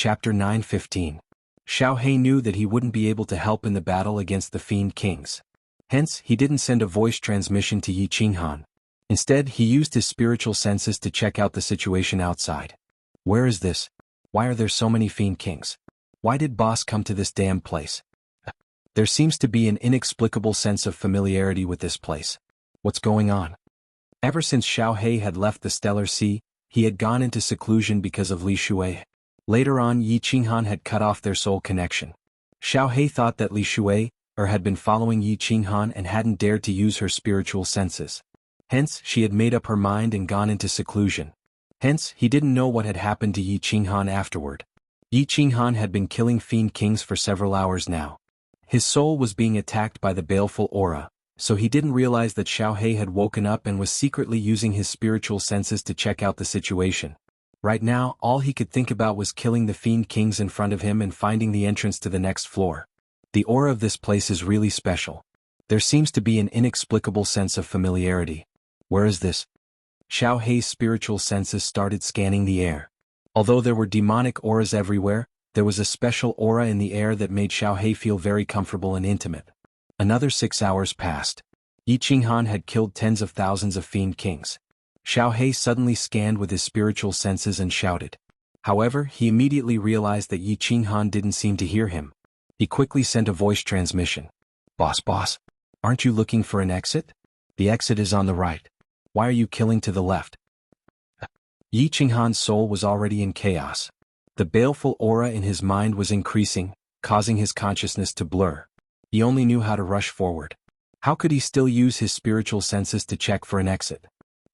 Chapter 9:15. Xiao He knew that he wouldn't be able to help in the battle against the Fiend Kings. Hence, he didn't send a voice transmission to Yi Qinghan. Instead, he used his spiritual senses to check out the situation outside. Where is this? Why are there so many Fiend Kings? Why did boss come to this damn place? There seems to be an inexplicable sense of familiarity with this place. What's going on? Ever since Xiao He had left the Stellar Sea, he had gone into seclusion because of Li Shui. Later on, Yi Qinghan had cut off their soul connection. Xiao He thought that Li Shui had been following Yi Qinghan and hadn't dared to use her spiritual senses. Hence, she had made up her mind and gone into seclusion. Hence, he didn't know what had happened to Yi Qinghan afterward. Yi Qinghan had been killing Fiend Kings for several hours now. His soul was being attacked by the baleful aura, so he didn't realize that Xiao He had woken up and was secretly using his spiritual senses to check out the situation. Right now, all he could think about was killing the Fiend Kings in front of him and finding the entrance to the next floor. The aura of this place is really special. There seems to be an inexplicable sense of familiarity. Where is this? Xiao He's spiritual senses started scanning the air. Although there were demonic auras everywhere, there was a special aura in the air that made Xiao He feel very comfortable and intimate. Another 6 hours passed. Yi Qinghan had killed tens of thousands of Fiend Kings. Xiao He suddenly scanned with his spiritual senses and shouted. However, he immediately realized that Yi Qinghan didn't seem to hear him. He quickly sent a voice transmission. Boss, aren't you looking for an exit? The exit is on the right. Why are you killing to the left? Yi Qinghan's soul was already in chaos. The baleful aura in his mind was increasing, causing his consciousness to blur. He only knew how to rush forward. How could he still use his spiritual senses to check for an exit?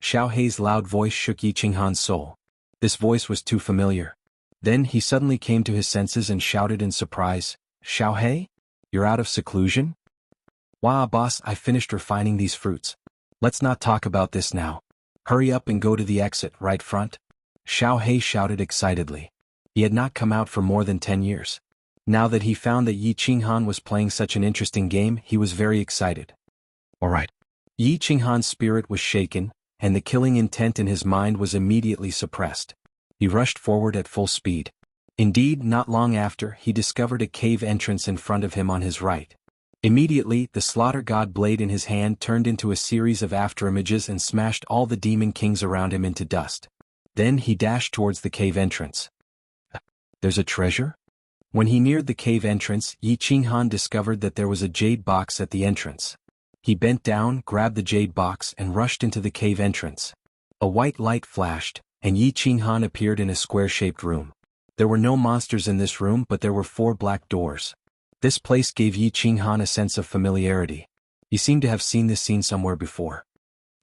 Xiao He's loud voice shook Yi Qinghan's soul. This voice was too familiar. Then he suddenly came to his senses and shouted in surprise, Xiao He? You're out of seclusion? Wah, boss, I finished refining these fruits. Let's not talk about this now. Hurry up and go to the exit, right front. Xiao He shouted excitedly. He had not come out for more than 10 years. Now that he found that Yi Qinghan was playing such an interesting game, he was very excited. Alright. Yi Qinghan's spirit was shaken, and the killing intent in his mind was immediately suppressed. He rushed forward at full speed. Indeed, not long after, he discovered a cave entrance in front of him on his right. Immediately, the slaughter god blade in his hand turned into a series of afterimages and smashed all the demon kings around him into dust. Then he dashed towards the cave entrance. There's a treasure? When he neared the cave entrance, Yi Qinghan discovered that there was a jade box at the entrance. He bent down, grabbed the jade box, and rushed into the cave entrance. A white light flashed, and Yi Qinghan appeared in a square-shaped room. There were no monsters in this room, but there were 4 black doors. This place gave Yi Qinghan a sense of familiarity. He seemed to have seen this scene somewhere before.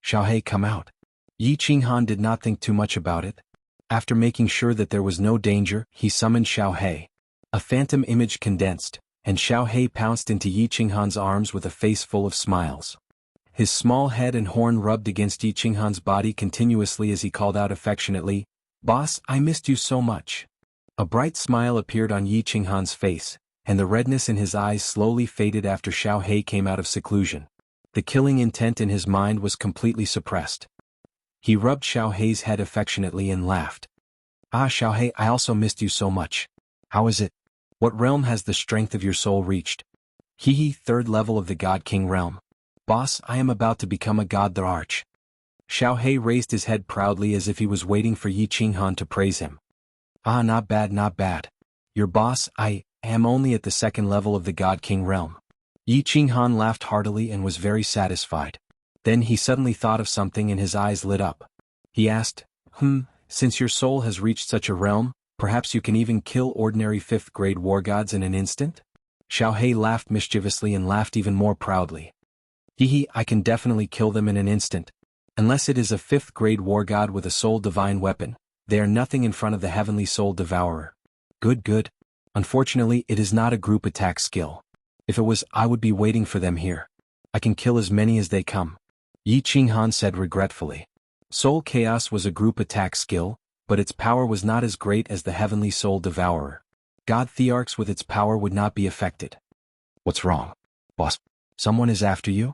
Xiao He, come out. Yi Qinghan did not think too much about it. After making sure that there was no danger, he summoned Xiao He. A phantom image condensed, and Xiao He pounced into Yi Qinghan's arms with a face full of smiles. His small head and horn rubbed against Yi Qinghan's body continuously as he called out affectionately, Boss, I missed you so much. A bright smile appeared on Yi Qinghan's face, and the redness in his eyes slowly faded after Xiao He came out of seclusion. The killing intent in his mind was completely suppressed. He rubbed Xiao He's head affectionately and laughed. Ah, Xiao He, I also missed you so much. How is it? What realm has the strength of your soul reached? Hee, 3rd level of the God King realm. Boss, I am about to become a god the Arch. Xiao He raised his head proudly as if he was waiting for Yi Qinghan to praise him. Ah, not bad, not bad. Your boss, I am only at the 2nd level of the God King realm. Yi Qinghan laughed heartily and was very satisfied. Then he suddenly thought of something and his eyes lit up. He asked, since your soul has reached such a realm, perhaps you can even kill ordinary 5th-grade war gods in an instant? Xiao He laughed mischievously and laughed even more proudly. I can definitely kill them in an instant. Unless it is a 5th-grade war god with a soul divine weapon, they are nothing in front of the heavenly soul devourer. Good. Unfortunately, it is not a group attack skill. If it was, I would be waiting for them here. I can kill as many as they come. Yi Qinghan said regretfully. Soul Chaos was a group attack skill, but its power was not as great as the heavenly soul devourer. God Thearchs with its power would not be affected. What's wrong? Boss, someone is after you?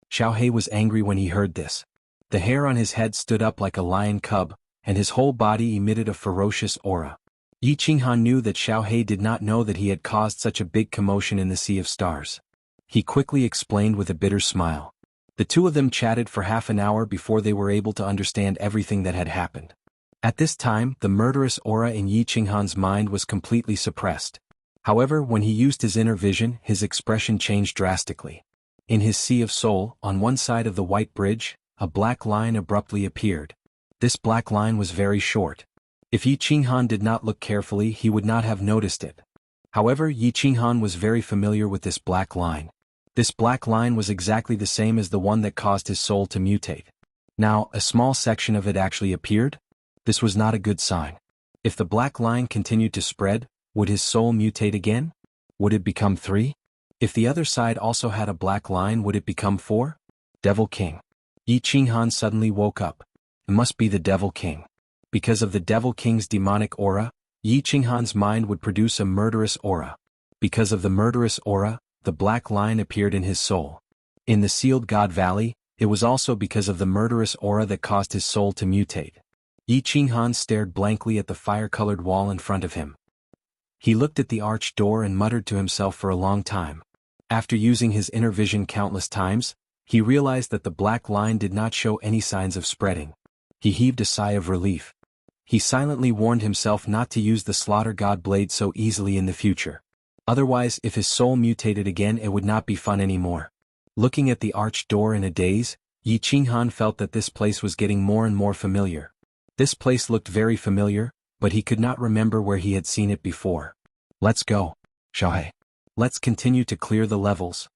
Xiao He was angry when he heard this. The hair on his head stood up like a lion cub, and his whole body emitted a ferocious aura. Yi Qinghan knew that Xiaohei did not know that he had caused such a big commotion in the Sea of Stars. He quickly explained with a bitter smile. The two of them chatted for half an hour before they were able to understand everything that had happened. At this time, the murderous aura in Yi Qinghan's mind was completely suppressed. However, when he used his inner vision, his expression changed drastically. In his Sea of Soul, on one side of the white bridge, a black line abruptly appeared. This black line was very short. If Yi Qinghan did not look carefully, he would not have noticed it. However, Yi Qinghan was very familiar with this black line. This black line was exactly the same as the one that caused his soul to mutate. Now, a small section of it actually appeared? This was not a good sign. If the black line continued to spread, would his soul mutate again? Would it become 3? If the other side also had a black line, would it become 4? Devil King. Yi Qinghan suddenly woke up. It must be the Devil King. Because of the Devil King's demonic aura, Yi Qinghan's mind would produce a murderous aura. Because of the murderous aura, the black line appeared in his soul. In the Sealed God Valley, it was also because of the murderous aura that caused his soul to mutate. Yi Qinghan stared blankly at the fire-colored wall in front of him. He looked at the arched door and muttered to himself for a long time. After using his inner vision countless times, he realized that the black line did not show any signs of spreading. He heaved a sigh of relief. He silently warned himself not to use the Slaughter God blade so easily in the future. Otherwise, if his soul mutated again, it would not be fun anymore. Looking at the arched door in a daze, Yi Qinghan felt that this place was getting more and more familiar. This place looked very familiar, but he could not remember where he had seen it before. Let's go, Xiaohei. Let's continue to clear the levels.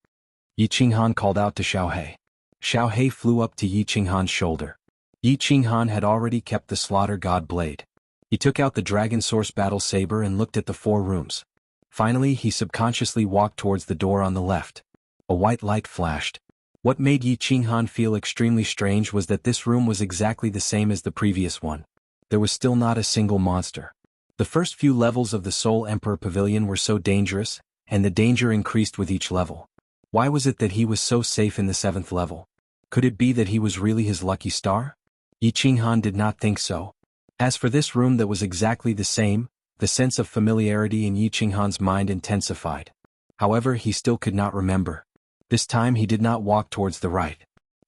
Yi Qinghan called out to Xiaohei. Xiaohei flew up to Yi Qinghan's shoulder. Yi Qinghan had already kept the Slaughter God blade. He took out the Dragon Source battle saber and looked at the 4 rooms. Finally, he subconsciously walked towards the door on the left. A white light flashed. What made Yi Qinghan feel extremely strange was that this room was exactly the same as the previous one. There was still not a single monster. The first few levels of the Soul Emperor Pavilion were so dangerous, and the danger increased with each level. Why was it that he was so safe in the 7th level? Could it be that he was really his lucky star? Yi Qinghan did not think so. As for this room that was exactly the same, the sense of familiarity in Yi Qinghan's mind intensified. However, he still could not remember. This time he did not walk towards the right.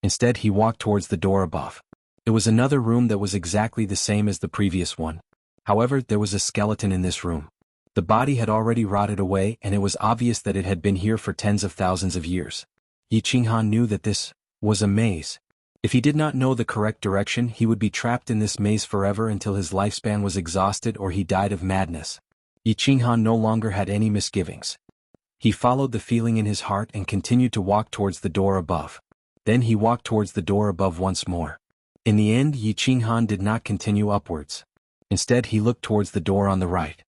Instead, he walked towards the door above. It was another room that was exactly the same as the previous one. However, there was a skeleton in this room. The body had already rotted away, and it was obvious that it had been here for tens of thousands of years. Yi Qinghan knew that this was a maze. If he did not know the correct direction, he would be trapped in this maze forever until his lifespan was exhausted or he died of madness. Yi Qinghan no longer had any misgivings. He followed the feeling in his heart and continued to walk towards the door above. Then he walked towards the door above once more. In the end, Yi Qinghan did not continue upwards. Instead, he looked towards the door on the right.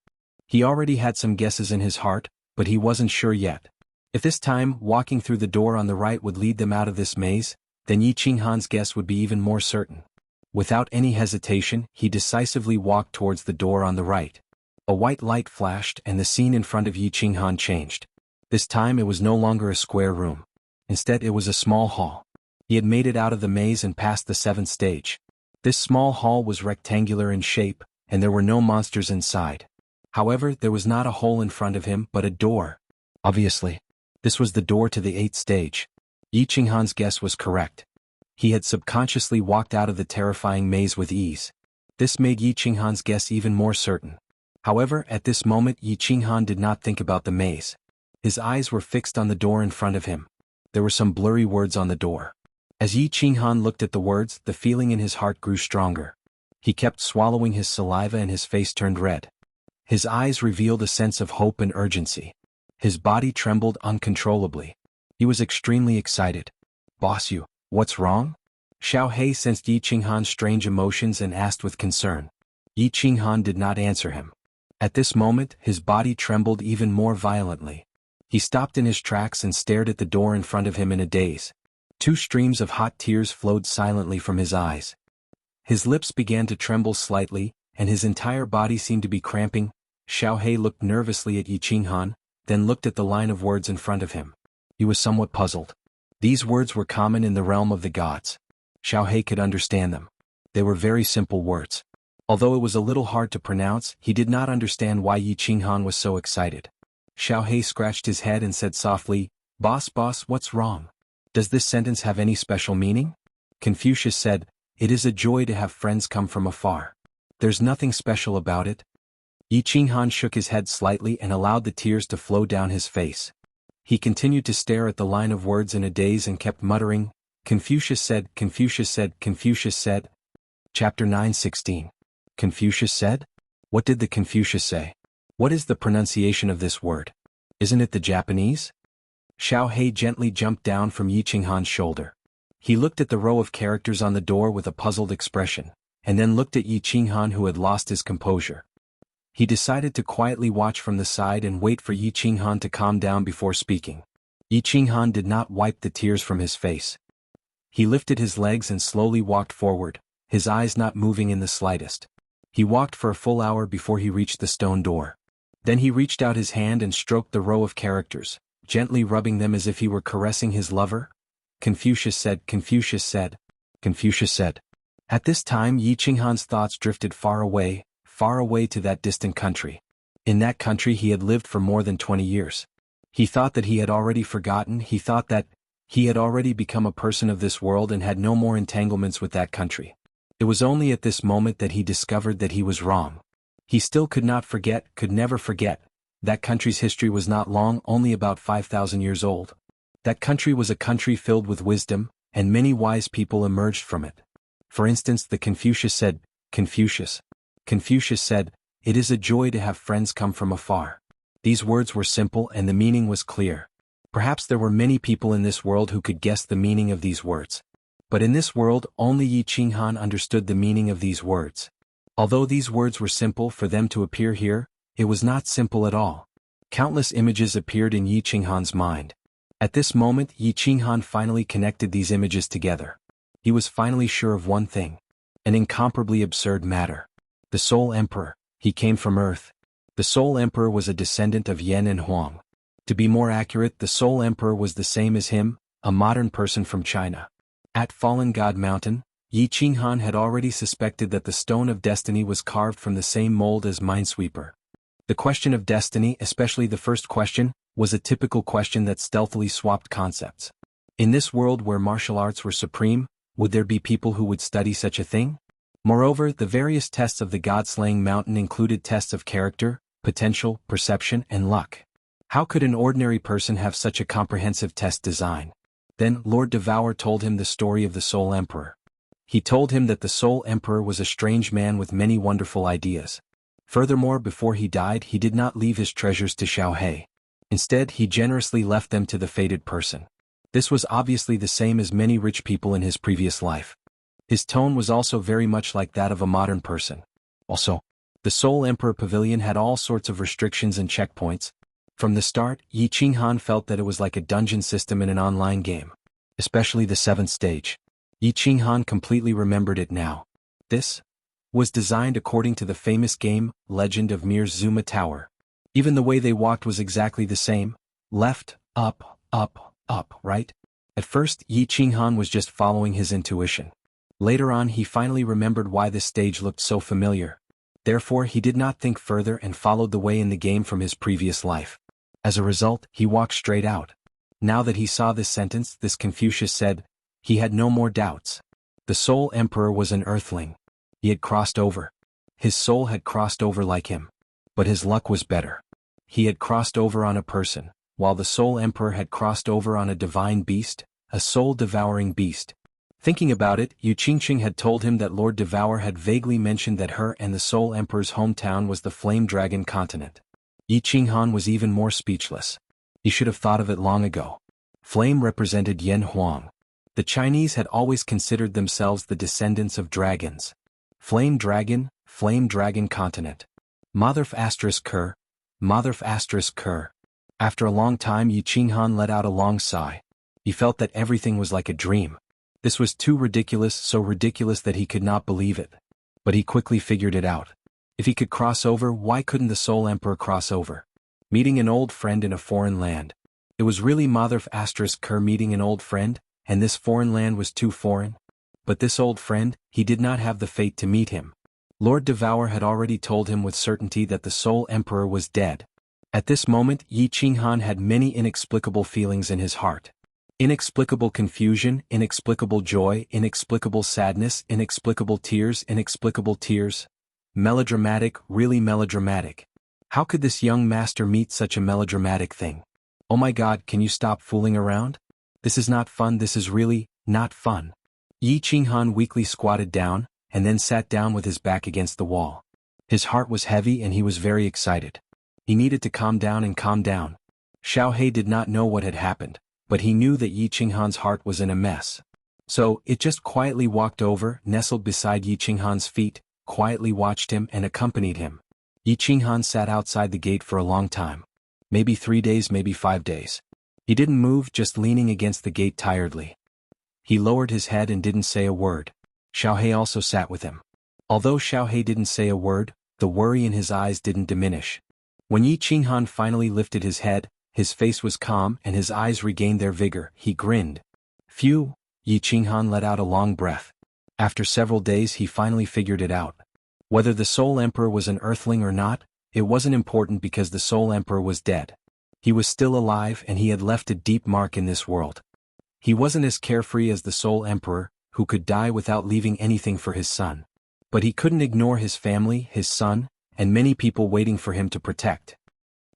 He already had some guesses in his heart, but he wasn't sure yet. If this time, walking through the door on the right would lead them out of this maze, then Yi Qinghan's guess would be even more certain. Without any hesitation, he decisively walked towards the door on the right. A white light flashed and the scene in front of Yi Qinghan changed. This time it was no longer a square room. Instead, it was a small hall. He had made it out of the maze and passed the 7th stage. This small hall was rectangular in shape, and there were no monsters inside. However, there was not a hole in front of him but a door. Obviously, this was the door to the 8th stage. Yi Qinghan's guess was correct. He had subconsciously walked out of the terrifying maze with ease. This made Yi Qinghan's guess even more certain. However, at this moment Yi Qinghan did not think about the maze. His eyes were fixed on the door in front of him. There were some blurry words on the door. As Yi Qinghan looked at the words, the feeling in his heart grew stronger. He kept swallowing his saliva and his face turned red. His eyes revealed a sense of hope and urgency. His body trembled uncontrollably. He was extremely excited. "Boss, what's wrong?" Xiaohei sensed Yi Qinghan's strange emotions and asked with concern. Yi Qinghan did not answer him. At this moment, his body trembled even more violently. He stopped in his tracks and stared at the door in front of him in a daze. 2 streams of hot tears flowed silently from his eyes. His lips began to tremble slightly, and his entire body seemed to be cramping. Xiaohei looked nervously at Yi Qinghan, then looked at the line of words in front of him. He was somewhat puzzled. These words were common in the realm of the gods. Xiaohei could understand them. They were very simple words. Although it was a little hard to pronounce, he did not understand why Yi Qinghan was so excited. Xiaohei scratched his head and said softly, boss, what's wrong? Does this sentence have any special meaning? Confucius said, it is a joy to have friends come from afar. There's nothing special about it. Yi Qinghan shook his head slightly and allowed the tears to flow down his face. He continued to stare at the line of words in a daze and kept muttering, Confucius said, Confucius said, Confucius said. Chapter 9:16. Confucius said? What did the Confucius say? What is the pronunciation of this word? Isn't it the Japanese? Xiaohei gently jumped down from Yi Qinghan's shoulder. He looked at the row of characters on the door with a puzzled expression, and then looked at Yi Qinghan, who had lost his composure. He decided to quietly watch from the side and wait for Yi Qinghan to calm down before speaking. Yi Qinghan did not wipe the tears from his face. He lifted his legs and slowly walked forward, his eyes not moving in the slightest. He walked for a full hour before he reached the stone door. Then he reached out his hand and stroked the row of characters, gently rubbing them as if he were caressing his lover. Confucius said, Confucius said, Confucius said. At this time Yi Qinghan's thoughts drifted far away to that distant country. In that country he had lived for more than 20 years. He thought that he had already forgotten, he thought that he had already become a person of this world and had no more entanglements with that country. It was only at this moment that he discovered that he was wrong. He still could not forget, could never forget. That country's history was not long, only about 5,000 years old. That country was a country filled with wisdom, and many wise people emerged from it. For instance, the Confucius said, Confucius said, it is a joy to have friends come from afar. These words were simple and the meaning was clear. Perhaps there were many people in this world who could guess the meaning of these words. But in this world, only Yi Qinghan understood the meaning of these words. Although these words were simple for them to appear here, it was not simple at all. Countless images appeared in Yi Qinghan's mind. At this moment, Yi Qinghan finally connected these images together. He was finally sure of one thing. An incomparably absurd matter. The Soul Emperor, he came from Earth. The Soul Emperor was a descendant of Yan and Huang. To be more accurate, the Soul Emperor was the same as him, a modern person from China. At Fallen God Mountain, Yi Qinghan had already suspected that the Stone of Destiny was carved from the same mold as Minesweeper. The question of destiny, especially the first question, was a typical question that stealthily swapped concepts. In this world where martial arts were supreme, would there be people who would study such a thing? Moreover, the various tests of the God-slaying mountain included tests of character, potential, perception, and luck. How could an ordinary person have such a comprehensive test design? Then Lord Devour told him the story of the Soul Emperor. He told him that the Soul Emperor was a strange man with many wonderful ideas. Furthermore, before he died, he did not leave his treasures to Xiaohei. Instead, he generously left them to the fated person. This was obviously the same as many rich people in his previous life. His tone was also very much like that of a modern person. Also, the Soul Emperor Pavilion had all sorts of restrictions and checkpoints. From the start, Yi Qinghan felt that it was like a dungeon system in an online game. Especially the 7th stage. Yi Qinghan completely remembered it now. This was designed according to the famous game, Legend of Mir's Zuma Tower. Even the way they walked was exactly the same. Left, up, right? At first, Yi Qinghan was just following his intuition. Later on, he finally remembered why this stage looked so familiar. Therefore, he did not think further and followed the way in the game from his previous life. As a result, he walked straight out. Now that he saw this sentence, this Confucius said, he had no more doubts. The Soul Emperor was an earthling. He had crossed over. His soul had crossed over like him. But his luck was better. He had crossed over on a person, while the Soul Emperor had crossed over on a divine beast, a soul-devouring beast. Thinking about it, Yu Qingqing had told him that Lord Devour had vaguely mentioned that her and the Soul Emperor's hometown was the Flame Dragon continent. Yi Qinghan was even more speechless. He should have thought of it long ago. Flame represented Yan Huang. The Chinese had always considered themselves the descendants of dragons. Flame Dragon continent. Motherf asterisk Ker. After a long time, Yi Qinghan let out a long sigh. He felt that everything was like a dream. This was too ridiculous, so ridiculous that he could not believe it. But he quickly figured it out. If he could cross over, why couldn't the Soul Emperor cross over? Meeting an old friend in a foreign land. It was really Motherf asterisk Ker meeting an old friend, and this foreign land was too foreign. But this old friend, he did not have the fate to meet him. Lord Devour had already told him with certainty that the Soul Emperor was dead. At this moment Yi Qinghan had many inexplicable feelings in his heart. Inexplicable confusion, inexplicable joy, inexplicable sadness, inexplicable tears, inexplicable tears. Melodramatic, really melodramatic. How could this young master meet such a melodramatic thing? Oh my God, can you stop fooling around? This is not fun, this is really not fun. Yi Qinghan weakly squatted down, and then sat down with his back against the wall. His heart was heavy and he was very excited. He needed to calm down and calm down. Xiao He did not know what had happened, but he knew that Yi Qinghan's heart was in a mess. So, it just quietly walked over, nestled beside Yi Qinghan's feet, quietly watched him and accompanied him. Yi Qinghan sat outside the gate for a long time. Maybe 3 days, maybe 5 days. He didn't move, just leaning against the gate tiredly. He lowered his head and didn't say a word. Xiao He also sat with him. Although Xiao He didn't say a word, the worry in his eyes didn't diminish. When Yi Qinghan finally lifted his head, his face was calm and his eyes regained their vigor. He grinned. Phew, Yi Qinghan let out a long breath. After several days he finally figured it out. Whether the Soul Emperor was an earthling or not, it wasn't important because the Soul Emperor was dead. He was still alive and he had left a deep mark in this world. He wasn't as carefree as the Soul Emperor, who could die without leaving anything for his son. But he couldn't ignore his family, his son, and many people waiting for him to protect.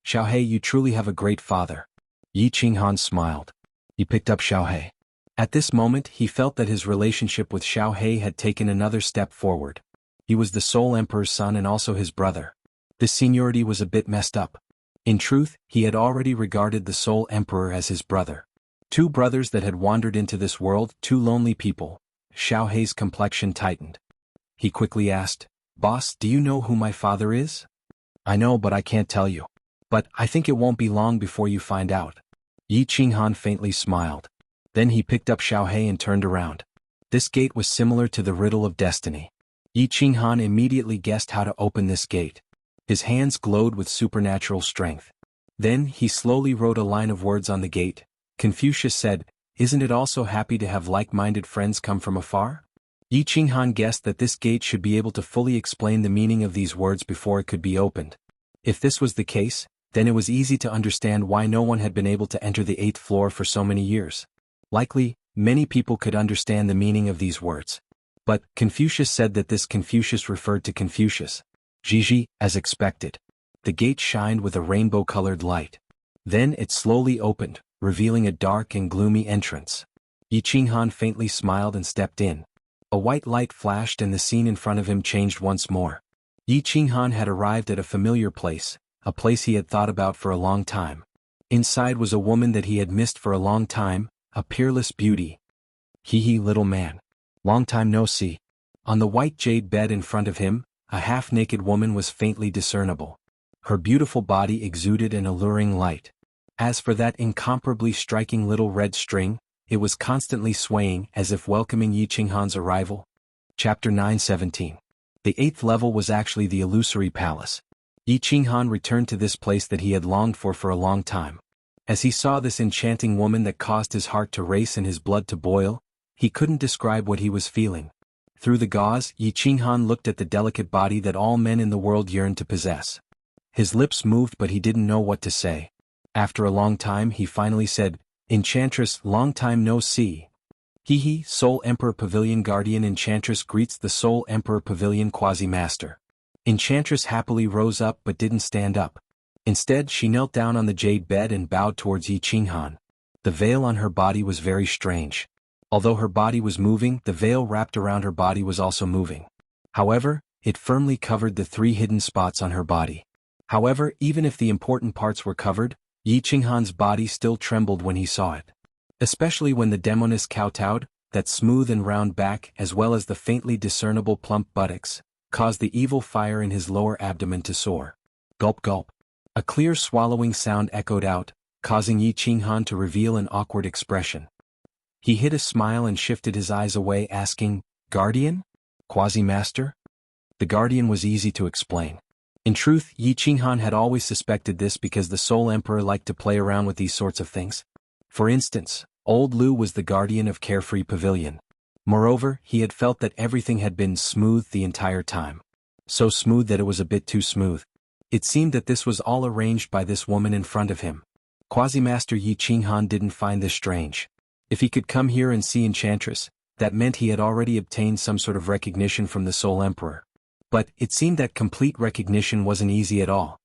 Xiao He, you truly have a great father. Yi Qinghan smiled. He picked up Xiao He. At this moment he felt that his relationship with Xiao He had taken another step forward. He was the Soul Emperor's son and also his brother. This seniority was a bit messed up. In truth, he had already regarded the Soul Emperor as his brother. Two brothers that had wandered into this world, two lonely people. Xiao He's complexion tightened. He quickly asked, "Boss, do you know who my father is?" "I know, but I can't tell you. But I think it won't be long before you find out." Yi Qinghan faintly smiled. Then he picked up Xiao He and turned around. This gate was similar to the riddle of destiny. Yi Qinghan immediately guessed how to open this gate. His hands glowed with supernatural strength. Then he slowly wrote a line of words on the gate. Confucius said, "Isn't it also happy to have like-minded friends come from afar?" Yi Qinghan guessed that this gate should be able to fully explain the meaning of these words before it could be opened. If this was the case, then it was easy to understand why no one had been able to enter the 8th floor for so many years. Likely, many people could understand the meaning of these words. But Confucius said that this Confucius referred to Confucius. Gigi, as expected. The gate shined with a rainbow-colored light. Then it slowly opened, revealing a dark and gloomy entrance. Yi Qinghan faintly smiled and stepped in. A white light flashed and the scene in front of him changed once more. Yi Qinghan had arrived at a familiar place, a place he had thought about for a long time. Inside was a woman that he had missed for a long time, a peerless beauty. Hee little man. Long time no see. On the white jade bed in front of him, a half-naked woman was faintly discernible. Her beautiful body exuded an alluring light. As for that incomparably striking little red string, it was constantly swaying as if welcoming Yi Qinghan's arrival. Chapter 9:17. The 8th level was actually the illusory palace. Yi Qinghan returned to this place that he had longed for a long time. As he saw this enchanting woman that caused his heart to race and his blood to boil, he couldn't describe what he was feeling. Through the gauze, Yi Qinghan looked at the delicate body that all men in the world yearned to possess. His lips moved but he didn't know what to say. After a long time he finally said, "Enchantress, long time no see." Soul Emperor Pavilion Guardian Enchantress greets the Soul Emperor Pavilion Quasi-Master. Enchantress happily rose up but didn't stand up. Instead she knelt down on the jade bed and bowed towards Yi Qinghan. The veil on her body was very strange. Although her body was moving, the veil wrapped around her body was also moving. However, it firmly covered the 3 hidden spots on her body. However, even if the important parts were covered, Yi Qinghan's body still trembled when he saw it. Especially when the demoness kowtowed, that smooth and round back as well as the faintly discernible plump buttocks, caused the evil fire in his lower abdomen to soar. Gulp gulp. A clear swallowing sound echoed out, causing Yi Qinghan to reveal an awkward expression. He hid a smile and shifted his eyes away asking, "Guardian? Quasi-Master?" The Guardian was easy to explain. In truth, Yi Qinghan had always suspected this because the Soul Emperor liked to play around with these sorts of things. For instance, Old Lu was the Guardian of Carefree Pavilion. Moreover, he had felt that everything had been smooth the entire time. So smooth that it was a bit too smooth. It seemed that this was all arranged by this woman in front of him. Quasi-Master Yi Qinghan didn't find this strange. If he could come here and see Enchantress, that meant he had already obtained some sort of recognition from the Soul Emperor. But it seemed that complete recognition wasn't easy at all.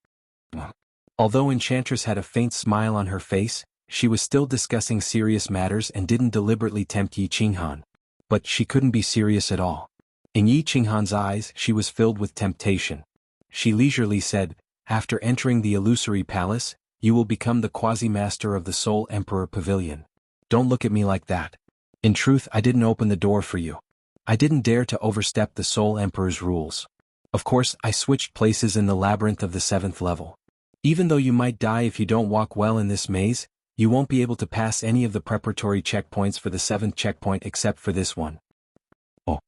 Although Enchantress had a faint smile on her face, she was still discussing serious matters and didn't deliberately tempt Yi Qinghan. But she couldn't be serious at all. In Yi Qinghan's eyes she was filled with temptation. She leisurely said, "After entering the illusory palace, you will become the quasi-master of the Soul Emperor Pavilion. Don't look at me like that. In truth, I didn't open the door for you. I didn't dare to overstep the Soul Emperor's rules. Of course, I switched places in the labyrinth of the 7th level. Even though you might die if you don't walk well in this maze, you won't be able to pass any of the preparatory checkpoints for the 7th checkpoint except for this one." Oh.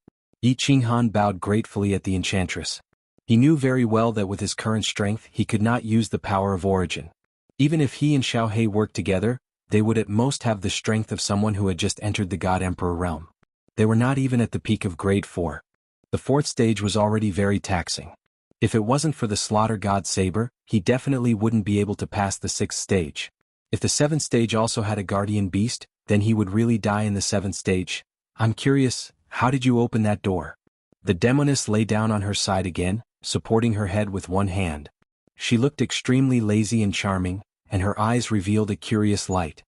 Yi Qinghan bowed gratefully at the Enchantress. He knew very well that with his current strength he could not use the power of origin. Even if he and Xiaohei worked together, they would at most have the strength of someone who had just entered the God Emperor realm. They were not even at the peak of grade 4. The 4th stage was already very taxing. If it wasn't for the Slaughter God Saber, he definitely wouldn't be able to pass the 6th stage. If the 7th stage also had a guardian beast, then he would really die in the 7th stage. "I'm curious, how did you open that door?" The demoness lay down on her side again, supporting her head with one hand. She looked extremely lazy and charming, and her eyes revealed a curious light.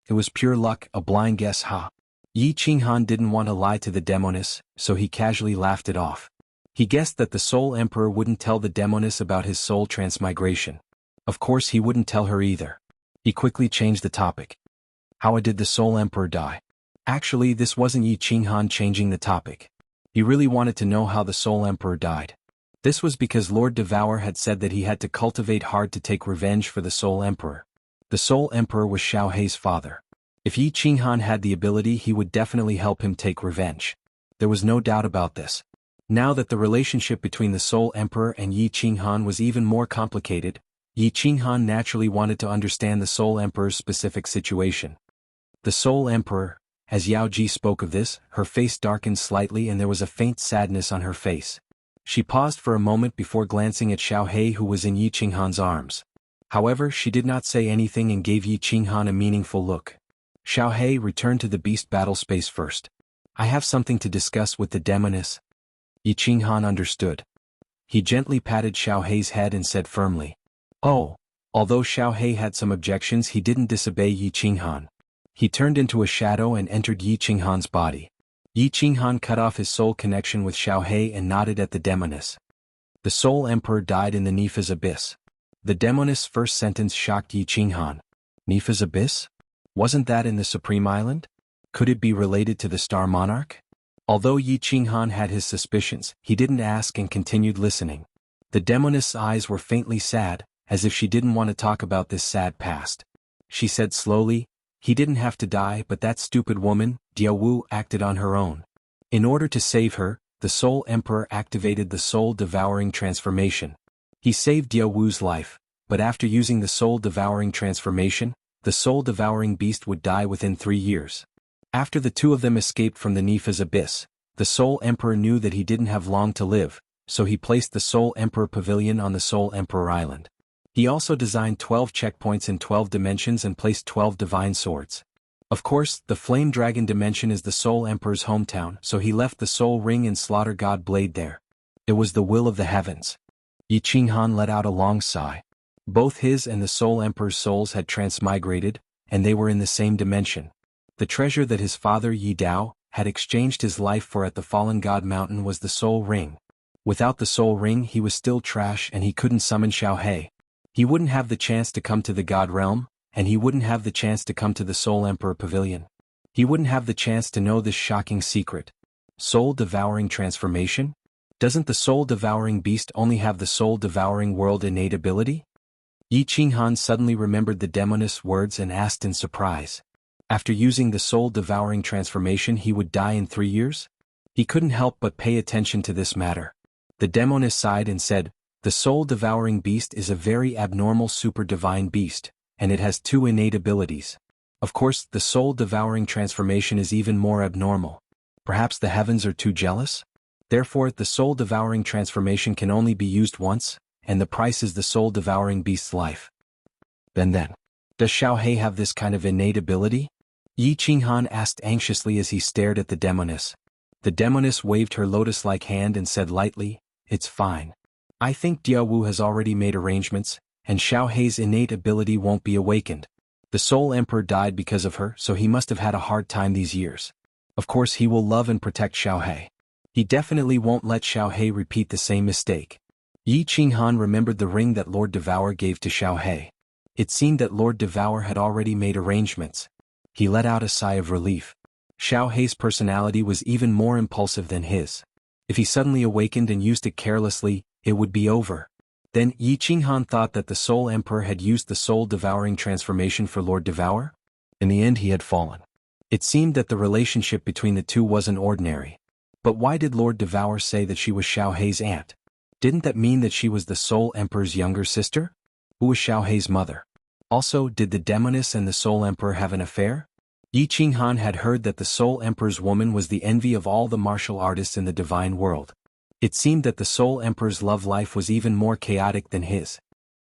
"It was pure luck, a blind guess, ha." Yi Qinghan didn't want to lie to the demoness, so he casually laughed it off. He guessed that the Soul Emperor wouldn't tell the demoness about his soul transmigration. Of course he wouldn't tell her either. He quickly changed the topic. "How did the Soul Emperor die?" Actually, this wasn't Yi Qinghan changing the topic. He really wanted to know how the Soul Emperor died. This was because Lord Devour had said that he had to cultivate hard to take revenge for the Soul Emperor. The Soul Emperor was Xiaohei's father. If Yi Qinghan had the ability, he would definitely help him take revenge. There was no doubt about this. Now that the relationship between the Soul Emperor and Yi Qinghan was even more complicated, Yi Qinghan naturally wanted to understand the Soul Emperor's specific situation. The Soul Emperor, as Yao Ji spoke of this, her face darkened slightly and there was a faint sadness on her face. She paused for a moment before glancing at Xiaohei, who was in Yi Qinghan's arms. However, she did not say anything and gave Yi Qinghan a meaningful look. "Xiaohei, return to the beast battle space first. I have something to discuss with the demoness." Yi Qinghan understood. He gently patted Xiaohei's head and said firmly, "Oh." Although Xiaohei had some objections, he didn't disobey Yi Qinghan. He turned into a shadow and entered Yi Qinghan's body. Yi Qinghan cut off his soul connection with Xiaohei and nodded at the demoness. "The Soul Emperor died in the Nifa's Abyss." The demoness' first sentence shocked Yi Qinghan. Nifa's Abyss? Wasn't that in the Supreme Island? Could it be related to the Star Monarch? Although Yi Qinghan had his suspicions, he didn't ask and continued listening. The demoness' eyes were faintly sad, as if she didn't want to talk about this sad past. She said slowly, "He didn't have to die, but that stupid woman, Jianghu, acted on her own. In order to save her, the Soul Emperor activated the soul-devouring transformation. He saved Jianghu's life, but after using the soul-devouring transformation, the soul-devouring beast would die within 3 years. After the two of them escaped from the Nifa's Abyss, the Soul Emperor knew that he didn't have long to live, so he placed the Soul Emperor Pavilion on the Soul Emperor Island. He also designed 12 checkpoints in 12 dimensions and placed 12 divine swords. Of course, the Flame Dragon dimension is the Soul Emperor's hometown, so he left the Soul Ring and Slaughter God Blade there. It was the will of the heavens." Yi Qinghan let out a long sigh. Both his and the Soul Emperor's souls had transmigrated, and they were in the same dimension. The treasure that his father Yi Dao had exchanged his life for at the Fallen God Mountain was the Soul Ring. Without the Soul Ring he was still trash and he couldn't summon Xiaohei. He wouldn't have the chance to come to the God Realm, and he wouldn't have the chance to come to the Soul Emperor Pavilion. He wouldn't have the chance to know this shocking secret. Soul-devouring transformation? Doesn't the soul-devouring beast only have the soul-devouring world innate ability? Yi Qinghan suddenly remembered the demoness' words and asked in surprise. After using the soul-devouring transformation he would die in 3 years? He couldn't help but pay attention to this matter. The demoness sighed and said, "The soul-devouring beast is a very abnormal super-divine beast, and it has 2 innate abilities. Of course, the soul-devouring transformation is even more abnormal. Perhaps the heavens are too jealous? Therefore, the soul-devouring transformation can only be used once, and the price is the soul-devouring beast's life. Then, does Xiaohei have this kind of innate ability? Yi Qinghan asked anxiously as he stared at the demoness. The demoness waved her lotus-like hand and said lightly, "It's fine. I think Jianghu has already made arrangements, and Xiaohei's innate ability won't be awakened. The Soul Emperor died because of her, so he must have had a hard time these years. Of course he will love and protect Xiaohei. He definitely won't let Xiaohei repeat the same mistake." Yi Qinghan remembered the ring that Lord Devour gave to Xiaohei. It seemed that Lord Devour had already made arrangements. He let out a sigh of relief. Xiaohei's personality was even more impulsive than his. If he suddenly awakened and used it carelessly, it would be over. Then Yi Qinghan thought that the Soul Emperor had used the soul-devouring transformation for Lord Devour. In the end he had fallen. It seemed that the relationship between the two wasn't ordinary. But why did Lord Devour say that she was Xiaohei's aunt? Didn't that mean that she was the Soul Emperor's younger sister? Who was Xiaohei's mother? Also, did the demoness and the Soul Emperor have an affair? Yi Qinghan had heard that the Soul Emperor's woman was the envy of all the martial artists in the divine world. It seemed that the Soul Emperor's love life was even more chaotic than his.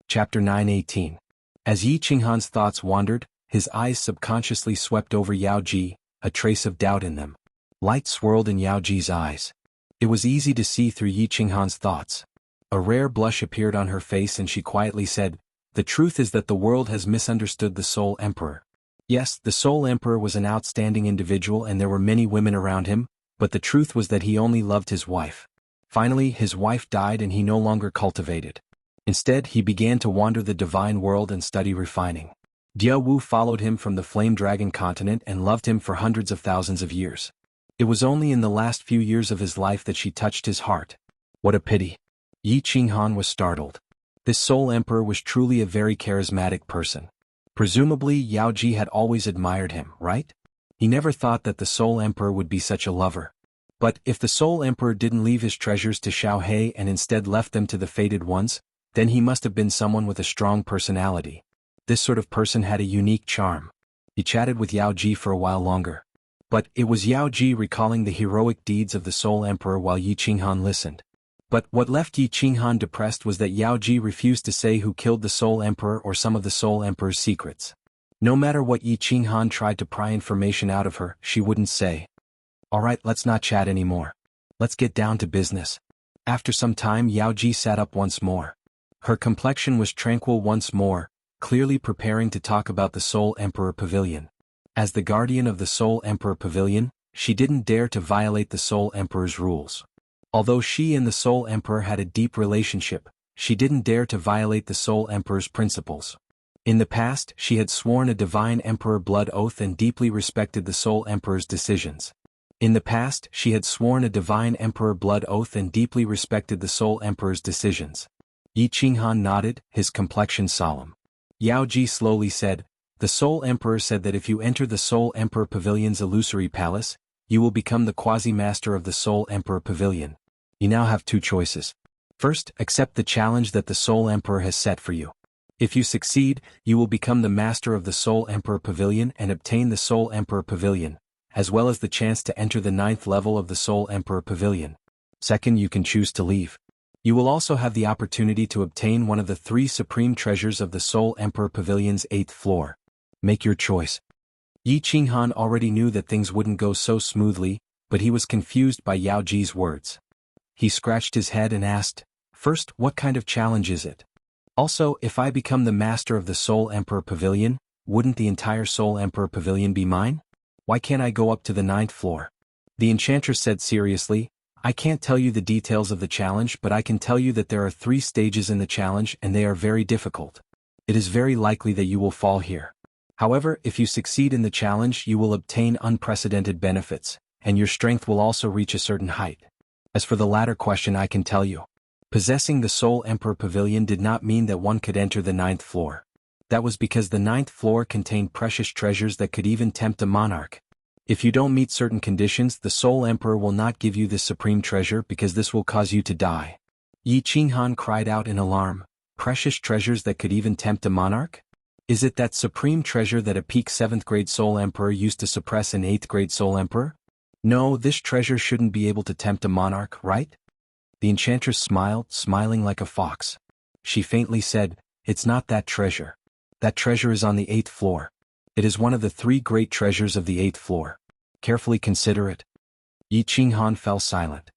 Chapter 9:18. As Yi Qinghan's thoughts wandered, his eyes subconsciously swept over Yao Ji, a trace of doubt in them. Light swirled in Yao Ji's eyes. It was easy to see through Yi Qinghan's thoughts. A rare blush appeared on her face and she quietly said, "The truth is that the world has misunderstood the Soul Emperor." Yes, the Soul Emperor was an outstanding individual and there were many women around him, but the truth was that he only loved his wife. Finally, his wife died and he no longer cultivated. Instead, he began to wander the divine world and study refining. Jianghu followed him from the Flame Dragon continent and loved him for hundreds of thousands of years. It was only in the last few years of his life that she touched his heart. What a pity. Yi Qinghan was startled. This Soul Emperor was truly a very charismatic person. Presumably Yao Ji had always admired him, right? He never thought that the Soul Emperor would be such a lover. But if the Soul Emperor didn't leave his treasures to Xiaohei and instead left them to the Fated Ones, then he must have been someone with a strong personality. This sort of person had a unique charm. He chatted with Yao Ji for a while longer. But it was Yao Ji recalling the heroic deeds of the Soul Emperor while Yi Qinghan listened. But what left Yi Qinghan depressed was that Yao Ji refused to say who killed the Soul Emperor or some of the Soul Emperor's secrets. No matter what Yi Qinghan tried to pry information out of her, she wouldn't say. "Alright, let's not chat anymore. Let's get down to business." After some time Yao Ji sat up once more. Her complexion was tranquil once more, clearly preparing to talk about the Soul Emperor Pavilion. As the guardian of the Soul Emperor Pavilion, she didn't dare to violate the Soul Emperor's rules. Although she and the Soul Emperor had a deep relationship, she didn't dare to violate the Soul Emperor's principles. In the past, she had sworn a Divine Emperor blood oath and deeply respected the Soul Emperor's decisions. In the past, she had sworn a Divine Emperor blood oath and deeply respected the Soul Emperor's decisions. Yi Qinghan nodded, his complexion solemn. Yao Ji slowly said, "The Soul Emperor said that if you enter the Soul Emperor Pavilion's illusory palace, you will become the quasi-master of the Soul Emperor Pavilion. You now have two choices. First, accept the challenge that the Soul Emperor has set for you. If you succeed, you will become the master of the Soul Emperor Pavilion and obtain the Soul Emperor Pavilion, as well as the chance to enter the 9th level of the Soul Emperor Pavilion. Second, you can choose to leave. You will also have the opportunity to obtain one of the 3 supreme treasures of the Soul Emperor Pavilion's 8th floor. Make your choice." Yi Qinghan already knew that things wouldn't go so smoothly, but he was confused by Yao Ji's words. He scratched his head and asked, "First, what kind of challenge is it? Also, if I become the master of the Soul Emperor Pavilion, wouldn't the entire Soul Emperor Pavilion be mine? Why can't I go up to the 9th floor?" The enchantress said seriously, "I can't tell you the details of the challenge, but I can tell you that there are 3 stages in the challenge and they are very difficult. It is very likely that you will fall here. However, if you succeed in the challenge you will obtain unprecedented benefits, and your strength will also reach a certain height. As for the latter question I can tell you. Possessing the Soul Emperor Pavilion did not mean that one could enter the 9th floor. That was because the 9th floor contained precious treasures that could even tempt a monarch. If you don't meet certain conditions, the Soul Emperor will not give you this supreme treasure because this will cause you to die." Yi Qinghan cried out in alarm, "Precious treasures that could even tempt a monarch? Is it that supreme treasure that a peak 7th grade Soul Emperor used to suppress an 8th grade Soul Emperor?" No, this treasure shouldn't be able to tempt a monarch, right? The enchantress smiled, smiling like a fox. She faintly said, "It's not that treasure. That treasure is on the 8th floor. It is one of the 3 great treasures of the 8th floor. Carefully consider it." Yi Qinghan fell silent.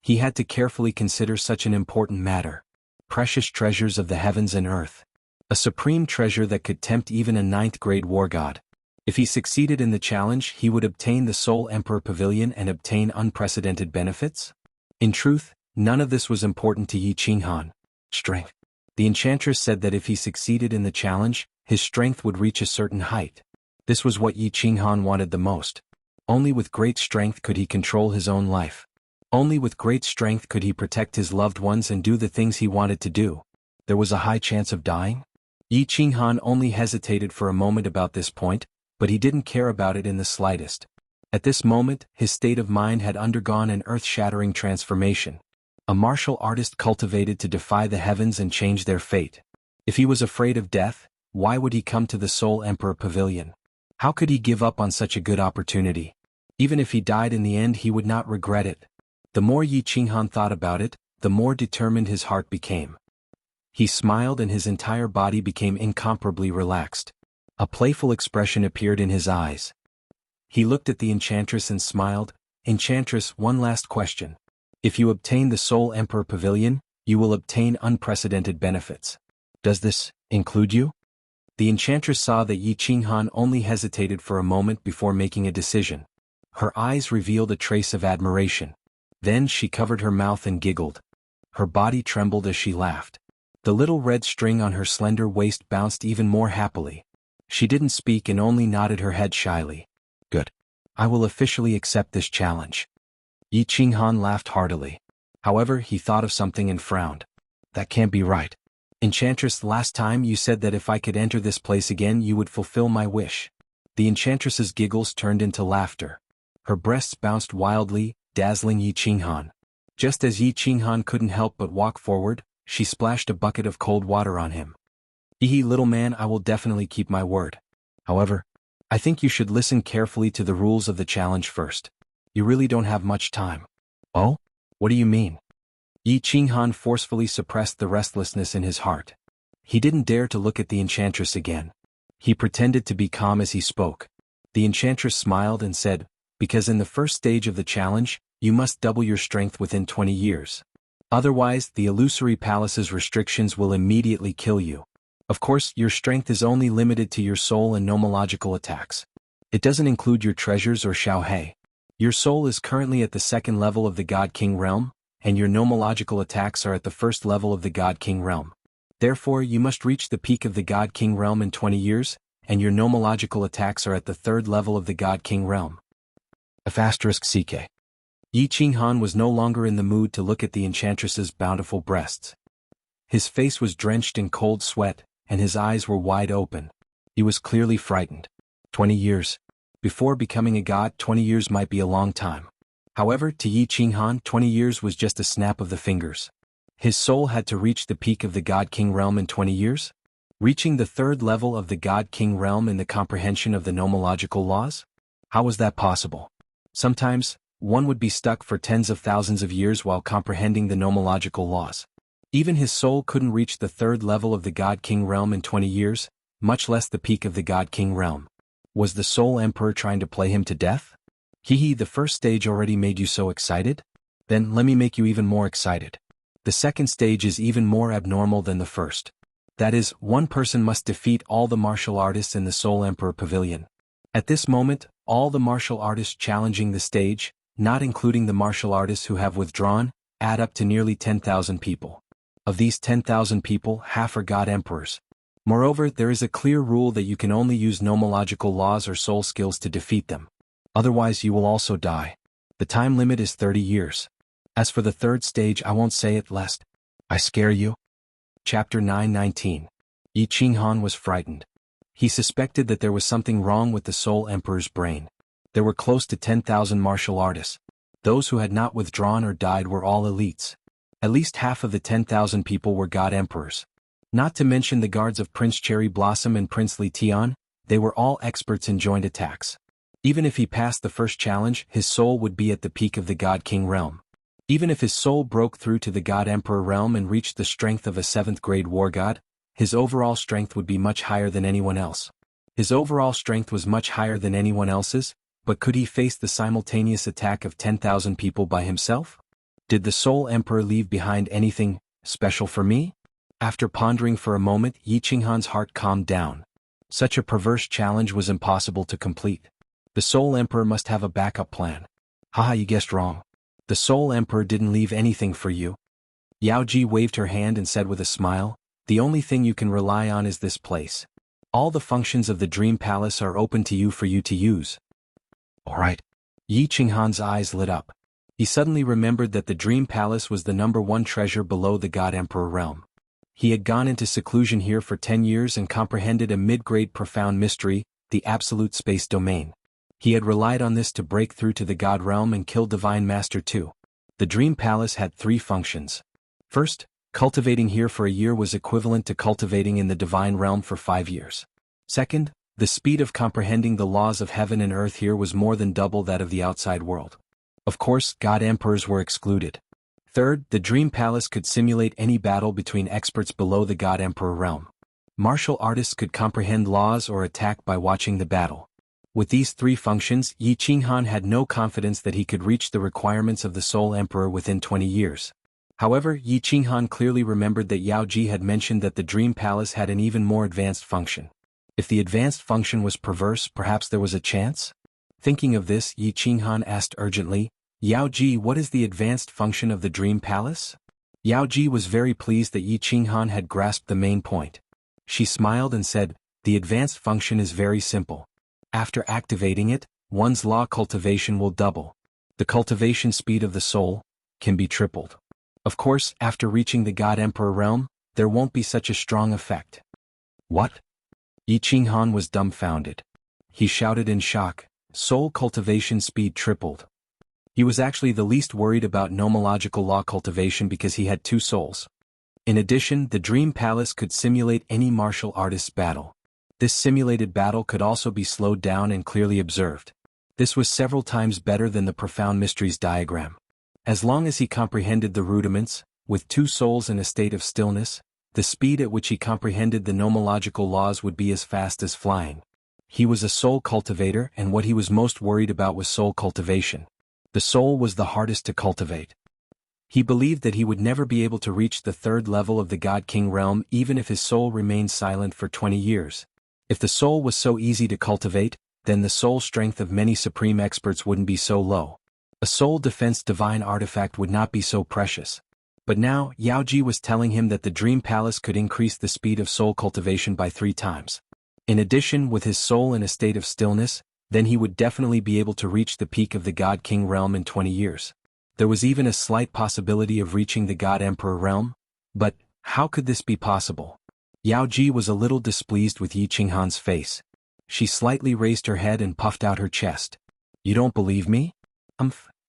He had to carefully consider such an important matter. Precious treasures of the heavens and earth. A supreme treasure that could tempt even a 9th-grade war god. If he succeeded in the challenge, he would obtain the Soul Emperor Pavilion and obtain unprecedented benefits? In truth, none of this was important to Yi Qinghan. Strength. The enchantress said that if he succeeded in the challenge, his strength would reach a certain height. This was what Yi Qinghan wanted the most. Only with great strength could he control his own life. Only with great strength could he protect his loved ones and do the things he wanted to do. There was a high chance of dying? Yi Qinghan only hesitated for a moment about this point, but he didn't care about it in the slightest. At this moment, his state of mind had undergone an earth-shattering transformation. A martial artist cultivated to defy the heavens and change their fate. If he was afraid of death, why would he come to the Soul Emperor Pavilion? How could he give up on such a good opportunity? Even if he died in the end, he would not regret it. The more Yi Qinghan thought about it, the more determined his heart became. He smiled and his entire body became incomparably relaxed. A playful expression appeared in his eyes. He looked at the enchantress and smiled. "Enchantress, one last question. If you obtain the Soul Emperor Pavilion, you will obtain unprecedented benefits. Does this include you?" The enchantress saw that Yi Qinghan only hesitated for a moment before making a decision. Her eyes revealed a trace of admiration. Then she covered her mouth and giggled. Her body trembled as she laughed. The little red string on her slender waist bounced even more happily. She didn't speak and only nodded her head shyly. "Good. I will officially accept this challenge." Yi Qinghan laughed heartily. However, he thought of something and frowned. "That can't be right. Enchantress, last time you said that if I could enter this place again you would fulfill my wish." The enchantress's giggles turned into laughter. Her breasts bounced wildly, dazzling Yi Qinghan. Just as Yi Qinghan couldn't help but walk forward, she splashed a bucket of cold water on him. "Hee little man, I will definitely keep my word. However, I think you should listen carefully to the rules of the challenge first. You really don't have much time." "Oh? What do you mean?" Yi Qinghan forcefully suppressed the restlessness in his heart. He didn't dare to look at the enchantress again. He pretended to be calm as he spoke. The enchantress smiled and said, "Because in the first stage of the challenge, you must double your strength within 20 years. Otherwise, the illusory palace's restrictions will immediately kill you. Of course, your strength is only limited to your soul and nomological attacks. It doesn't include your treasures or Xiaohei. Your soul is currently at the 2nd level of the God King realm, and your nomological attacks are at the 1st level of the God King realm. Therefore, you must reach the peak of the God King realm in 20 years, and your nomological attacks are at the 3rd level of the God King realm." *CK. Yi Qinghan was no longer in the mood to look at the enchantress's bountiful breasts. His face was drenched in cold sweat, and his eyes were wide open. He was clearly frightened. 20 years. Before becoming a god, 20 years might be a long time. However, to Yi Qinghan, 20 years was just a snap of the fingers. His soul had to reach the peak of the God King realm in 20 years? Reaching the 3rd level of the God King realm in the comprehension of the nomological laws? How was that possible? Sometimes, one would be stuck for tens of thousands of years while comprehending the nomological laws. Even his soul couldn't reach the 3rd level of the God King realm in 20 years, much less the peak of the God King realm. Was the Soul Emperor trying to play him to death? The first stage already made you so excited? Then let me make you even more excited. The 2nd stage is even more abnormal than the first. That is, one person must defeat all the martial artists in the Soul Emperor Pavilion. At this moment, all the martial artists challenging the stage, not including the martial artists who have withdrawn, add up to nearly 10,000 people. Of these 10,000 people, half are God Emperors. Moreover, there is a clear rule that you can only use nomological laws or soul skills to defeat them. Otherwise you will also die. The time limit is 30 years. As for the 3rd stage, I won't say it lest I scare you. Chapter 9:19. Yi Qinghan was frightened. He suspected that there was something wrong with the Soul Emperor's brain. There were close to 10,000 martial artists. Those who had not withdrawn or died were all elites. At least half of the 10,000 people were God Emperors. Not to mention the guards of Prince Cherry Blossom and Prince Li Tian, they were all experts in joint attacks. Even if he passed the first challenge, his soul would be at the peak of the God King realm. Even if his soul broke through to the God Emperor realm and reached the strength of a 7th grade war god, his overall strength would be much higher than anyone else. His overall strength was much higher than anyone else's, but could he face the simultaneous attack of 10,000 people by himself? Did the Soul Emperor leave behind anything special for me? After pondering for a moment, Yi Qinghan's heart calmed down. Such a perverse challenge was impossible to complete. The Soul Emperor must have a backup plan. Haha, you guessed wrong. The Soul Emperor didn't leave anything for you. Yao Ji waved her hand and said with a smile, the only thing you can rely on is this place. All the functions of the Dream Palace are open to you for you to use. All right. Yi Qinghan's eyes lit up. He suddenly remembered that the Dream Palace was the #1 treasure below the God Emperor realm. He had gone into seclusion here for 10 years and comprehended a mid-grade profound mystery, the absolute space domain. He had relied on this to break through to the God realm and kill Divine Master 2. The Dream Palace had 3 functions. First, cultivating here for a year was equivalent to cultivating in the Divine realm for 5 years. Second, the speed of comprehending the laws of heaven and earth here was more than double that of the outside world. Of course, God Emperors were excluded. Third, the Dream Palace could simulate any battle between experts below the God Emperor realm. Martial artists could comprehend laws or attack by watching the battle. With these 3 functions, Yi Qinghan had no confidence that he could reach the requirements of the Soul Emperor within 20 years. However, Yi Qinghan clearly remembered that Yao Ji had mentioned that the Dream Palace had an even more advanced function. If the advanced function was perverse, perhaps there was a chance? Thinking of this, Yi Qinghan asked urgently, Yao Ji, what is the advanced function of the Dream Palace? Yao Ji was very pleased that Yi Qinghan had grasped the main point. She smiled and said, the advanced function is very simple. After activating it, one's law cultivation will double. The cultivation speed of the soul can be tripled. Of course, after reaching the God Emperor realm, there won't be such a strong effect. What? Yi Qinghan was dumbfounded. He shouted in shock, soul cultivation speed tripled. He was actually the least worried about nomological law cultivation because he had 2 souls. In addition, the Dream Palace could simulate any martial artist's battle. This simulated battle could also be slowed down and clearly observed. This was several times better than the Profound Mysteries diagram. As long as he comprehended the rudiments, with 2 souls in a state of stillness, the speed at which he comprehended the nomological laws would be as fast as flying. He was a soul cultivator, and what he was most worried about was soul cultivation. The soul was the hardest to cultivate. He believed that he would never be able to reach the 3rd level of the God King realm even if his soul remained silent for 20 years. If the soul was so easy to cultivate, then the soul strength of many supreme experts wouldn't be so low. A soul defense divine artifact would not be so precious. But now, Yao Ji was telling him that the Dream Palace could increase the speed of soul cultivation by 3 times. In addition, with his soul in a state of stillness, then he would definitely be able to reach the peak of the God King realm in 20 years. There was even a slight possibility of reaching the God Emperor realm, but how could this be possible? Yao Ji was a little displeased with Yi Qinghan's face. She slightly raised her head and puffed out her chest. You don't believe me?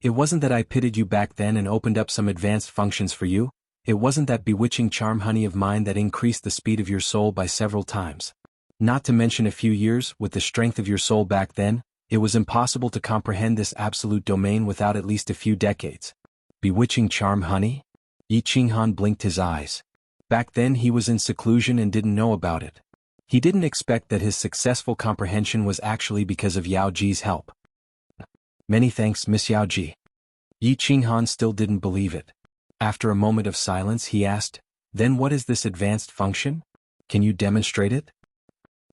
It wasn't that I pitied you back then and opened up some advanced functions for you. It wasn't that bewitching charm honey of mine that increased the speed of your soul by several times. Not to mention a few years, with the strength of your soul back then, it was impossible to comprehend this absolute domain without at least a few decades. Bewitching charm honey? Yi Qinghan blinked his eyes. Back then he was in seclusion and didn't know about it. He didn't expect that his successful comprehension was actually because of Yao Ji's help. Many thanks, Miss Yao Ji. Yi Qinghan still didn't believe it. After a moment of silence he asked, then what is this advanced function? Can you demonstrate it?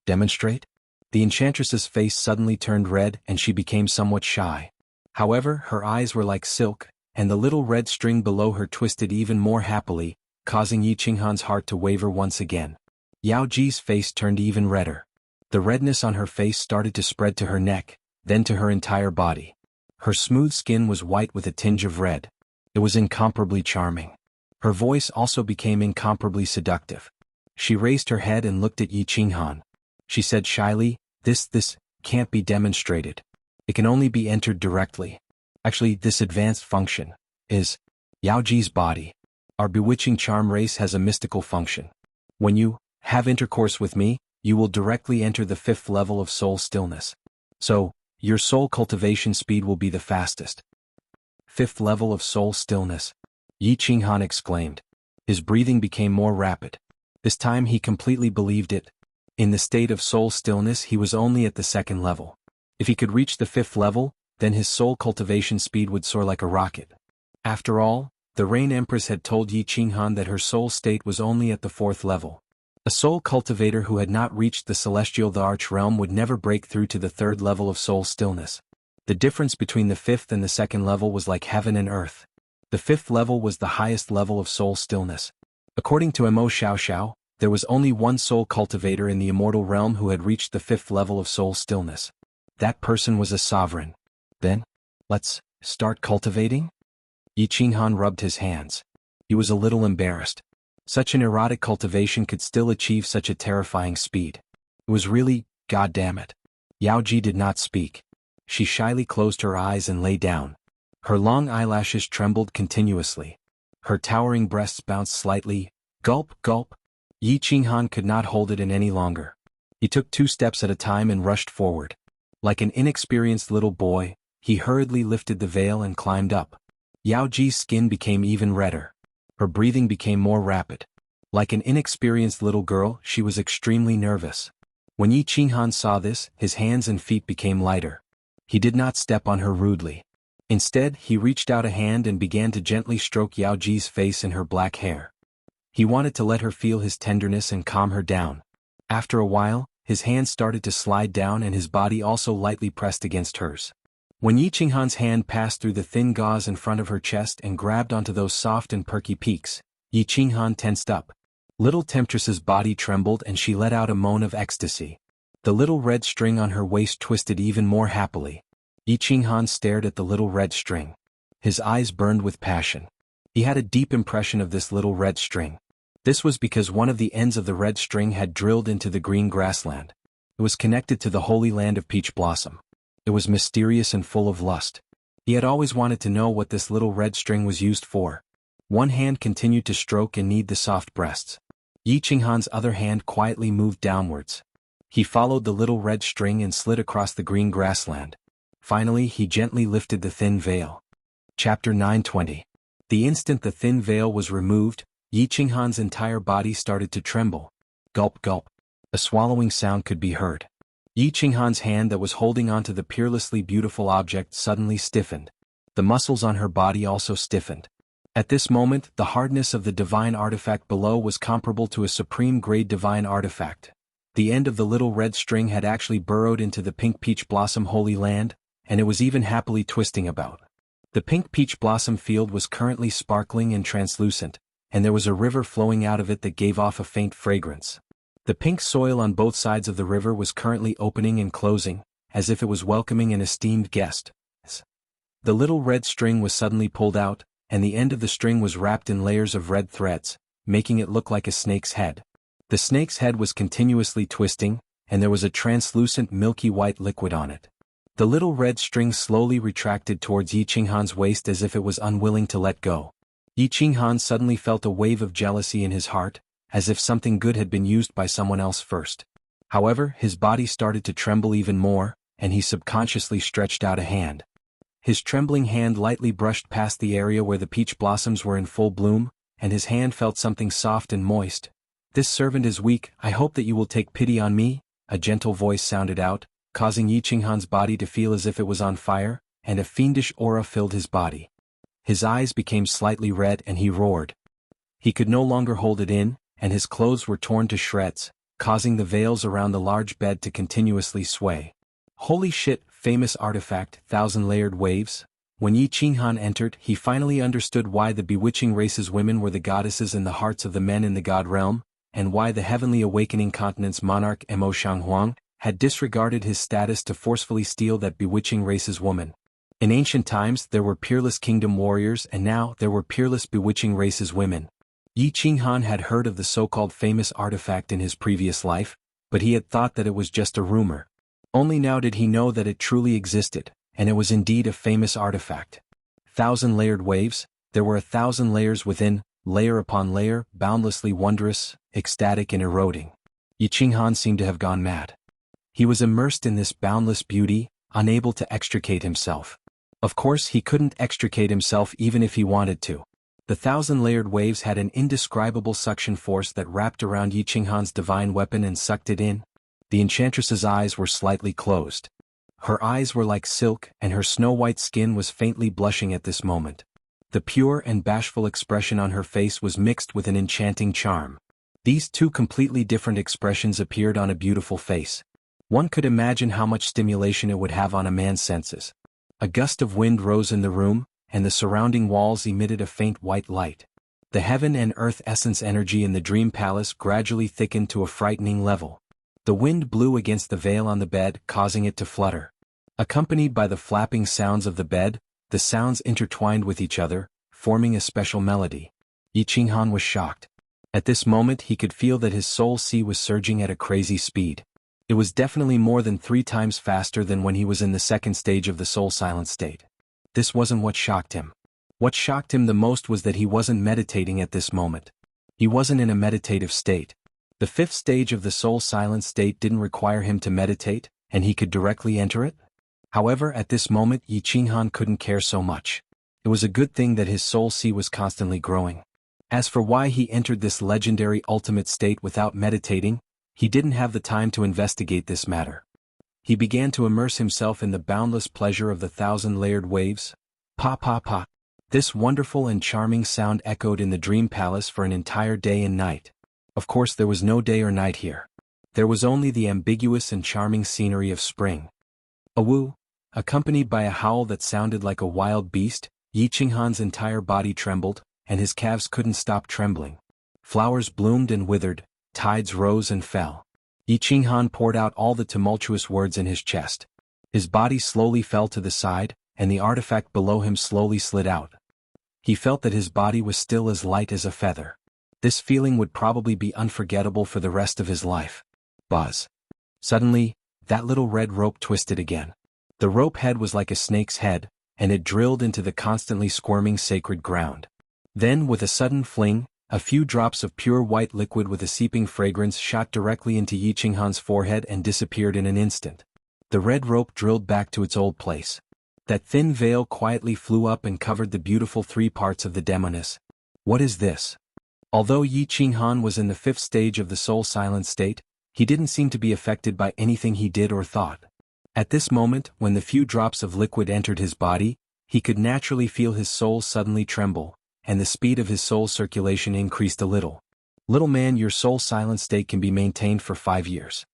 Demonstrate? The enchantress's face suddenly turned red and she became somewhat shy. However, her eyes were like silk, and the little red string below her twisted even more happily, causing Yi Qinghan's heart to waver once again. Yao Ji's face turned even redder. The redness on her face started to spread to her neck, then to her entire body. Her smooth skin was white with a tinge of red. It was incomparably charming. Her voice also became incomparably seductive. She raised her head and looked at Yi Qinghan. She said shyly, This can't be demonstrated. It can only be entered directly. Actually, this advanced function is Yao Ji's body. Our bewitching charm race has a mystical function. When you have intercourse with me, you will directly enter the 5th level of soul stillness. So, Your soul cultivation speed will be the fastest. 5th level of soul stillness. Yi Qinghan exclaimed. His breathing became more rapid. This time he completely believed it. In the state of soul stillness he was only at the 2nd level. If he could reach the 5th level, then his soul cultivation speed would soar like a rocket. After all, the Rain Empress had told Yi Qinghan that her soul state was only at the 4th level. A soul cultivator who had not reached the celestial the arch realm would never break through to the 3rd level of soul stillness. The difference between the 5th and the 2nd level was like heaven and earth. The 5th level was the highest level of soul stillness. According to Mo Xiaoxiao, there was only one soul cultivator in the immortal realm who had reached the 5th level of soul stillness. That person was a sovereign. Then, let's start cultivating? Yi Qinghan rubbed his hands. He was a little embarrassed. Such an erotic cultivation could still achieve such a terrifying speed. It was really, goddammit. Yao Ji did not speak. She shyly closed her eyes and lay down. Her long eyelashes trembled continuously. Her towering breasts bounced slightly. Gulp, gulp. Yi Qinghan could not hold it in any longer. He took 2 steps at a time and rushed forward. Like an inexperienced little boy, he hurriedly lifted the veil and climbed up. Yao Ji's skin became even redder. Her breathing became more rapid. Like an inexperienced little girl, she was extremely nervous. When Yi Qinghan saw this, his hands and feet became lighter. He did not step on her rudely. Instead, he reached out a hand and began to gently stroke Yao Ji's face and her black hair. He wanted to let her feel his tenderness and calm her down. After a while, his hands started to slide down and his body also lightly pressed against hers. When Yi Qinghan's hand passed through the thin gauze in front of her chest and grabbed onto those soft and perky peaks, Yi Qinghan tensed up. Little Temptress's body trembled and she let out a moan of ecstasy. The little red string on her waist twisted even more happily. Yi Qinghan stared at the little red string. His eyes burned with passion. He had a deep impression of this little red string. This was because one of the ends of the red string had drilled into the green grassland. It was connected to the holy land of peach blossom. It was mysterious and full of lust. He had always wanted to know what this little red string was used for. One hand continued to stroke and knead the soft breasts. Yi Qinghan's other hand quietly moved downwards. He followed the little red string and slid across the green grassland. Finally, he gently lifted the thin veil. Chapter 920. The instant the thin veil was removed, Yi Qinghan's entire body started to tremble. Gulp gulp. A swallowing sound could be heard. Yi Qinghan's hand that was holding onto the peerlessly beautiful object suddenly stiffened. The muscles on her body also stiffened. At this moment, the hardness of the divine artifact below was comparable to a supreme-grade divine artifact. The end of the little red string had actually burrowed into the pink peach blossom holy land, and it was even happily twisting about. The pink peach blossom field was currently sparkling and translucent, and there was a river flowing out of it that gave off a faint fragrance. The pink soil on both sides of the river was currently opening and closing, as if it was welcoming an esteemed guest. The little red string was suddenly pulled out, and the end of the string was wrapped in layers of red threads, making it look like a snake's head. The snake's head was continuously twisting, and there was a translucent milky white liquid on it. The little red string slowly retracted towards Yi Qinghan's waist as if it was unwilling to let go. Yi Qinghan suddenly felt a wave of jealousy in his heart, as if something good had been used by someone else first. However, his body started to tremble even more, and he subconsciously stretched out a hand. His trembling hand lightly brushed past the area where the peach blossoms were in full bloom, and his hand felt something soft and moist. "This servant is weak, I hope that you will take pity on me," a gentle voice sounded out, causing Yi Qinghan's body to feel as if it was on fire, and a fiendish aura filled his body. His eyes became slightly red and he roared. He could no longer hold it in, and his clothes were torn to shreds, causing the veils around the large bed to continuously sway. Holy shit, famous artifact, 1,000-layered waves. When Yi Qinghan entered, he finally understood why the bewitching race's women were the goddesses in the hearts of the men in the god realm, and why the heavenly awakening continent's monarch Mo Shanghuang had disregarded his status to forcefully steal that bewitching race's woman. In ancient times there were peerless kingdom warriors and now there were peerless bewitching race's women. Yi Qinghan had heard of the so-called famous artifact in his previous life, but he had thought that it was just a rumor. Only now did he know that it truly existed, and it was indeed a famous artifact. 1,000-layered waves, there were 1,000 layers within, layer upon layer, boundlessly wondrous, ecstatic and eroding. Yi Qinghan seemed to have gone mad. He was immersed in this boundless beauty, unable to extricate himself. Of course he couldn't extricate himself even if he wanted to. The thousand-layered waves had an indescribable suction force that wrapped around Yi Qinghan's divine weapon and sucked it in. The enchantress's eyes were slightly closed. Her eyes were like silk and her snow-white skin was faintly blushing at this moment. The pure and bashful expression on her face was mixed with an enchanting charm. These two completely different expressions appeared on a beautiful face. One could imagine how much stimulation it would have on a man's senses. A gust of wind rose in the room, and the surrounding walls emitted a faint white light. The heaven and earth essence energy in the dream palace gradually thickened to a frightening level. The wind blew against the veil on the bed, causing it to flutter. Accompanied by the flapping sounds of the bed, the sounds intertwined with each other, forming a special melody. Yi Qinghan was shocked. At this moment he could feel that his soul sea was surging at a crazy speed. It was definitely more than 3 times faster than when he was in the second stage of the soul silent state. This wasn't what shocked him. What shocked him the most was that he wasn't meditating at this moment. He wasn't in a meditative state. The 5th stage of the soul silent state didn't require him to meditate, and he could directly enter it. However, at this moment Yi Qinghan couldn't care so much. It was a good thing that his soul sea was constantly growing. As for why he entered this legendary ultimate state without meditating, he didn't have the time to investigate this matter. He began to immerse himself in the boundless pleasure of the thousand-layered waves. Pa pa pa. This wonderful and charming sound echoed in the dream palace for an entire day and night. Of course there was no day or night here. There was only the ambiguous and charming scenery of spring. A woo, accompanied by a howl that sounded like a wild beast, Yi Qinghan's entire body trembled, and his calves couldn't stop trembling. Flowers bloomed and withered, tides rose and fell. Yi Qinghan poured out all the tumultuous words in his chest. His body slowly fell to the side, and the artifact below him slowly slid out. He felt that his body was still as light as a feather. This feeling would probably be unforgettable for the rest of his life. Buzz. Suddenly, that little red rope twisted again. The rope head was like a snake's head, and it drilled into the constantly squirming sacred ground. Then, with a sudden fling, a few drops of pure white liquid with a seeping fragrance shot directly into Yi Qinghan's forehead and disappeared in an instant. The red rope drilled back to its old place. That thin veil quietly flew up and covered the beautiful 3 parts of the demoness. What is this? Although Yi Qinghan was in the 5th stage of the soul silent state, he didn't seem to be affected by anything he did or thought. At this moment, when the few drops of liquid entered his body, he could naturally feel his soul suddenly tremble, and the speed of his soul circulation increased a little. Little man, your soul silent state can be maintained for 5 years.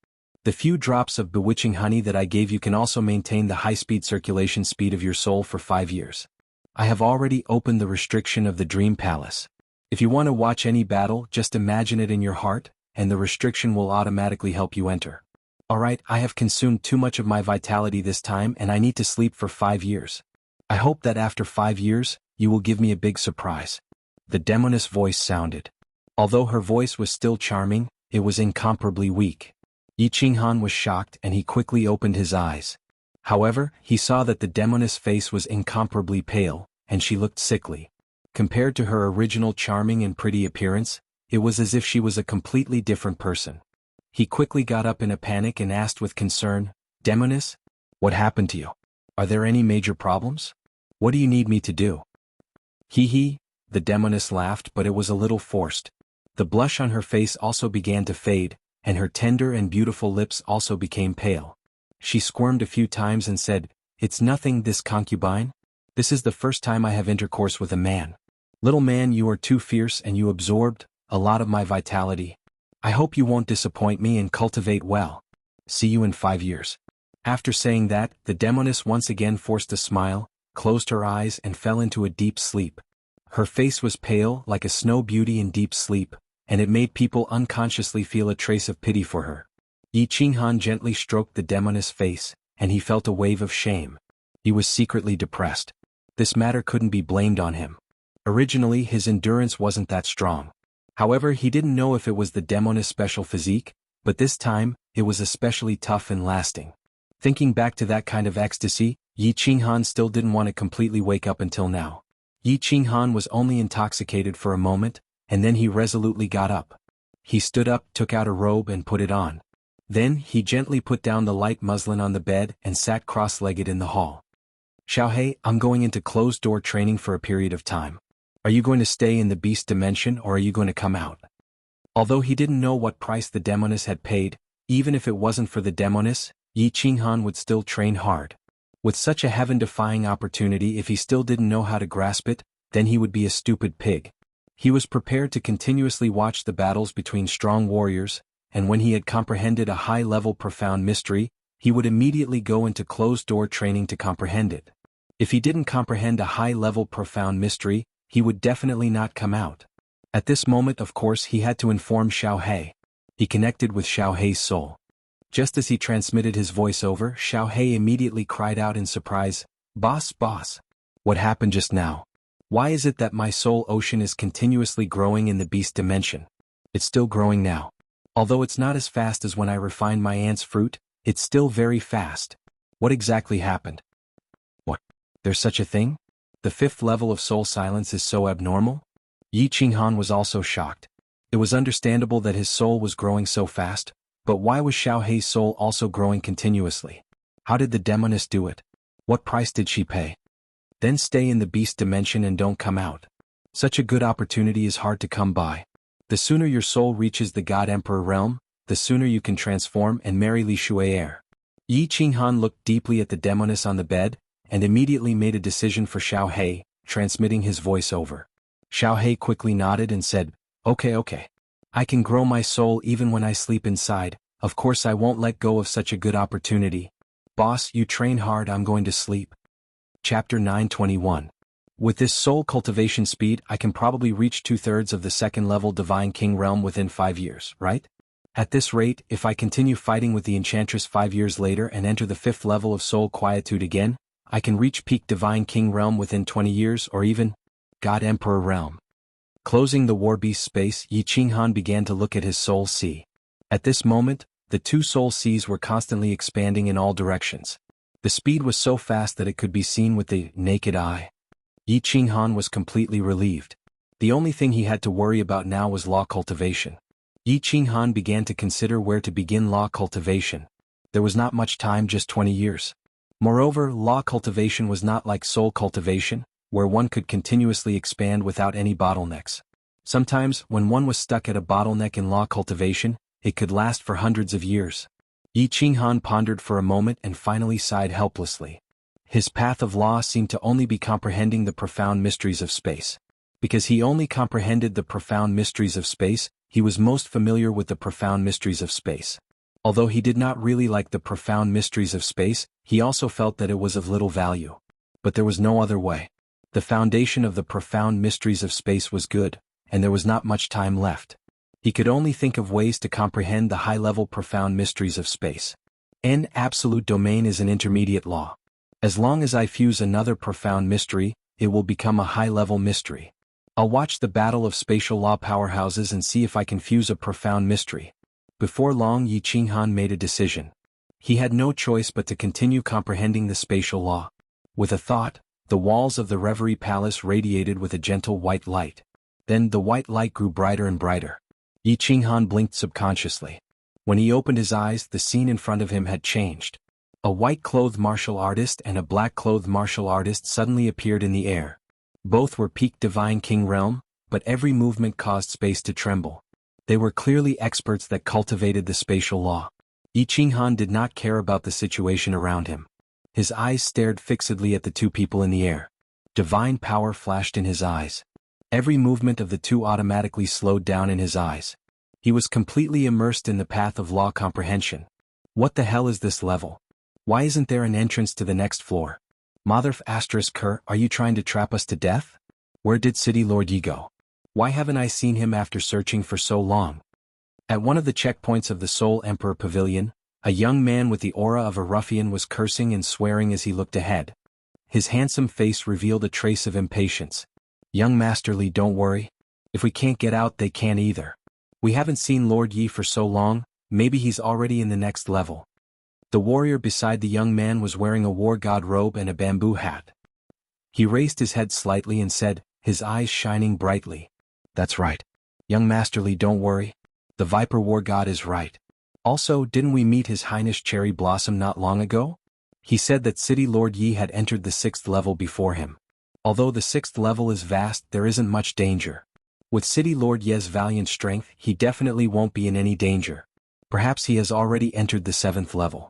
The few drops of bewitching honey that I gave you can also maintain the high-speed circulation speed of your soul for 5 years. I have already opened the restriction of the Dream Palace. If you want to watch any battle, just imagine it in your heart, and the restriction will automatically help you enter. Alright, I have consumed too much of my vitality this time and I need to sleep for 5 years. I hope that after 5 years, you will give me a big surprise. The demoness voice sounded. Although her voice was still charming, it was incomparably weak. Yi Qinghan was shocked and he quickly opened his eyes. However, he saw that the demoness face was incomparably pale, and she looked sickly. Compared to her original charming and pretty appearance, it was as if she was a completely different person. He quickly got up in a panic and asked with concern, "Demoness? What happened to you? Are there any major problems? What do you need me to do?" Hee hee, the demoness laughed, but it was a little forced. The blush on her face also began to fade, and her tender and beautiful lips also became pale. She squirmed a few times and said, "It's nothing, this concubine. This is the first time I have intercourse with a man. Little man, you are too fierce and you absorbed a lot of my vitality. I hope you won't disappoint me and cultivate well. See you in 5 years." After saying that, the demoness once again forced a smile, closed her eyes and fell into a deep sleep. Her face was pale like a snow beauty in deep sleep, and it made people unconsciously feel a trace of pity for her. Yi Qinghan gently stroked the demoness' face, and he felt a wave of shame. He was secretly depressed. This matter couldn't be blamed on him. Originally his endurance wasn't that strong. However, he didn't know if it was the demoness' special physique, but this time, it was especially tough and lasting. Thinking back to that kind of ecstasy, Yi Qinghan still didn't want to completely wake up until now. Yi Qinghan was only intoxicated for a moment, and then he resolutely got up. He stood up, took out a robe and put it on. Then, he gently put down the light muslin on the bed and sat cross-legged in the hall. Xiaohei, I'm going into closed-door training for a period of time. Are you going to stay in the beast dimension or are you going to come out? Although he didn't know what price the demoness had paid, even if it wasn't for the demoness, Yi Qinghan would still train hard. With such a heaven-defying opportunity, if he still didn't know how to grasp it, then he would be a stupid pig. He was prepared to continuously watch the battles between strong warriors, and when he had comprehended a high-level profound mystery, he would immediately go into closed-door training to comprehend it. If he didn't comprehend a high-level profound mystery, he would definitely not come out. At this moment, of course, he had to inform Xiaohei. He connected with Xiaohei's soul. Just as he transmitted his voice over, Xiaohei immediately cried out in surprise, "Boss, boss! What happened just now? Why is it that my soul ocean is continuously growing in the beast dimension? It's still growing now. Although it's not as fast as when I refined my ant's fruit, it's still very fast. What exactly happened? What? There's such a thing? The 5th level of soul silence is so abnormal?" Yi Qinghan was also shocked. It was understandable that his soul was growing so fast, but why was Xiaohei's soul also growing continuously? How did the demoness do it? What price did she pay? Then stay in the beast dimension and don't come out. Such a good opportunity is hard to come by. The sooner your soul reaches the God Emperor realm, the sooner you can transform and marry Li Shui'er. Yi Qinghan looked deeply at the demoness on the bed, and immediately made a decision for Xiaohei, transmitting his voice over. Xiaohei quickly nodded and said, Okay. I can grow my soul even when I sleep inside, of course I won't let go of such a good opportunity. Boss, you train hard, I'm going to sleep. Chapter 921. With this soul cultivation speed, I can probably reach 2/3 of the 2nd level Divine King realm within 5 years, right? At this rate, if I continue fighting with the Enchantress 5 years later and enter the 5th level of soul quietude again, I can reach peak Divine King realm within 20 years or even God Emperor realm. Closing the War Beast space, Yi Qinghan began to look at his soul sea. At this moment, the 2 soul seas were constantly expanding in all directions. The speed was so fast that it could be seen with the naked eye. Yi Qinghan was completely relieved. The only thing he had to worry about now was law cultivation. Yi Qinghan began to consider where to begin law cultivation. There was not much time, just 20 years. Moreover, law cultivation was not like soul cultivation, where one could continuously expand without any bottlenecks. Sometimes, when one was stuck at a bottleneck in law cultivation, it could last for hundreds of years. Yi Qinghan pondered for a moment and finally sighed helplessly. His path of law seemed to only be comprehending the profound mysteries of space. Because he only comprehended the profound mysteries of space, he was most familiar with the profound mysteries of space. Although he did not really like the profound mysteries of space, he also felt that it was of little value. But there was no other way. The foundation of the profound mysteries of space was good, and there was not much time left. He could only think of ways to comprehend the high-level profound mysteries of space. N absolute domain is an intermediate law. As long as I fuse another profound mystery, it will become a high-level mystery. I'll watch the battle of spatial law powerhouses and see if I can fuse a profound mystery. Before long, Yi Qinghan made a decision. He had no choice but to continue comprehending the spatial law. With a thought, the walls of the Reverie Palace radiated with a gentle white light. Then the white light grew brighter and brighter. Yi Qinghan blinked subconsciously. When he opened his eyes, the scene in front of him had changed. A white-clothed martial artist and a black-clothed martial artist suddenly appeared in the air. Both were peak Divine King realm, but every movement caused space to tremble. They were clearly experts that cultivated the spatial law. Yi Qinghan did not care about the situation around him. His eyes stared fixedly at the 2 people in the air. Divine power flashed in his eyes. Every movement of the 2 automatically slowed down in his eyes. He was completely immersed in the path of law comprehension. What the hell is this level? Why isn't there an entrance to the next floor? Motherf *Ker, are you trying to trap us to death? Where did City Lord Yi go? Why haven't I seen him after searching for so long? At one of the checkpoints of the Soul Emperor Pavilion, a young man with the aura of a ruffian was cursing and swearing as he looked ahead. His handsome face revealed a trace of impatience. Young Master Li, don't worry. If we can't get out, they can't either. We haven't seen Lord Yi for so long, maybe he's already in the next level. The warrior beside the young man was wearing a war god robe and a bamboo hat. He raised his head slightly and said, his eyes shining brightly. That's right. Young Master Li, don't worry. The Viper war god is right. Also, didn't we meet His Highness Cherry Blossom not long ago? He said that City Lord Yi had entered the 6th level before him. Although the 6th level is vast, there isn't much danger. With City Lord Ye's valiant strength, he definitely won't be in any danger. Perhaps he has already entered the 7th level.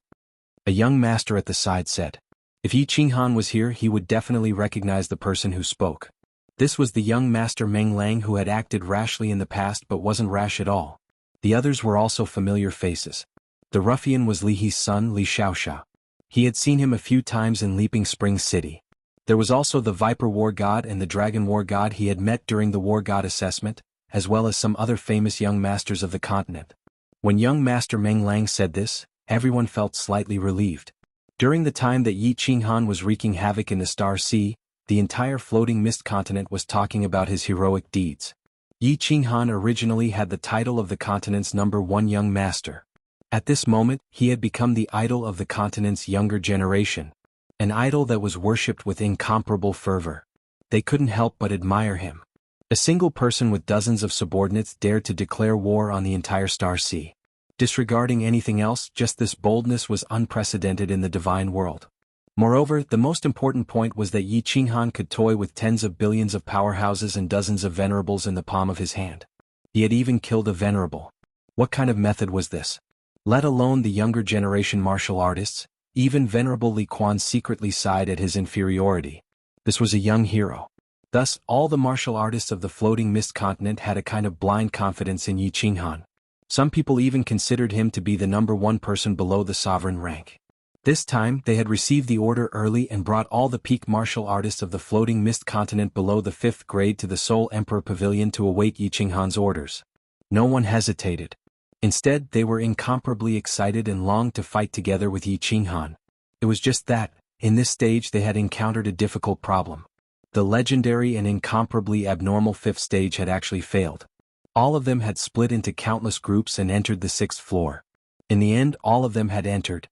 A young master at the side said. If Yi Qinghan was here, he would definitely recognize the person who spoke. This was the young master Meng Lang who had acted rashly in the past but wasn't rash at all. The others were also familiar faces. The ruffian was Li He's son, Li Xiaoxia. He had seen him a few times in Leaping Spring City. There was also the Viper War God and the Dragon War God he had met during the War God assessment, as well as some other famous young masters of the continent. When young master Meng Lang said this, everyone felt slightly relieved. During the time that Yi Qinghan was wreaking havoc in the Star Sea, the entire floating mist continent was talking about his heroic deeds. Yi Qinghan originally had the title of the continent's #1 young master. At this moment, he had become the idol of the continent's younger generation. An idol that was worshipped with incomparable fervor. They couldn't help but admire him. A single person with dozens of subordinates dared to declare war on the entire Star Sea. Disregarding anything else, just this boldness was unprecedented in the divine world. Moreover, the most important point was that Yi Qinghan could toy with tens of billions of powerhouses and dozens of venerables in the palm of his hand. He had even killed a venerable. What kind of method was this? Let alone the younger generation martial artists, even Venerable Li Quan secretly sighed at his inferiority. This was a young hero. Thus, all the martial artists of the floating mist continent had a kind of blind confidence in Yi Qinghan. Some people even considered him to be the #1 person below the sovereign rank. This time, they had received the order early and brought all the peak martial artists of the floating mist continent below the 5th grade to the Seoul Emperor Pavilion to await Yi Qinghan's orders. No one hesitated. Instead, they were incomparably excited and longed to fight together with Yi Qinghan. It was just that, in this stage they had encountered a difficult problem. The legendary and incomparably abnormal 5th stage had actually failed. All of them had split into countless groups and entered the 6th floor. In the end, all of them had entered.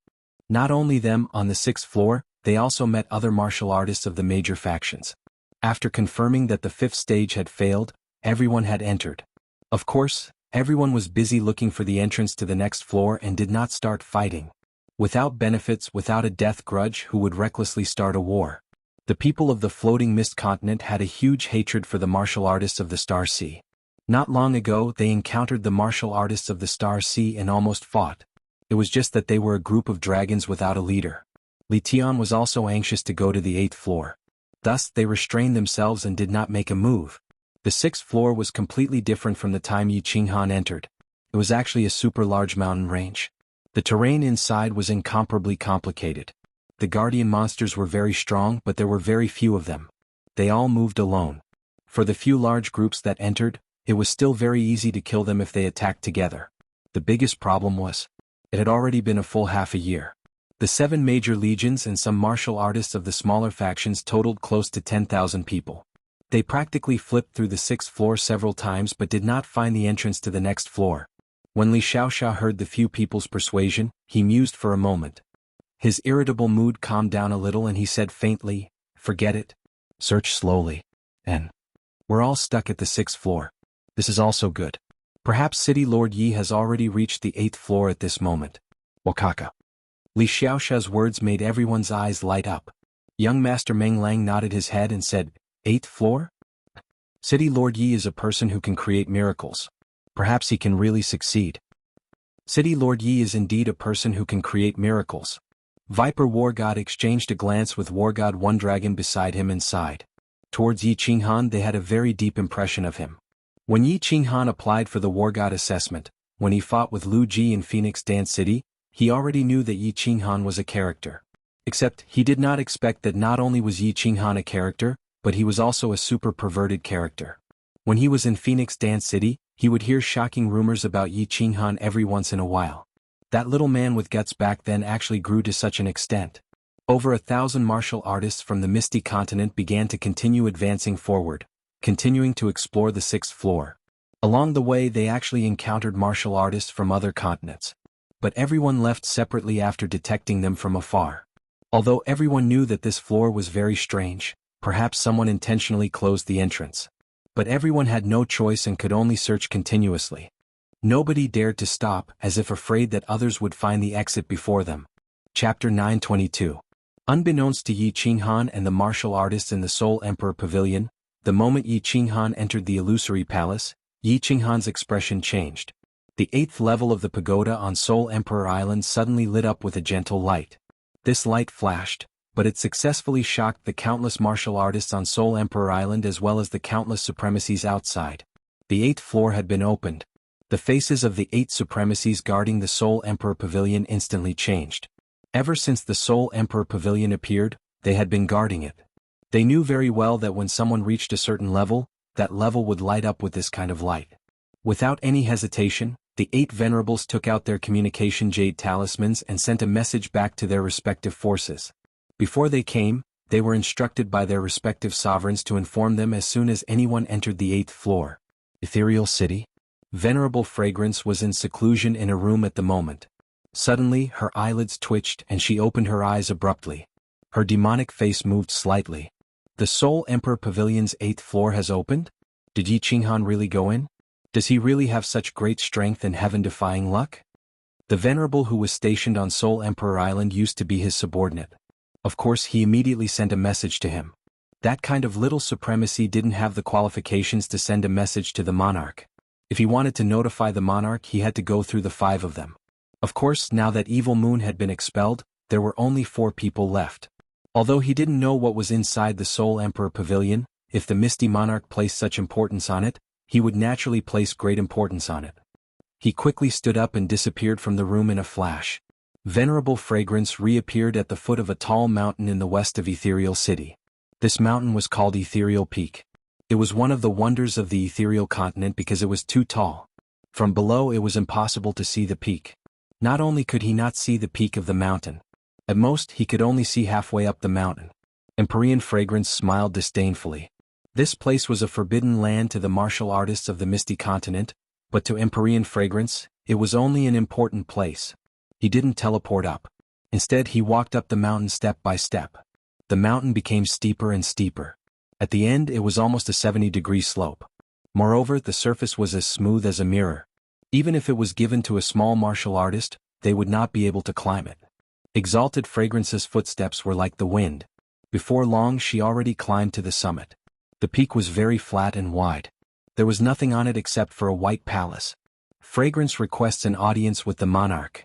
Not only them, on the 6th floor, they also met other martial artists of the major factions. After confirming that the 5th stage had failed, everyone had entered. Of course, everyone was busy looking for the entrance to the next floor and did not start fighting. Without benefits, without a death grudge, who would recklessly start a war? The people of the floating mist continent had a huge hatred for the martial artists of the Star Sea. Not long ago, they encountered the martial artists of the Star Sea and almost fought. It was just that they were a group of dragons without a leader. Li Tian was also anxious to go to the 8th floor. Thus, they restrained themselves and did not make a move. The 6th floor was completely different from the time Yi Qinghan entered. It was actually a super large mountain range. The terrain inside was incomparably complicated. The guardian monsters were very strong, but there were very few of them. They all moved alone. For the few large groups that entered, it was still very easy to kill them if they attacked together. The biggest problem was, it had already been a full half a year. The 7 major legions and some martial artists of the smaller factions totaled close to 10,000 people. They practically flipped through the 6th floor several times but did not find the entrance to the next floor. When Li Xiaoxia heard the few people's persuasion, he mused for a moment. His irritable mood calmed down a little and he said faintly, "Forget it. Search slowly. And we're all stuck at the 6th floor. This is also good. Perhaps City Lord Yi has already reached the 8th floor at this moment." Wakaka. Li Xiaoxia's words made everyone's eyes light up. Young Master Meng Lang nodded his head and said, "8th floor? City Lord Yi is a person who can create miracles. Perhaps he can really succeed." City Lord Yi is indeed a person who can create miracles. Viper War God exchanged a glance with War God One Dragon beside him and sighed. Towards Yi Qinghan they had a very deep impression of him. When Yi Qinghan applied for the War God assessment, when he fought with Lu Ji in Phoenix Dance City, he already knew that Yi Qinghan was a character. Except, he did not expect that not only was Yi Qinghan a character, but he was also a super perverted character. When he was in Phoenix Dance City, he would hear shocking rumors about Yi Qinghan every once in a while. That little man with guts back then actually grew to such an extent. Over 1,000 martial artists from the Misty Continent began to continue advancing forward, continuing to explore the 6th floor. Along the way they actually encountered martial artists from other continents. But everyone left separately after detecting them from afar. Although everyone knew that this floor was very strange, perhaps someone intentionally closed the entrance. But everyone had no choice and could only search continuously. Nobody dared to stop, as if afraid that others would find the exit before them. Chapter 922. Unbeknownst to Yi Qinghan and the martial artists in the Soul Emperor Pavilion, the moment Yi Qinghan entered the illusory palace, Yi Qinghan's expression changed. The 8th level of the pagoda on Soul Emperor Island suddenly lit up with a gentle light. This light flashed, but it successfully shocked the countless martial artists on Soul Emperor Island as well as the countless supremacies outside. The 8th floor had been opened. The faces of the 8 supremacies guarding the Soul Emperor Pavilion instantly changed. Ever since the Soul Emperor Pavilion appeared, they had been guarding it. They knew very well that when someone reached a certain level, that level would light up with this kind of light. Without any hesitation, the 8 venerables took out their communication jade talismans and sent a message back to their respective forces. Before they came, they were instructed by their respective sovereigns to inform them as soon as anyone entered the 8th floor. Ethereal City? Venerable Fragrance was in seclusion in a room at the moment. Suddenly, her eyelids twitched and she opened her eyes abruptly. Her demonic face moved slightly. The Soul Emperor Pavilion's 8th floor has opened? Did Yi Qinghan really go in? Does he really have such great strength and heaven-defying luck? The Venerable who was stationed on Soul Emperor Island used to be his subordinate. Of course, he immediately sent a message to him. That kind of little supremacy didn't have the qualifications to send a message to the monarch. If he wanted to notify the monarch, he had to go through the 5 of them. Of course, now that Evil Moon had been expelled, there were only 4 people left. Although he didn't know what was inside the Soul Emperor Pavilion, if the Misty Monarch placed such importance on it, he would naturally place great importance on it. He quickly stood up and disappeared from the room in a flash. Venerable Fragrance reappeared at the foot of a tall mountain in the west of Ethereal City. This mountain was called Ethereal Peak. It was one of the wonders of the ethereal continent because it was too tall. From below it was impossible to see the peak. Not only could he not see the peak of the mountain, at most he could only see halfway up the mountain. Empyrean Fragrance smiled disdainfully. This place was a forbidden land to the martial artists of the Misty Continent, but to Empyrean Fragrance, it was only an important place. He didn't teleport up. Instead he walked up the mountain step by step. The mountain became steeper and steeper. At the end it was almost a 70-degree slope. Moreover, the surface was as smooth as a mirror. Even if it was given to a small martial artist, they would not be able to climb it. Exalted Fragrance's footsteps were like the wind. Before long she already climbed to the summit. The peak was very flat and wide. There was nothing on it except for a white palace. Fragrance requests an audience with the monarch.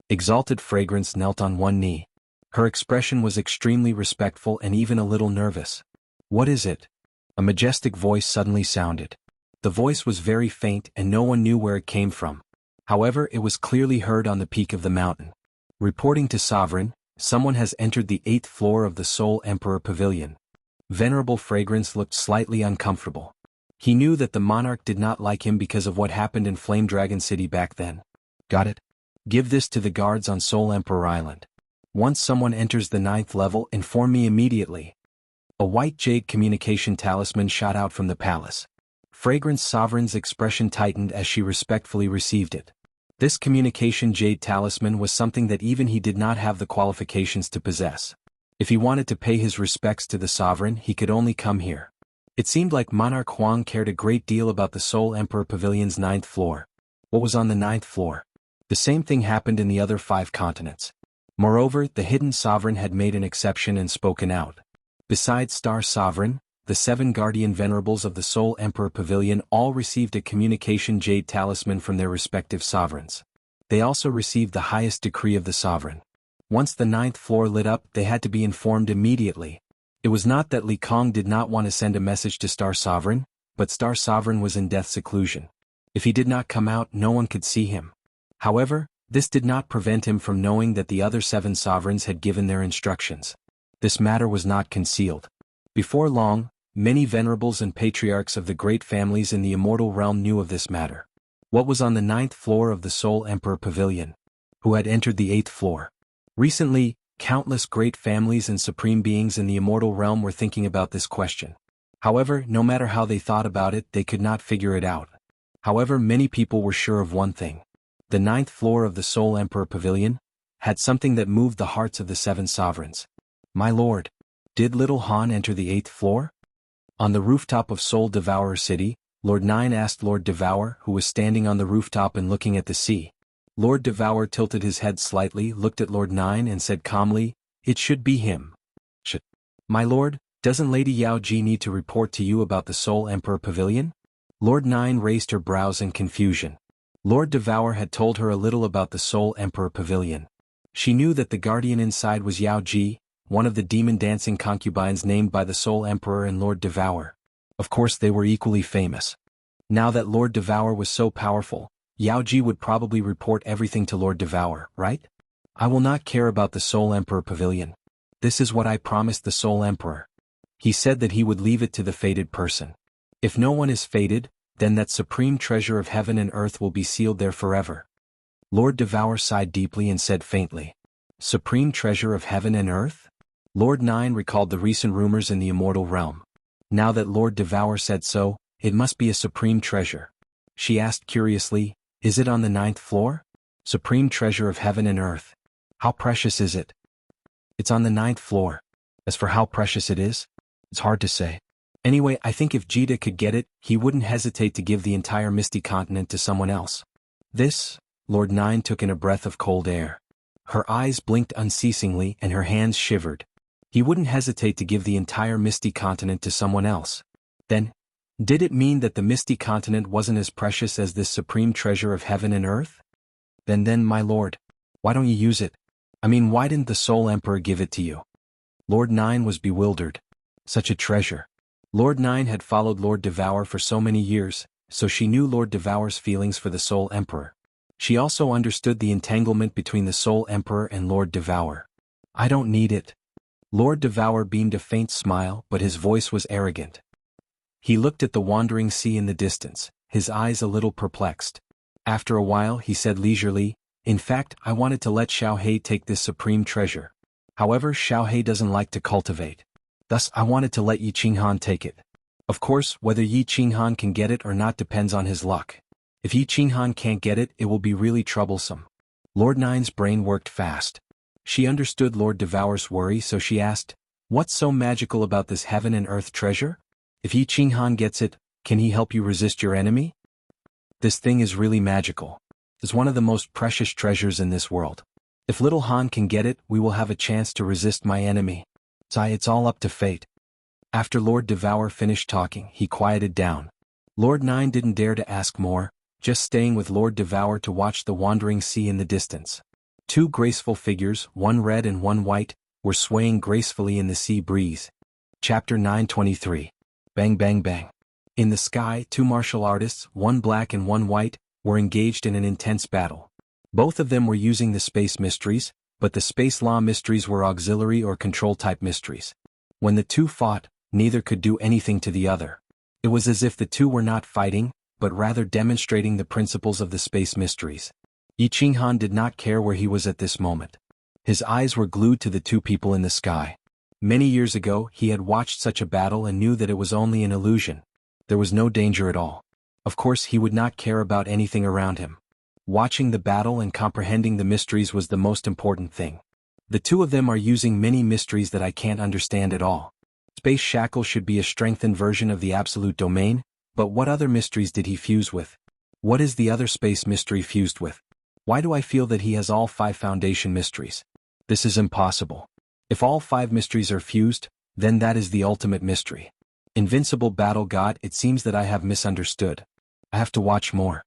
Exalted Fragrance knelt on one knee. Her expression was extremely respectful and even a little nervous. "What is it?" A majestic voice suddenly sounded. The voice was very faint and no one knew where it came from. However, it was clearly heard on the peak of the mountain. Reporting to Sovereign, someone has entered the 8th floor of the Soul Emperor Pavilion. Venerable Fragrance looked slightly uncomfortable. He knew that the monarch did not like him because of what happened in Flame Dragon City back then. "Got it? Give this to the guards on Soul Emperor Island. Once someone enters the 9th level, inform me immediately." A white jade communication talisman shot out from the palace. Fragrance Sovereign's expression tightened as she respectfully received it. This communication jade talisman was something that even he did not have the qualifications to possess. If he wanted to pay his respects to the sovereign, he could only come here. It seemed like Monarch Huang cared a great deal about the Soul Emperor Pavilion's 9th floor. What was on the 9th floor? The same thing happened in the other 5 continents. Moreover, the hidden sovereign had made an exception and spoken out. Besides Star Sovereign, the 7 guardian venerables of the Soul Emperor Pavilion all received a communication jade talisman from their respective sovereigns. They also received the highest decree of the sovereign. Once the 9th floor lit up, they had to be informed immediately. It was not that Li Kong did not want to send a message to Star Sovereign, but Star Sovereign was in death seclusion. If he did not come out, no one could see him. However, this did not prevent him from knowing that the other 7 sovereigns had given their instructions. This matter was not concealed. Before long, many venerables and patriarchs of the great families in the Immortal realm knew of this matter. What was on the 9th floor of the Soul Emperor Pavilion? Who had entered the 8th floor? Recently, countless great families and supreme beings in the Immortal realm were thinking about this question. However, no matter how they thought about it, they could not figure it out. However, many people were sure of one thing. The 9th floor of the Soul Emperor Pavilion had something that moved the hearts of the 7 sovereigns. "My lord, did little Han enter the 8th floor?" On the rooftop of Soul Devourer City, Lord Nine asked Lord Devour, who was standing on the rooftop and looking at the sea. Lord Devour tilted his head slightly, looked at Lord Nine and said calmly, "It should be him." "My lord, doesn't Lady Yao Ji need to report to you about the Soul Emperor Pavilion?" Lord Nine raised her brows in confusion. Lord Devour had told her a little about the Soul Emperor Pavilion. She knew that the guardian inside was Yao Ji, one of the demon-dancing concubines named by the Soul Emperor and Lord Devour. Of course they were equally famous. Now that Lord Devour was so powerful, Yao Ji would probably report everything to Lord Devour, right? "I will not care about the Soul Emperor Pavilion. This is what I promised the Soul Emperor. He said that he would leave it to the fated person. If no one is fated, then that supreme treasure of heaven and earth will be sealed there forever." Lord Devour sighed deeply and said faintly, "Supreme treasure of heaven and earth?" Lord Nine recalled the recent rumors in the Immortal realm. Now that Lord Devour said so, it must be a supreme treasure. She asked curiously, "Is it on the 9th floor? Supreme treasure of heaven and earth. How precious is it?" "It's on the 9th floor. As for how precious it is, it's hard to say. Anyway, I think if Jita could get it, he wouldn't hesitate to give the entire Misty Continent to someone else." This, Lord Nine took in a breath of cold air. Her eyes blinked unceasingly and her hands shivered. He wouldn't hesitate to give the entire Misty Continent to someone else. Then, did it mean that the Misty Continent wasn't as precious as this supreme treasure of heaven and earth? Then, my lord, why don't you use it? I mean, why didn't the Soul Emperor give it to you?" Lord Nine was bewildered. Such a treasure. Lord Nine had followed Lord Devour for so many years, so she knew Lord Devour's feelings for the Soul Emperor. She also understood the entanglement between the Soul Emperor and Lord Devour. "I don't need it." Lord Devour beamed a faint smile, but his voice was arrogant. He looked at the wandering sea in the distance, his eyes a little perplexed. After a while he said leisurely, "In fact, I wanted to let Xiaohei take this supreme treasure. However, Xiaohei doesn't like to cultivate. Thus I wanted to let Yi Qinghan take it. Of course, whether Yi Qinghan can get it or not depends on his luck. If Yi Qinghan can't get it, it will be really troublesome." Lord Nine's brain worked fast. She understood Lord Devour's worry, so she asked, "What's so magical about this heaven and earth treasure? If Yi Qinghan gets it, can he help you resist your enemy?" "This thing is really magical. It's one of the most precious treasures in this world. If little Han can get it, we will have a chance to resist my enemy. It's all up to fate." After Lord Devour finished talking, he quieted down. Lord Nine didn't dare to ask more, just staying with Lord Devour to watch the wandering sea in the distance. Two graceful figures, one red and one white, were swaying gracefully in the sea breeze. Chapter 923. Bang bang bang. In the sky, two martial artists, one black and one white, were engaged in an intense battle. Both of them were using the space mysteries, but the space law mysteries were auxiliary or control-type mysteries. When the two fought, neither could do anything to the other. It was as if the two were not fighting, but rather demonstrating the principles of the space mysteries. Yi Qinghan did not care where he was at this moment. His eyes were glued to the two people in the sky. Many years ago, he had watched such a battle and knew that it was only an illusion. There was no danger at all. Of course, he would not care about anything around him. Watching the battle and comprehending the mysteries was the most important thing. The two of them are using many mysteries that I can't understand at all. Space Shackle should be a strengthened version of the Absolute Domain, but what other mysteries did he fuse with? What is the other space mystery fused with? Why do I feel that he has all 5 foundation mysteries? This is impossible. If all 5 mysteries are fused, then that is the ultimate mystery. Invincible Battle God, it seems that I have misunderstood. I have to watch more.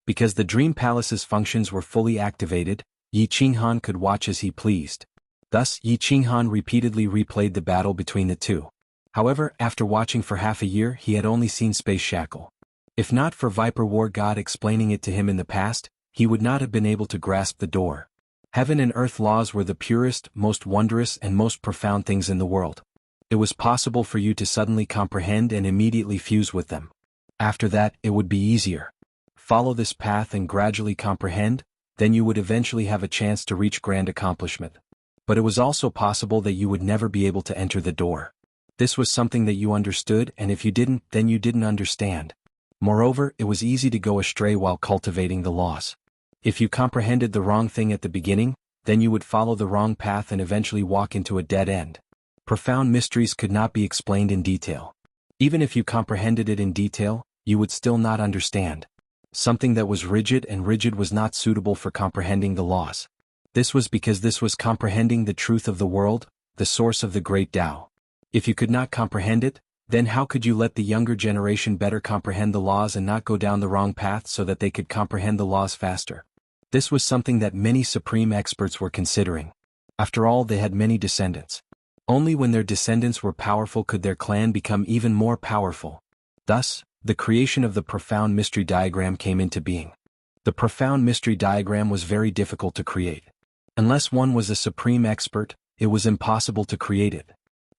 Because the Dream Palace's functions were fully activated, Yi Qinghan could watch as he pleased. Thus, Yi Qinghan repeatedly replayed the battle between the two. However, after watching for half a year, he had only seen Space Shackle. If not for Viper War God explaining it to him in the past, he would not have been able to grasp the door. Heaven and earth laws were the purest, most wondrous and most profound things in the world. It was possible for you to suddenly comprehend and immediately fuse with them. After that, it would be easier. Follow this path and gradually comprehend, then you would eventually have a chance to reach grand accomplishment. But it was also possible that you would never be able to enter the door. This was something that you understood, and if you didn't, then you didn't understand. Moreover, it was easy to go astray while cultivating the laws. If you comprehended the wrong thing at the beginning, then you would follow the wrong path and eventually walk into a dead end. Profound mysteries could not be explained in detail. Even if you comprehended it in detail, you would still not understand. Something that was rigid and rigid was not suitable for comprehending the laws. This was because this was comprehending the truth of the world, the source of the great Tao. If you could not comprehend it, then how could you let the younger generation better comprehend the laws and not go down the wrong path so that they could comprehend the laws faster? This was something that many supreme experts were considering. After all, they had many descendants. Only when their descendants were powerful could their clan become even more powerful. Thus, the creation of the profound mystery diagram came into being. The profound mystery diagram was very difficult to create. Unless one was a supreme expert, it was impossible to create it.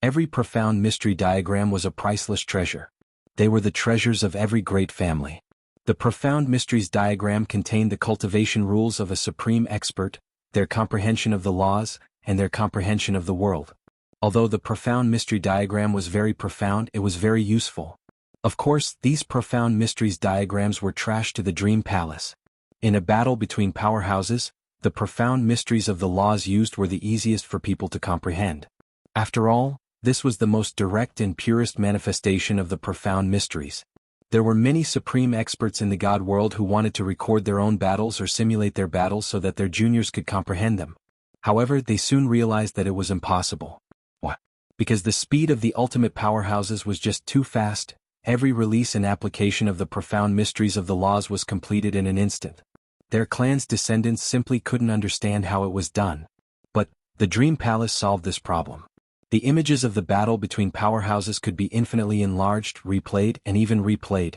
Every profound mystery diagram was a priceless treasure. They were the treasures of every great family. The profound mysteries diagram contained the cultivation rules of a supreme expert, their comprehension of the laws, and their comprehension of the world. Although the profound mystery diagram was very profound, it was very useful. Of course, these profound mysteries diagrams were trashed to the Dream Palace. In a battle between powerhouses, the profound mysteries of the laws used were the easiest for people to comprehend. After all, this was the most direct and purest manifestation of the profound mysteries. There were many supreme experts in the God world who wanted to record their own battles or simulate their battles so that their juniors could comprehend them. However, they soon realized that it was impossible. Why? Because the speed of the ultimate powerhouses was just too fast. Every release and application of the profound mysteries of the laws was completed in an instant. Their clan's descendants simply couldn't understand how it was done. But the Dream Palace solved this problem. The images of the battle between powerhouses could be infinitely enlarged, replayed, and even replayed.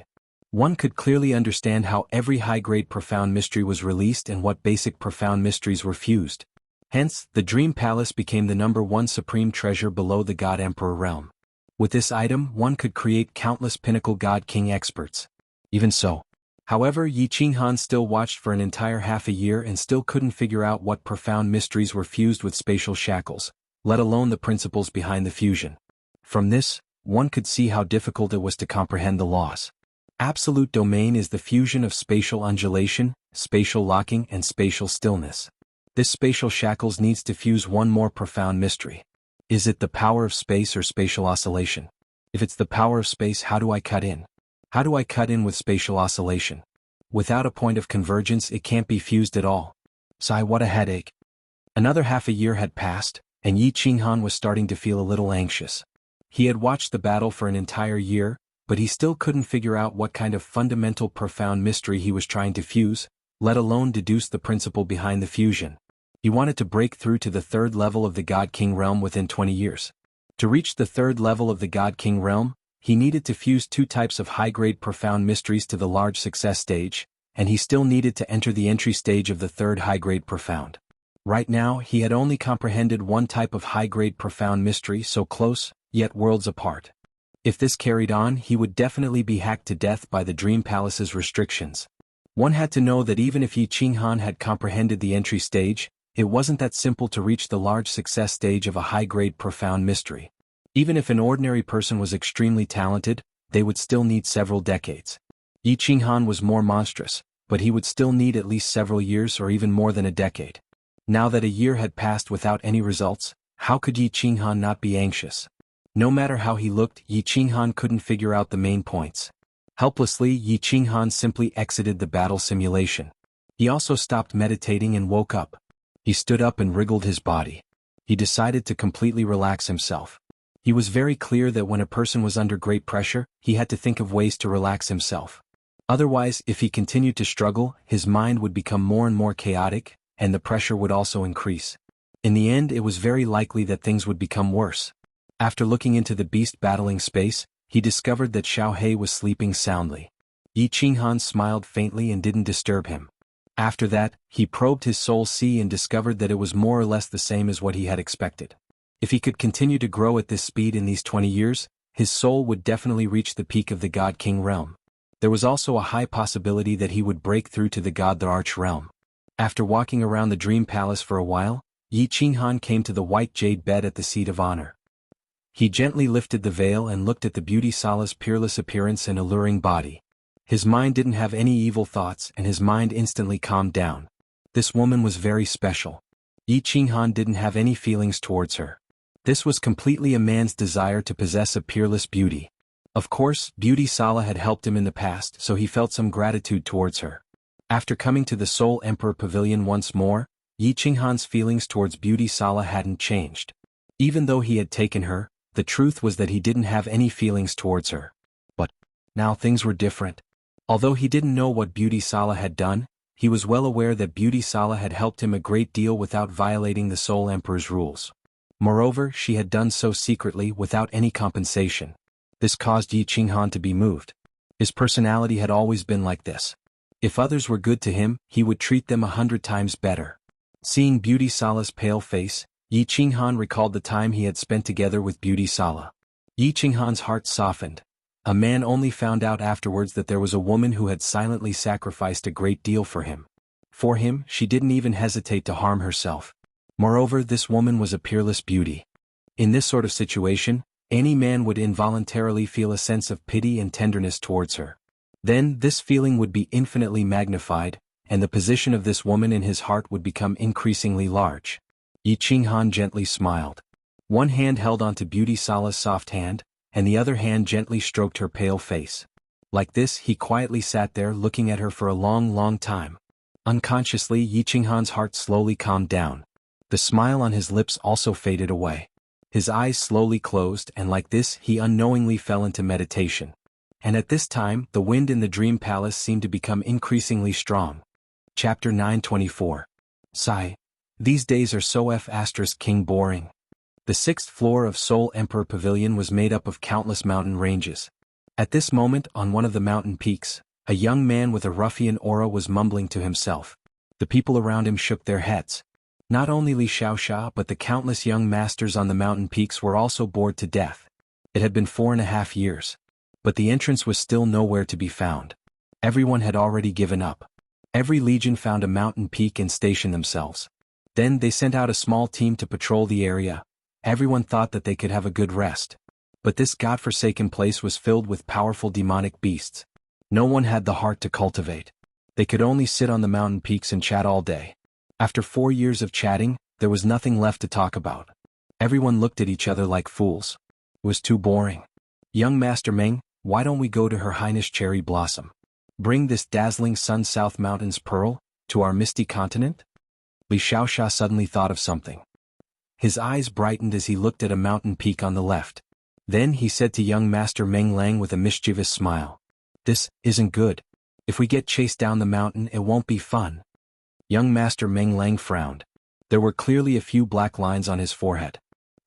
One could clearly understand how every high-grade profound mystery was released and what basic profound mysteries were fused. Hence, the Dream Palace became the #1 supreme treasure below the God Emperor realm. With this item, one could create countless pinnacle God King experts. Even so, however, Xianxia still watched for an entire half a year and still couldn't figure out what profound mysteries were fused with spatial shackles, let alone the principles behind the fusion. From this, one could see how difficult it was to comprehend the laws. Absolute domain is the fusion of spatial undulation, spatial locking, and spatial stillness. This spatial shackles needs to fuse one more profound mystery. Is it the power of space or spatial oscillation? If it's the power of space, how do I cut in? How do I cut in with spatial oscillation? Without a point of convergence, it can't be fused at all. Sigh, what a headache. Another half a year had passed, and Xianxia was starting to feel a little anxious. He had watched the battle for an entire year, but he still couldn't figure out what kind of fundamental profound mystery he was trying to fuse, let alone deduce the principle behind the fusion. He wanted to break through to the 3rd level of the God King realm within 20 years. To reach the 3rd level of the God King realm, he needed to fuse 2 types of high-grade profound mysteries to the large success stage, and he still needed to enter the entry stage of the 3rd high-grade profound. Right now, he had only comprehended 1 type of high-grade profound mystery, so close, yet worlds apart. If this carried on, he would definitely be hacked to death by the Dream Palace's restrictions. One had to know that even if Xianxia had comprehended the entry stage, it wasn't that simple to reach the large success stage of a high-grade profound mystery. Even if an ordinary person was extremely talented, they would still need several decades. Xianxia was more monstrous, but he would still need at least several years or even more than a decade. Now that a year had passed without any results, how could Xianxia not be anxious? No matter how he looked, Xianxia couldn't figure out the main points. Helplessly, Xianxia simply exited the battle simulation. He also stopped meditating and woke up. He stood up and wriggled his body. He decided to completely relax himself. He was very clear that when a person was under great pressure, he had to think of ways to relax himself. Otherwise, if he continued to struggle, his mind would become more and more chaotic, and the pressure would also increase. In the end, it was very likely that things would become worse. After looking into the beast battling space, he discovered that Xiaohe was sleeping soundly. Xianxia smiled faintly and didn't disturb him. After that, he probed his soul sea and discovered that it was more or less the same as what he had expected. If he could continue to grow at this speed in these 20 years, his soul would definitely reach the peak of the God King realm. There was also a high possibility that he would break through to the God the Arch realm. After walking around the Dream Palace for a while, Xianxia came to the white jade bed at the seat of honor. He gently lifted the veil and looked at the beauty Sala's peerless appearance and alluring body. His mind didn't have any evil thoughts and his mind instantly calmed down. This woman was very special. Xianxia didn't have any feelings towards her. This was completely a man's desire to possess a peerless beauty. Of course, Beauty Sala had helped him in the past, so he felt some gratitude towards her. After coming to the Soul Emperor Pavilion once more, Yi Qinghan's feelings towards Beauty Sala hadn't changed. Even though he had taken her, the truth was that he didn't have any feelings towards her. But now things were different. Although he didn't know what Beauty Sala had done, he was well aware that Beauty Sala had helped him a great deal without violating the Soul Emperor's rules. Moreover, she had done so secretly without any compensation. This caused Yi Qinghan to be moved. His personality had always been like this. If others were good to him, he would treat them 100 times better. Seeing Beauty Sala's pale face, Yi Qinghan recalled the time he had spent together with Beauty Sala. Yi Qinghan's heart softened. A man only found out afterwards that there was a woman who had silently sacrificed a great deal for him. For him, she didn't even hesitate to harm herself. Moreover, this woman was a peerless beauty. In this sort of situation, any man would involuntarily feel a sense of pity and tenderness towards her. Then, this feeling would be infinitely magnified, and the position of this woman in his heart would become increasingly large. Yi Qinghan gently smiled. One hand held onto Beauty Sala's soft hand, and the other hand gently stroked her pale face. Like this, he quietly sat there looking at her for a long time. Unconsciously, Yi Qinghan's heart slowly calmed down. The smile on his lips also faded away. His eyes slowly closed, and like this, he unknowingly fell into meditation. And at this time, the wind in the dream palace seemed to become increasingly strong. Chapter 924. Sigh. These days are so king boring. The 6th floor of Soul Emperor Pavilion was made up of countless mountain ranges. At this moment, on one of the mountain peaks, a young man with a ruffian aura was mumbling to himself. The people around him shook their heads. Not only Xianxia but the countless young masters on the mountain peaks were also bored to death. It had been 4.5 years. But the entrance was still nowhere to be found. Everyone had already given up. Every legion found a mountain peak and stationed themselves. Then they sent out a small team to patrol the area. Everyone thought that they could have a good rest. But this godforsaken place was filled with powerful demonic beasts. No one had the heart to cultivate. They could only sit on the mountain peaks and chat all day. After 4 years of chatting, there was nothing left to talk about. Everyone looked at each other like fools. It was too boring. Young Master Meng, why don't we go to Her Highness Cherry Blossom? Bring this dazzling sun South Mountain's pearl to our misty continent? Xianxia suddenly thought of something. His eyes brightened as he looked at a mountain peak on the left. Then he said to young Master Meng Lang with a mischievous smile. This isn't good. If we get chased down the mountain, it won't be fun. Young Master Meng Lang frowned. There were clearly a few black lines on his forehead.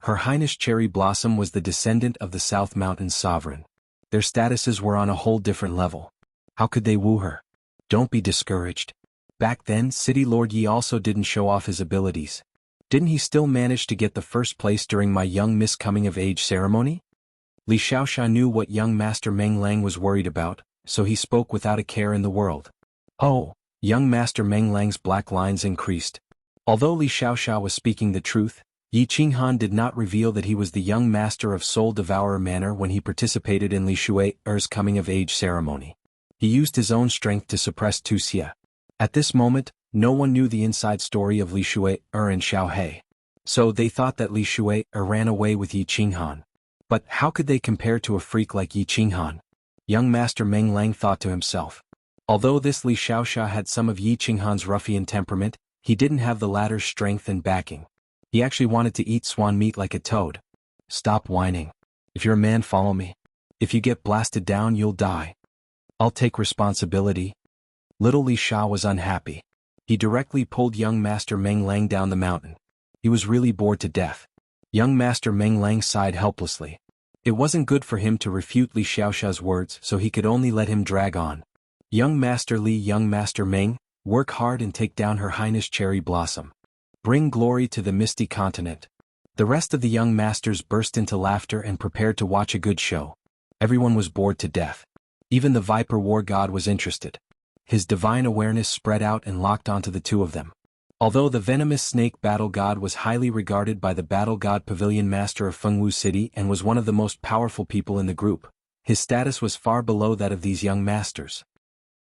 Her Highness Cherry Blossom was the descendant of the South Mountain's sovereign. Their statuses were on a whole different level. How could they woo her? Don't be discouraged. Back then, City Lord Yi also didn't show off his abilities. Didn't he still manage to get the first place during my young Miss coming-of-age ceremony? Xianxia knew what young Master Meng Lang was worried about, so he spoke without a care in the world. Oh, young Master Meng Lang's black lines increased. Although Xianxia was speaking the truth, Yi Qinghan did not reveal that he was the young master of Soul Devourer Manor when he participated in Li Shui's coming-of-age ceremony. He used his own strength to suppress Wuxia. At this moment, no one knew the inside story of Li Shui and Xiaohe. So they thought that Li Shui ran away with Yi Qinghan. But how could they compare to a freak like Yi Qinghan? Young Master Meng Lang thought to himself. Although this Xianxia had some of Yi Qinghan's ruffian temperament, he didn't have the latter's strength and backing. He actually wanted to eat swan meat like a toad. Stop whining. If you're a man, follow me. If you get blasted down, you'll die. I'll take responsibility. Little Li Sha was unhappy. He directly pulled young Master Meng Lang down the mountain. He was really bored to death. Young Master Meng Lang sighed helplessly. It wasn't good for him to refute Li Xiaoxia's words, so he could only let him drag on. Young Master Li, young Master Meng, work hard and take down Her Highness Cherry Blossom. Bring glory to the misty continent. The rest of the young masters burst into laughter and prepared to watch a good show. Everyone was bored to death. Even the Viper War God was interested. His divine awareness spread out and locked onto the two of them. Although the venomous snake battle god was highly regarded by the battle god pavilion master of Fengwu City and was one of the most powerful people in the group, his status was far below that of these young masters.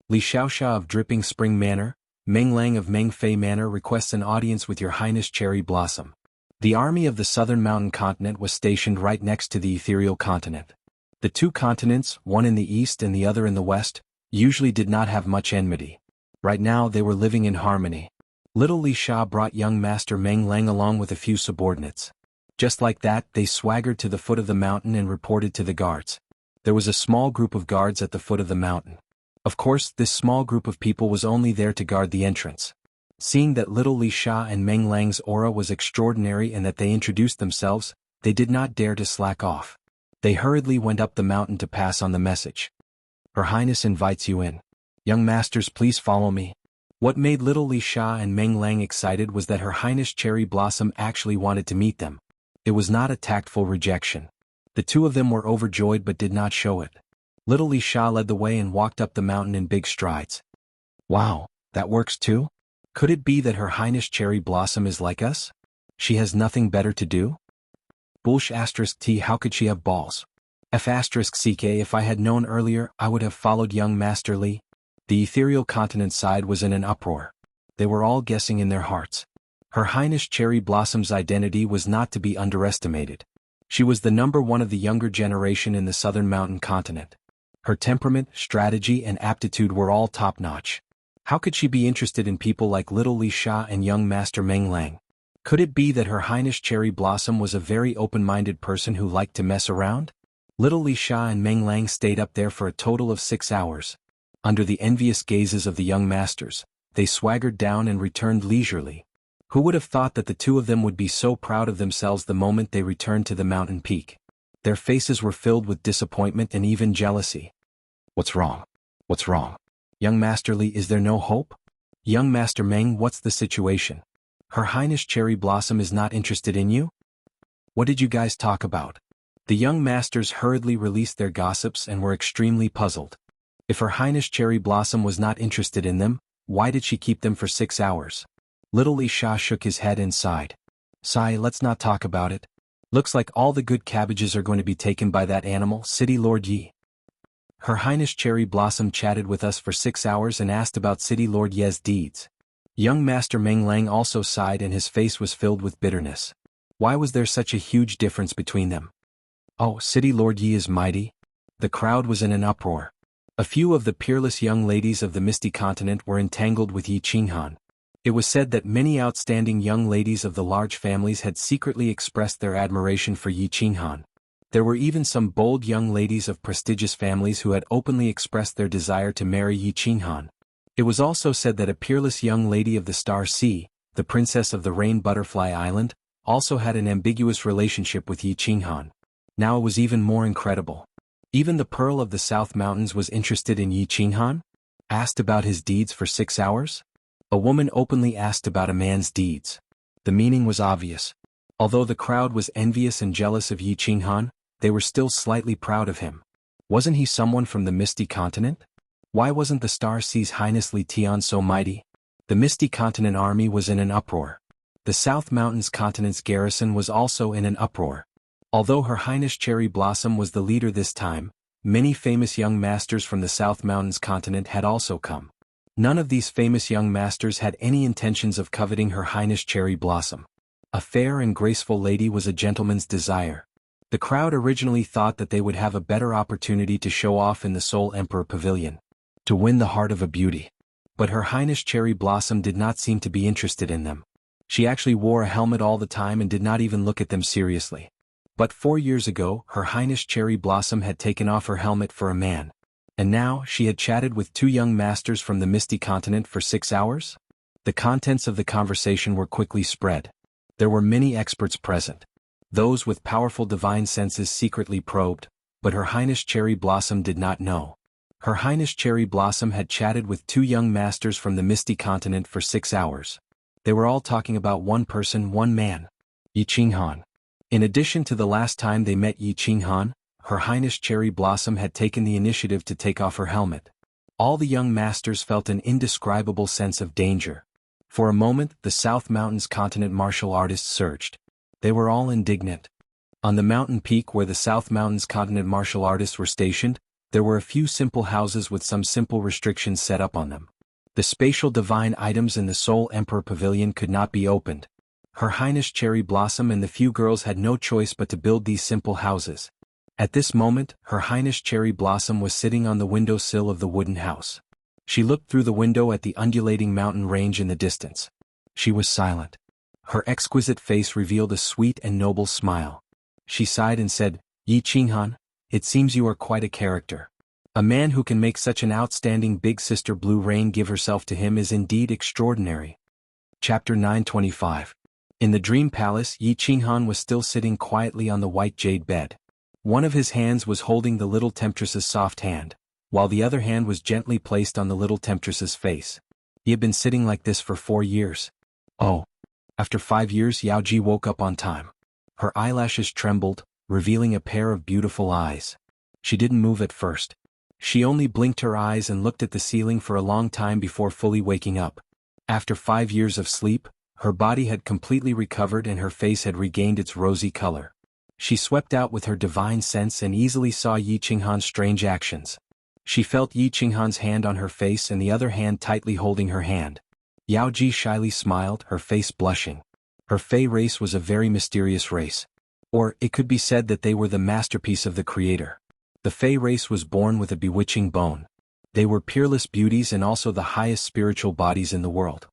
Li Xiaoxia of Dripping Spring Manor, Meng Lang of Mengfei Manor requests an audience with Your Highness Cherry Blossom. The army of the southern mountain continent was stationed right next to the ethereal continent. The two continents, one in the east and the other in the west, usually did not have much enmity. Right now they were living in harmony. Little Li Sha brought young Master Meng Lang along with a few subordinates. Just like that, they swaggered to the foot of the mountain and reported to the guards. There was a small group of guards at the foot of the mountain. Of course, this small group of people was only there to guard the entrance. Seeing that little Li Sha and Meng Lang's aura was extraordinary and that they introduced themselves, they did not dare to slack off. They hurriedly went up the mountain to pass on the message. Her Highness invites you in. Young masters, please follow me. What made little Li Sha and Meng Lang excited was that Her Highness Cherry Blossom actually wanted to meet them. It was not a tactful rejection. The two of them were overjoyed but did not show it. Little Li Sha led the way and walked up the mountain in big strides. Wow, that works too? Could it be that Her Highness Cherry Blossom is like us? She has nothing better to do? Bullsh *T, how could she have balls? F***ck, if I had known earlier, I would have followed young Master Li. The ethereal continent side was in an uproar. They were all guessing in their hearts. Her Highness Cherry Blossom's identity was not to be underestimated. She was the number one of the younger generation in the southern mountain continent. Her temperament, strategy and aptitude were all top-notch. How could she be interested in people like little Li Sha and young Master Meng Lang? Could it be that Her Highness Cherry Blossom was a very open-minded person who liked to mess around? Little Li Sha and Meng Lang stayed up there for a total of 6 hours. Under the envious gazes of the young masters, they swaggered down and returned leisurely. Who would have thought that the two of them would be so proud of themselves the moment they returned to the mountain peak? Their faces were filled with disappointment and even jealousy. What's wrong? What's wrong? Young Master Li, is there no hope? Young Master Meng, what's the situation? Her Highness Cherry Blossom is not interested in you? What did you guys talk about? The young masters hurriedly released their gossips and were extremely puzzled. If Her Highness Cherry Blossom was not interested in them, why did she keep them for 6 hours? Little Li Sha shook his head and sighed. Sigh, let's not talk about it. Looks like all the good cabbages are going to be taken by that animal, City Lord Yi. Her Highness Cherry Blossom chatted with us for 6 hours and asked about City Lord Ye's deeds. Young Master Meng Lang also sighed and his face was filled with bitterness. Why was there such a huge difference between them? Oh, City Lord Yi is mighty. The crowd was in an uproar. A few of the peerless young ladies of the Misty Continent were entangled with Yi Qinghan. It was said that many outstanding young ladies of the large families had secretly expressed their admiration for Yi Qinghan. There were even some bold young ladies of prestigious families who had openly expressed their desire to marry Yi Qinghan. It was also said that a peerless young lady of the Star Sea, the princess of the Rain Butterfly Island, also had an ambiguous relationship with Yi Qinghan. Now it was even more incredible. Even the Pearl of the South Mountains was interested in Yi Qinghan? Asked about his deeds for 6 hours? A woman openly asked about a man's deeds. The meaning was obvious. Although the crowd was envious and jealous of Yi Qinghan, they were still slightly proud of him. Wasn't he someone from the Misty Continent? Why wasn't the Star Sea's Highness Li Tian so mighty? The Misty Continent army was in an uproar. The South Mountains Continent's garrison was also in an uproar. Although Her Highness Cherry Blossom was the leader this time, many famous young masters from the South Mountains Continent had also come. None of these famous young masters had any intentions of coveting Her Highness Cherry Blossom. A fair and graceful lady was a gentleman's desire. The crowd originally thought that they would have a better opportunity to show off in the Soul Emperor Pavilion, to win the heart of a beauty. But Her Highness Cherry Blossom did not seem to be interested in them. She actually wore a helmet all the time and did not even look at them seriously. But 4 years ago, Her Highness Cherry Blossom had taken off her helmet for a man. And now, she had chatted with 2 young masters from the Misty Continent for 6 hours? The contents of the conversation were quickly spread. There were many experts present. Those with powerful divine senses secretly probed, but Her Highness Cherry Blossom did not know. Her Highness Cherry Blossom had chatted with 2 young masters from the Misty Continent for 6 hours. They were all talking about one person, one man. Yi Qinghan. In addition to the last time they met Yi Qinghan, Her Highness Cherry Blossom had taken the initiative to take off her helmet. All the young masters felt an indescribable sense of danger. For a moment, the South Mountains Continent martial artists surged. They were all indignant. On the mountain peak where the South Mountains Continent martial artists were stationed, there were a few simple houses with some simple restrictions set up on them. The spatial divine items in the Soul Emperor Pavilion could not be opened. Her Highness Cherry Blossom and the few girls had no choice but to build these simple houses. At this moment, Her Highness Cherry Blossom was sitting on the windowsill of the wooden house. She looked through the window at the undulating mountain range in the distance. She was silent. Her exquisite face revealed a sweet and noble smile. She sighed and said, "Yi Qinghan, it seems you are quite a character. A man who can make such an outstanding big sister Blue Rain give herself to him is indeed extraordinary." Chapter 925. In the dream palace, Yi Qinghan was still sitting quietly on the white jade bed. One of his hands was holding the little temptress's soft hand, while the other hand was gently placed on the little temptress's face. He had been sitting like this for 4 years. Oh. After 5 years, Yao Ji woke up on time. Her eyelashes trembled, revealing a pair of beautiful eyes. She didn't move at first. She only blinked her eyes and looked at the ceiling for a long time before fully waking up. After 5 years of sleep, her body had completely recovered and her face had regained its rosy color. She swept out with her divine sense and easily saw Yi Qinghan's strange actions. She felt Yi Qinghan's hand on her face and the other hand tightly holding her hand. Yao Ji shyly smiled, her face blushing. Her Fey race was a very mysterious race. Or, it could be said that they were the masterpiece of the Creator. The Fey race was born with a bewitching bone. They were peerless beauties and also the highest spiritual bodies in the world.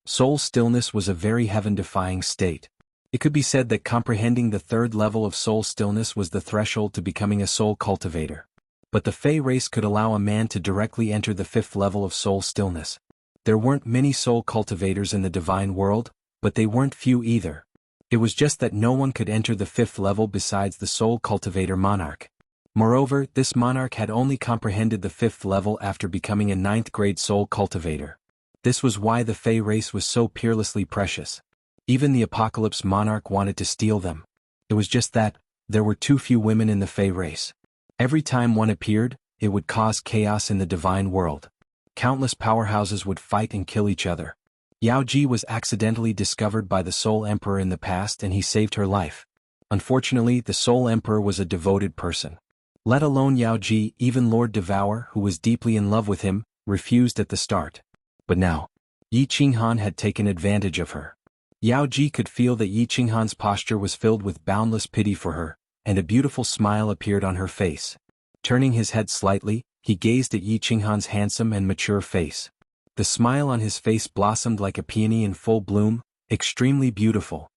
Soul stillness was a very heaven-defying state. It could be said that comprehending the 3rd level of soul stillness was the threshold to becoming a soul cultivator. But the Fey race could allow a man to directly enter the 5th level of soul stillness. There weren't many soul cultivators in the divine world, but they weren't few either. It was just that no one could enter the 5th level besides the soul cultivator monarch. Moreover, this monarch had only comprehended the 5th level after becoming a 9th grade soul cultivator. This was why the Fey race was so peerlessly precious. Even the Apocalypse monarch wanted to steal them. It was just that, there were too few women in the Fey race. Every time one appeared, it would cause chaos in the divine world. Countless powerhouses would fight and kill each other. Yao Ji was accidentally discovered by the Soul Emperor in the past and he saved her life. Unfortunately, the Soul Emperor was a devoted person. Let alone Yao Ji, even Lord Devour, who was deeply in love with him, refused at the start. But now, Yi Qinghan had taken advantage of her. Yao Ji could feel that Yi Qinghan's posture was filled with boundless pity for her, and a beautiful smile appeared on her face. Turning his head slightly, he gazed at Yi Qinghan's handsome and mature face. The smile on his face blossomed like a peony in full bloom, extremely beautiful.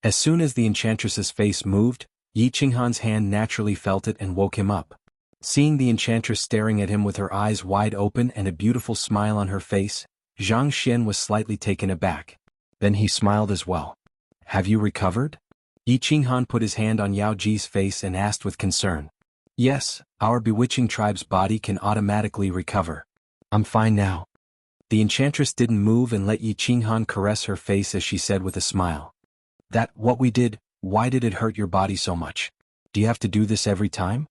As soon as the enchantress's face moved, Yi Qinghan's hand naturally felt it and woke him up. Seeing the enchantress staring at him with her eyes wide open and a beautiful smile on her face, Xianxia was slightly taken aback. Then he smiled as well. "Have you recovered?" Yi Qinghan put his hand on Yao Ji's face and asked with concern. "Yes, our bewitching tribe's body can automatically recover. I'm fine now." The enchantress didn't move and let Yi Qinghan caress her face as she said with a smile. What we did, why did it hurt your body so much? Do you have to do this every time?"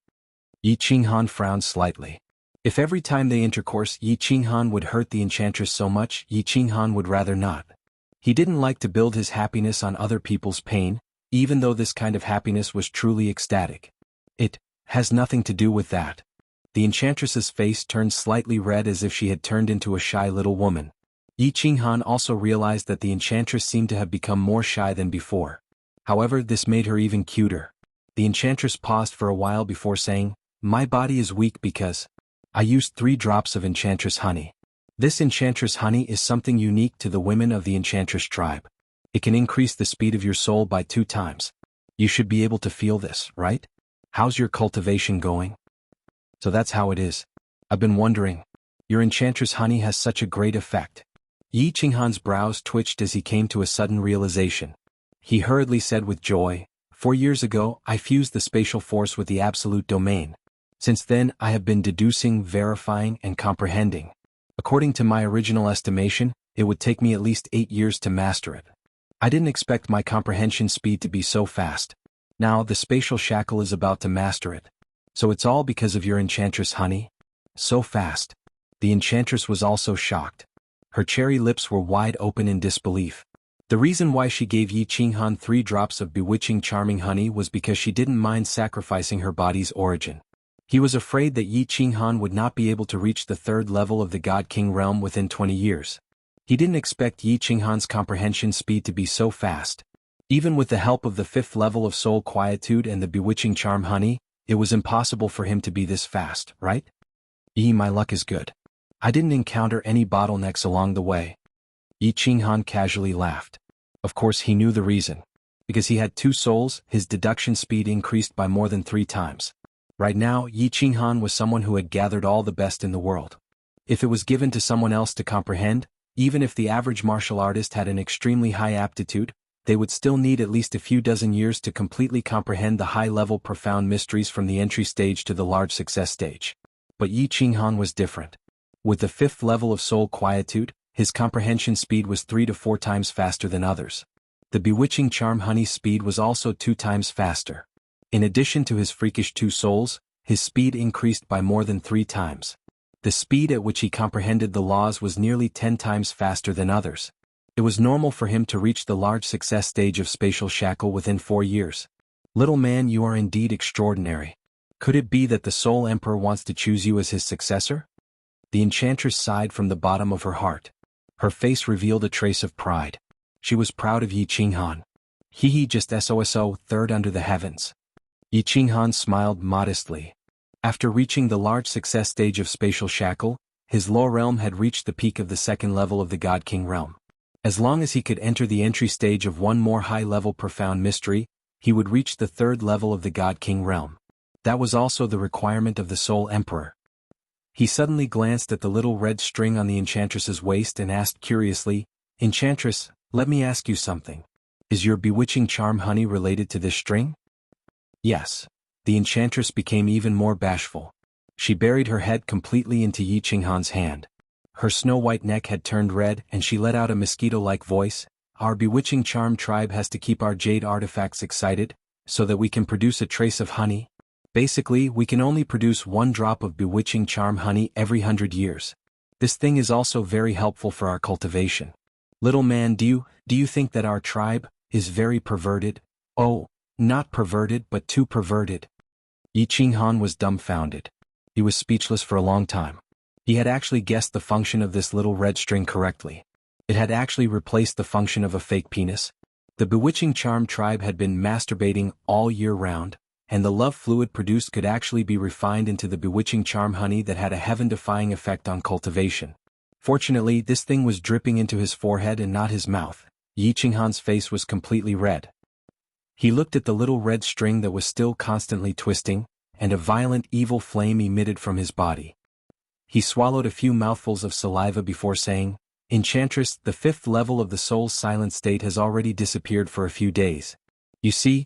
Yi Qinghan frowned slightly. If every time they intercourse Yi Qinghan would hurt the enchantress so much, Yi Qinghan would rather not. He didn't like to build his happiness on other people's pain, even though this kind of happiness was truly ecstatic. "It has nothing to do with that." The enchantress's face turned slightly red as if she had turned into a shy little woman. Yi Qinghan also realized that the enchantress seemed to have become more shy than before. However, this made her even cuter. The enchantress paused for a while before saying, "My body is weak because I used 3 drops of enchantress honey. This enchantress honey is something unique to the women of the enchantress tribe. It can increase the speed of your soul by 2 times. You should be able to feel this, right? How's your cultivation going?" "So that's how it is. I've been wondering. Your enchantress honey has such a great effect." Yi Qinghan's brows twitched as he came to a sudden realization. He hurriedly said with joy, "4 years ago, I fused the spatial force with the absolute domain. Since then, I have been deducing, verifying, and comprehending. According to my original estimation, it would take me at least 8 years to master it. I didn't expect my comprehension speed to be so fast. Now, the spatial shackle is about to master it. So it's all because of your enchantress honey? So fast." The enchantress was also shocked. Her cherry lips were wide open in disbelief. The reason why she gave Yi Qinghan 3 drops of bewitching charming honey was because she didn't mind sacrificing her body's origin. He was afraid that Yi Qinghan would not be able to reach the 3rd level of the God King realm within 20 years. He didn't expect Yi Qinghan's comprehension speed to be so fast. Even with the help of the 5th level of soul quietude and the bewitching charm honey, it was impossible for him to be this fast, right? My luck is good. I didn't encounter any bottlenecks along the way. Qinghan casually laughed. Of course he knew the reason. Because he had 2 souls, his deduction speed increased by more than 3 times. Right now, Qinghan was someone who had gathered all the best in the world. If it was given to someone else to comprehend, even if the average martial artist had an extremely high aptitude, they would still need at least a few dozen years to completely comprehend the high-level profound mysteries from the entry stage to the large success stage. But Qinghan was different. With the 5th level of soul quietude, his comprehension speed was 3 to 4 times faster than others. The bewitching charm honey's speed was also 2 times faster. In addition to his freakish 2 souls, his speed increased by more than 3 times. The speed at which he comprehended the laws was nearly 10 times faster than others. It was normal for him to reach the large success stage of spatial shackle within 4 years. Little man, you are indeed extraordinary. Could it be that the Soul Emperor wants to choose you as his successor? The enchantress sighed from the bottom of her heart. Her face revealed a trace of pride. She was proud of Qinghan. He just SOSO, third under the heavens. Qinghan smiled modestly. After reaching the large success stage of spatial shackle, his lower realm had reached the peak of the 2nd level of the God King realm. As long as he could enter the entry stage of one more high-level profound mystery, he would reach the 3rd level of the God King realm. That was also the requirement of the Soul Emperor. He suddenly glanced at the little red string on the enchantress's waist and asked curiously, "Enchantress, let me ask you something. Is your bewitching charm honey related to this string?" Yes. The enchantress became even more bashful. She buried her head completely into Qinghan's hand. Her snow-white neck had turned red and she let out a mosquito-like voice. "Our bewitching charm tribe has to keep our jade artifacts excited, so that we can produce a trace of honey. Basically, we can only produce 1 drop of bewitching charm honey every 100 years. This thing is also very helpful for our cultivation. Little man, do you think that our tribe is very perverted?" "Oh, not perverted but too perverted." Qinghan was dumbfounded. He was speechless for a long time. He had actually guessed the function of this little red string correctly. It had actually replaced the function of a fake penis. The bewitching charm tribe had been masturbating all year round, and the love fluid produced could actually be refined into the bewitching charm honey that had a heaven-defying effect on cultivation. Fortunately, this thing was dripping into his forehead and not his mouth. Qinghan's face was completely red. He looked at the little red string that was still constantly twisting, and a violent evil flame emitted from his body. He swallowed a few mouthfuls of saliva before saying, "Enchantress, the 5th level of the soul's silent state has already disappeared for a few days. You see,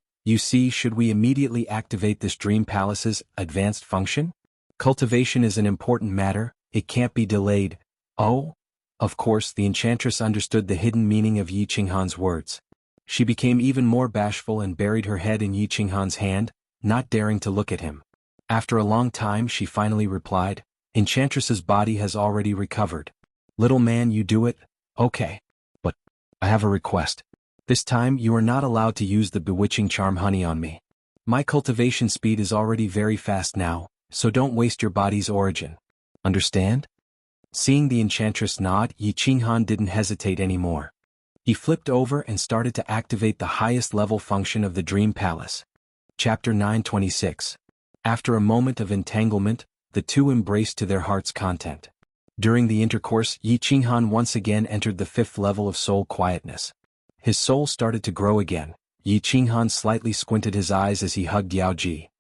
should we immediately activate this dream palace's advanced function? Cultivation is an important matter, it can't be delayed." "Oh?" Of course, the enchantress understood the hidden meaning of Qinghan's words. She became even more bashful and buried her head in Qinghan's hand, not daring to look at him. After a long time she finally replied, "Enchantress's body has already recovered. Little man, you do it? Okay. But I have a request. This time you are not allowed to use the bewitching charm honey on me. My cultivation speed is already very fast now, so don't waste your body's origin. Understand?" Seeing the enchantress nod, Qinghan didn't hesitate anymore. He flipped over and started to activate the highest level function of the Dream Palace. Chapter 926. After a moment of entanglement, the two embraced to their heart's content. During the intercourse, Qinghan once again entered the 5th level of soul quietness. His soul started to grow again. Qinghan slightly squinted his eyes as he hugged Yaoji.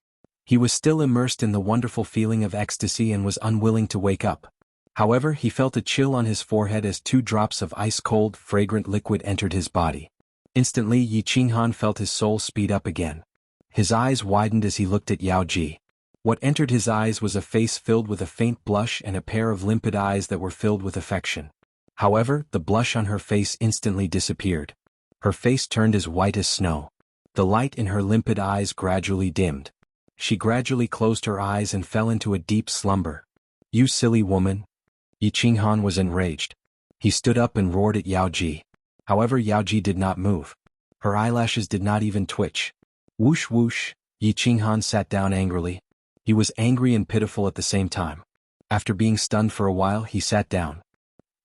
He was still immersed in the wonderful feeling of ecstasy and was unwilling to wake up. However, he felt a chill on his forehead as 2 drops of ice-cold, fragrant liquid entered his body. Instantly, Qinghan felt his soul speed up again. His eyes widened as he looked at Yaoji. What entered his eyes was a face filled with a faint blush and a pair of limpid eyes that were filled with affection. However, the blush on her face instantly disappeared. Her face turned as white as snow. The light in her limpid eyes gradually dimmed. She gradually closed her eyes and fell into a deep slumber. "You silly woman!" Qinghan was enraged. He stood up and roared at Yaoji. However, Yaoji did not move. Her eyelashes did not even twitch. Whoosh whoosh, Qinghan sat down angrily. He was angry and pitiful at the same time. After being stunned for a while, he sat down.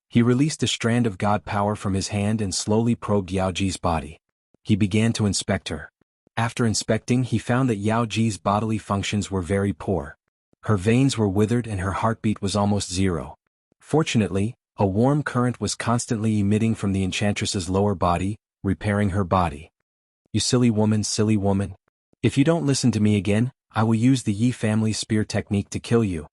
He released a strand of god power from his hand and slowly probed Yaoji's body. He began to inspect her. After inspecting, he found that Yao Ji's bodily functions were very poor. Her veins were withered and her heartbeat was almost zero. Fortunately, a warm current was constantly emitting from the enchantress's lower body, repairing her body. "You silly woman, silly woman. If you don't listen to me again, I will use the Yi family spear technique to kill you."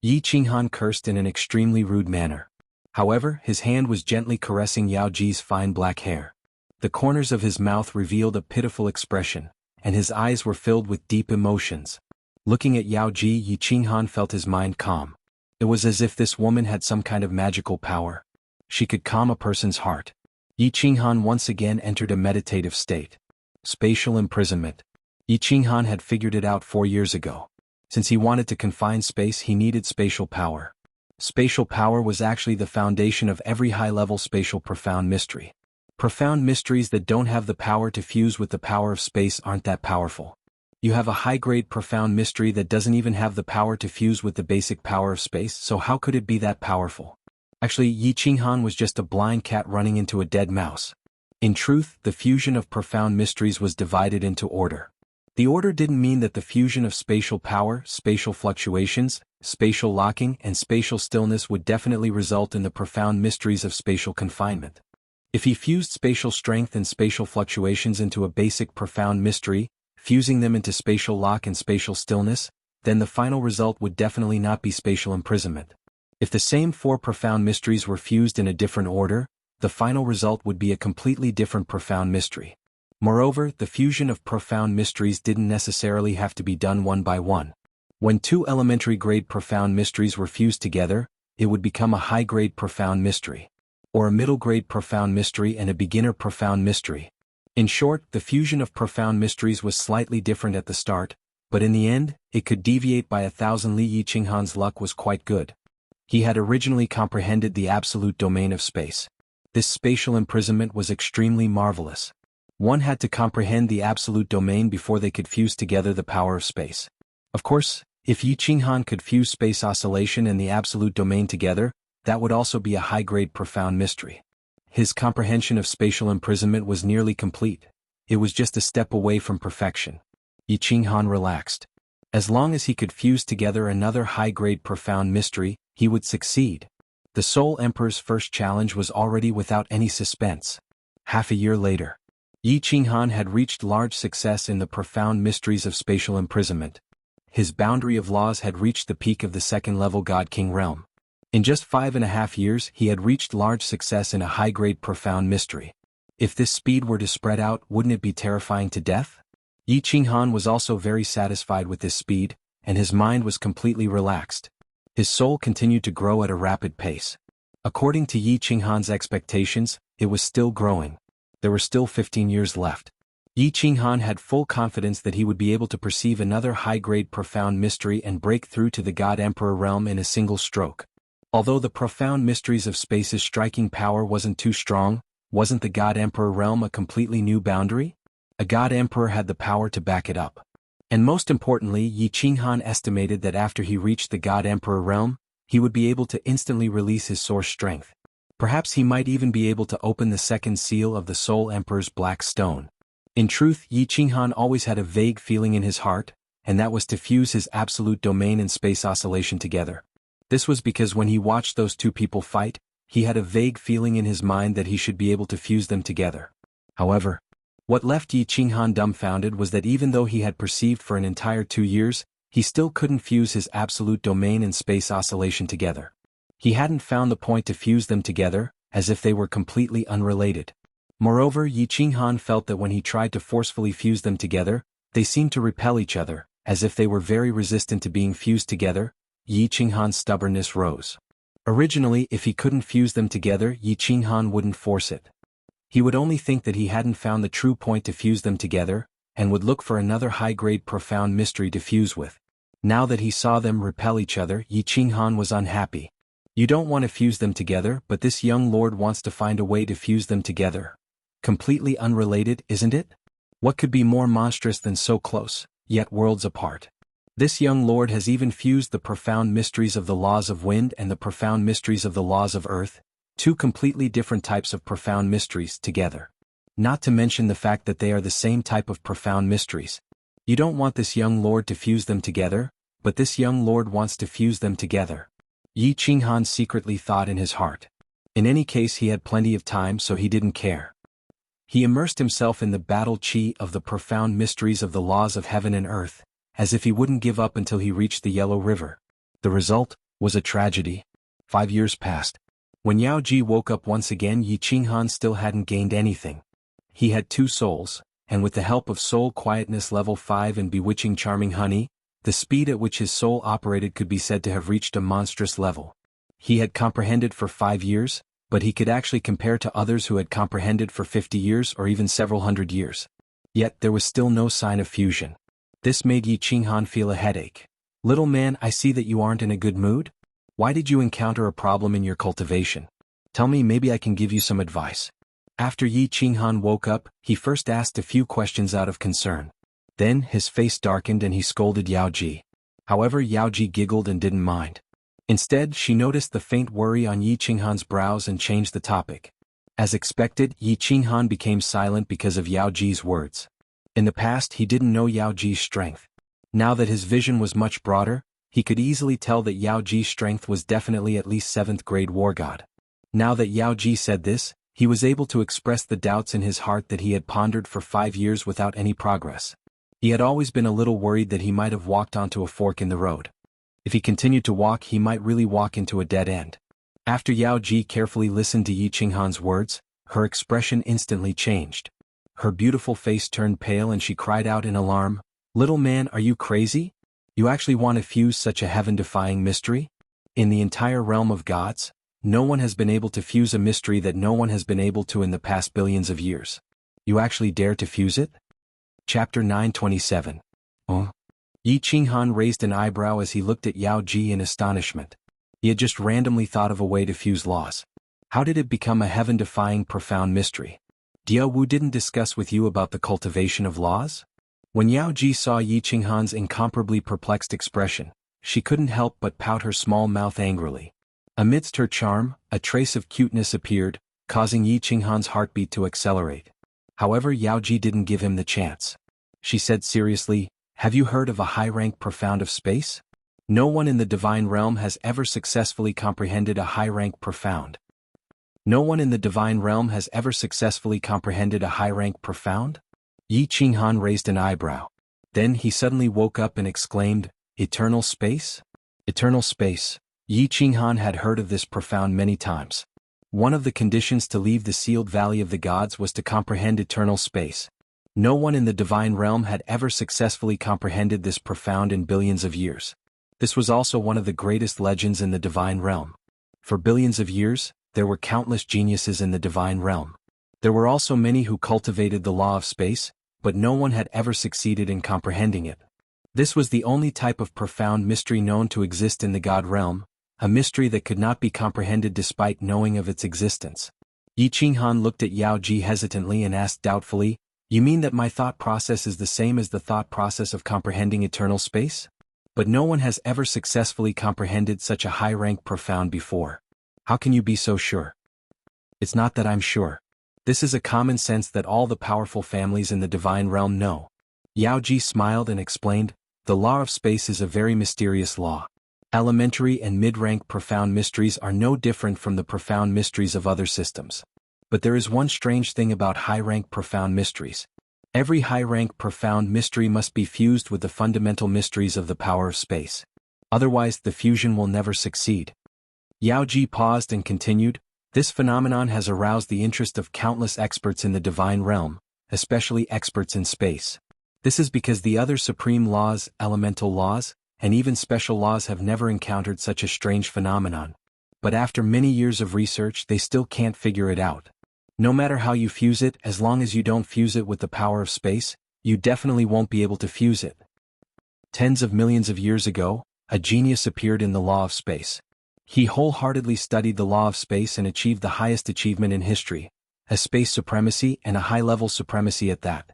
Yi Qinghan cursed in an extremely rude manner. However, his hand was gently caressing Yao Ji's fine black hair. The corners of his mouth revealed a pitiful expression, and his eyes were filled with deep emotions. Looking at Yao Ji, Yi Qinghan felt his mind calm. It was as if this woman had some kind of magical power. She could calm a person's heart. Yi Qinghan once again entered a meditative state. Spatial imprisonment. Yi Qinghan had figured it out 4 years ago. Since he wanted to confine space, he needed spatial power. Spatial power was actually the foundation of every high-level spatial profound mystery. Profound mysteries that don't have the power to fuse with the power of space aren't that powerful. You have a high-grade profound mystery that doesn't even have the power to fuse with the basic power of space, so how could it be that powerful? Actually, Yi Qinghan was just a blind cat running into a dead mouse. In truth, the fusion of profound mysteries was divided into order. The order didn't mean that the fusion of spatial power, spatial fluctuations, spatial locking, and spatial stillness would definitely result in the profound mysteries of spatial confinement. If he fused spatial strength and spatial fluctuations into a basic profound mystery, fusing them into spatial lock and spatial stillness, then the final result would definitely not be spatial imprisonment. If the same 4 profound mysteries were fused in a different order, the final result would be a completely different profound mystery. Moreover, the fusion of profound mysteries didn't necessarily have to be done one by one. When 2 elementary-grade profound mysteries were fused together, it would become a high-grade profound mystery, or a middle-grade profound mystery and a beginner profound mystery. In short, the fusion of profound mysteries was slightly different at the start, but in the end, it could deviate by 1,000 li. Yi Qinghan's luck was quite good. He had originally comprehended the absolute domain of space. This spatial imprisonment was extremely marvelous. One had to comprehend the absolute domain before they could fuse together the power of space. Of course, if Yi Qinghan could fuse space oscillation and the absolute domain together, that would also be a high-grade profound mystery. His comprehension of spatial imprisonment was nearly complete. It was just a step away from perfection. Yi Qinghan relaxed. As long as he could fuse together another high-grade profound mystery, he would succeed. The Soul Emperor's first challenge was already without any suspense. Half a year later, Yi Qinghan had reached large success in the profound mysteries of spatial imprisonment. His boundary of laws had reached the peak of the second-level God-King realm. In just 5.5 years, he had reached large success in a high-grade profound mystery. If this speed were to spread out, wouldn't it be terrifying to death? Yi Qinghan was also very satisfied with this speed, and his mind was completely relaxed. His soul continued to grow at a rapid pace. According to Yi Qinghan's expectations, it was still growing. There were still 15 years left. Yi Qinghan had full confidence that he would be able to perceive another high-grade profound mystery and break through to the God Emperor realm in a single stroke. Although the profound mysteries of space's striking power wasn't too strong, wasn't the God Emperor realm a completely new boundary? A God Emperor had the power to back it up. And most importantly, Yi Qinghan estimated that after he reached the God Emperor realm, he would be able to instantly release his source strength. Perhaps he might even be able to open the second seal of the Soul Emperor's black stone. In truth, Yi Qinghan always had a vague feeling in his heart, and that was to fuse his absolute domain and space oscillation together. This was because when he watched those 2 people fight, he had a vague feeling in his mind that he should be able to fuse them together. However, what left Yi Qinghan dumbfounded was that even though he had perceived for an entire 2 years, he still couldn't fuse his absolute domain and space oscillation together. He hadn't found the point to fuse them together, as if they were completely unrelated. Moreover, Yi Qinghan felt that when he tried to forcefully fuse them together, they seemed to repel each other, as if they were very resistant to being fused together. Yi Qinghan's stubbornness rose. Originally, if he couldn't fuse them together, Yi Qinghan wouldn't force it. He would only think that he hadn't found the true point to fuse them together, and would look for another high-grade profound mystery to fuse with. Now that he saw them repel each other, Yi Qinghan was unhappy. You don't want to fuse them together, but this young lord wants to find a way to fuse them together. Completely unrelated, isn't it? What could be more monstrous than so close, yet worlds apart? This young lord has even fused the profound mysteries of the laws of wind and the profound mysteries of the laws of earth, 2 completely different types of profound mysteries, together. Not to mention the fact that they are the same type of profound mysteries. You don't want this young lord to fuse them together, but this young lord wants to fuse them together. Yi Qinghan secretly thought in his heart. In any case, he had plenty of time, so he didn't care. He immersed himself in the battle chi of the profound mysteries of the laws of heaven and earth, as if he wouldn't give up until he reached the Yellow River. The result was a tragedy. 5 years passed. When Yao Ji woke up once again, Yi Qinghan still hadn't gained anything. He had 2 souls, and with the help of Soul Quietness Level 5 and Bewitching Charming Honey, the speed at which his soul operated could be said to have reached a monstrous level. He had comprehended for 5 years, but he could actually compare to others who had comprehended for 50 years or even several hundred years. Yet there was still no sign of fusion. This made Yi Qinghan feel a headache. Little man, I see that you aren't in a good mood? Why did you encounter a problem in your cultivation? Tell me, maybe I can give you some advice. After Yi Qinghan woke up, he first asked a few questions out of concern. Then his face darkened and he scolded Yao Ji. However, Yao Ji giggled and didn't mind. Instead, she noticed the faint worry on Yi Qinghan's brows and changed the topic. As expected, Yi Qinghan became silent because of Yao Ji's words. In the past, he didn't know Yao Ji's strength. Now that his vision was much broader, he could easily tell that Yao Ji's strength was definitely at least 7th grade war god. Now that Yao Ji said this, he was able to express the doubts in his heart that he had pondered for 5 years without any progress. He had always been a little worried that he might have walked onto a fork in the road. If he continued to walk, he might really walk into a dead end. After Yao Ji carefully listened to Yi Qinghan's words, her expression instantly changed. Her beautiful face turned pale and she cried out in alarm, "Little man, are you crazy? You actually want to fuse such a heaven-defying mystery? In the entire realm of gods, no one has been able to fuse a mystery that no one has been able to in the past billions of years. You actually dare to fuse it?" Chapter 927. Yi Qinghan raised an eyebrow as he looked at Yao Ji in astonishment. He had just randomly thought of a way to fuse laws. How did it become a heaven-defying profound mystery? Diao Wu didn't discuss with you about the cultivation of laws? When Yao Ji saw Yi Qinghan's incomparably perplexed expression, she couldn't help but pout her small mouth angrily. Amidst her charm, a trace of cuteness appeared, causing Yi Qinghan's heartbeat to accelerate. However, Yao Ji didn't give him the chance. She said seriously, "Have you heard of a high-rank profound of space? No one in the divine realm has ever successfully comprehended a high-rank profound. No one in the divine realm has ever successfully comprehended a high-rank profound?" Yi Qinghan raised an eyebrow. Then he suddenly woke up and exclaimed, "Eternal space?" Eternal space. Yi Qinghan had heard of this profound many times. One of the conditions to leave the sealed valley of the gods was to comprehend eternal space. No one in the divine realm had ever successfully comprehended this profound in billions of years. This was also one of the greatest legends in the divine realm. For billions of years, there were countless geniuses in the divine realm. There were also many who cultivated the law of space, but no one had ever succeeded in comprehending it. This was the only type of profound mystery known to exist in the god realm, a mystery that could not be comprehended despite knowing of its existence. Yi Qinghan looked at Yao Ji hesitantly and asked doubtfully, "You mean that my thought process is the same as the thought process of comprehending eternal space? But no one has ever successfully comprehended such a high-rank profound before. How can you be so sure?" "It's not that I'm sure. This is a common sense that all the powerful families in the divine realm know." Yao Ji smiled and explained, "The law of space is a very mysterious law. Elementary and mid-rank profound mysteries are no different from the profound mysteries of other systems. But there is one strange thing about high-rank profound mysteries. Every high-rank profound mystery must be fused with the fundamental mysteries of the power of space. Otherwise, the fusion will never succeed." Yao Ji paused and continued, "This phenomenon has aroused the interest of countless experts in the divine realm, especially experts in space. This is because the other supreme laws, elemental laws, and even special laws have never encountered such a strange phenomenon. But after many years of research, they still can't figure it out. No matter how you fuse it, as long as you don't fuse it with the power of space, you definitely won't be able to fuse it." Tens of millions of years ago, a genius appeared in the law of space. He wholeheartedly studied the law of space and achieved the highest achievement in history, a space supremacy and a high-level supremacy at that.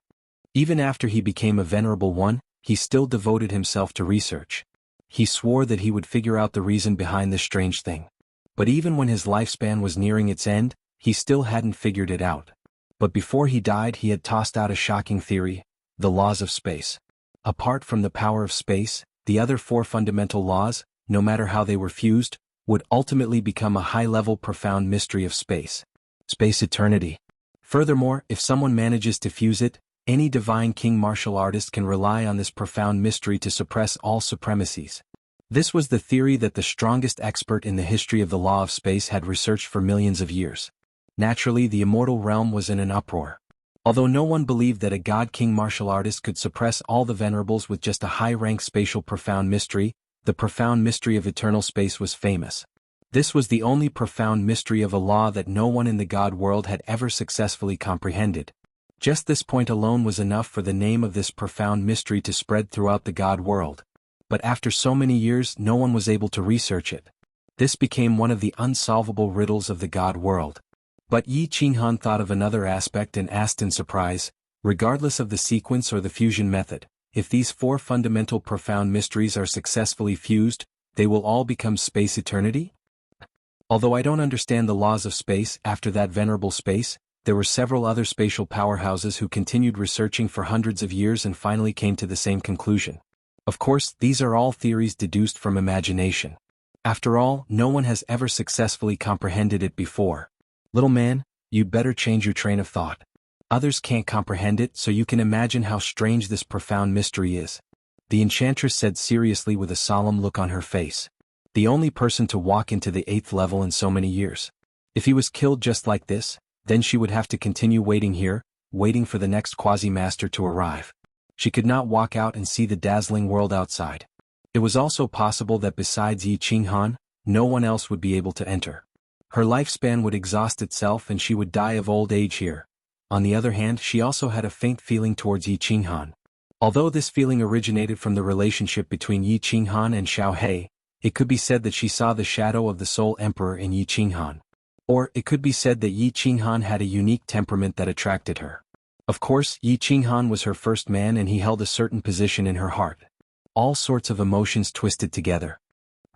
Even after he became a venerable one, he still devoted himself to research. He swore that he would figure out the reason behind this strange thing. But even when his lifespan was nearing its end, he still hadn't figured it out. But before he died he had tossed out a shocking theory: the laws of space. Apart from the power of space, the other four fundamental laws, no matter how they were fused, would ultimately become a high-level profound mystery of space. Space eternity. Furthermore, if someone manages to fuse it, any divine king martial artist can rely on this profound mystery to suppress all supremacies. This was the theory that the strongest expert in the history of the law of space had researched for millions of years. Naturally, the immortal realm was in an uproar. Although no one believed that a god-king martial artist could suppress all the venerables with just a high-rank spatial profound mystery, the profound mystery of eternal space was famous. This was the only profound mystery of a law that no one in the god world had ever successfully comprehended. Just this point alone was enough for the name of this profound mystery to spread throughout the god world. But after so many years no one was able to research it. This became one of the unsolvable riddles of the god world. But Yi Qinghan thought of another aspect and asked in surprise, regardless of the sequence or the fusion method, if these four fundamental profound mysteries are successfully fused, they will all become space eternity? Although I don't understand the laws of space, after that venerable space, there were several other spatial powerhouses who continued researching for hundreds of years and finally came to the same conclusion. Of course, these are all theories deduced from imagination. After all, no one has ever successfully comprehended it before. Little man, you'd better change your train of thought. Others can't comprehend it, so you can imagine how strange this profound mystery is. The enchantress said seriously with a solemn look on her face. The only person to walk into the 8th level in so many years. If he was killed just like this, then she would have to continue waiting here, waiting for the next quasi-master to arrive. She could not walk out and see the dazzling world outside. It was also possible that besides Yi Qinghan, no one else would be able to enter. Her lifespan would exhaust itself and she would die of old age here. On the other hand, she also had a faint feeling towards Yi Qinghan. Although this feeling originated from the relationship between Yi Qinghan and Xiaohe, it could be said that she saw the shadow of the Soul Emperor in Yi Qinghan. Or it could be said that Yi Qinghan had a unique temperament that attracted her. Of course, Yi Qinghan was her first man and he held a certain position in her heart. All sorts of emotions twisted together.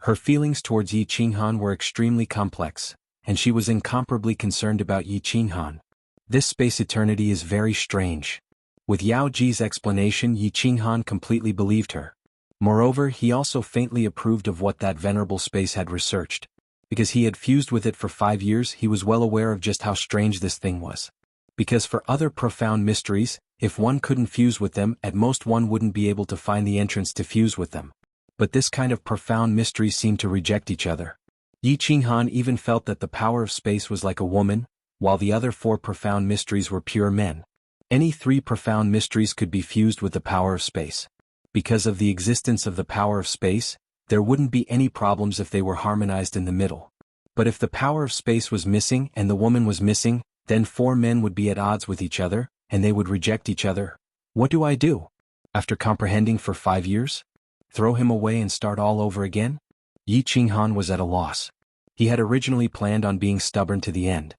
Her feelings towards Yi Qinghan were extremely complex, and she was incomparably concerned about Yi Qinghan. This space eternity is very strange. With Yao Ji's explanation, Yi Qinghan completely believed her. Moreover, he also faintly approved of what that venerable space had researched. Because he had fused with it for 5 years, he was well aware of just how strange this thing was. Because for other profound mysteries, if one couldn't fuse with them, at most one wouldn't be able to find the entrance to fuse with them. But this kind of profound mysteries seemed to reject each other. Yi Qinghan even felt that the power of space was like a woman, while the other 4 profound mysteries were pure men. Any 3 profound mysteries could be fused with the power of space. Because of the existence of the power of space, there wouldn't be any problems if they were harmonized in the middle. But if the power of space was missing and the woman was missing, then 4 men would be at odds with each other, and they would reject each other. What do I do? After comprehending for 5 years? Throw him away and start all over again? Yi Qinghan was at a loss. He had originally planned on being stubborn to the end.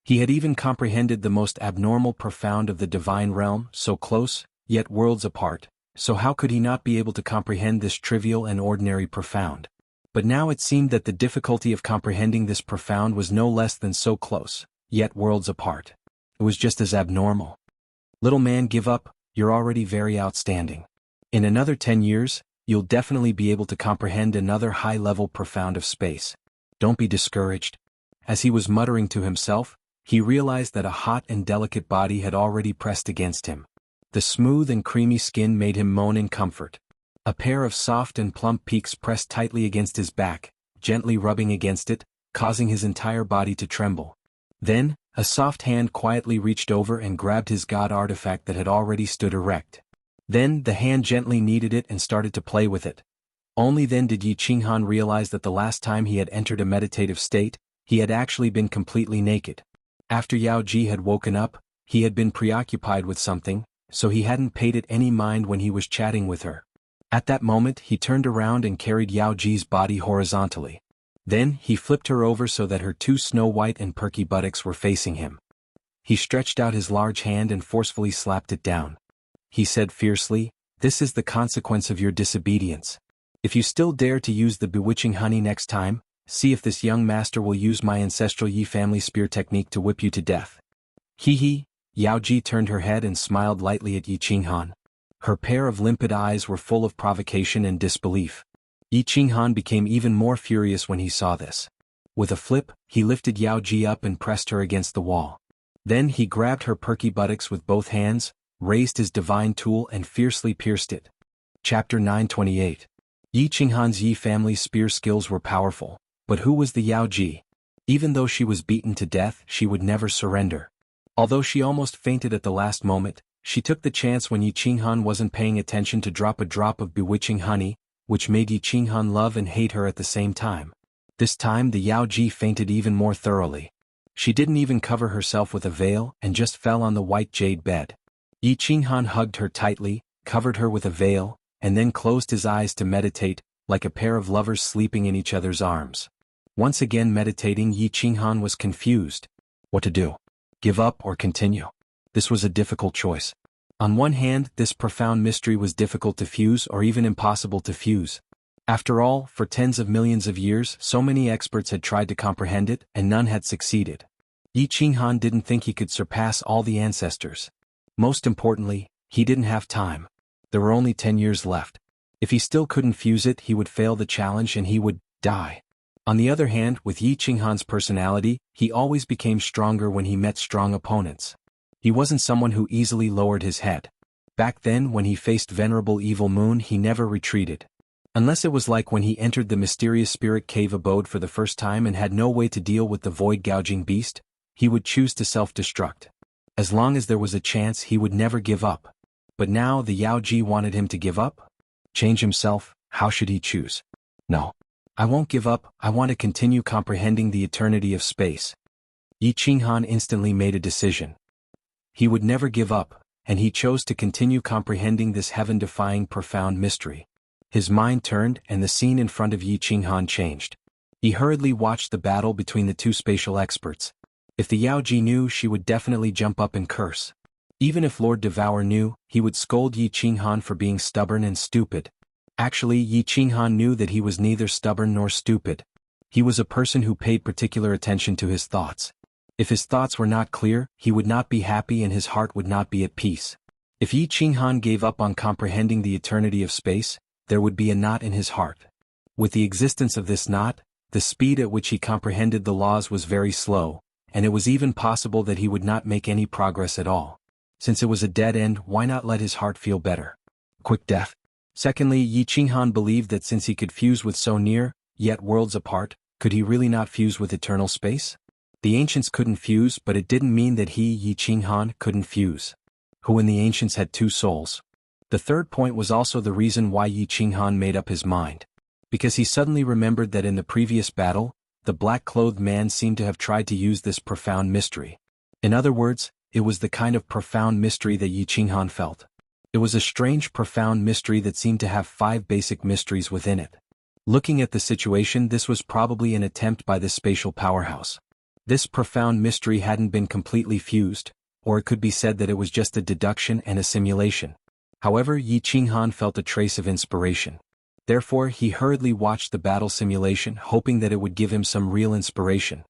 He had even comprehended the most abnormal profound of the divine realm, so close, yet worlds apart, so how could he not be able to comprehend this trivial and ordinary profound? But now it seemed that the difficulty of comprehending this profound was no less than so close, yet worlds apart. It was just as abnormal. Little man, give up, you're already very outstanding. In another 10 years, you'll definitely be able to comprehend another high-level profound of space. Don't be discouraged. As he was muttering to himself, he realized that a hot and delicate body had already pressed against him. The smooth and creamy skin made him moan in comfort. A pair of soft and plump peaks pressed tightly against his back, gently rubbing against it, causing his entire body to tremble. Then, a soft hand quietly reached over and grabbed his god artifact that had already stood erect. Then the hand gently kneaded it and started to play with it. Only then did Yi Qinghan realize that the last time he had entered a meditative state, he had actually been completely naked. After Yao Ji had woken up, he had been preoccupied with something, so he hadn't paid it any mind when he was chatting with her. At that moment he turned around and carried Yao Ji's body horizontally. Then he flipped her over so that her 2 snow-white and perky buttocks were facing him. He stretched out his large hand and forcefully slapped it down. He said fiercely, "This is the consequence of your disobedience. If you still dare to use the bewitching honey next time, see if this young master will use my ancestral Yi family spear technique to whip you to death." Hee hee, Yao Ji turned her head and smiled lightly at Yi Qinghan. Her pair of limpid eyes were full of provocation and disbelief. Yi Qinghan became even more furious when he saw this. With a flip, he lifted Yao Ji up and pressed her against the wall. Then he grabbed her perky buttocks with both hands, raised his divine tool and fiercely pierced it. Chapter 928. Yi Qinghan's Yi family's spear skills were powerful, but who was the Yao Ji? Even though she was beaten to death, she would never surrender. Although she almost fainted at the last moment, she took the chance when Yi Qinghan wasn't paying attention to drop a drop of bewitching honey, which made Yi Qinghan love and hate her at the same time. This time the Yao Ji fainted even more thoroughly. She didn't even cover herself with a veil and just fell on the white jade bed. Yi Qinghan hugged her tightly, covered her with a veil, and then closed his eyes to meditate, like a pair of lovers sleeping in each other's arms. Once again meditating, Yi Qinghan was confused. What to do? Give up or continue? This was a difficult choice. On one hand, this profound mystery was difficult to fuse or even impossible to fuse. After all, for tens of millions of years, so many experts had tried to comprehend it, and none had succeeded. Yi Qinghan didn't think he could surpass all the ancestors. Most importantly, he didn't have time. There were only 10 years left. If he still couldn't fuse it, he would fail the challenge and he would die. On the other hand, with Yi Qinghan's personality, he always became stronger when he met strong opponents. He wasn't someone who easily lowered his head. Back then, when he faced Venerable Evil Moon, he never retreated. Unless it was like when he entered the mysterious spirit cave abode for the first time and had no way to deal with the void-gouging beast, he would choose to self-destruct. As long as there was a chance, he would never give up. But now the Yao Ji wanted him to give up? Change himself? How should he choose? No. I won't give up, I want to continue comprehending the eternity of space. Yi Qinghan instantly made a decision. He would never give up, and he chose to continue comprehending this heaven-defying profound mystery. His mind turned and the scene in front of Yi Qinghan changed. He hurriedly watched the battle between the two spatial experts. If the Yao Ji knew, she would definitely jump up and curse. Even if Lord Devour knew, he would scold Yi Qinghan for being stubborn and stupid. Actually, Yi Qinghan knew that he was neither stubborn nor stupid. He was a person who paid particular attention to his thoughts. If his thoughts were not clear, he would not be happy and his heart would not be at peace. If Yi Qinghan gave up on comprehending the eternity of space, there would be a knot in his heart. With the existence of this knot, the speed at which he comprehended the laws was very slow, and it was even possible that he would not make any progress at all. Since it was a dead end, why not let his heart feel better? Quick death. Secondly, Yi Qinghan believed that since he could fuse with so near, yet worlds apart, could he really not fuse with eternal space? The ancients couldn't fuse, but it didn't mean that he, Yi Qinghan, couldn't fuse. Who in the ancients had two souls? The third point was also the reason why Yi Qinghan made up his mind. Because he suddenly remembered that in the previous battle, the black-clothed man seemed to have tried to use this profound mystery. In other words, it was the kind of profound mystery that Yi Qinghan felt. It was a strange profound mystery that seemed to have 5 basic mysteries within it. Looking at the situation, this was probably an attempt by this spatial powerhouse. This profound mystery hadn't been completely fused, or it could be said that it was just a deduction and a simulation. However, Yi Qinghan felt a trace of inspiration. Therefore, he hurriedly watched the battle simulation, hoping that it would give him some real inspiration.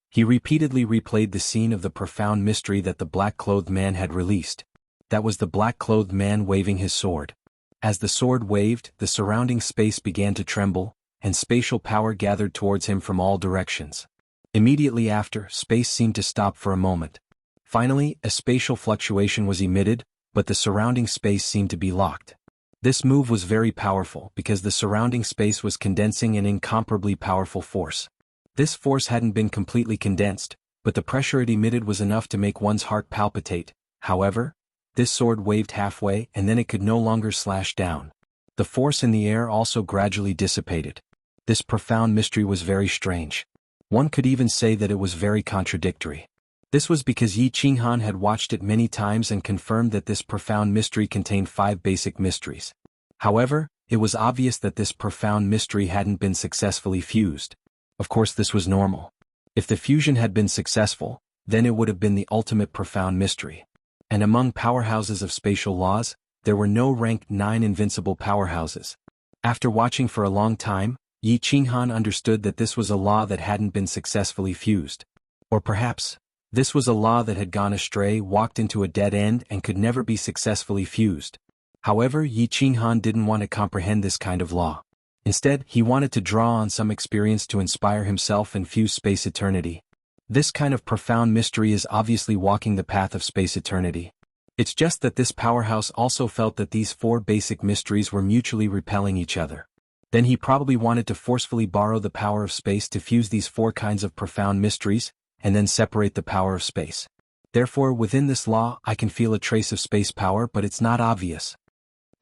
He repeatedly replayed the scene of the profound mystery that the black-clothed man had released. That was the black-clothed man waving his sword. As the sword waved, the surrounding space began to tremble, and spatial power gathered towards him from all directions. Immediately after, space seemed to stop for a moment. Finally, a spatial fluctuation was emitted, but the surrounding space seemed to be locked. This move was very powerful because the surrounding space was condensing an incomparably powerful force. This force hadn't been completely condensed, but the pressure it emitted was enough to make one's heart palpitate. However, this sword waved halfway and then it could no longer slash down. The force in the air also gradually dissipated. This profound mystery was very strange. One could even say that it was very contradictory. This was because Yi Qinghan had watched it many times and confirmed that this profound mystery contained 5 basic mysteries. However, it was obvious that this profound mystery hadn't been successfully fused. Of course, this was normal. If the fusion had been successful, then it would have been the ultimate profound mystery. And among powerhouses of spatial laws, there were no ranked 9 invincible powerhouses. After watching for a long time, Yi Qinghan understood that this was a law that hadn't been successfully fused. Or perhaps, This was a law that had gone astray, walked into a dead end, and could never be successfully fused. However, Yi Qinghan didn't want to comprehend this kind of law. Instead, he wanted to draw on some experience to inspire himself and fuse space eternity. This kind of profound mystery is obviously walking the path of space eternity. It's just that this powerhouse also felt that these four basic mysteries were mutually repelling each other. Then he probably wanted to forcefully borrow the power of space to fuse these four kinds of profound mysteries, and then separate the power of space. Therefore, within this law, I can feel a trace of space power, but it's not obvious.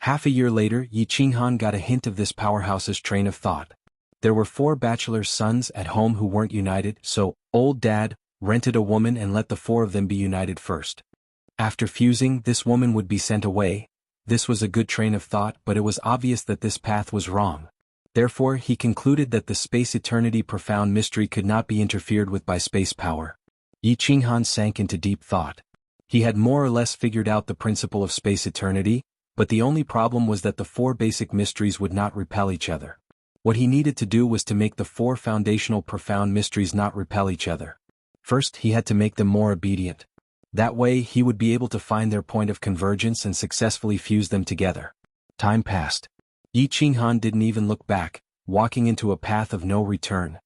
Half a year later, Yi Qinghan got a hint of this powerhouse's train of thought. There were 4 bachelor's sons at home who weren't united, so old dad rented a woman and let the 4 of them be united first. After fusing, this woman would be sent away. This was a good train of thought, but it was obvious that this path was wrong. Therefore, he concluded that the space eternity profound mystery could not be interfered with by space power. Yi Qinghan sank into deep thought. He had more or less figured out the principle of space eternity, but the only problem was that the 4 basic mysteries would not repel each other. What he needed to do was to make the 4 foundational profound mysteries not repel each other. First, he had to make them more obedient. That way, he would be able to find their point of convergence and successfully fuse them together. Time passed. Yi Qinghan didn't even look back, walking into a path of no return.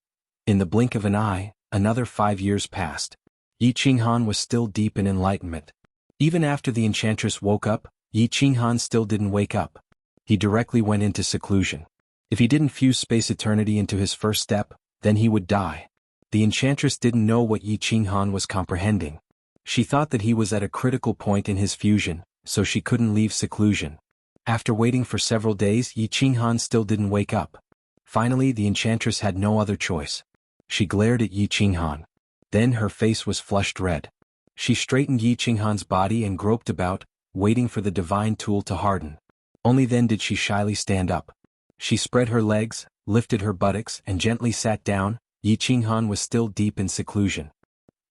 In the blink of an eye, another 5 years passed. Yi Qinghan was still deep in enlightenment. Even after the enchantress woke up, Yi Qinghan still didn't wake up. He directly went into seclusion. If he didn't fuse space eternity into his first step, then he would die. The enchantress didn't know what Yi Qinghan was comprehending. She thought that he was at a critical point in his fusion, so she couldn't leave seclusion. After waiting for several days, Yi Qinghan still didn't wake up. Finally, the enchantress had no other choice. She glared at Yi Qinghan. Then her face was flushed red. She straightened Yi Qinghan's body and groped about, waiting for the divine tool to harden. Only then did she shyly stand up. She spread her legs, lifted her buttocks, and gently sat down. Yi Qinghan was still deep in seclusion.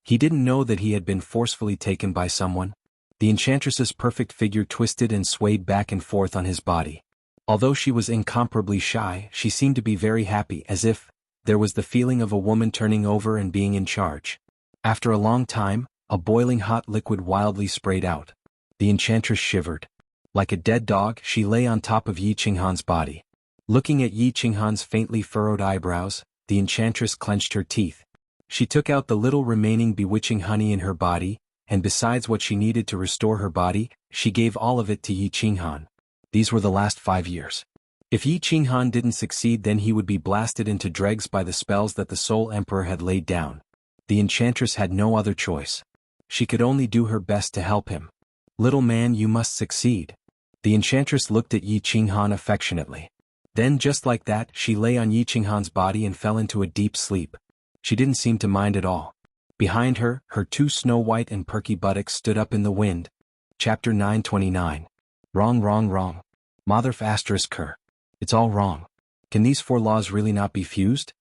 He didn't know that he had been forcefully taken by someone. The enchantress's perfect figure twisted and swayed back and forth on his body. Although she was incomparably shy, she seemed to be very happy, as if there was the feeling of a woman turning over and being in charge. After a long time, a boiling hot liquid wildly sprayed out. The enchantress shivered. Like a dead dog, she lay on top of Yi Qinghan's body. Looking at Yi Qinghan's faintly furrowed eyebrows, the enchantress clenched her teeth. She took out the little remaining bewitching honey in her body, and besides what she needed to restore her body, she gave all of it to Yi Qinghan. These were the last 5 years. If Yi Qinghan didn't succeed, then he would be blasted into dregs by the spells that the Soul Emperor had laid down. The enchantress had no other choice. She could only do her best to help him. "Little man, you must succeed." The enchantress looked at Yi Qinghan affectionately. Then just like that, she lay on Yi Qinghan's body and fell into a deep sleep. She didn't seem to mind at all. Behind her, her 2 snow-white and perky buttocks stood up in the wind. Chapter 929. Wrong, wrong, wrong. Motherf asterisk her. It's all wrong. Can these 4 laws really not be fused?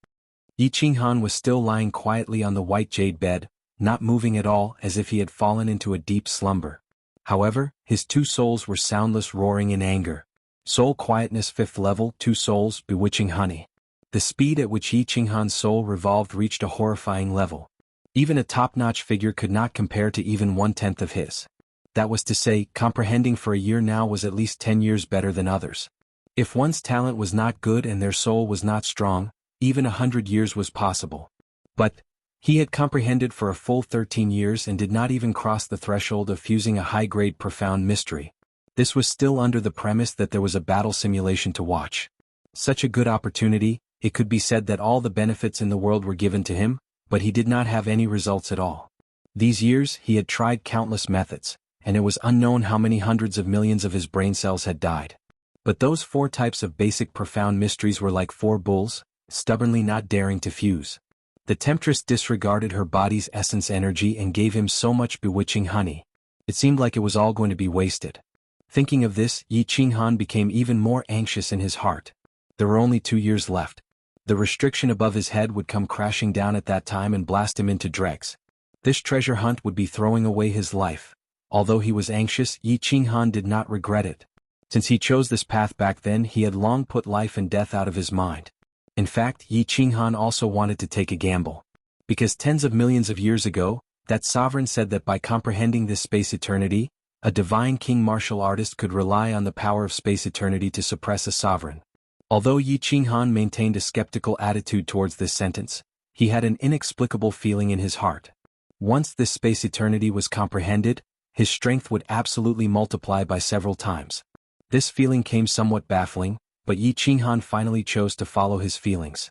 Yi Qinghan was still lying quietly on the white jade bed, not moving at all, as if he had fallen into a deep slumber. However, his 2 souls were soundless, roaring in anger. Soul quietness 5th level, 2 souls, bewitching honey. The speed at which Yi Qinghan's soul revolved reached a horrifying level. Even a top-notch figure could not compare to even 1/10 of his. That was to say, comprehending for a year now was at least 10 years better than others. If one's talent was not good and their soul was not strong, even 100 years was possible. But he had comprehended for a full 13 years and did not even cross the threshold of fusing a high-grade profound mystery. This was still under the premise that there was a battle simulation to watch. Such a good opportunity, it could be said that all the benefits in the world were given to him, but he did not have any results at all. These years, he had tried countless methods, and it was unknown how many hundreds of millions of his brain cells had died. But those 4 types of basic profound mysteries were like 4 bulls, stubbornly not daring to fuse. The temptress disregarded her body's essence energy and gave him so much bewitching honey. It seemed like it was all going to be wasted. Thinking of this, Yi Qinghan became even more anxious in his heart. There were only 2 years left. The restriction above his head would come crashing down at that time and blast him into dregs. This treasure hunt would be throwing away his life. Although he was anxious, Yi Qinghan did not regret it. Since he chose this path back then, he had long put life and death out of his mind. In fact, Yi Qinghan also wanted to take a gamble. Because tens of millions of years ago, That sovereign said that by comprehending this space eternity, a divine king martial artist could rely on the power of space eternity to suppress a sovereign. Although Yi Qinghan maintained a skeptical attitude towards this sentence, he had an inexplicable feeling in his heart. Once this space eternity was comprehended, his strength would absolutely multiply by several times. This feeling came somewhat baffling, but Yi Qinghan finally chose to follow his feelings.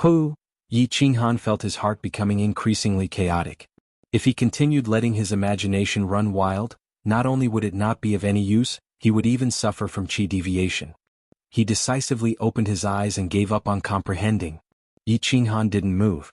Yi Qinghan felt his heart becoming increasingly chaotic. If he continued letting his imagination run wild, not only would it not be of any use, he would even suffer from qi deviation. He decisively opened his eyes and gave up on comprehending. Yi Qinghan didn't move.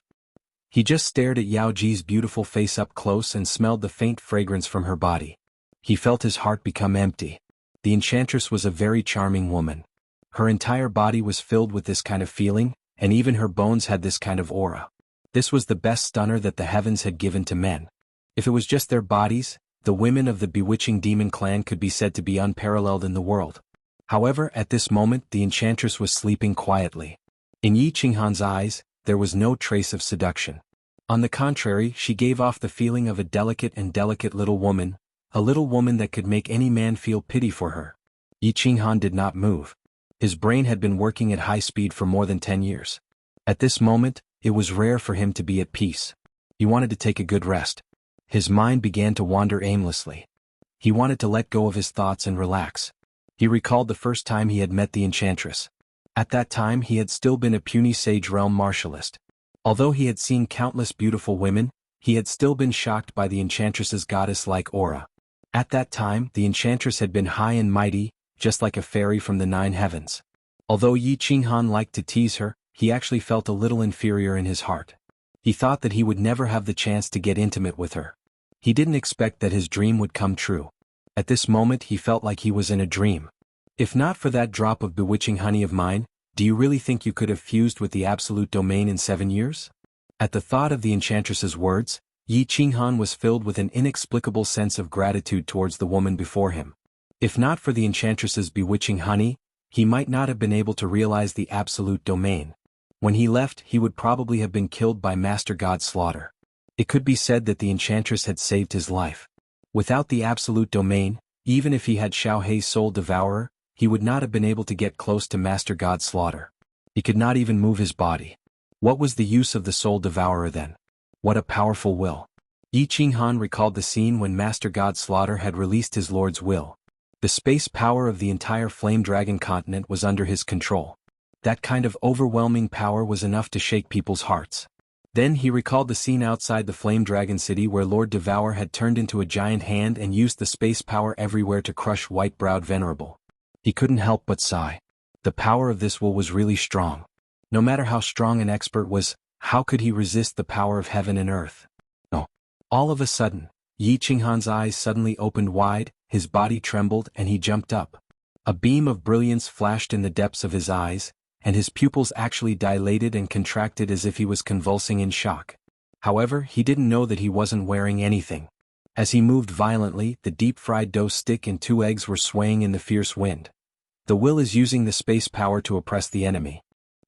He just stared at Yao Ji's beautiful face up close and smelled the faint fragrance from her body. He felt his heart become empty. The enchantress was a very charming woman. Her entire body was filled with this kind of feeling, and even her bones had this kind of aura. This was the best stunner that the heavens had given to men. If it was just their bodies, the women of the bewitching demon clan could be said to be unparalleled in the world. However, at this moment the enchantress was sleeping quietly. In Yi Qinghan's eyes, there was no trace of seduction. On the contrary, she gave off the feeling of a delicate little woman, a little woman that could make any man feel pity for her. Yi Qinghan did not move. His brain had been working at high speed for more than 10 years. At this moment, it was rare for him to be at peace. He wanted to take a good rest. His mind began to wander aimlessly. He wanted to let go of his thoughts and relax. He recalled the first time he had met the enchantress. At that time he had still been a puny sage realm martialist. Although he had seen countless beautiful women, he had still been shocked by the enchantress's goddess-like aura. At that time the enchantress had been high and mighty, just like a fairy from the 9 heavens. Although Yi Qinghan liked to tease her, he actually felt a little inferior in his heart. He thought that he would never have the chance to get intimate with her. He didn't expect that his dream would come true. At this moment he felt like he was in a dream. If not for that drop of bewitching honey of mine, do you really think you could have fused with the absolute domain in 7 years? At the thought of the enchantress's words, Yi Qinghan was filled with an inexplicable sense of gratitude towards the woman before him. If not for the enchantress's bewitching honey, he might not have been able to realize the absolute domain. When he left, he would probably have been killed by Master God Slaughter. It could be said that the enchantress had saved his life. Without the absolute domain, even if he had Xiaohei's soul devourer, he would not have been able to get close to Master God Slaughter. He could not even move his body. What was the use of the soul devourer then? What a powerful will. Yi Qinghan recalled the scene when Master God Slaughter had released his lord's will. The space power of the entire Flame Dragon continent was under his control. That kind of overwhelming power was enough to shake people's hearts. Then he recalled the scene outside the Flame Dragon City where Lord Devour had turned into a giant hand and used the space power everywhere to crush White-Browed Venerable. He couldn't help but sigh. The power of this will was really strong. No matter how strong an expert was, how could he resist the power of heaven and earth? No. All of a sudden, Yi Qinghan's eyes suddenly opened wide, his body trembled and he jumped up. A beam of brilliance flashed in the depths of his eyes, and his pupils actually dilated and contracted as if he was convulsing in shock. However, he didn't know that he wasn't wearing anything. As he moved violently, the deep-fried dough stick and 2 eggs were swaying in the fierce wind. The will is using the space power to oppress the enemy.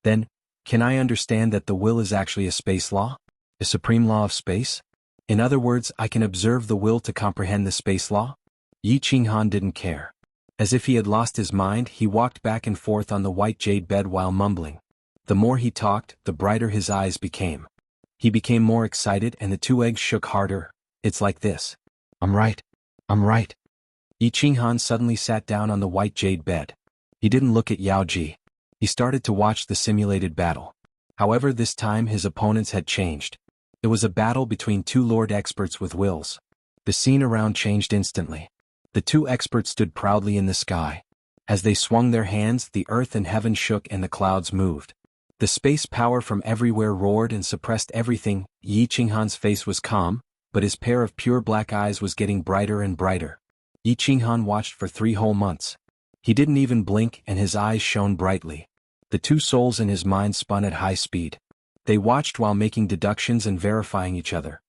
Then, can I understand that the will is actually a space law? A supreme law of space? In other words, I can observe the will to comprehend the space law? Yi Qinghan didn't care. As if he had lost his mind, he walked back and forth on the white jade bed while mumbling. The more he talked, the brighter his eyes became. He became more excited and the 2 eggs shook harder. It's like this. I'm right. I'm right. Yi Qinghan suddenly sat down on the white jade bed. He didn't look at Yao Ji. He started to watch the simulated battle. However, this time his opponents had changed. It was a battle between 2 lord experts with wills. The scene around changed instantly. The 2 experts stood proudly in the sky. As they swung their hands, the earth and heaven shook and the clouds moved. The space power from everywhere roared and suppressed everything. Yi Qinghan's face was calm, but his pair of pure black eyes was getting brighter and brighter. Yi Qinghan watched for 3 whole months. He didn't even blink and his eyes shone brightly. The 2 souls in his mind spun at high speed. They watched while making deductions and verifying each other.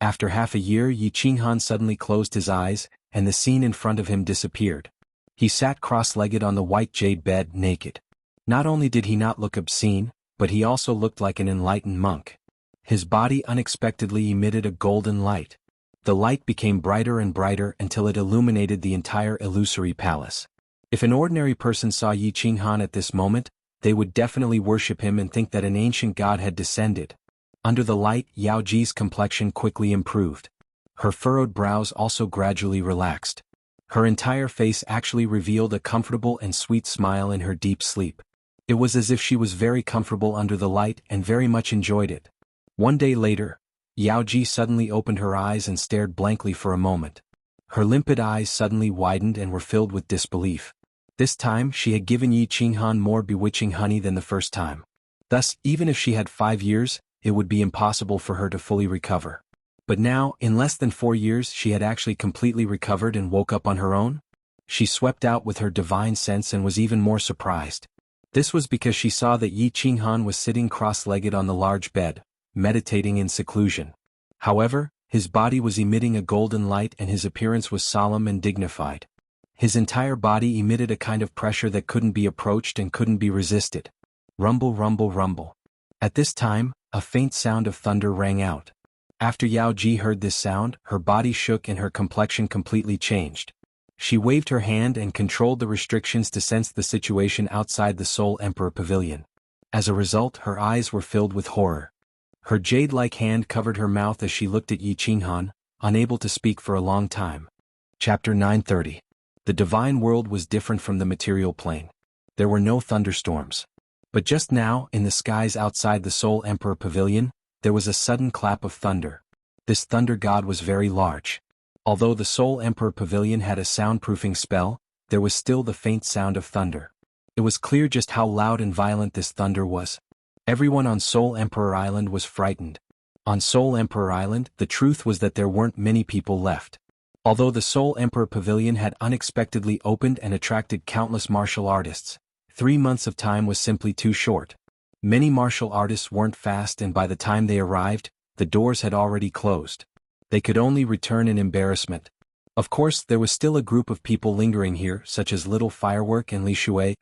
After half a year, Yi Qinghan suddenly closed his eyes, and the scene in front of him disappeared. He sat cross-legged on the white jade bed, naked. Not only did he not look obscene, but he also looked like an enlightened monk. His body unexpectedly emitted a golden light. The light became brighter and brighter until it illuminated the entire illusory palace. If an ordinary person saw Yi Qinghan at this moment, they would definitely worship him and think that an ancient god had descended. Under the light, Yao Ji's complexion quickly improved. Her furrowed brows also gradually relaxed. Her entire face actually revealed a comfortable and sweet smile in her deep sleep. It was as if she was very comfortable under the light and very much enjoyed it. One day later, Yao Ji suddenly opened her eyes and stared blankly for a moment. Her limpid eyes suddenly widened and were filled with disbelief. This time she had given Yi Qinghan more bewitching honey than the first time. Thus, even if she had 5 years, it would be impossible for her to fully recover. But now, in less than 4 years, she had actually completely recovered and woke up on her own? She swept out with her divine sense and was even more surprised. This was because she saw that Yi Qinghan was sitting cross-legged on the large bed, meditating in seclusion. However, his body was emitting a golden light and his appearance was solemn and dignified. His entire body emitted a kind of pressure that couldn't be approached and couldn't be resisted. Rumble, rumble, rumble. At this time, a faint sound of thunder rang out. After Yao Ji heard this sound, her body shook and her complexion completely changed. She waved her hand and controlled the restrictions to sense the situation outside the Soul Emperor Pavilion. As a result, her eyes were filled with horror. Her jade-like hand covered her mouth as she looked at Yi Qinghan, unable to speak for a long time. Chapter 930. The divine world was different from the material plane. There were no thunderstorms. But just now, in the skies outside the Soul Emperor Pavilion, there was a sudden clap of thunder. This thunder god was very large. Although the Soul Emperor Pavilion had a soundproofing spell, there was still the faint sound of thunder. It was clear just how loud and violent this thunder was. Everyone on Soul Emperor Island was frightened. On Soul Emperor Island, the truth was that there weren't many people left. Although the Soul Emperor Pavilion had unexpectedly opened and attracted countless martial artists, 3 months of time was simply too short. Many martial artists weren't fast and by the time they arrived, the doors had already closed. They could only return in embarrassment. Of course, there was still a group of people lingering here, such as Little Firework and Li Shui.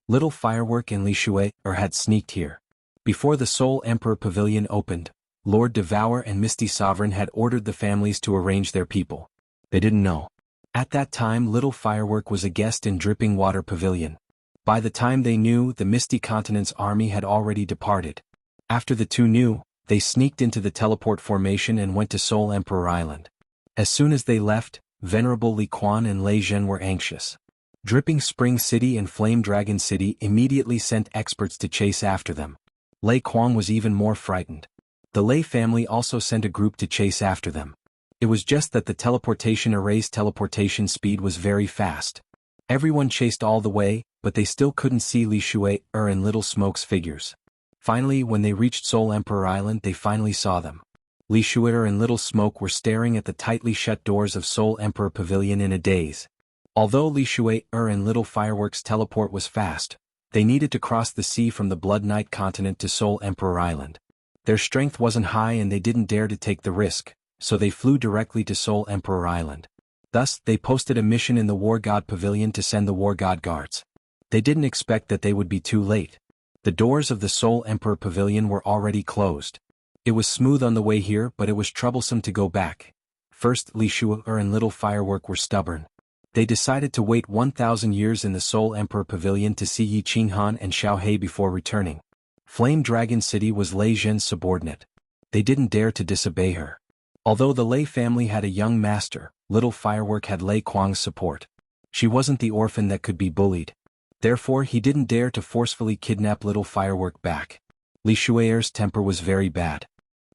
Little Firework and Li Shui had sneaked here. Before the Soul Emperor Pavilion opened, Lord Devour and Misty Sovereign had ordered the families to arrange their people. They didn't know. At that time, Little Firework was a guest in Dripping Water Pavilion. By the time they knew, the Misty Continent's army had already departed. After the two knew, they sneaked into the teleport formation and went to Soul Emperor Island. As soon as they left, Venerable Li Quan and Lei Zhen were anxious. Dripping Spring City and Flame Dragon City immediately sent experts to chase after them. Lei Quan was even more frightened. The Lei family also sent a group to chase after them. It was just that the teleportation array's teleportation speed was very fast. Everyone chased all the way, but they still couldn't see Li Shui and Little Smoke's figures. Finally, when they reached Soul Emperor Island, they finally saw them. Li Shui and Little Smoke were staring at the tightly shut doors of Soul Emperor Pavilion in a daze. Although Li Shui and Little Firework's teleport was fast, they needed to cross the sea from the Blood Knight continent to Soul Emperor Island. Their strength wasn't high and they didn't dare to take the risk, so they flew directly to Soul Emperor Island. Thus, they posted a mission in the War God Pavilion to send the War God guards. They didn't expect that they would be too late. The doors of the Soul Emperor Pavilion were already closed. It was smooth on the way here, but it was troublesome to go back. First, Li Shui and Little Firework were stubborn. They decided to wait 1,000 years in the Soul Emperor Pavilion to see Yi Qinghan and Xiao He before returning. Flame Dragon City was Lei Zhen's subordinate. They didn't dare to disobey her. Although the Lei family had a young master, Little Firework had Lei Kuang's support. She wasn't the orphan that could be bullied. Therefore, he didn't dare to forcefully kidnap Little Firework back. Li Shui's temper was very bad.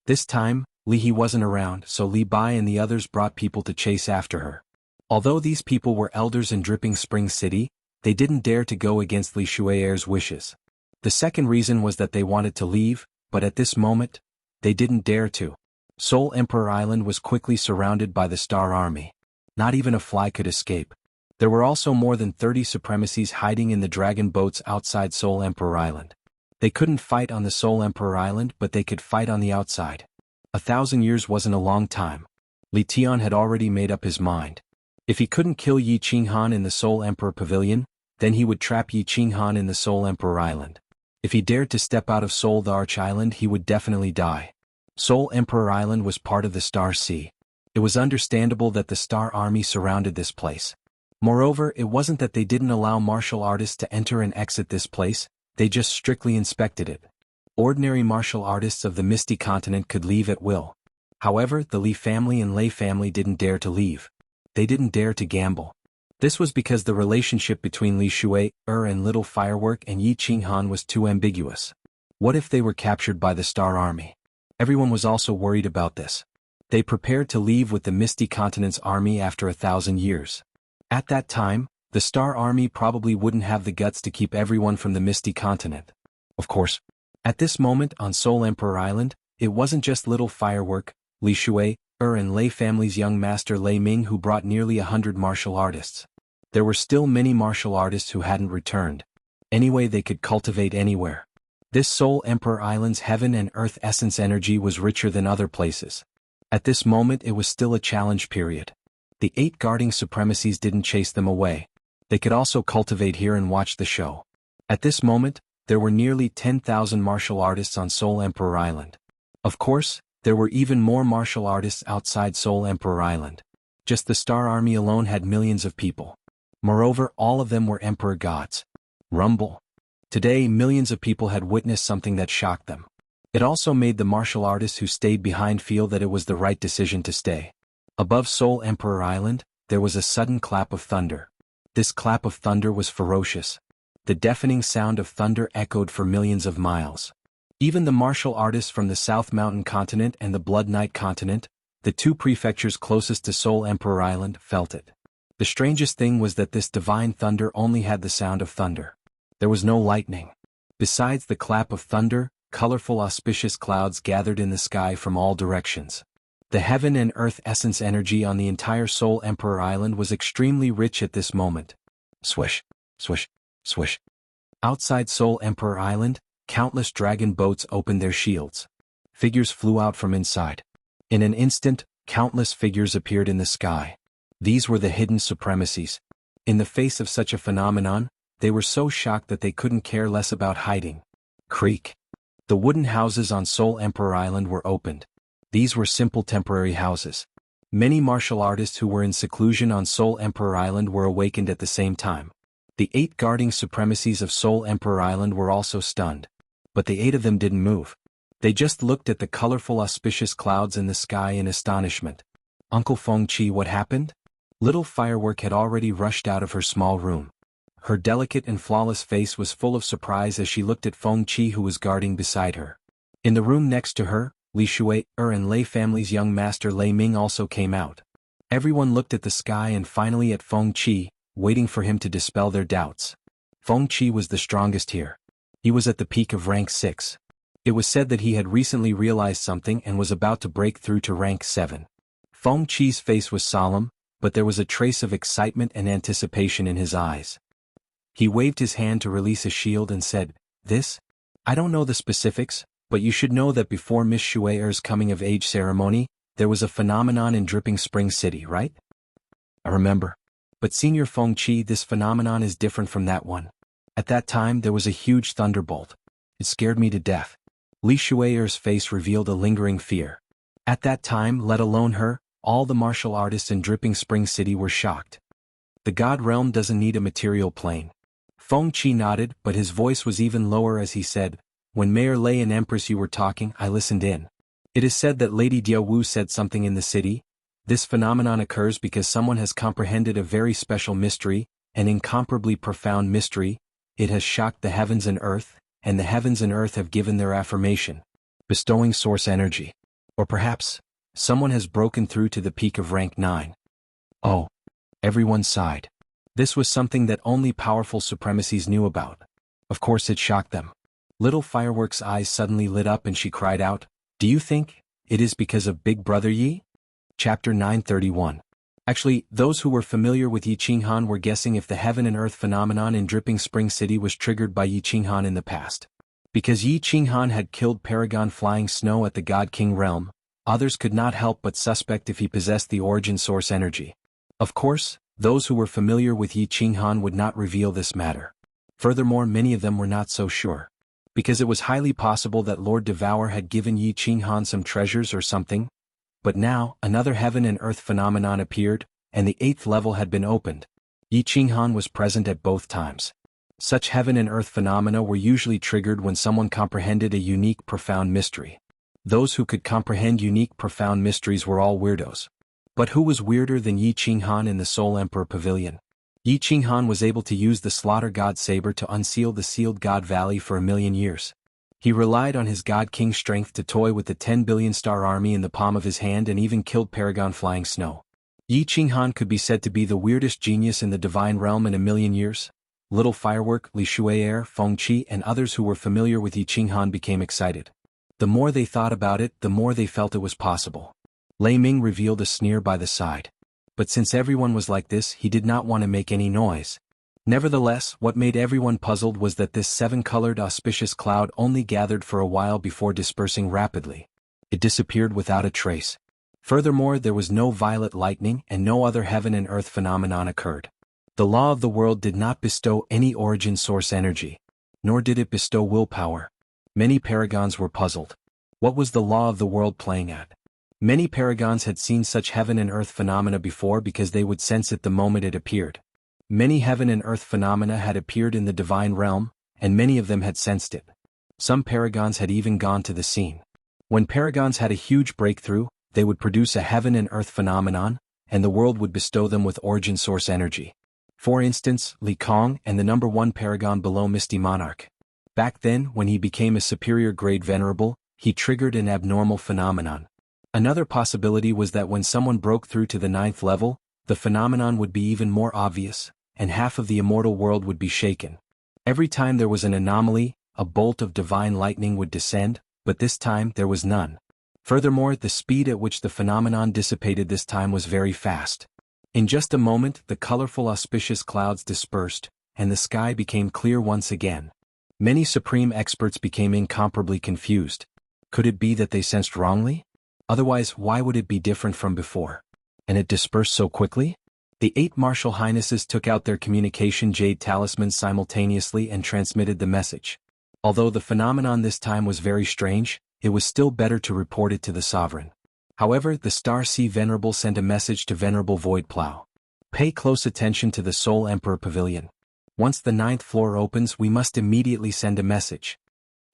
This time, Li He wasn't around, so Li Bai and the others brought people to chase after her. Although these people were elders in Dripping Spring City, they didn't dare to go against Li Shui's wishes. The second reason was that they wanted to leave, but at this moment, they didn't dare to. Soul Emperor Island was quickly surrounded by the Star Army. Not even a fly could escape. There were also more than 30 supremacies hiding in the dragon boats outside Soul Emperor Island. They couldn't fight on the Soul Emperor Island, but they could fight on the outside. 1,000 years wasn't a long time. Li Tian had already made up his mind. If he couldn't kill Yi Qinghan in the Soul Emperor Pavilion, then he would trap Yi Qinghan in the Soul Emperor Island. If he dared to step out of Soul the Arch Island, he would definitely die. Seoul Emperor Island was part of the Star Sea. It was understandable that the Star Army surrounded this place. Moreover, it wasn't that they didn't allow martial artists to enter and exit this place, they just strictly inspected it. Ordinary martial artists of the Misty Continent could leave at will. However, the Li family and Lei family didn't dare to leave. They didn't dare to gamble. This was because the relationship between Li Shui, and Little Firework and Yi Qinghan was too ambiguous. What if they were captured by the Star Army? Everyone was also worried about this. They prepared to leave with the Misty Continent's army after 1,000 years. At that time, the Star Army probably wouldn't have the guts to keep everyone from the Misty Continent. Of course. At this moment on Seoul Emperor Island, it wasn't just Little Firework, Li Shui, and Lei family's young master Lei Ming who brought nearly 100 martial artists. There were still many martial artists who hadn't returned. Anyway, they could cultivate anywhere. This Seoul Emperor Island's heaven and earth essence energy was richer than other places. At this moment it was still a challenge period. The 8 guarding supremacies didn't chase them away. They could also cultivate here and watch the show. At this moment, there were nearly 10,000 martial artists on Seoul Emperor Island. Of course, there were even more martial artists outside Seoul Emperor Island. Just the Star Army alone had millions of people. Moreover, all of them were emperor gods. Rumble. Today, millions of people had witnessed something that shocked them. It also made the martial artists who stayed behind feel that it was the right decision to stay. Above Seoul Emperor Island, there was a sudden clap of thunder. This clap of thunder was ferocious. The deafening sound of thunder echoed for millions of miles. Even the martial artists from the South Mountain Continent and the Blood Night Continent, the 2 prefectures closest to Seoul Emperor Island, felt it. The strangest thing was that this divine thunder only had the sound of thunder. There was no lightning. Besides the clap of thunder, colorful auspicious clouds gathered in the sky from all directions. The heaven and earth essence energy on the entire Seoul Emperor Island was extremely rich at this moment. Swish, swish, swish. Outside Seoul Emperor Island, countless dragon boats opened their shields. Figures flew out from inside. In an instant, countless figures appeared in the sky. These were the hidden supremacies. In the face of such a phenomenon, they were so shocked that they couldn't care less about hiding. Creak. The wooden houses on Seoul Emperor Island were opened. These were simple temporary houses. Many martial artists who were in seclusion on Seoul Emperor Island were awakened at the same time. The 8 guarding supremacies of Seoul Emperor Island were also stunned. But the 8 of them didn't move. They just looked at the colorful auspicious clouds in the sky in astonishment. Uncle Feng Qi, what happened? Little Firework had already rushed out of her small room. Her delicate and flawless face was full of surprise as she looked at Feng Qi who was guarding beside her. In the room next to her, Li Shui, and Lei family's young master Lei Ming also came out. Everyone looked at the sky and finally at Feng Qi, waiting for him to dispel their doubts. Feng Qi was the strongest here. He was at the peak of rank 6. It was said that he had recently realized something and was about to break through to rank 7. Feng Qi's face was solemn, but there was a trace of excitement and anticipation in his eyes. He waved his hand to release a shield and said, "This? I don't know the specifics, but you should know that before Miss Shue'er's coming-of-age ceremony, there was a phenomenon in Dripping Spring City, right?" "I remember. But Senior Feng Qi, this phenomenon is different from that one. At that time there was a huge thunderbolt. It scared me to death." Li Shue'er's face revealed a lingering fear. At that time, let alone her, all the martial artists in Dripping Spring City were shocked. The God realm doesn't need a material plane. Feng Qi nodded, but his voice was even lower as he said, "When Mayor Lei and Empress Yu were talking, I listened in. It is said that Lady Diawu said something in the city. This phenomenon occurs because someone has comprehended a very special mystery, an incomparably profound mystery. It has shocked the heavens and earth, and the heavens and earth have given their affirmation, bestowing source energy. Or perhaps, someone has broken through to the peak of rank 9. Oh." Everyone sighed. This was something that only powerful supremacies knew about. Of course it shocked them. Little Firework's eyes suddenly lit up and she cried out, "Do you think it is because of Big Brother Yi?" Chapter 931. Actually, those who were familiar with Yi Qinghan were guessing if the heaven and earth phenomenon in Dripping Spring City was triggered by Yi Qinghan in the past. Because Yi Qinghan had killed Paragon Flying Snow at the God King realm, others could not help but suspect if he possessed the origin source energy. Of course, those who were familiar with Yi Qinghan would not reveal this matter. Furthermore, many of them were not so sure. because it was highly possible that Lord Devour had given Yi Qinghan some treasures or something. But now, another heaven and earth phenomenon appeared, and the 8th level had been opened. Yi Qinghan was present at both times. Such heaven and earth phenomena were usually triggered when someone comprehended a unique profound mystery. Those who could comprehend unique profound mysteries were all weirdos. But who was weirder than Yi Qinghan in the Soul Emperor Pavilion? Yi Qinghan was able to use the Slaughter God Saber to unseal the Sealed God Valley for 1,000,000 years. He relied on his God King strength to toy with the 10 billion star army in the palm of his hand and even killed Paragon Flying Snow. Yi Qinghan could be said to be the weirdest genius in the divine realm in 1,000,000 years. Little Firework, Li Shui'er, Feng Qi and others who were familiar with Yi Qinghan became excited. The more they thought about it, the more they felt it was possible. Lei Ming revealed a sneer by the side. But since everyone was like this, he did not want to make any noise. Nevertheless, what made everyone puzzled was that this 7-colored auspicious cloud only gathered for a while before dispersing rapidly. It disappeared without a trace. Furthermore, there was no violet lightning and no other heaven and earth phenomenon occurred. The law of the world did not bestow any origin source energy. Nor did it bestow willpower. Many paragons were puzzled. What was the law of the world playing at? Many paragons had seen such heaven and earth phenomena before because they would sense it the moment it appeared. Many heaven and earth phenomena had appeared in the divine realm, and many of them had sensed it. Some paragons had even gone to the scene. When paragons had a huge breakthrough, they would produce a heaven and earth phenomenon, and the world would bestow them with origin source energy. For instance, Li Kong and the number 1 paragon below Misty Monarch. Back then, when he became a superior grade venerable, he triggered an abnormal phenomenon. Another possibility was that when someone broke through to the 9th level, the phenomenon would be even more obvious, and half of the immortal world would be shaken. Every time there was an anomaly, a bolt of divine lightning would descend, but this time there was none. Furthermore, the speed at which the phenomenon dissipated this time was very fast. In just a moment, the colorful auspicious clouds dispersed, and the sky became clear once again. Many supreme experts became incomparably confused. Could it be that they sensed wrongly? Otherwise, why would it be different from before? And it dispersed so quickly? The 8 martial highnesses took out their communication jade talismans simultaneously and transmitted the message. Although the phenomenon this time was very strange, it was still better to report it to the sovereign. However, the Star Sea Venerable sent a message to Venerable Voidplow. Pay close attention to the Soul Emperor Pavilion. Once the 9th floor opens, we must immediately send a message.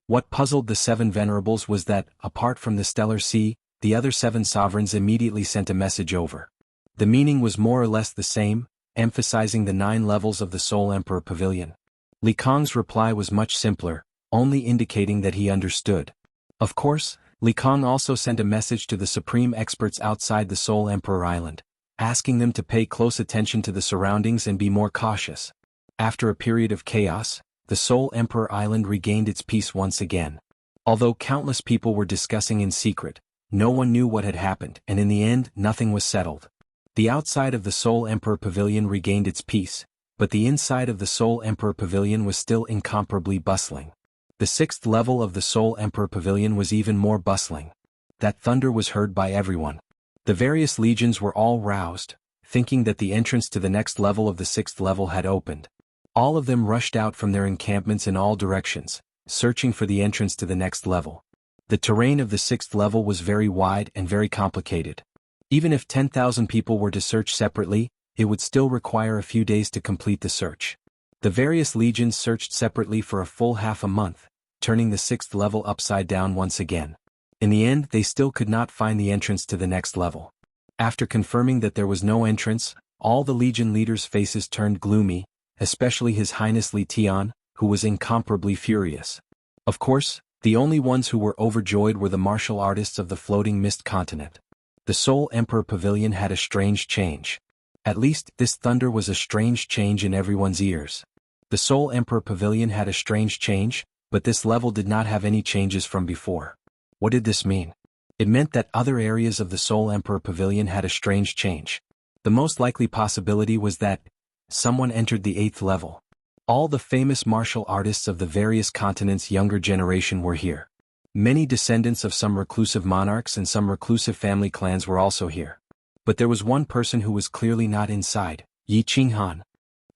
What puzzled the 7 venerables was that, apart from the Stellar Sea, the other 7 sovereigns immediately sent a message over. The meaning was more or less the same, emphasizing the 9 levels of the Soul Emperor Pavilion. Li Kong's reply was much simpler, only indicating that he understood. Of course, Li Kong also sent a message to the supreme experts outside the Soul Emperor Island, asking them to pay close attention to the surroundings and be more cautious. After a period of chaos, the Soul Emperor Island regained its peace once again. Although countless people were discussing in secret, no one knew what had happened, and in the end, nothing was settled. The outside of the Soul Emperor Pavilion regained its peace, but the inside of the Soul Emperor Pavilion was still incomparably bustling. The 6th level of the Soul Emperor Pavilion was even more bustling. That thunder was heard by everyone. The various legions were all roused, thinking that the entrance to the next level of the 6th level had opened. All of them rushed out from their encampments in all directions, searching for the entrance to the next level. The terrain of the 6th level was very wide and very complicated. Even if 10,000 people were to search separately, it would still require a few days to complete the search. The various legions searched separately for a full half a month, turning the 6th level upside down once again. In the end, they still could not find the entrance to the next level. After confirming that there was no entrance, all the legion leaders' faces turned gloomy, especially His Highness Li Tian, who was incomparably furious. Of course, the only ones who were overjoyed were the martial artists of the floating mist continent. The Soul Emperor Pavilion had a strange change. At least, this thunder was a strange change in everyone's ears. The Soul Emperor Pavilion had a strange change, but this level did not have any changes from before. What did this mean? It meant that other areas of the Soul Emperor Pavilion had a strange change. The most likely possibility was that someone entered the 8th level. All the famous martial artists of the various continents' younger generation were here. Many descendants of some reclusive monarchs and some reclusive family clans were also here. But there was one person who was clearly not inside, Yi Qinghan.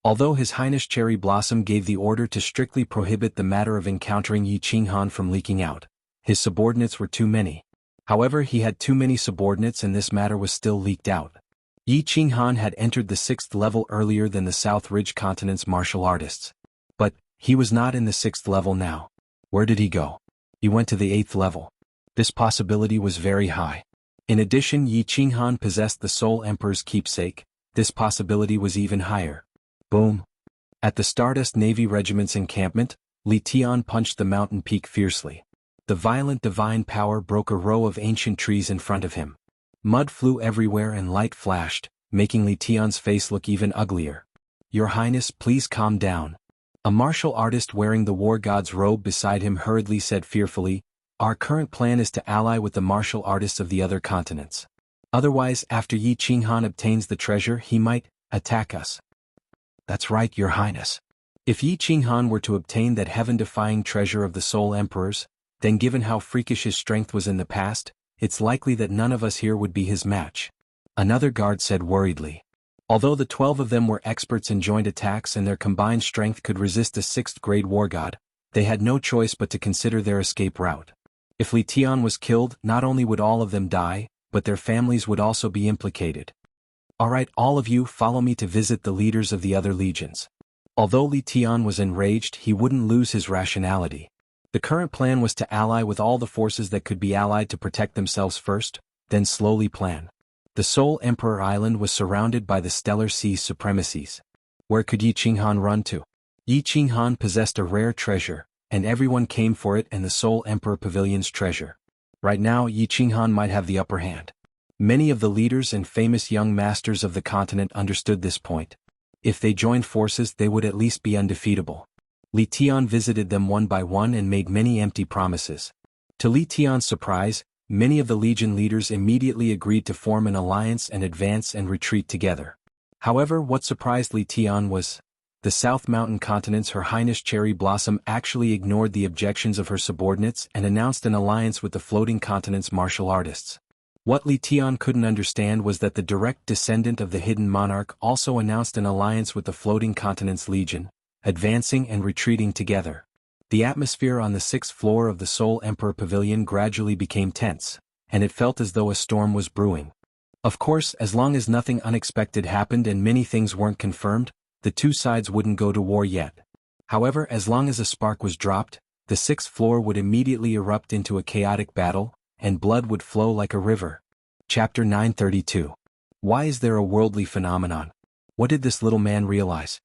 Although His Highness Cherry Blossom gave the order to strictly prohibit the matter of encountering Yi Qinghan from leaking out, his subordinates were too many. However, he had too many subordinates and this matter was still leaked out. Yi Qinghan had entered the 6th level earlier than the South Ridge Continent's martial artists. But, he was not in the 6th level now. Where did he go? He went to the 8th level. This possibility was very high. In addition, Yi Qinghan possessed the Soul Emperor's keepsake. This possibility was even higher. Boom. At the Stardust Navy Regiment's encampment, Li Tian punched the mountain peak fiercely. The violent divine power broke a row of ancient trees in front of him. Mud flew everywhere and light flashed, making Li Tian's face look even uglier. Your Highness, please calm down. A martial artist wearing the war god's robe beside him hurriedly said fearfully, our current plan is to ally with the martial artists of the other continents. Otherwise, after Yi Qinghan obtains the treasure, he might attack us. That's right, Your Highness. If Yi Qinghan were to obtain that heaven-defying treasure of the Soul Emperors, then given how freakish his strength was in the past, it's likely that none of us here would be his match. Another guard said worriedly. Although the 12 of them were experts in joint attacks and their combined strength could resist a 6th-grade war god, they had no choice but to consider their escape route. If Li Tian was killed, not only would all of them die, but their families would also be implicated. Alright, all of you, follow me to visit the leaders of the other legions. Although Li Tian was enraged, he wouldn't lose his rationality. The current plan was to ally with all the forces that could be allied to protect themselves first, then slowly plan. The Soul Emperor Island was surrounded by the Stellar Sea's supremacies. Where could Yi Qinghan run to? Yi Qinghan possessed a rare treasure, and everyone came for it and the Soul Emperor Pavilion's treasure. Right now, Yi Qinghan might have the upper hand. Many of the leaders and famous young masters of the continent understood this point. If they joined forces, they would at least be undefeatable. Li Tian visited them one by one and made many empty promises. To Li Tian's surprise, many of the legion leaders immediately agreed to form an alliance and advance and retreat together. However, what surprised Li Tian was, the South Mountain Continent's Her Highness Cherry Blossom actually ignored the objections of her subordinates and announced an alliance with the Floating Continent's martial artists. What Li Tian couldn't understand was that the direct descendant of the Hidden Monarch also announced an alliance with the Floating Continent's Legion, advancing and retreating together. The atmosphere on the 6th floor of the Soul Emperor Pavilion gradually became tense, and it felt as though a storm was brewing. Of course, as long as nothing unexpected happened and many things weren't confirmed, the two sides wouldn't go to war yet. However, as long as a spark was dropped, the 6th floor would immediately erupt into a chaotic battle, and blood would flow like a river. Chapter 932. Why is there a worldly phenomenon? What did this little man realize?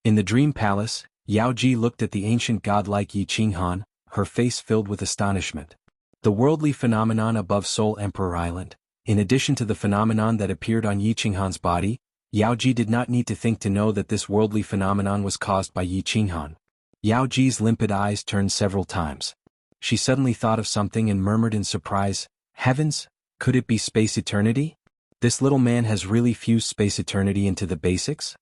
In the Dream Palace, Yao Ji looked at the ancient godlike Yi Qinghan, her face filled with astonishment. The worldly phenomenon above Soul Emperor Island, in addition to the phenomenon that appeared on Yi Qinghan's body, Yao Ji did not need to think to know that this worldly phenomenon was caused by Yi Qinghan. Yao Ji's limpid eyes turned several times. She suddenly thought of something and murmured in surprise, Heavens, could it be space eternity? This little man has really fused space eternity into the basics?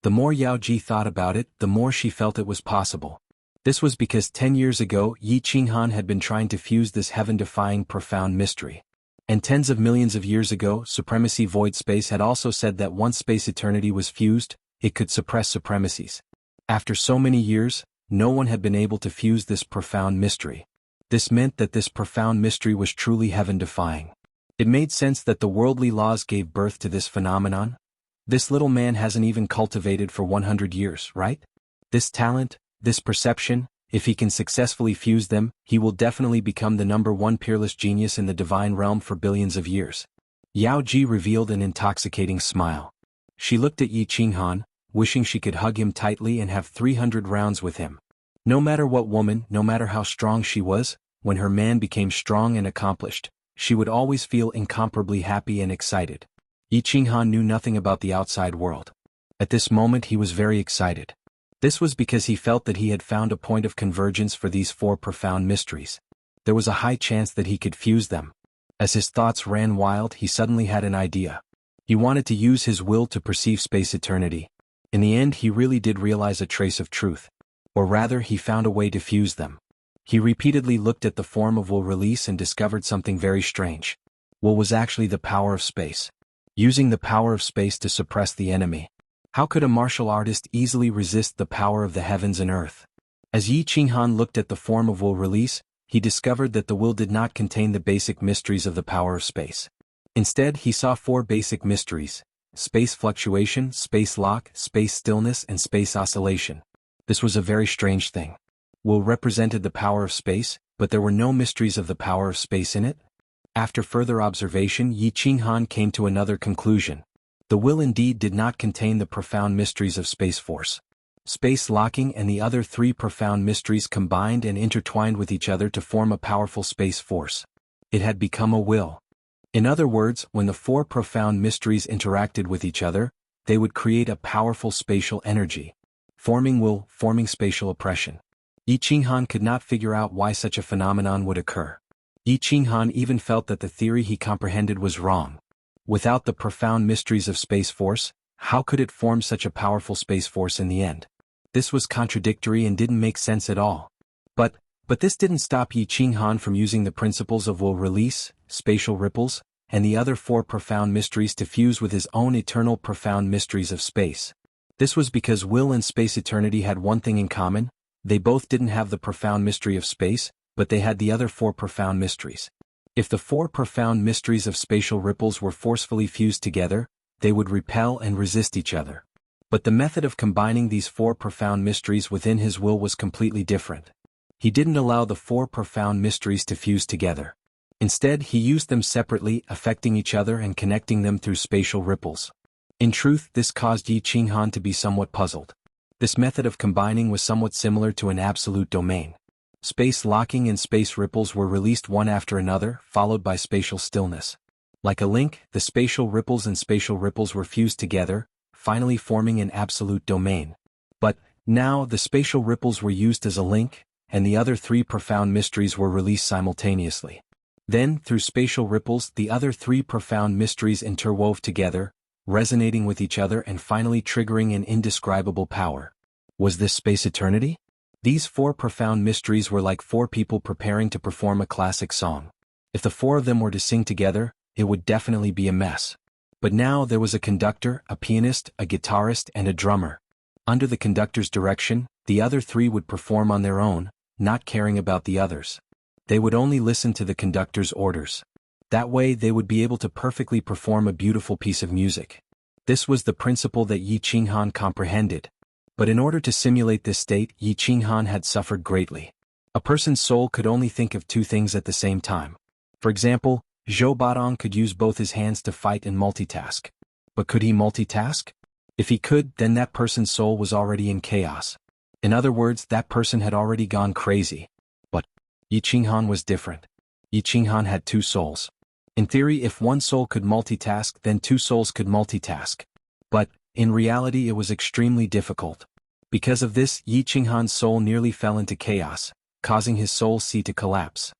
The more Yao Ji thought about it, the more she felt it was possible. This was because 10 years ago Yi Qinghan had been trying to fuse this heaven-defying profound mystery. And tens of millions of years ago, Supremacy Void Space had also said that once space eternity was fused, it could suppress supremacies. After so many years, no one had been able to fuse this profound mystery. This meant that this profound mystery was truly heaven-defying. It made sense that the worldly laws gave birth to this phenomenon. This little man hasn't even cultivated for 100 years, right? This talent, this perception, if he can successfully fuse them, he will definitely become the #1 peerless genius in the divine realm for billions of years. Yao Ji revealed an intoxicating smile. She looked at Yi Qinghan, wishing she could hug him tightly and have 300 rounds with him. No matter what woman, no matter how strong she was, when her man became strong and accomplished, she would always feel incomparably happy and excited. Yi Qinghan knew nothing about the outside world. At this moment he was very excited. This was because he felt that he had found a point of convergence for these 4 profound mysteries. There was a high chance that he could fuse them. As his thoughts ran wild, he suddenly had an idea. He wanted to use his will to perceive space eternity. In the end, he really did realize a trace of truth. Or rather, he found a way to fuse them. He repeatedly looked at the form of will release and discovered something very strange. Will was actually the power of space. Using the power of space to suppress the enemy. How could a martial artist easily resist the power of the heavens and earth? As Yi Qinghan looked at the form of will release, he discovered that the will did not contain the basic mysteries of the power of space. Instead, he saw 4 basic mysteries: space fluctuation, space lock, space stillness, and space oscillation. This was a very strange thing. Will represented the power of space, but there were no mysteries of the power of space in it? After further observation, Yi Qinghan came to another conclusion. The will indeed did not contain the profound mysteries of space force. Space locking and the other 3 profound mysteries combined and intertwined with each other to form a powerful space force. It had become a will. In other words, when the 4 profound mysteries interacted with each other, they would create a powerful spatial energy. Forming will, forming spatial oppression. Yi Qinghan could not figure out why such a phenomenon would occur. Yi Qinghan even felt that the theory he comprehended was wrong. Without the profound mysteries of space force, how could it form such a powerful space force in the end? This was contradictory and didn't make sense at all. But this didn't stop Yi Qinghan from using the principles of will release, spatial ripples, and the other 4 profound mysteries to fuse with his own eternal profound mysteries of space. This was because will and space eternity had one thing in common: they both didn't have the profound mystery of space, but they had the other 4 profound mysteries. If the 4 profound mysteries of spatial ripples were forcefully fused together, they would repel and resist each other. But the method of combining these 4 profound mysteries within his will was completely different. He didn't allow the 4 profound mysteries to fuse together. Instead, he used them separately, affecting each other and connecting them through spatial ripples. In truth, this caused Yi Qinghan to be somewhat puzzled. This method of combining was somewhat similar to an absolute domain. Space locking and space ripples were released one after another, followed by spatial stillness. Like a link, the spatial ripples and spatial ripples were fused together, finally forming an absolute domain. But now the spatial ripples were used as a link, and the other 3 profound mysteries were released simultaneously. Then, through spatial ripples, the other 3 profound mysteries interwove together, resonating with each other and finally triggering an indescribable power. Was this space eternity? These 4 profound mysteries were like 4 people preparing to perform a classic song. If the 4 of them were to sing together, it would definitely be a mess. But now there was a conductor, a pianist, a guitarist, and a drummer. Under the conductor's direction, the other 3 would perform on their own, not caring about the others. They would only listen to the conductor's orders. That way they would be able to perfectly perform a beautiful piece of music. This was the principle that Yi Qinghan comprehended. But in order to simulate this state, Yi Qinghan had suffered greatly. A person's soul could only think of 2 things at the same time. For example, Zhou Badong could use both his hands to fight and multitask. But could he multitask? If he could, then that person's soul was already in chaos. In other words, that person had already gone crazy. But Yi Qinghan was different. Yi Qinghan had 2 souls. In theory, if one soul could multitask, then 2 souls could multitask. But in reality, it was extremely difficult. Because of this, Yi Qinghan's soul nearly fell into chaos, causing his soul sea to collapse.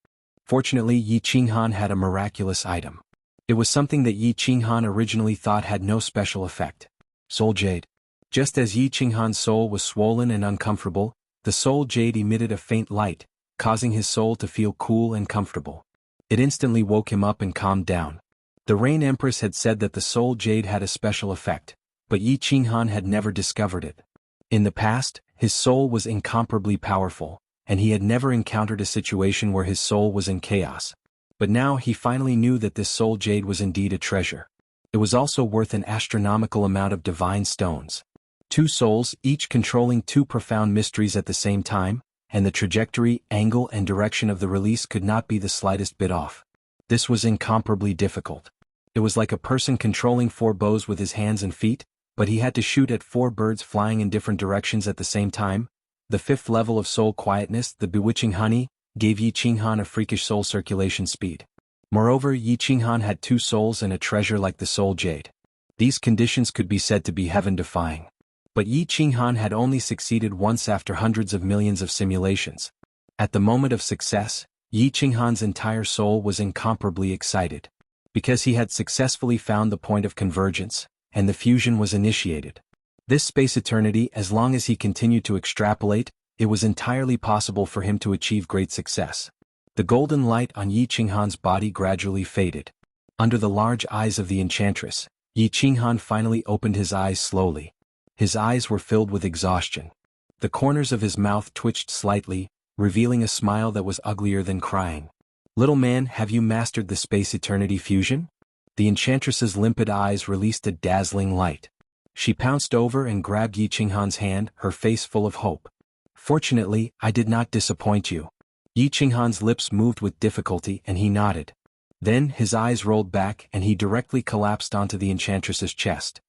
Fortunately, Yi Qinghan had a miraculous item. It was something that Yi Qinghan originally thought had no special effect. Soul Jade. Just as Yi Qinghan's soul was swollen and uncomfortable, the soul jade emitted a faint light, causing his soul to feel cool and comfortable. It instantly woke him up and calmed down. The Rain Empress had said that the soul jade had a special effect, but Yi Qinghan had never discovered it. In the past, his soul was incomparably powerful, and he had never encountered a situation where his soul was in chaos. But now he finally knew that this soul jade was indeed a treasure. It was also worth an astronomical amount of divine stones. 2 souls, each controlling 2 profound mysteries at the same time, and the trajectory, angle, and direction of the release could not be the slightest bit off. This was incomparably difficult. It was like a person controlling 4 bows with his hands and feet, but he had to shoot at 4 birds flying in different directions at the same time. The 5th level of soul quietness, the bewitching honey, gave Yi Qinghan a freakish soul circulation speed. Moreover, Yi Qinghan had 2 souls and a treasure like the soul jade. These conditions could be said to be heaven-defying. But Yi Qinghan had only succeeded once after hundreds of millions of simulations. At the moment of success, Yi Qinghan's entire soul was incomparably excited. Because he had successfully found the point of convergence, and the fusion was initiated. This space eternity, as long as he continued to extrapolate, it was entirely possible for him to achieve great success. The golden light on Yi Qinghan's body gradually faded. Under the large eyes of the enchantress, Yi Qinghan finally opened his eyes slowly. His eyes were filled with exhaustion. The corners of his mouth twitched slightly, revealing a smile that was uglier than crying. "Little man, have you mastered the space eternity fusion?" The enchantress's limpid eyes released a dazzling light. She pounced over and grabbed Yi Qinghan's hand, her face full of hope. "Fortunately, I did not disappoint you." Yi Qinghan's lips moved with difficulty and he nodded. Then his eyes rolled back and he directly collapsed onto the enchantress's chest.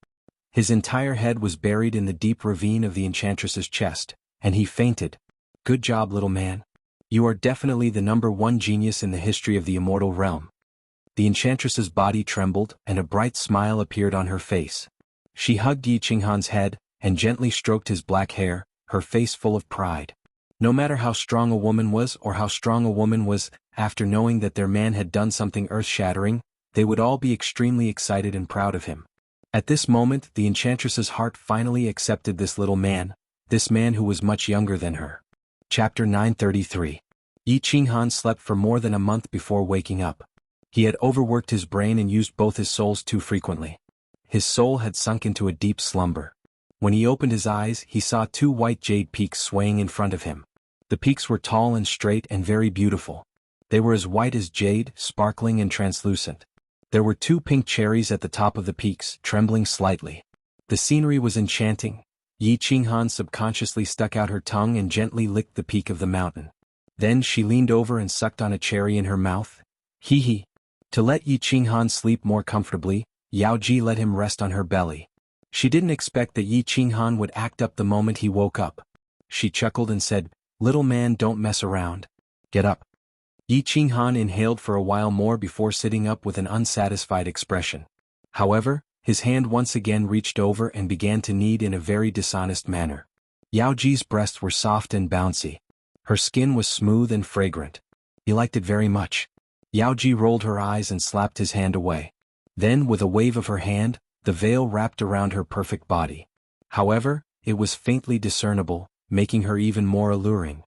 His entire head was buried in the deep ravine of the enchantress's chest, and he fainted. "Good job, little man. You are definitely the #1 genius in the history of the immortal realm." The enchantress's body trembled and a bright smile appeared on her face. She hugged Yi Qinghan's head and gently stroked his black hair, her face full of pride. No matter how strong a woman was or how strong a woman was, after knowing that their man had done something earth-shattering, they would all be extremely excited and proud of him. At this moment, the enchantress's heart finally accepted this man who was much younger than her. Chapter 933. Yi Qinghan slept for more than a month before waking up. He had overworked his brain and used both his souls too frequently. His soul had sunk into a deep slumber. When he opened his eyes, he saw 2 white jade peaks swaying in front of him. The peaks were tall and straight and very beautiful. They were as white as jade, sparkling and translucent. There were 2 pink cherries at the top of the peaks, trembling slightly. The scenery was enchanting. Yi Qinghan subconsciously stuck out her tongue and gently licked the peak of the mountain. Then she leaned over and sucked on a cherry in her mouth. Hee. To let Yi Qinghan sleep more comfortably, Yao Ji let him rest on her belly. She didn't expect that Yi Qinghan would act up the moment he woke up. She chuckled and said, "Little man, don't mess around. Get up." Yi Qinghan inhaled for a while more before sitting up with an unsatisfied expression. However, his hand once again reached over and began to knead in a very dishonest manner. Yao Ji's breasts were soft and bouncy. Her skin was smooth and fragrant. He liked it very much. Yao Ji rolled her eyes and slapped his hand away. Then, with a wave of her hand, the veil wrapped around her perfect body. However, it was faintly discernible, making her even more alluring.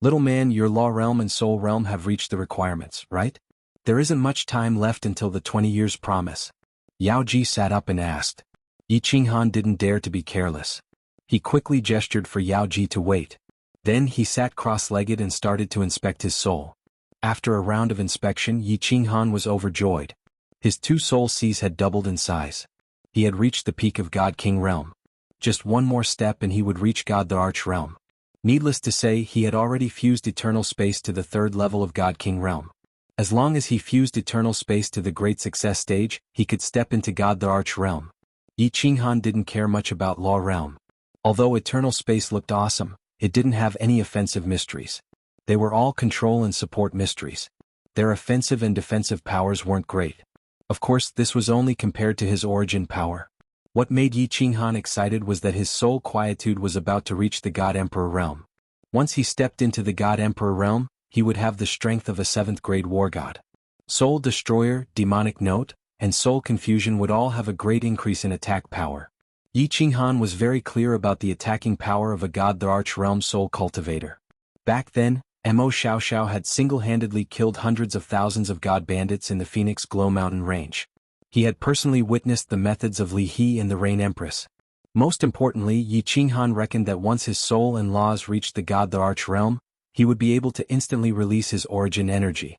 "Little man, your law realm and soul realm have reached the requirements, right? There isn't much time left until the 20 years promise." Yao Ji sat up and asked. Yi Qinghan didn't dare to be careless. He quickly gestured for Yao Ji to wait. Then he sat cross-legged and started to inspect his soul. After a round of inspection, Yi Qinghan was overjoyed. His 2 soul seas had doubled in size. He had reached the peak of God King Realm. Just one more step and he would reach God the Arch Realm. Needless to say, he had already fused eternal space to the 3rd level of God King Realm. As long as he fused eternal space to the Great Success stage, he could step into God the Arch Realm. Yi Qinghan didn't care much about Law Realm. Although eternal space looked awesome, it didn't have any offensive mysteries. They were all control and support mysteries. Their offensive and defensive powers weren't great. Of course, this was only compared to his origin power. What made Yi Qinghan excited was that his soul quietude was about to reach the God Emperor realm. Once he stepped into the God Emperor realm, he would have the strength of a 7th-grade war god. Soul Destroyer, Demonic Note, and Soul Confusion would all have a great increase in attack power. Yi Qinghan was very clear about the attacking power of a God the Arch Realm Soul Cultivator. Back then, Mo Xiaoxiao had single-handedly killed hundreds of thousands of god bandits in the Phoenix Glow Mountain range. He had personally witnessed the methods of Li He and the Rain Empress. Most importantly, Yi Qinghan reckoned that once his soul and laws reached the God the Arch Realm, he would be able to instantly release his origin energy.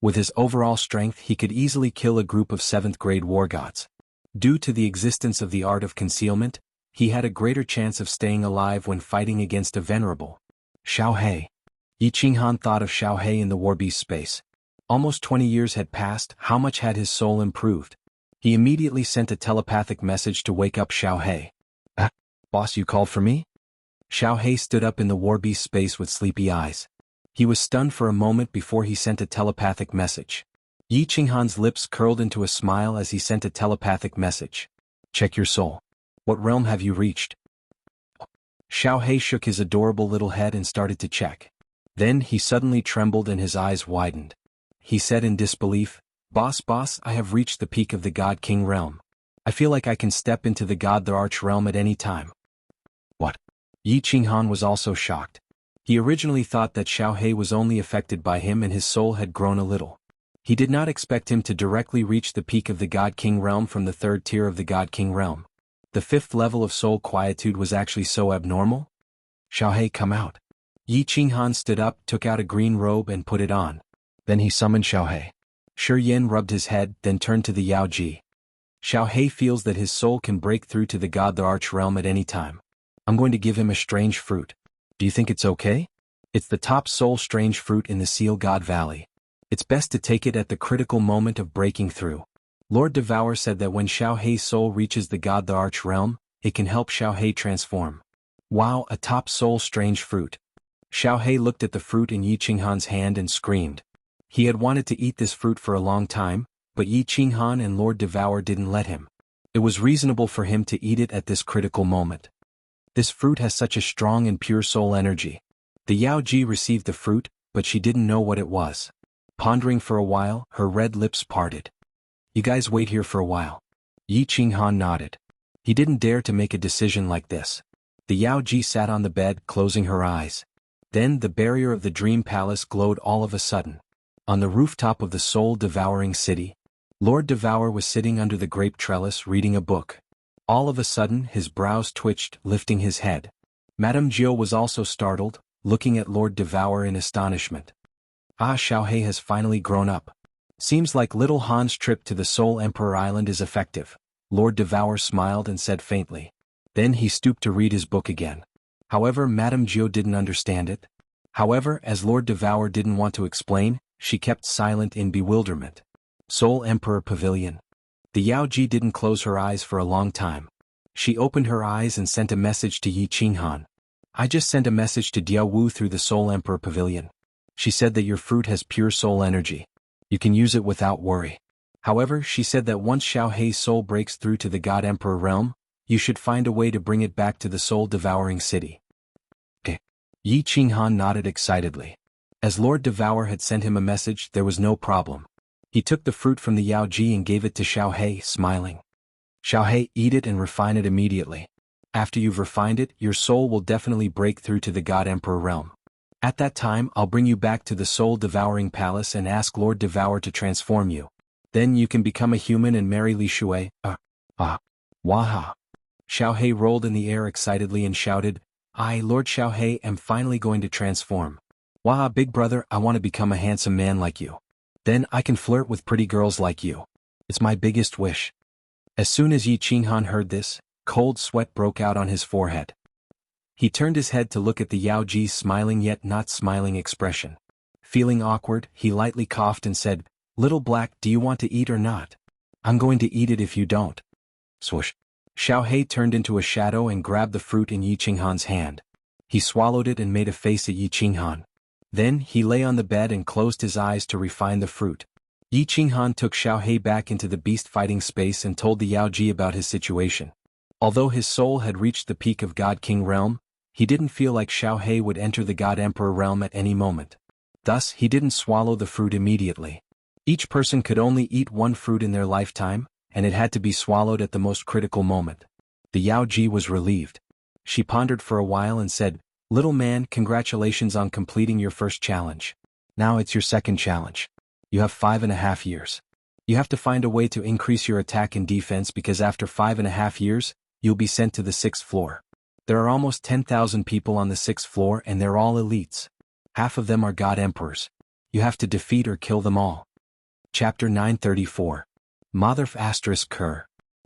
With his overall strength, he could easily kill a group of 7th-grade war gods. Due to the existence of the art of concealment, he had a greater chance of staying alive when fighting against a venerable Xiao He. Yi Qinghan thought of Xiao He in the Warbeast space. Almost 20 years had passed. How much had his soul improved? He immediately sent a telepathic message to wake up Xiao He. Boss, you called for me?" Xiao He stood up in the Warbeast space with sleepy eyes. He was stunned for a moment before he sent a telepathic message. Yi Qinghan's lips curled into a smile as he sent a telepathic message. "Check your soul. What realm have you reached?" Xiao He shook his adorable little head and started to check. Then he suddenly trembled and his eyes widened. He said in disbelief, Boss, I have reached the peak of the God King realm. I feel like I can step into the God the Arch realm at any time." "What?" Yi Qinghan was also shocked. He originally thought that Xiao He was only affected by him and his soul had grown a little. He did not expect him to directly reach the peak of the God King realm from the 3rd tier of the God King realm. The 5th level of soul quietude was actually so abnormal? Xiaohei, come out. Yi Qinghan stood up, took out a green robe and put it on. Then he summoned Xiaohei. Shi Yin rubbed his head, then turned to the Yao Ji. Xiaohei feels that his soul can break through to the God the Arch realm at any time. I'm going to give him a strange fruit. Do you think it's okay? It's the top soul strange fruit in the Seal God Valley. It's best to take it at the critical moment of breaking through. Lord Devour said that when Xiaohei's soul reaches the God the Arch realm, it can help Xiaohei transform. Wow, a top soul strange fruit. Xiaohei looked at the fruit in Yi Qinghan's hand and screamed. He had wanted to eat this fruit for a long time, but Yi Qinghan and Lord Devour didn't let him. It was reasonable for him to eat it at this critical moment. This fruit has such a strong and pure soul energy. The Yao Ji received the fruit, but she didn't know what it was. Pondering for a while, her red lips parted. You guys wait here for a while. Yi Qinghan nodded. He didn't dare to make a decision like this. The Yao Ji sat on the bed, closing her eyes. Then the barrier of the dream palace glowed all of a sudden. On the rooftop of the soul-devouring city, Lord Devour was sitting under the grape trellis reading a book. All of a sudden his brows twitched, lifting his head. Madame Jiao was also startled, looking at Lord Devour in astonishment. Ah, Xiaohei has finally grown up. Seems like little Han's trip to the Soul Emperor Island is effective. Lord Devour smiled and said faintly. Then he stooped to read his book again. However, Madame Jiao didn't understand it. However, as Lord Devour didn't want to explain, she kept silent in bewilderment. Soul Emperor Pavilion. The Yao Ji didn't close her eyes for a long time. She opened her eyes and sent a message to Yi Qinghan. I just sent a message to Jianghu through the Soul Emperor Pavilion. She said that your fruit has pure soul energy. You can use it without worry. However, she said that once Xiaohei's soul breaks through to the God Emperor realm, you should find a way to bring it back to the soul-devouring city. Okay. Yi Qinghan nodded excitedly. As Lord Devour had sent him a message, there was no problem. He took the fruit from the Yao Ji and gave it to Xiaohei, smiling. Xiaohei, eat it and refine it immediately. After you've refined it, your soul will definitely break through to the God Emperor realm. At that time, I'll bring you back to the soul-devouring palace and ask Lord Devour to transform you. Then you can become a human and marry Li Shui. Waha. Xiaohei rolled in the air excitedly and shouted, I, Lord Xiaohei, am finally going to transform. Waha, big brother, I want to become a handsome man like you. Then I can flirt with pretty girls like you. It's my biggest wish. As soon as Yi Qinghan heard this, cold sweat broke out on his forehead. He turned his head to look at the Yao Ji's smiling yet not smiling expression. Feeling awkward, he lightly coughed and said, Little Black, do you want to eat or not? I'm going to eat it if you don't. Swoosh. Xiaohei turned into a shadow and grabbed the fruit in Yi Qinghan's hand. He swallowed it and made a face at Yi Qinghan. Then he lay on the bed and closed his eyes to refine the fruit. Yi Qinghan took Xiaohei back into the beast-fighting space and told the Yao Ji about his situation. Although his soul had reached the peak of God King realm, he didn't feel like Xiaohei would enter the God Emperor realm at any moment. Thus, he didn't swallow the fruit immediately. Each person could only eat one fruit in their lifetime, and it had to be swallowed at the most critical moment. The Yao Ji was relieved. She pondered for a while and said, Little man, congratulations on completing your first challenge. Now it's your second challenge. You have 5.5 years. You have to find a way to increase your attack and defense because after 5.5 years, you'll be sent to the 6th floor. There are almost 10,000 people on the 6th floor and they're all elites. Half of them are God Emperors. You have to defeat or kill them all. Chapter 934. Motherf *****.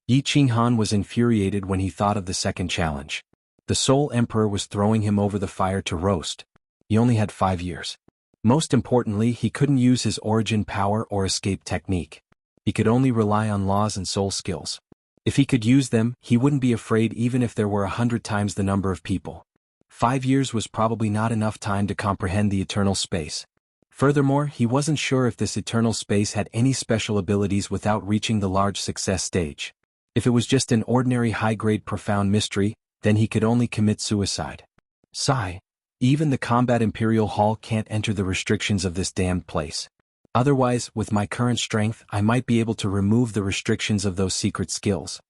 Yi Qinghan was infuriated when he thought of the second challenge. The Soul Emperor was throwing him over the fire to roast. He only had 5 years. Most importantly, he couldn't use his origin power or escape technique. He could only rely on laws and soul skills. If he could use them, he wouldn't be afraid even if there were 100 times the number of people. 5 years was probably not enough time to comprehend the eternal space. Furthermore, he wasn't sure if this eternal space had any special abilities without reaching the large success stage. If it was just an ordinary high-grade profound mystery, then he could only commit suicide. Sigh. Even the Combat Imperial Hall can't enter the restrictions of this damned place. Otherwise, with my current strength, I might be able to remove the restrictions of those secret skills.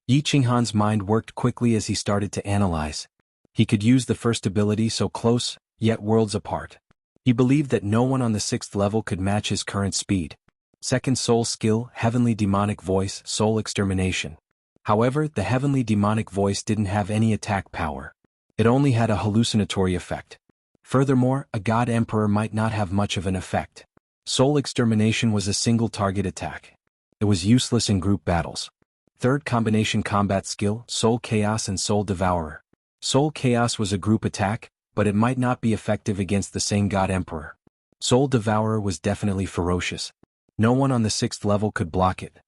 Yi Qinghan's mind worked quickly as he started to analyze. He could use the first ability so close, yet worlds apart. He believed that no one on the 6th level could match his current speed. Second soul skill, Heavenly Demonic Voice, Soul Extermination. However, the heavenly demonic voice didn't have any attack power. It only had a hallucinatory effect. Furthermore, a god emperor might not have much of an effect. Soul extermination was a single target attack. It was useless in group battles. Third combination combat skill, Soul Chaos and Soul Devourer. Soul Chaos was a group attack, but it might not be effective against the same god emperor. Soul Devourer was definitely ferocious. No one on the 6th level could block it.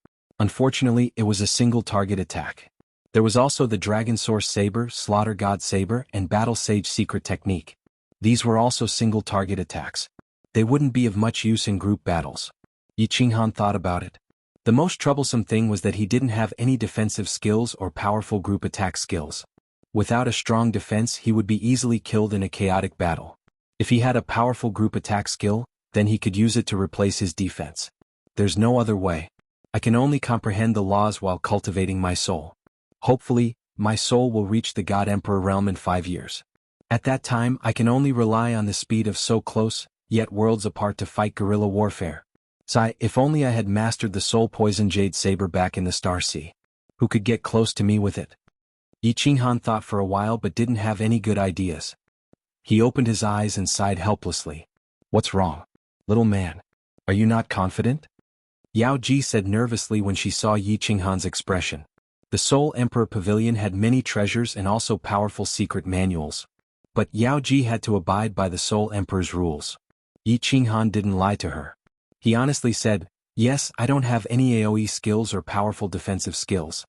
Unfortunately, it was a single target attack. There was also the Dragon Source Saber, Slaughter God Saber, and Battle Sage Secret Technique. These were also single target attacks. They wouldn't be of much use in group battles. Yi Qinghan thought about it. The most troublesome thing was that he didn't have any defensive skills or powerful group attack skills. Without a strong defense, he would be easily killed in a chaotic battle. If he had a powerful group attack skill, then he could use it to replace his defense. There's no other way. I can only comprehend the laws while cultivating my soul. Hopefully, my soul will reach the God Emperor realm in 5 years. At that time, I can only rely on the speed of so close, yet worlds apart to fight guerrilla warfare. Sigh, if only I had mastered the soul poison jade saber back in the Star Sea. Who could get close to me with it? Yi Qinghan thought for a while but didn't have any good ideas. He opened his eyes and sighed helplessly. What's wrong? Little man. Are you not confident? Yao Ji said nervously when she saw Yi Qinghan's expression. The Soul Emperor Pavilion had many treasures and also powerful secret manuals. But Yao Ji had to abide by the Soul Emperor's rules. Yi Qinghan didn't lie to her. He honestly said, yes, I don't have any AoE skills or powerful defensive skills.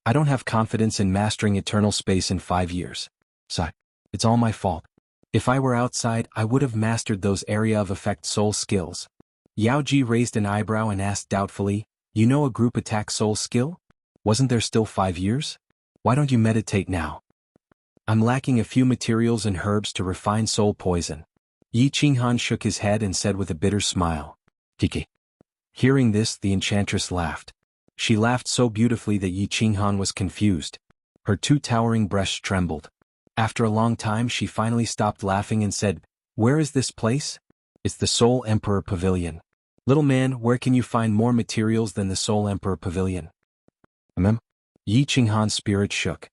I don't have confidence in mastering eternal space in 5 years. So, it's all my fault. If I were outside, I would have mastered those area of effect soul skills. Yao Ji raised an eyebrow and asked doubtfully, you know a group attack soul skill? Wasn't there still 5 years? Why don't you meditate now? I'm lacking a few materials and herbs to refine soul poison. Yi Qinghan shook his head and said with a bitter smile. Kiki. Hearing this, the enchantress laughed. She laughed so beautifully that Yi Qinghan was confused. Her 2 towering breasts trembled. After a long time she finally stopped laughing and said, where is this place? It's the Soul Emperor Pavilion. Little man, where can you find more materials than the Soul Emperor Pavilion? Yi Qinghan's spirit shook.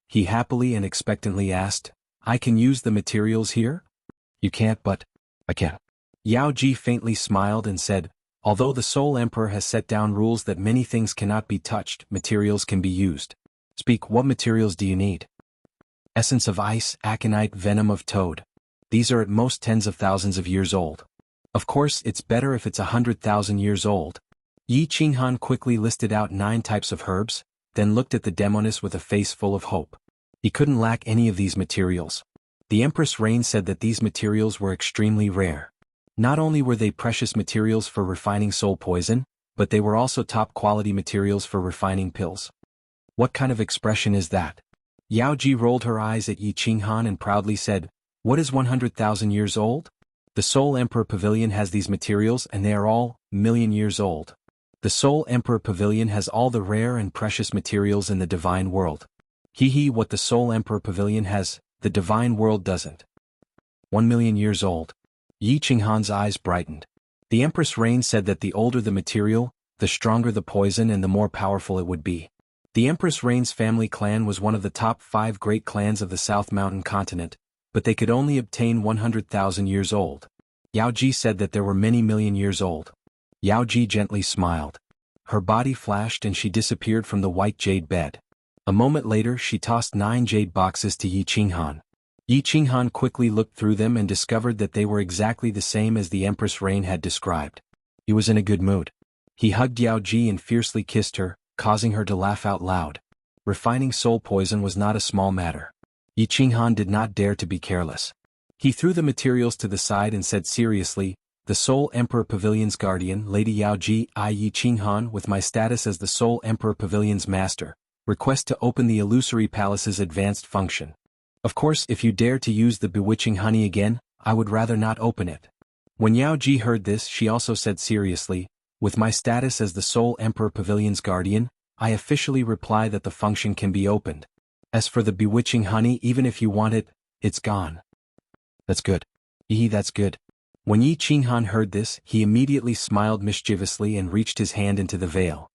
He happily and expectantly asked, I can use the materials here? You can't, but I can. Yao Ji faintly smiled and said, although the Soul Emperor has set down rules that many things cannot be touched, materials can be used. Speak, what materials do you need? Essence of ice, aconite, venom of toad. These are at most tens of thousands of years old. Of course, it's better if it's 100,000 years old. Yi Qinghan quickly listed out 9 types of herbs, then looked at the demoness with a face full of hope. He couldn't lack any of these materials. The Empress Rain said that these materials were extremely rare. Not only were they precious materials for refining soul poison, but they were also top-quality materials for refining pills. What kind of expression is that? Yao Ji rolled her eyes at Yi Qinghan and proudly said, what is 100,000 years old? The Soul Emperor Pavilion has these materials and they are all million years old. The Soul Emperor Pavilion has all the rare and precious materials in the divine world. What the Soul Emperor Pavilion has, the divine world doesn't. 1 million years old. Yi Qinghan's eyes brightened. The Empress Rain said that the older the material, the stronger the poison and the more powerful it would be. The Empress Rain's family clan was one of the top 5 great clans of the South Mountain continent, but they could only obtain 100,000 years old. Yao Ji said that there were many million years old. Yao Ji gently smiled. Her body flashed and she disappeared from the white jade bed. A moment later she tossed 9 jade boxes to Yi Qinghan. Yi Qinghan quickly looked through them and discovered that they were exactly the same as the Empress Rain had described. He was in a good mood. He hugged Yao Ji and fiercely kissed her, causing her to laugh out loud. Refining soul poison was not a small matter. Yi Qinghan did not dare to be careless. He threw the materials to the side and said seriously, the Soul Emperor Pavilion's guardian, Lady Yao Ji, I Yi Qinghan, with my status as the Soul Emperor Pavilion's master, request to open the Illusory Palace's advanced function. Of course, if you dare to use the bewitching honey again, I would rather not open it. When Yao Ji heard this, she also said seriously, with my status as the Soul Emperor Pavilion's guardian, I officially reply that the function can be opened. As for the bewitching honey, even if you want it, it's gone. That's good. That's good. When Yi Qinghan heard this, he immediately smiled mischievously and reached his hand into the veil.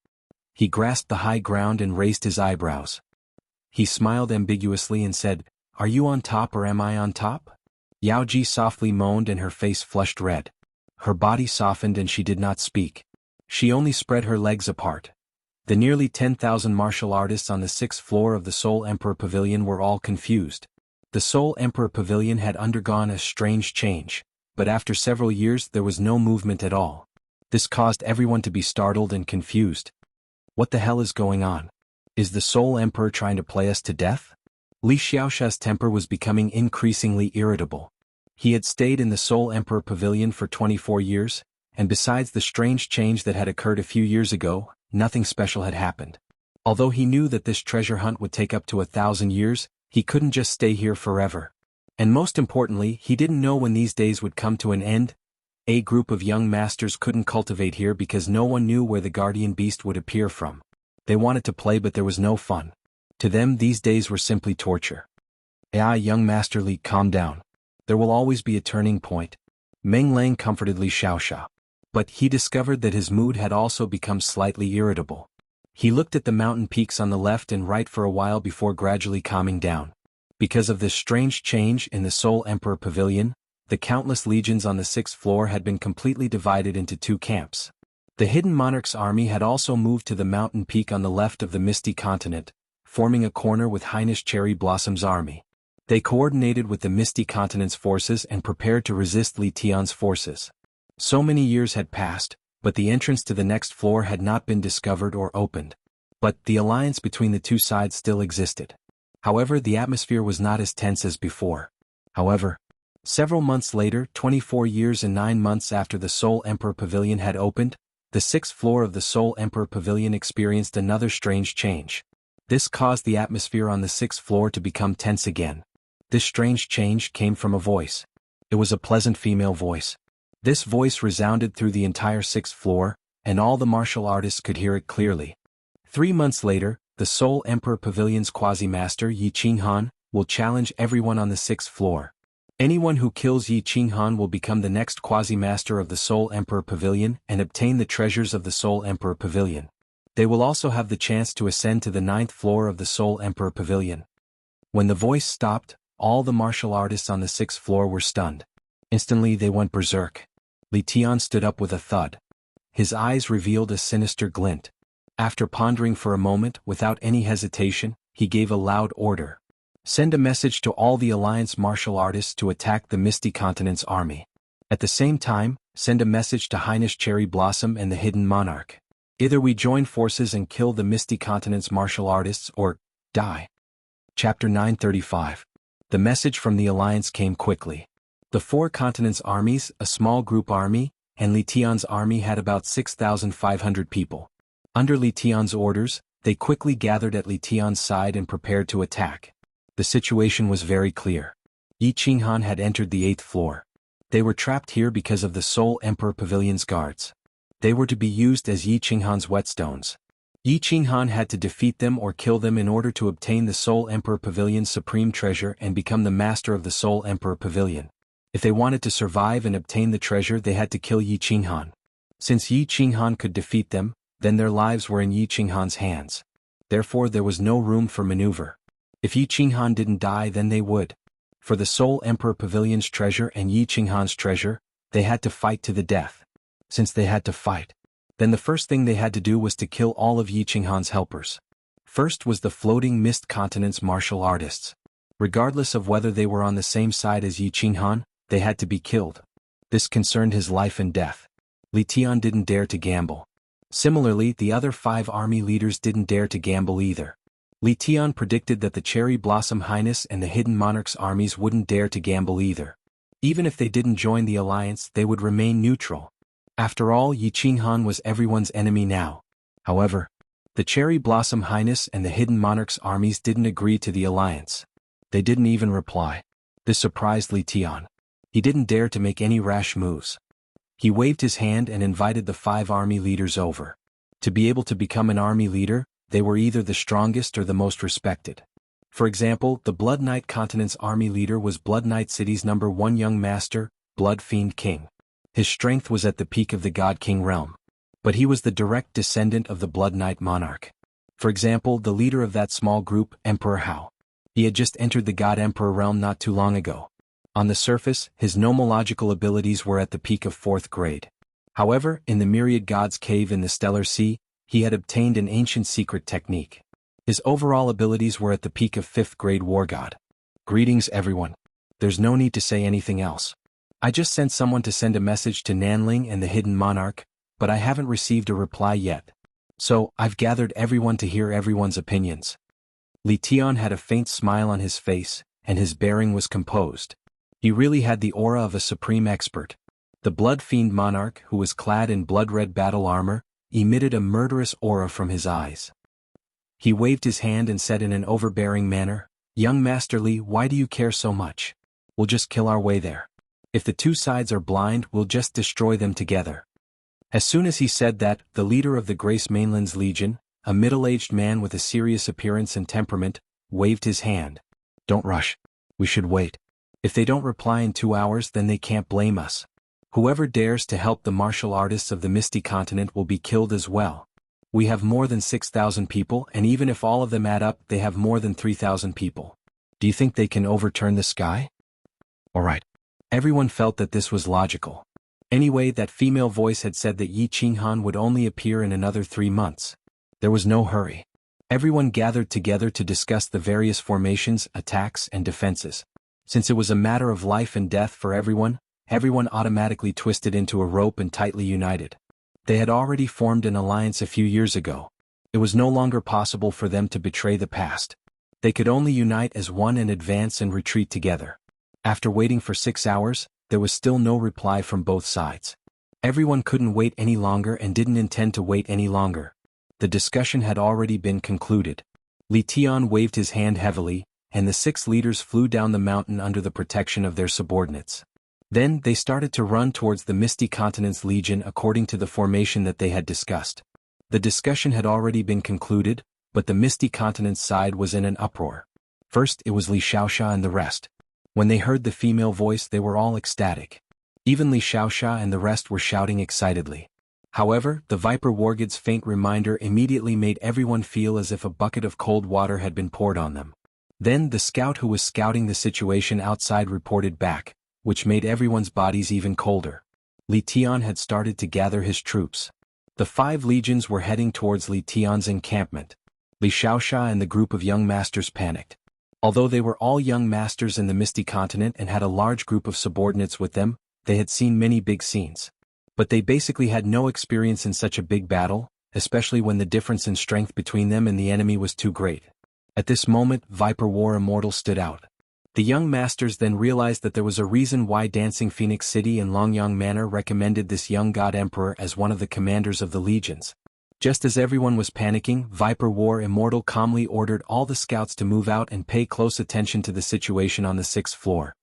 He grasped the high ground and raised his eyebrows. He smiled ambiguously and said, "Are you on top or am I on top?" Yao Ji softly moaned and her face flushed red. Her body softened and she did not speak. She only spread her legs apart. The nearly 10,000 martial artists on the 6th floor of the Soul Emperor Pavilion were all confused. The Soul Emperor Pavilion had undergone a strange change, but after several years there was no movement at all. This caused everyone to be startled and confused. What the hell is going on? Is the Soul Emperor trying to play us to death? Li Xiaoxia's temper was becoming increasingly irritable. He had stayed in the Soul Emperor Pavilion for 24 years, and besides the strange change that had occurred a few years ago, nothing special had happened. Although he knew that this treasure hunt would take up to 1,000 years, he couldn't just stay here forever. And most importantly, he didn't know when these days would come to an end. A group of young masters couldn't cultivate here because no one knew where the guardian beast would appear from. They wanted to play but there was no fun. To them these days were simply torture. Young Master Li, calm down. There will always be a turning point. Meng Lang comforted Li Xiaoxia. But he discovered that his mood had also become slightly irritable. He looked at the mountain peaks on the left and right for a while before gradually calming down. Because of this strange change in the Soul Emperor Pavilion, the countless legions on the 6th floor had been completely divided into two camps. The Hidden Monarch's army had also moved to the mountain peak on the left of the Misty Continent, forming a corner with Highness Cherry Blossom's army. They coordinated with the Misty Continent's forces and prepared to resist Li Tian's forces. So many years had passed, but the entrance to the next floor had not been discovered or opened. But the alliance between the two sides still existed. However, the atmosphere was not as tense as before. However, several months later, 24 years and 9 months after the Soul Emperor Pavilion had opened, the 6th floor of the Soul Emperor Pavilion experienced another strange change. This caused the atmosphere on the 6th floor to become tense again. This strange change came from a voice. It was a pleasant female voice. This voice resounded through the entire 6th floor, and all the martial artists could hear it clearly. 3 months later, the Soul Emperor Pavilion's quasi-master Yi Qinghan will challenge everyone on the 6th floor. Anyone who kills Yi Qinghan will become the next quasi-master of the Soul Emperor Pavilion and obtain the treasures of the Soul Emperor Pavilion. They will also have the chance to ascend to the 9th floor of the Soul Emperor Pavilion. When the voice stopped, all the martial artists on the 6th floor were stunned. Instantly they went berserk. Li Tian stood up with a thud. His eyes revealed a sinister glint. After pondering for a moment, without any hesitation, he gave a loud order. Send a message to all the Alliance martial artists to attack the Misty Continent's army. At the same time, send a message to Highness Cherry Blossom and the Hidden Monarch. Either we join forces and kill the Misty Continent's martial artists or die. Chapter 935. The message from the Alliance came quickly. The 4 continents' armies, a small group army, and Li Tian's army had about 6,500 people. Under Li Tian's orders, they quickly gathered at Li Tian's side and prepared to attack. The situation was very clear. Yi Qinghan had entered the 8th floor. They were trapped here because of the Soul Emperor Pavilion's guards. They were to be used as Yi Qinghan's whetstones. Yi Qinghan had to defeat them or kill them in order to obtain the Soul Emperor Pavilion's supreme treasure and become the master of the Soul Emperor Pavilion. If they wanted to survive and obtain the treasure, they had to kill Yi Qinghan. Since Yi Qinghan could defeat them, then their lives were in Yi Qinghan's hands. Therefore there was no room for maneuver. If Yi Qinghan didn't die, then they would. For the Soul Emperor Pavilion's treasure and Yi Qinghan's treasure, they had to fight to the death. Since they had to fight, then the first thing they had to do was to kill all of Yi Qinghan's helpers. First was the Floating Mist Continent's martial artists. Regardless of whether they were on the same side as Yi Qinghan, they had to be killed. This concerned his life and death. Li Tian didn't dare to gamble. Similarly, the other 5 army leaders didn't dare to gamble either. Li Tian predicted that the Cherry Blossom Highness and the Hidden Monarch's armies wouldn't dare to gamble either. Even if they didn't join the alliance, they would remain neutral. After all, Yi Qinghan was everyone's enemy now. However, the Cherry Blossom Highness and the Hidden Monarch's armies didn't agree to the alliance. They didn't even reply. This surprised Li Tian. He didn't dare to make any rash moves. He waved his hand and invited the 5 army leaders over. To be able to become an army leader, they were either the strongest or the most respected. For example, the Blood Knight Continent's army leader was Blood Knight City's #1 young master, Blood Fiend King. His strength was at the peak of the God King realm. but he was the direct descendant of the Blood Knight monarch. For example, the leader of that small group, Emperor Hao. He had just entered the God Emperor realm not too long ago. On the surface, his nomological abilities were at the peak of 4th grade. However, in the Myriad Gods Cave in the Stellar Sea, he had obtained an ancient secret technique. His overall abilities were at the peak of 5th grade War God. Greetings everyone. There's no need to say anything else. I just sent someone to send a message to Nanling and the Hidden Monarch, but I haven't received a reply yet. So, I've gathered everyone to hear everyone's opinions. Li Tian had a faint smile on his face, and his bearing was composed. He really had the aura of a supreme expert. The Blood Fiend Monarch, who was clad in blood-red battle armor, emitted a murderous aura from his eyes. He waved his hand and said in an overbearing manner, "Young Master Li, why do you care so much? We'll just kill our way there. If the two sides are blind, we'll just destroy them together." As soon as he said that, the leader of the Grace Mainland's Legion, a middle-aged man with a serious appearance and temperament, waved his hand. "Don't rush. We should wait. If they don't reply in 2 hours, then they can't blame us. Whoever dares to help the martial artists of the Misty Continent will be killed as well. We have more than 6,000 people, and even if all of them add up, they have more than 3,000 people. Do you think they can overturn the sky?" Alright. Everyone felt that this was logical. Anyway, that female voice had said that Yi Qinghan would only appear in another 3 months. There was no hurry. Everyone gathered together to discuss the various formations, attacks, and defenses. Since it was a matter of life and death for everyone automatically twisted into a rope and tightly united. They had already formed an alliance a few years ago. It was no longer possible for them to betray the past. They could only unite as one and advance and retreat together. After waiting for 6 hours, there was still no reply from both sides. Everyone couldn't wait any longer and didn't intend to wait any longer. The discussion had already been concluded. Li Tian waved his hand heavily, and the 6 leaders flew down the mountain under the protection of their subordinates. Then they started to run towards the Misty Continent's Legion according to the formation that they had discussed. The discussion had already been concluded, but the Misty Continent's side was in an uproar. First it was Li Xianxia and the rest. When they heard the female voice, they were all ecstatic. Even Li Xianxia and the rest were shouting excitedly. However, the Viper Wargod's faint reminder immediately made everyone feel as if a bucket of cold water had been poured on them. Then the scout who was scouting the situation outside reported back, which made everyone's bodies even colder. Li Tian had started to gather his troops. The 5 legions were heading towards Li Tian's encampment. Li Xianxia and the group of young masters panicked. Although they were all young masters in the Misty Continent and had a large group of subordinates with them, they had seen many big scenes. But they basically had no experience in such a big battle, especially when the difference in strength between them and the enemy was too great. At this moment, Viper War Immortal stood out. The young masters then realized that there was a reason why Dancing Phoenix City and Longyang Manor recommended this young god emperor as one of the commanders of the legions. Just as everyone was panicking, Viper War Immortal calmly ordered all the scouts to move out and pay close attention to the situation on the 6th floor.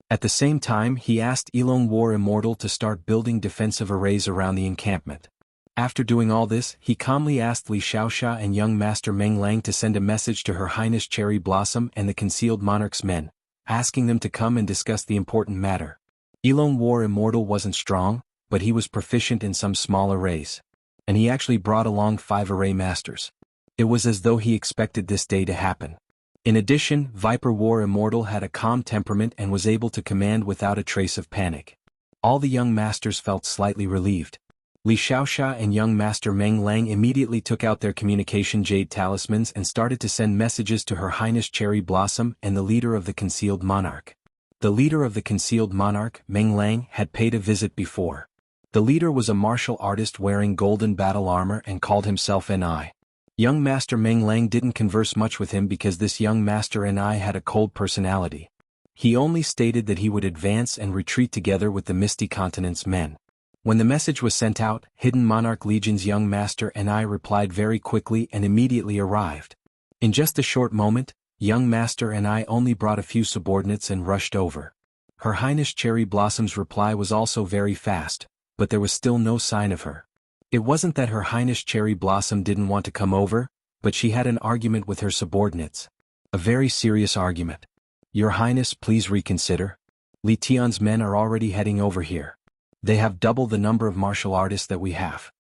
At the same time, he asked Elong War Immortal to start building defensive arrays around the encampment. After doing all this, he calmly asked Li Xiaoxia and young master Meng Lang to send a message to Her Highness Cherry Blossom and the Concealed Monarch's men, asking them to come and discuss the important matter. Elong War Immortal wasn't strong, but he was proficient in some small arrays. And he actually brought along 5 array masters. It was as though he expected this day to happen. In addition, Viper War Immortal had a calm temperament and was able to command without a trace of panic. All the young masters felt slightly relieved. Li Xiaoxia and young master Meng Lang immediately took out their communication jade talismans and started to send messages to Her Highness Cherry Blossom and the leader of the Concealed Monarch. The leader of the Concealed Monarch, Meng Lang, had paid a visit before. The leader was a martial artist wearing golden battle armor and called himself Ni. Young Master Meng Lang didn't converse much with him because this young Master Ni had a cold personality. He only stated that he would advance and retreat together with the Misty Continent's men. When the message was sent out, Hidden Monarch Legion's young Master Ni replied very quickly and immediately arrived. In just a short moment, young Master Ni only brought a few subordinates and rushed over. Her Highness Cherry Blossom's reply was also very fast, but there was still no sign of her. It wasn't that Her Highness Cherry Blossom didn't want to come over, but she had an argument with her subordinates. A very serious argument. Your Highness, please reconsider. Li Tian's men are already heading over here. They have double the number of martial artists that we have.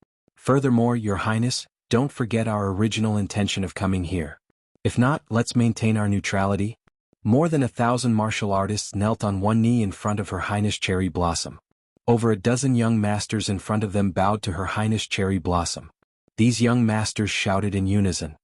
Furthermore, Your Highness, don't forget our original intention of coming here. If not, let's maintain our neutrality." More than 1,000 martial artists knelt on one knee in front of Her Highness Cherry Blossom. Over a dozen young masters in front of them bowed to Her Highness Cherry Blossom. These young masters shouted in unison.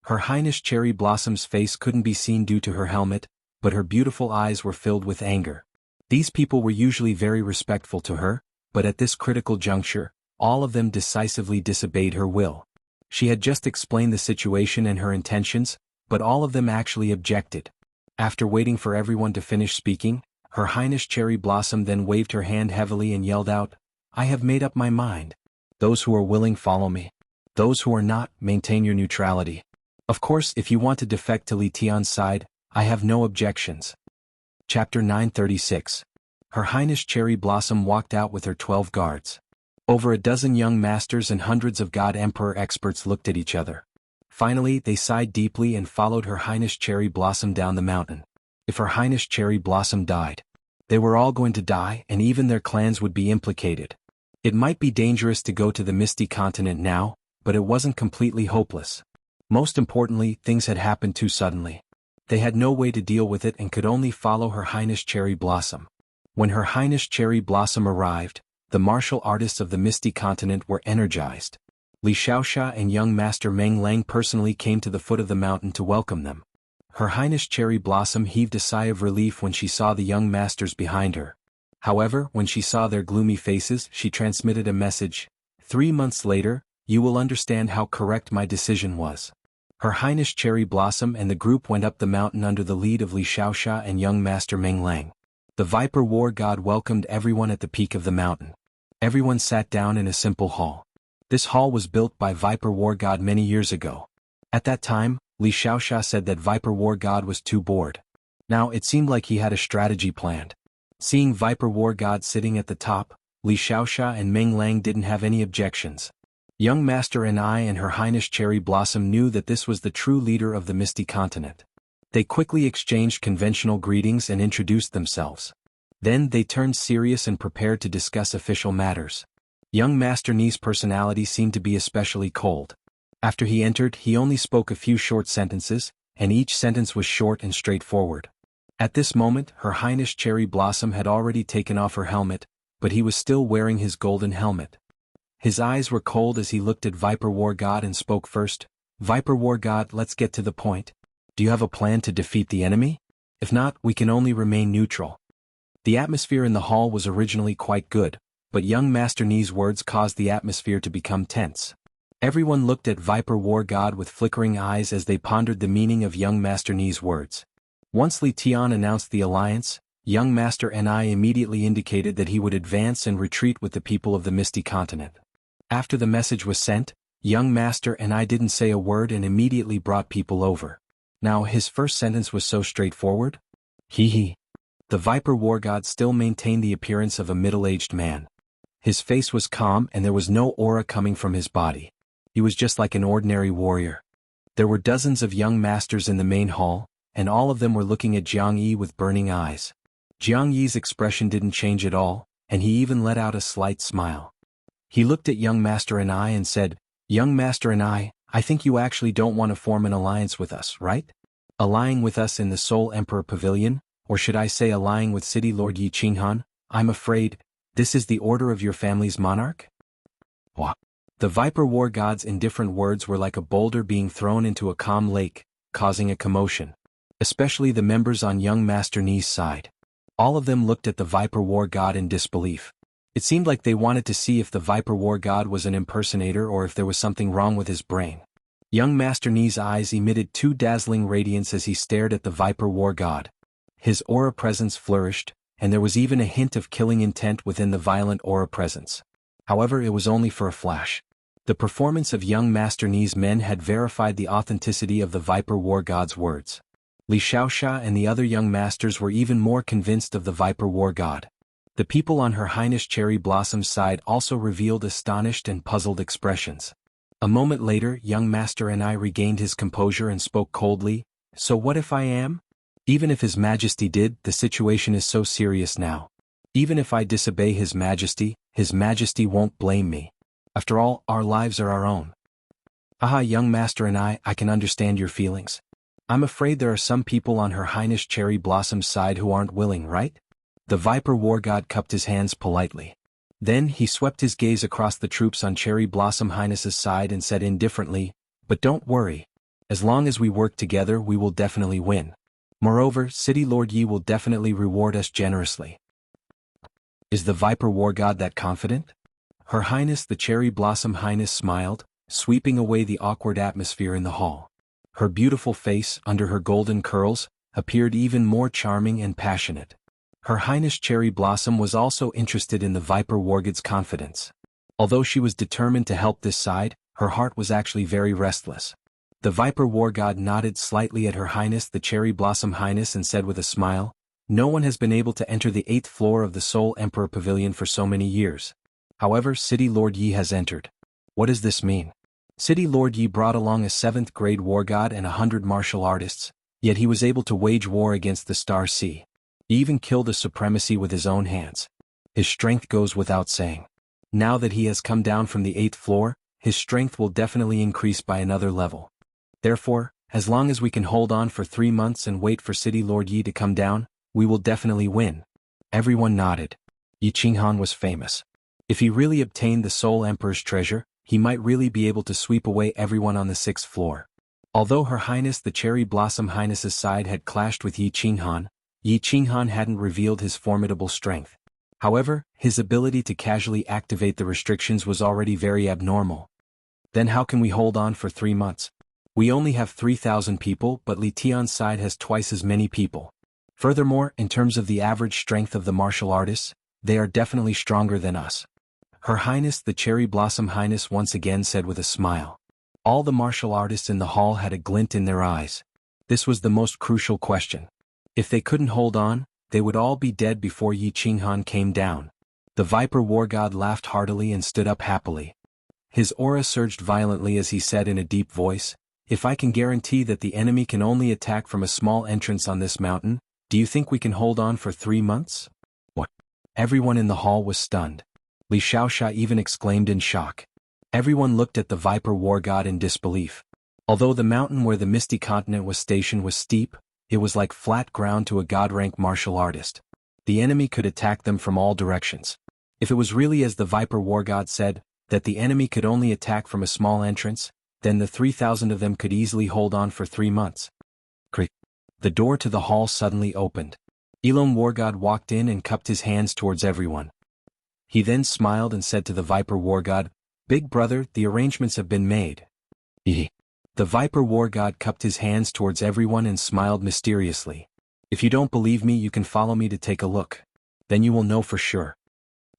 Her Highness Cherry Blossom's face couldn't be seen due to her helmet, but her beautiful eyes were filled with anger. These people were usually very respectful to her, but at this critical juncture, all of them decisively disobeyed her will. She had just explained the situation and her intentions, but all of them actually objected. After waiting for everyone to finish speaking, Her Highness Cherry Blossom then waved her hand heavily and yelled out, "I have made up my mind. Those who are willing follow me. Those who are not, maintain your neutrality. Of course, if you want to defect to Li Tian's side, I have no objections." Chapter 936. Her Highness Cherry Blossom walked out with her 12 guards. Over a dozen young masters and hundreds of God Emperor experts looked at each other. Finally, they sighed deeply and followed Her Highness Cherry Blossom down the mountain. If Her Highness Cherry Blossom died, they were all going to die, and even their clans would be implicated. It might be dangerous to go to the Misty Continent now, but it wasn't completely hopeless. Most importantly, things had happened too suddenly. They had no way to deal with it and could only follow Her Highness Cherry Blossom. When Her Highness Cherry Blossom arrived, the martial artists of the Misty Continent were energized. Xianxia and young Master Meng Lang personally came to the foot of the mountain to welcome them. Her Highness Cherry Blossom heaved a sigh of relief when she saw the young masters behind her. However, when she saw their gloomy faces, she transmitted a message. 3 months later, you will understand how correct my decision was. Her Highness Cherry Blossom and the group went up the mountain under the lead of Xianxia and young Master Meng Lang. The Viper War God welcomed everyone at the peak of the mountain. Everyone sat down in a simple hall. This hall was built by Viper War God many years ago. At that time, Xianxia said that Viper War God was too bored. Now it seemed like he had a strategy planned. Seeing Viper War God sitting at the top, Xianxia and Meng Lang didn't have any objections. Young Master Ni and Her Highness Cherry Blossom knew that this was the true leader of the Misty Continent. They quickly exchanged conventional greetings and introduced themselves. Then they turned serious and prepared to discuss official matters. Young Master Ni's personality seemed to be especially cold. After he entered, he only spoke a few short sentences, and each sentence was short and straightforward. At this moment, Her Highness Cherry Blossom had already taken off her helmet, but he was still wearing his golden helmet. His eyes were cold as he looked at Viper War God and spoke first. "Viper War God, let's get to the point. Do you have a plan to defeat the enemy? If not, we can only remain neutral." The atmosphere in the hall was originally quite good, but young Master Ni's words caused the atmosphere to become tense. Everyone looked at Viper War God with flickering eyes as they pondered the meaning of young Master Ni's words. Once Li Tian announced the alliance, young Master Ni immediately indicated that he would advance and retreat with the people of the Misty Continent. After the message was sent, young Master Ni didn't say a word and immediately brought people over. Now his first sentence was so straightforward. Hee. The Viper War God still maintained the appearance of a middle-aged man. His face was calm and there was no aura coming from his body. He was just like an ordinary warrior. There were dozens of young masters in the main hall, and all of them were looking at Jianghu with burning eyes. Jianghu's expression didn't change at all, and he even let out a slight smile. He looked at young Master Ni and said, "Young Master Ni, I think you actually don't want to form an alliance with us, right? Allying with us in the Soul Emperor Pavilion, or should I say allying with City Lord Yi Qinghan? I'm afraid this is the order of your family's monarch?" What? The Viper War God's indifferent words were like a boulder being thrown into a calm lake, causing a commotion. Especially the members on young Master Ni's side. All of them looked at the Viper War God in disbelief. It seemed like they wanted to see if the Viper War God was an impersonator or if there was something wrong with his brain. Young Master Ni's eyes emitted two dazzling radiance as he stared at the Viper War God. His aura presence flourished, and there was even a hint of killing intent within the violent aura presence. However, it was only for a flash. The performance of young Master Ni's men had verified the authenticity of the Viper War God's words. Xianxia and the other young masters were even more convinced of the Viper War God. The people on Her Highness Cherry Blossom's side also revealed astonished and puzzled expressions. A moment later, young Master Ni regained his composure and spoke coldly, "So what if I am? Even if His Majesty did, the situation is so serious now. Even if I disobey His Majesty won't blame me. After all, our lives are our own. Aha, young master and I can understand your feelings. I'm afraid there are some people on Her Highness Cherry Blossom's side who aren't willing, right? The Viper War God cupped his hands politely. Then he swept his gaze across the troops on Cherry Blossom Highness's side and said indifferently, "But don't worry. As long as we work together, we will definitely win. Moreover, City Lord Yi will definitely reward us generously." Is the Viper War God that confident? Her Highness the Cherry Blossom Highness smiled, sweeping away the awkward atmosphere in the hall. Her beautiful face, under her golden curls, appeared even more charming and passionate. Her Highness Cherry Blossom was also interested in the Viper War God's confidence. Although she was determined to help this side, her heart was actually very restless. The Viper War God nodded slightly at Her Highness the Cherry Blossom Highness and said with a smile, "No one has been able to enter the 8th floor of the Soul Emperor Pavilion for so many years. However, City Lord Yi has entered." What does this mean? City Lord Yi brought along a 7th grade war god and 100 martial artists, yet he was able to wage war against the Star Sea. He even killed a supremacy with his own hands. His strength goes without saying. Now that he has come down from the 8th floor, his strength will definitely increase by another level. Therefore, as long as we can hold on for 3 months and wait for City Lord Yi to come down, we will definitely win. Everyone nodded. Yi Qinghan was famous. If he really obtained the Soul Emperor's treasure, he might really be able to sweep away everyone on the 6th floor. Although Her Highness the Cherry Blossom Highness's side had clashed with Yi Qinghan hadn't revealed his formidable strength. However, his ability to casually activate the restrictions was already very abnormal. Then how can we hold on for 3 months? We only have 3,000 people, but Li Tian's side has twice as many people. Furthermore, in terms of the average strength of the martial artists, they are definitely stronger than us. Her Highness the Cherry Blossom Highness once again said with a smile. All the martial artists in the hall had a glint in their eyes. This was the most crucial question. If they couldn't hold on, they would all be dead before Yi Qinghan came down. The Viper War God laughed heartily and stood up happily. His aura surged violently as he said in a deep voice, "If I can guarantee that the enemy can only attack from a small entrance on this mountain, do you think we can hold on for 3 months?" What? Everyone in the hall was stunned. Li Xiaoxia even exclaimed in shock. Everyone looked at the Viper War God in disbelief. Although the mountain where the Misty Continent was stationed was steep, it was like flat ground to a god-rank martial artist. The enemy could attack them from all directions. If it was really as the Viper War God said, that the enemy could only attack from a small entrance, then the 3,000 of them could easily hold on for 3 months. Crick. The door to the hall suddenly opened. Elon War God walked in and cupped his hands towards everyone. He then smiled and said to the Viper War God, "Big brother, the arrangements have been made." The Viper War God cupped his hands towards everyone and smiled mysteriously. "If you don't believe me, you can follow me to take a look. Then you will know for sure."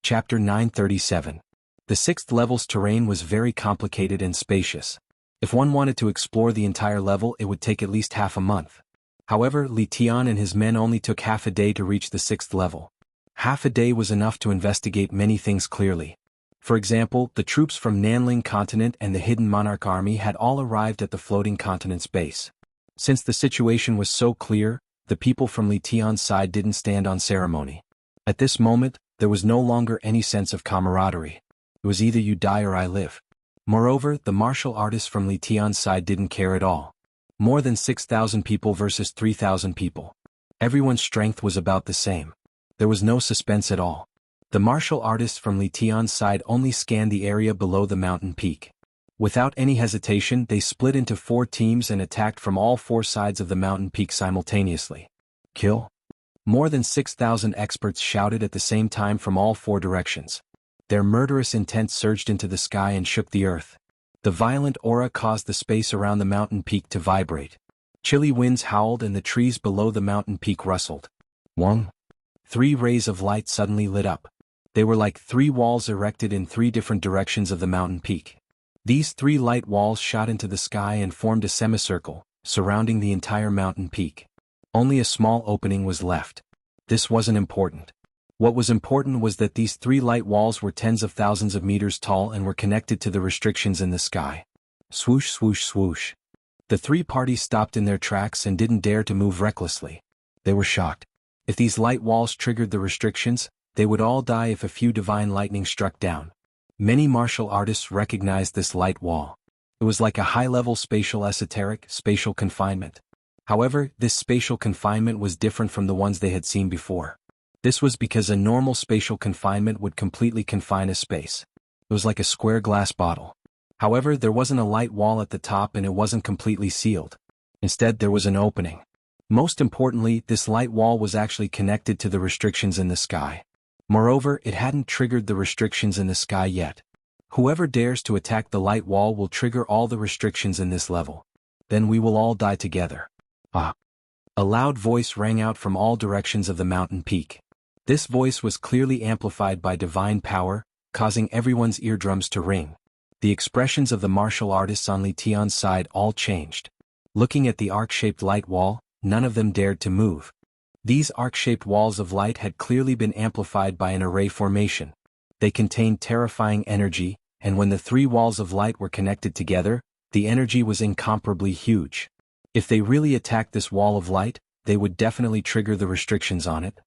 Chapter 937. The 6th level's terrain was very complicated and spacious. If one wanted to explore the entire level, it would take at least half a month. However, Li Tian and his men only took half a day to reach the 6th level. Half a day was enough to investigate many things clearly. For example, the troops from Nanling Continent and the Hidden Monarch Army had all arrived at the floating continent's base. Since the situation was so clear, the people from Li Tian's side didn't stand on ceremony. At this moment, there was no longer any sense of camaraderie. It was either you die or I live. Moreover, the martial artists from Li Tian's side didn't care at all. More than 6,000 people versus 3,000 people. Everyone's strength was about the same. There was no suspense at all. The martial artists from Li Tian's side only scanned the area below the mountain peak. Without any hesitation, they split into 4 teams and attacked from all 4 sides of the mountain peak simultaneously. Kill? More than 6,000 experts shouted at the same time from all 4 directions. Their murderous intent surged into the sky and shook the earth. The violent aura caused the space around the mountain peak to vibrate. Chilly winds howled and the trees below the mountain peak rustled. 1. 3 rays of light suddenly lit up. They were like 3 walls erected in 3 different directions of the mountain peak. These 3 light walls shot into the sky and formed a semicircle, surrounding the entire mountain peak. Only a small opening was left. This wasn't important. What was important was that these 3 light walls were tens of thousands of meters tall and were connected to the restrictions in the sky. Swoosh, swoosh, swoosh. The 3 parties stopped in their tracks and didn't dare to move recklessly. They were shocked. If these light walls triggered the restrictions, they would all die if a few divine lightning struck down. Many martial artists recognized this light wall. It was like a high-level spatial confinement. However, this spatial confinement was different from the ones they had seen before. This was because a normal spatial confinement would completely confine a space. It was like a square glass bottle. However, there wasn't a light wall at the top and it wasn't completely sealed. Instead, there was an opening. Most importantly, this light wall was actually connected to the restrictions in the sky. Moreover, it hadn't triggered the restrictions in the sky yet. Whoever dares to attack the light wall will trigger all the restrictions in this level. Then we will all die together. Ah! A loud voice rang out from all directions of the mountain peak. This voice was clearly amplified by divine power, causing everyone's eardrums to ring. The expressions of the martial artists on Li Tian's side all changed. Looking at the arc-shaped light wall, none of them dared to move. These arc-shaped walls of light had clearly been amplified by an array formation. They contained terrifying energy, and when the three walls of light were connected together, the energy was incomparably huge. If they really attacked this wall of light, they would definitely trigger the restrictions on it.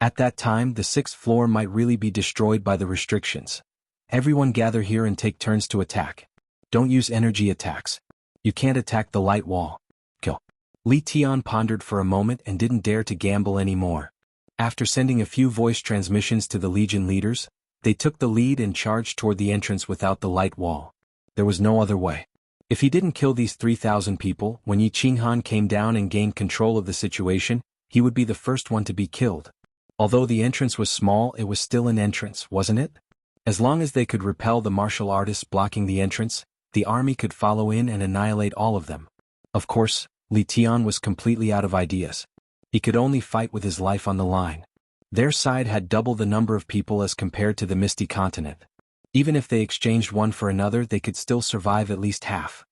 At that time, the sixth floor might really be destroyed by the restrictions. Everyone gather here and take turns to attack. Don't use energy attacks. You can't attack the light wall. Kill. Li Tian pondered for a moment and didn't dare to gamble anymore. After sending a few voice transmissions to the Legion leaders, they took the lead and charged toward the entrance without the light wall. There was no other way. If he didn't kill these 3,000 people, when Yi Qinghan came down and gained control of the situation, he would be the first one to be killed. Although the entrance was small, it was still an entrance, wasn't it? As long as they could repel the martial artists blocking the entrance, the army could follow in and annihilate all of them. Of course, Li Tian was completely out of ideas. He could only fight with his life on the line. Their side had double the number of people as compared to the Misty Continent. Even if they exchanged one for another, they could still survive at least half.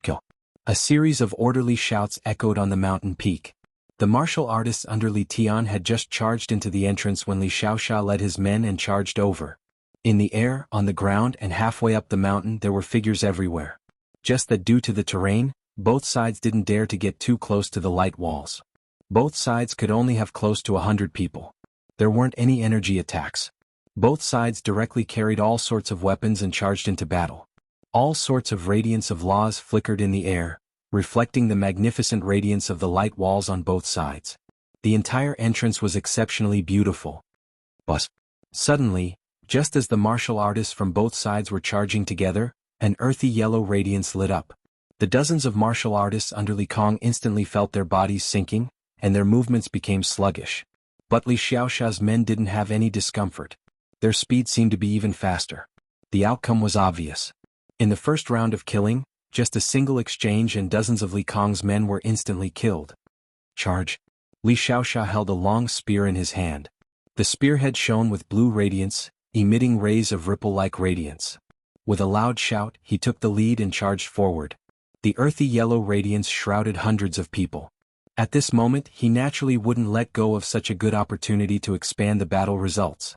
Kill. A series of orderly shouts echoed on the mountain peak. The martial artists under Li Tian had just charged into the entrance when Li Xiaoxia led his men and charged over. In the air, on the ground, and halfway up the mountain there were figures everywhere. Just that due to the terrain, both sides didn't dare to get too close to the light walls. Both sides could only have close to 100 people. There weren't any energy attacks. Both sides directly carried all sorts of weapons and charged into battle. All sorts of radiance of laws flickered in the air, reflecting the magnificent radiance of the light walls on both sides. The entire entrance was exceptionally beautiful. But suddenly, just as the martial artists from both sides were charging together, an earthy yellow radiance lit up. The dozens of martial artists under Li Kong instantly felt their bodies sinking, and their movements became sluggish. But Li Xiaoxia's men didn't have any discomfort. Their speed seemed to be even faster. The outcome was obvious. In the first round of killing, just a single exchange and dozens of Li Kong's men were instantly killed. Charge. Li Xiaoxia held a long spear in his hand. The spearhead shone with blue radiance, emitting rays of ripple-like radiance. With a loud shout, he took the lead and charged forward. The earthy yellow radiance shrouded hundreds of people. At this moment, he naturally wouldn't let go of such a good opportunity to expand the battle results.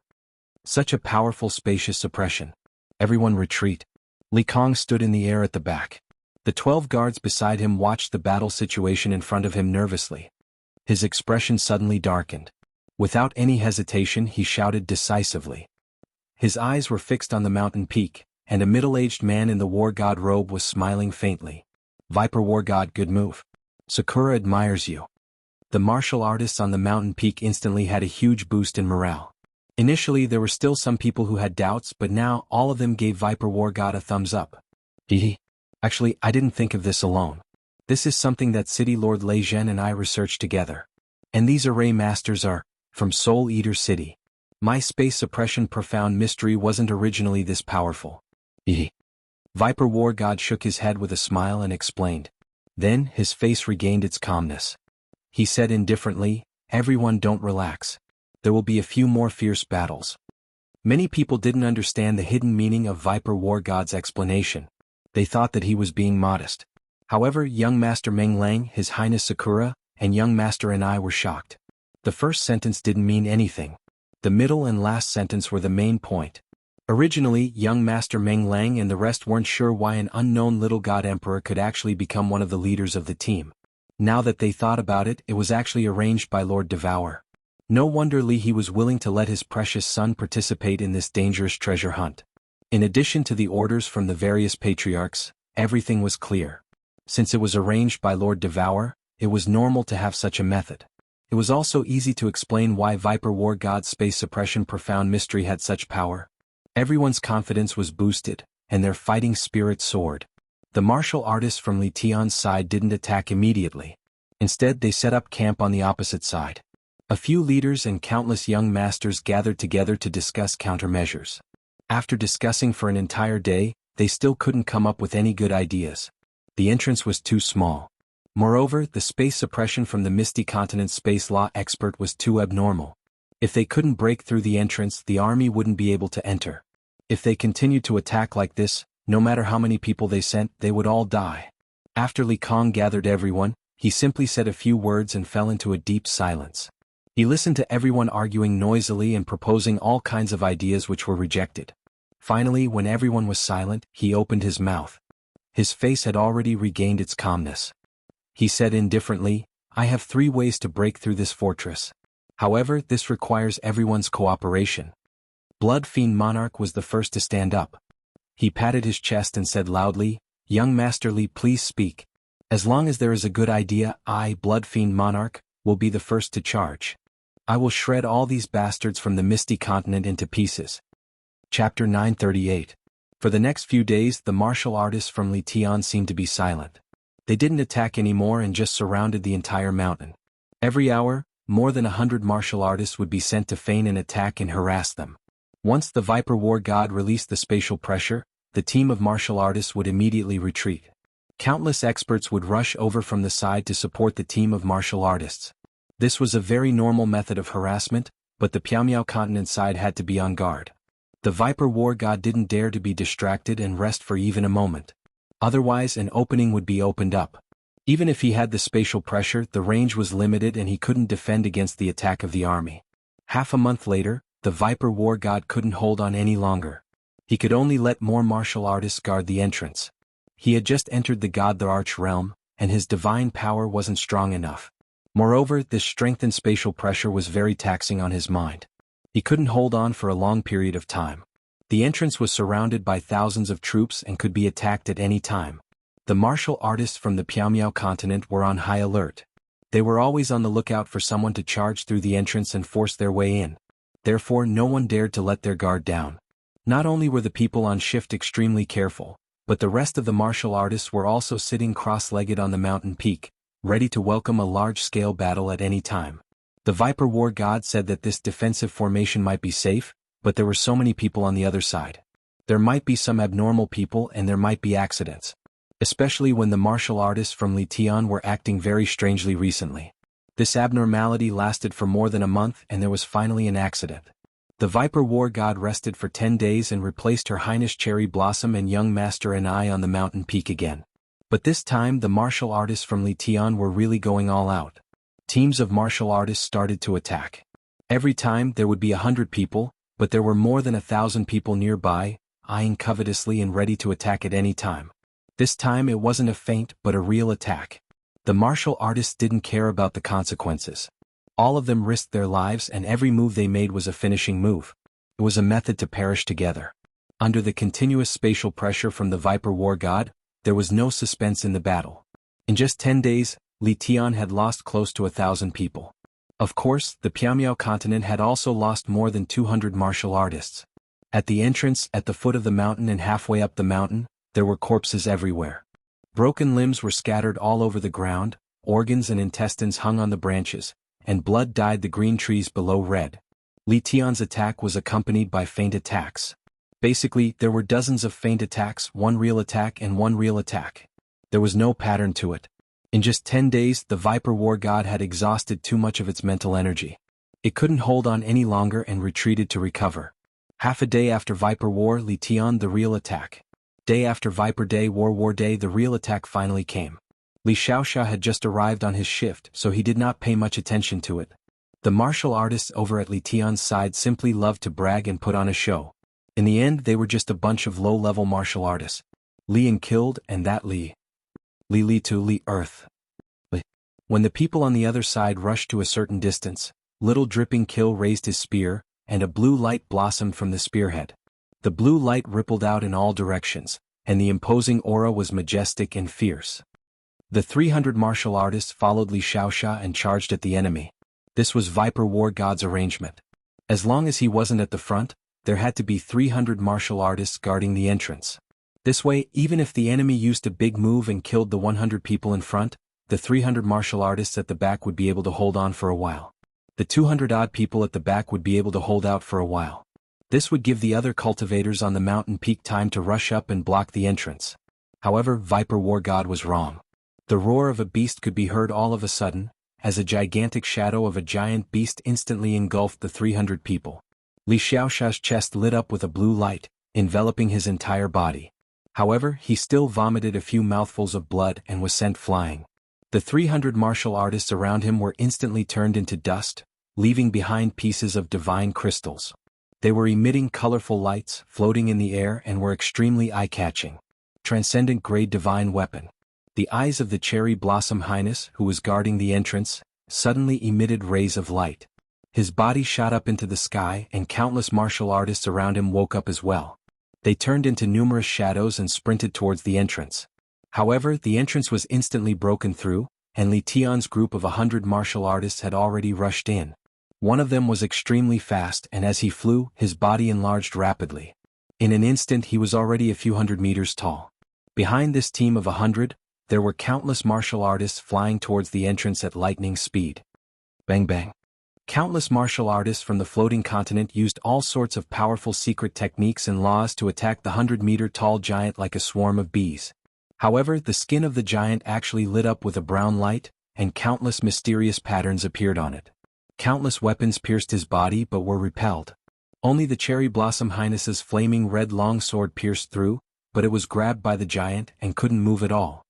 Such a powerful spacious suppression. Everyone retreat. Li Kong stood in the air at the back. The 12 guards beside him watched the battle situation in front of him nervously. His expression suddenly darkened. Without any hesitation, he shouted decisively. His eyes were fixed on the mountain peak, and a middle-aged man in the war god robe was smiling faintly. Viper War God, good move. Sakura admires you. The martial artists on the mountain peak instantly had a huge boost in morale. Initially there were still some people who had doubts, but now all of them gave Viper War God a thumbs up. Actually, I didn't think of this alone. This is something that City Lord Lei Zhen and I researched together. And these array masters are from Soul Eater City. My space suppression profound mystery wasn't originally this powerful. Viper War God shook his head with a smile and explained. Then his face regained its calmness. He said indifferently, everyone don't relax. There will be a few more fierce battles. Many people didn't understand the hidden meaning of Viper War God's explanation. They thought that he was being modest. However, young Master Meng Lang, His Highness Sakura, and young Master and I were shocked. The first sentence didn't mean anything. The middle and last sentence were the main point. Originally, young Master Meng Lang and the rest weren't sure why an unknown little god emperor could actually become one of the leaders of the team. Now that they thought about it, it was actually arranged by Lord Devour. No wonder he was willing to let his precious son participate in this dangerous treasure hunt. In addition to the orders from the various patriarchs, everything was clear. Since it was arranged by Lord Devour, it was normal to have such a method. It was also easy to explain why Viper War God's space suppression profound mystery had such power. Everyone's confidence was boosted, and their fighting spirit soared. The martial artists from Li Tian's side didn't attack immediately. Instead, they set up camp on the opposite side. A few leaders and countless young masters gathered together to discuss countermeasures. After discussing for an entire day, they still couldn't come up with any good ideas. The entrance was too small. Moreover, the space suppression from the Misty Continent's space law expert was too abnormal. If they couldn't break through the entrance, the army wouldn't be able to enter. If they continued to attack like this, no matter how many people they sent, they would all die. After Li Kong gathered everyone, he simply said a few words and fell into a deep silence. He listened to everyone arguing noisily and proposing all kinds of ideas which were rejected. Finally, when everyone was silent, he opened his mouth. His face had already regained its calmness. He said indifferently, "I have 3 ways to break through this fortress. However, this requires everyone's cooperation." Blood Fiend Monarch was the first to stand up. He patted his chest and said loudly, "Young Master Li, please speak. As long as there is a good idea, I, Blood Fiend Monarch, will be the first to charge. I will shred all these bastards from the Misty Continent into pieces." Chapter 938. For the next few days, the martial artists from Li Tian seemed to be silent. They didn't attack anymore and just surrounded the entire mountain. Every hour, more than 100 martial artists would be sent to feign an attack and harass them. Once the Viper War God released the spatial pressure, the team of martial artists would immediately retreat. Countless experts would rush over from the side to support the team of martial artists. This was a very normal method of harassment, but the Piaomiao continent side had to be on guard. The Viper War God didn't dare to be distracted and rest for even a moment. Otherwise, an opening would be opened up. Even if he had the spatial pressure, the range was limited and he couldn't defend against the attack of the army. Half a month later, the Viper War God couldn't hold on any longer. He could only let more martial artists guard the entrance. He had just entered the God the Arch realm, and his divine power wasn't strong enough. Moreover, this strengthened spatial pressure was very taxing on his mind. He couldn't hold on for a long period of time. The entrance was surrounded by thousands of troops and could be attacked at any time. The martial artists from the Piaomiao continent were on high alert. They were always on the lookout for someone to charge through the entrance and force their way in. Therefore, no one dared to let their guard down. Not only were the people on shift extremely careful, but the rest of the martial artists were also sitting cross-legged on the mountain peak, ready to welcome a large-scale battle at any time. The Viper War God said that this defensive formation might be safe, but there were so many people on the other side. There might be some abnormal people and there might be accidents. Especially when the martial artists from Li Tian were acting very strangely recently. This abnormality lasted for more than a month and there was finally an accident. The Viper War God rested for 10 days and replaced Her Highness Cherry Blossom and Young Master and I on the mountain peak again. But this time the martial artists from Li Tian were really going all out. Teams of martial artists started to attack. Every time there would be 100 people, but there were more than 1,000 people nearby, eyeing covetously and ready to attack at any time. This time it wasn't a feint but a real attack. The martial artists didn't care about the consequences. All of them risked their lives and every move they made was a finishing move. It was a method to perish together. Under the continuous spatial pressure from the Viper War God, there was no suspense in the battle. In just 10 days, Li Tian had lost close to 1,000 people. Of course, the Piaomiao continent had also lost more than 200 martial artists. At the entrance, at the foot of the mountain and halfway up the mountain, there were corpses everywhere. Broken limbs were scattered all over the ground, organs and intestines hung on the branches, and blood dyed the green trees below red. Li Tian's attack was accompanied by feint attacks. Basically, there were dozens of feint attacks, one real attack and one real attack. There was no pattern to it. In just 10 days, the Viper War God had exhausted too much of its mental energy. It couldn't hold on any longer and retreated to recover. Half a day after Viper War, Li Tian the real attack. Day after Viper Day, War Day, the real attack finally came. Li Xianxia had just arrived on his shift, so he did not pay much attention to it. The martial artists over at Li Tian's side simply loved to brag and put on a show. In the end, they were just a bunch of low-level martial artists. Li and killed, and that Li. Li to Li Earth. Li. When the people on the other side rushed to a certain distance, little dripping Kill raised his spear, and a blue light blossomed from the spearhead. The blue light rippled out in all directions, and the imposing aura was majestic and fierce. The 300 martial artists followed Xianxia and charged at the enemy. This was Viper War God's arrangement. As long as he wasn't at the front, there had to be 300 martial artists guarding the entrance. This way, even if the enemy used a big move and killed the 100 people in front, the 300 martial artists at the back would be able to hold on for a while. The 200-odd people at the back would be able to hold out for a while. This would give the other cultivators on the mountain peak time to rush up and block the entrance. However, Viper War God was wrong. The roar of a beast could be heard all of a sudden, as a gigantic shadow of a giant beast instantly engulfed the 300 people. Li Xiaoxia's chest lit up with a blue light, enveloping his entire body. However, he still vomited a few mouthfuls of blood and was sent flying. The 300 martial artists around him were instantly turned into dust, leaving behind pieces of divine crystals. They were emitting colorful lights, floating in the air, and were extremely eye-catching. Transcendent grade divine weapon. The eyes of the Cherry Blossom Highness, who was guarding the entrance, suddenly emitted rays of light. His body shot up into the sky, and countless martial artists around him woke up as well. They turned into numerous shadows and sprinted towards the entrance. However, the entrance was instantly broken through, and Li Tian's group of 100 martial artists had already rushed in. One of them was extremely fast, and as he flew, his body enlarged rapidly. In an instant he was already a few hundred meters tall. Behind this team of 100, there were countless martial artists flying towards the entrance at lightning speed. Bang bang. Countless martial artists from the floating continent used all sorts of powerful secret techniques and laws to attack the 100-meter-tall giant like a swarm of bees. However, the skin of the giant actually lit up with a brown light, and countless mysterious patterns appeared on it. Countless weapons pierced his body but were repelled. Only the Cherry Blossom Highness's flaming red longsword pierced through, but it was grabbed by the giant and couldn't move at all.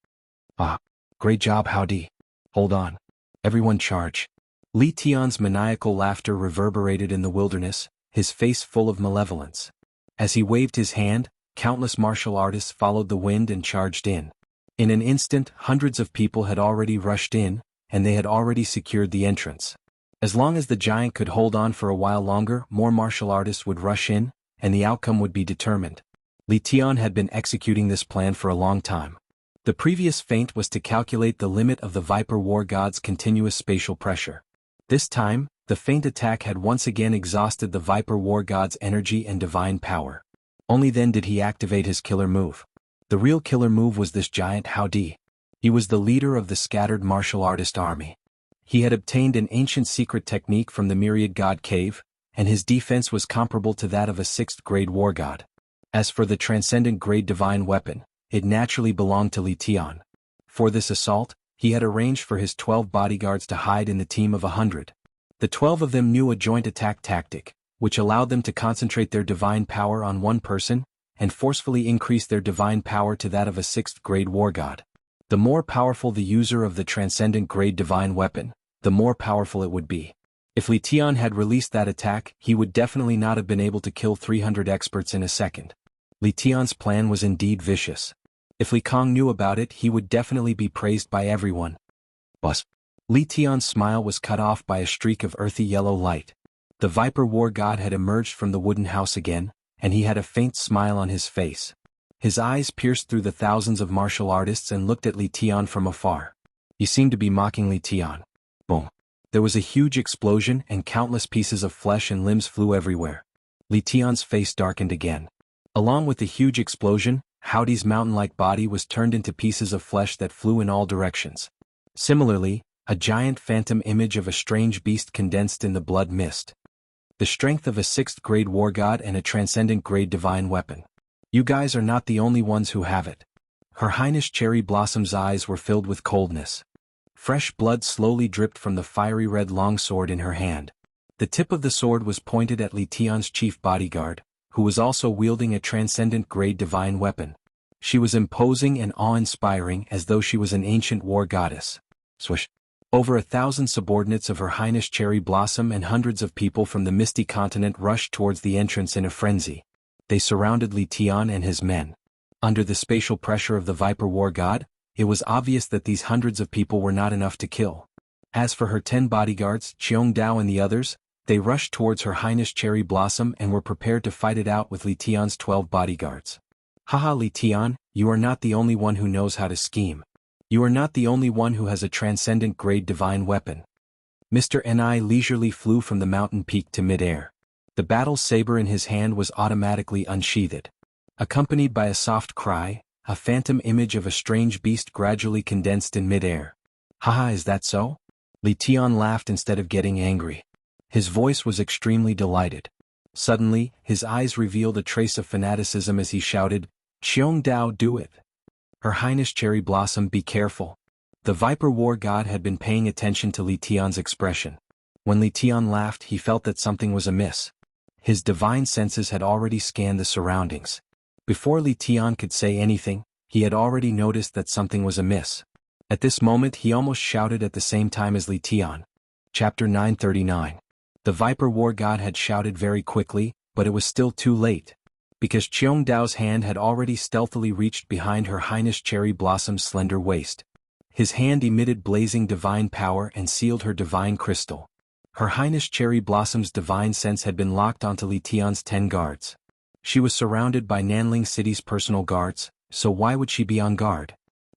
Ah, great job, Howdy. Hold on. Everyone charge. Li Tian's maniacal laughter reverberated in the wilderness, his face full of malevolence. As he waved his hand, countless martial artists followed the wind and charged in. In an instant, hundreds of people had already rushed in, and they had already secured the entrance. As long as the giant could hold on for a while longer, more martial artists would rush in, and the outcome would be determined. Li Tian had been executing this plan for a long time. The previous feint was to calculate the limit of the Viper War God's continuous spatial pressure. This time, the feint attack had once again exhausted the Viper War God's energy and divine power. Only then did he activate his killer move. The real killer move was this giant Howdy. He was the leader of the scattered martial artist army. He had obtained an ancient secret technique from the Myriad God Cave, and his defense was comparable to that of a 6th-grade war god. As for the transcendent grade divine weapon, it naturally belonged to Li Tian. For this assault, he had arranged for his 12 bodyguards to hide in the team of 100. The 12 of them knew a joint attack tactic, which allowed them to concentrate their divine power on one person, and forcefully increase their divine power to that of a 6th-grade war god. The more powerful the user of the transcendent grade divine weapon, the more powerful it would be. If Li Tian had released that attack, he would definitely not have been able to kill 300 experts in a second. Li Tian's plan was indeed vicious. If Li Kong knew about it, he would definitely be praised by everyone. Bus. Li Tian's smile was cut off by a streak of earthy yellow light. The Viper War God had emerged from the wooden house again, and he had a faint smile on his face. His eyes pierced through the thousands of martial artists and looked at Li Tian from afar. He seemed to be mocking Li Tian. Boom. There was a huge explosion and countless pieces of flesh and limbs flew everywhere. Li Tian's face darkened again. Along with the huge explosion, Howdy's mountain-like body was turned into pieces of flesh that flew in all directions. Similarly, a giant phantom image of a strange beast condensed in the blood mist. The strength of a 6th-grade war god and a transcendent-grade divine weapon. You guys are not the only ones who have it. Her Highness Cherry Blossom's eyes were filled with coldness. Fresh blood slowly dripped from the fiery red longsword in her hand. The tip of the sword was pointed at Li Tian's chief bodyguard, who was also wielding a transcendent-grade divine weapon. She was imposing and awe-inspiring as though she was an ancient war goddess. Swish. Over 1,000 subordinates of Her Highness Cherry Blossom and hundreds of people from the misty continent rushed towards the entrance in a frenzy. They surrounded Li Tian and his men. Under the spatial pressure of the Viper War God, it was obvious that these hundreds of people were not enough to kill. As for her 10 bodyguards, Qiong Dao and the others, They rushed towards Her Highness Cherry Blossom and were prepared to fight it out with Li Tian's 12 bodyguards. Haha, Li Tian, you are not the only one who knows how to scheme. You are not the only one who has a transcendent grade divine weapon. Mr. Ni leisurely flew from the mountain peak to mid-air. The battle saber in his hand was automatically unsheathed. Accompanied by a soft cry, a phantom image of a strange beast gradually condensed in mid-air. Haha, is that so? Li Tian laughed instead of getting angry. His voice was extremely delighted. Suddenly, his eyes revealed a trace of fanaticism as he shouted, Xiong Dao, do it! Her Highness Cherry Blossom, be careful. The Viper War God had been paying attention to Li Tian's expression. When Li Tian laughed, he felt that something was amiss. His divine senses had already scanned the surroundings. Before Li Tian could say anything, he had already noticed that something was amiss. At this moment he almost shouted at the same time as Li Tian. Chapter 939. The Viper War God had shouted very quickly, but it was still too late. Because Xiong Dao's hand had already stealthily reached behind Her Highness Cherry Blossom's slender waist. His hand emitted blazing divine power and sealed her divine crystal. Her Highness Cherry Blossom's divine sense had been locked onto Li Tian's 10 guards. She was surrounded by Nanling City's personal guards, so why would she be on guard?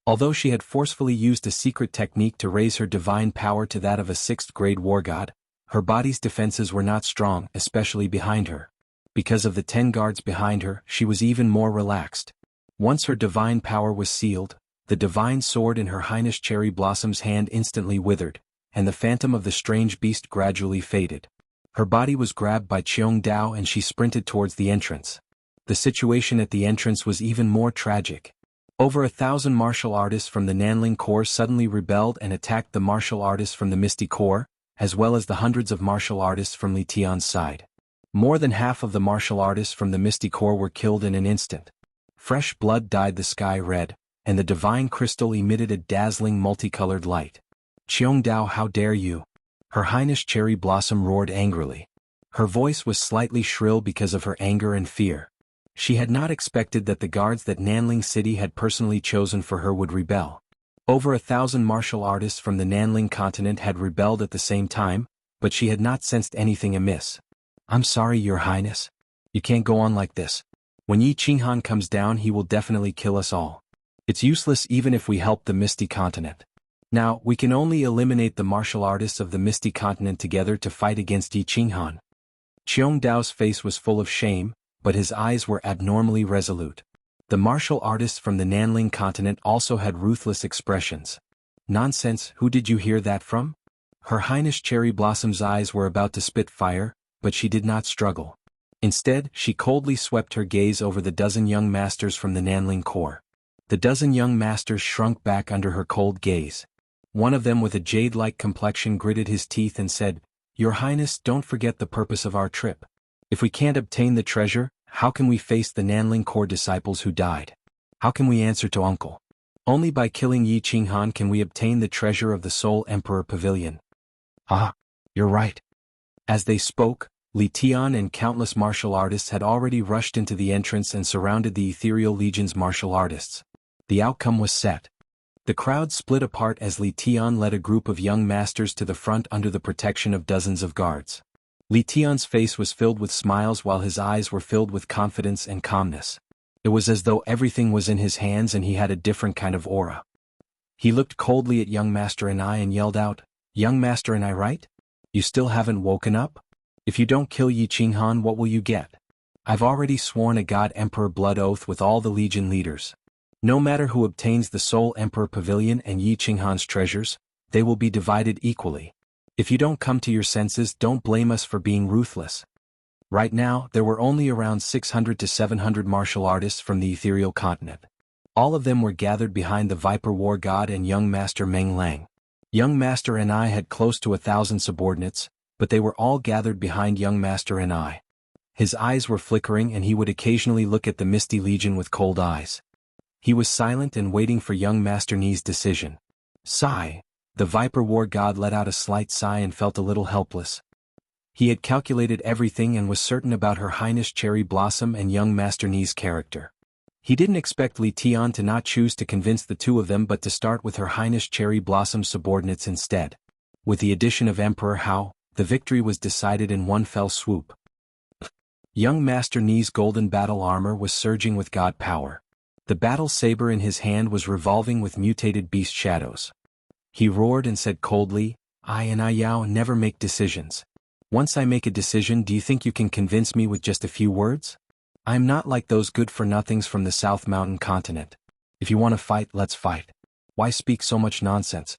Although she had forcefully used a secret technique to raise her divine power to that of a 6th-grade war god, her body's defenses were not strong, especially behind her. Because of the 10 guards behind her, she was even more relaxed. Once her divine power was sealed, the divine sword in Her Highness Cherry Blossom's hand instantly withered, and the phantom of the strange beast gradually faded. Her body was grabbed by Xiong Dao and she sprinted towards the entrance. The situation at the entrance was even more tragic. Over 1,000 martial artists from the Nanling Corps suddenly rebelled and attacked the martial artists from the Misty Corps, as well as the hundreds of martial artists from Li Tian's side. More than half of the martial artists from the Misty Corps were killed in an instant. Fresh blood dyed the sky red, and the divine crystal emitted a dazzling multicolored light. Xiong Dao, how dare you! Her Highness Cherry Blossom roared angrily. Her voice was slightly shrill because of her anger and fear. She had not expected that the guards that Nanling City had personally chosen for her would rebel. Over 1,000 martial artists from the Nanling continent had rebelled at the same time, but she had not sensed anything amiss. I'm sorry, Your Highness. You can't go on like this. When Yi Qinghan comes down, he will definitely kill us all. It's useless even if we help the Misty Continent. Now, we can only eliminate the martial artists of the Misty Continent together to fight against Yi Qinghan. Xiong Dao's face was full of shame, but his eyes were abnormally resolute. The martial artists from the Nanling continent also had ruthless expressions. Nonsense, who did you hear that from? Her Highness Cherry Blossom's eyes were about to spit fire, but she did not struggle. Instead, she coldly swept her gaze over the dozen young masters from the Nanling Corps. The dozen young masters shrunk back under her cold gaze. One of them with a jade-like complexion gritted his teeth and said, Your Highness, don't forget the purpose of our trip. If we can't obtain the treasure, how can we face the Nanling Corps disciples who died? How can we answer to Uncle? Only by killing Yi Qinghan can we obtain the treasure of the Soul Emperor Pavilion. Ah, you're right. As they spoke, Li Tian and countless martial artists had already rushed into the entrance and surrounded the Ethereal Legion's martial artists. The outcome was set. The crowd split apart as Li Tian led a group of young masters to the front under the protection of dozens of guards. Li Tian's face was filled with smiles while his eyes were filled with confidence and calmness. It was as though everything was in his hands and he had a different kind of aura. He looked coldly at young Master Ni and yelled out, Young Master Ni, right? You still haven't woken up? If you don't kill Yi Qinghan, what will you get? I've already sworn a God Emperor blood oath with all the Legion leaders. No matter who obtains the Soul Emperor Pavilion and Yi Qinghan's treasures, they will be divided equally. If you don't come to your senses, don't blame us for being ruthless. Right now, there were only around 600 to 700 martial artists from the Ethereal Continent. All of them were gathered behind the Viper War God and young Master Meng Lang. Young Master Ni had close to 1,000 subordinates, but they were all gathered behind young Master Ni. His eyes were flickering and he would occasionally look at the Misty Legion with cold eyes. He was silent and waiting for young Master Ni's decision. Sigh. The Viper War God let out a slight sigh and felt a little helpless. He had calculated everything and was certain about Her Highness Cherry Blossom and young Master Ni's character. He didn't expect Li Tian to not choose to convince the two of them but to start with Her Highness Cherry Blossom's subordinates instead. With the addition of Emperor Hao, the victory was decided in one fell swoop. Young Master Ni's golden battle armor was surging with god power. The battle saber in his hand was revolving with mutated beast shadows. He roared and said coldly, I and Yao never make decisions. Once I make a decision, do you think you can convince me with just a few words? I'm not like those good-for-nothings from the South Mountain continent. If you want to fight, let's fight. Why speak so much nonsense?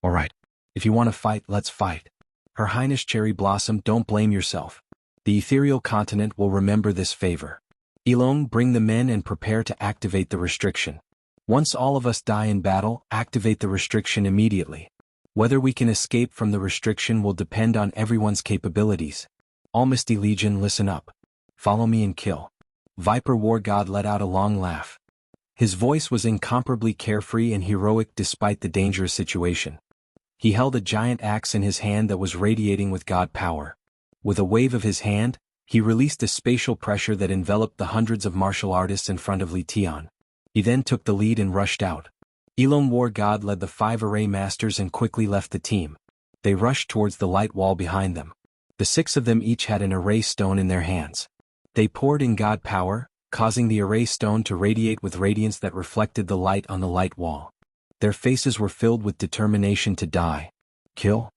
Alright. If you want to fight, let's fight. Her Highness Cherry Blossom, don't blame yourself. The ethereal continent will remember this favor. Elong, bring the men and prepare to activate the restriction. Once all of us die in battle, activate the restriction immediately. Whether we can escape from the restriction will depend on everyone's capabilities. All Misty Legion, listen up. Follow me and kill. Viper War God let out a long laugh. His voice was incomparably carefree and heroic despite the dangerous situation. He held a giant axe in his hand that was radiating with god power. With a wave of his hand, he released a spatial pressure that enveloped the hundreds of martial artists in front of Li Tian. He then took the lead and rushed out. Elong War God led the 5 array masters and quickly left the team. They rushed towards the light wall behind them. The 6 of them each had an array stone in their hands. They poured in god power, causing the array stone to radiate with radiance that reflected the light on the light wall. Their faces were filled with determination to die. Kill?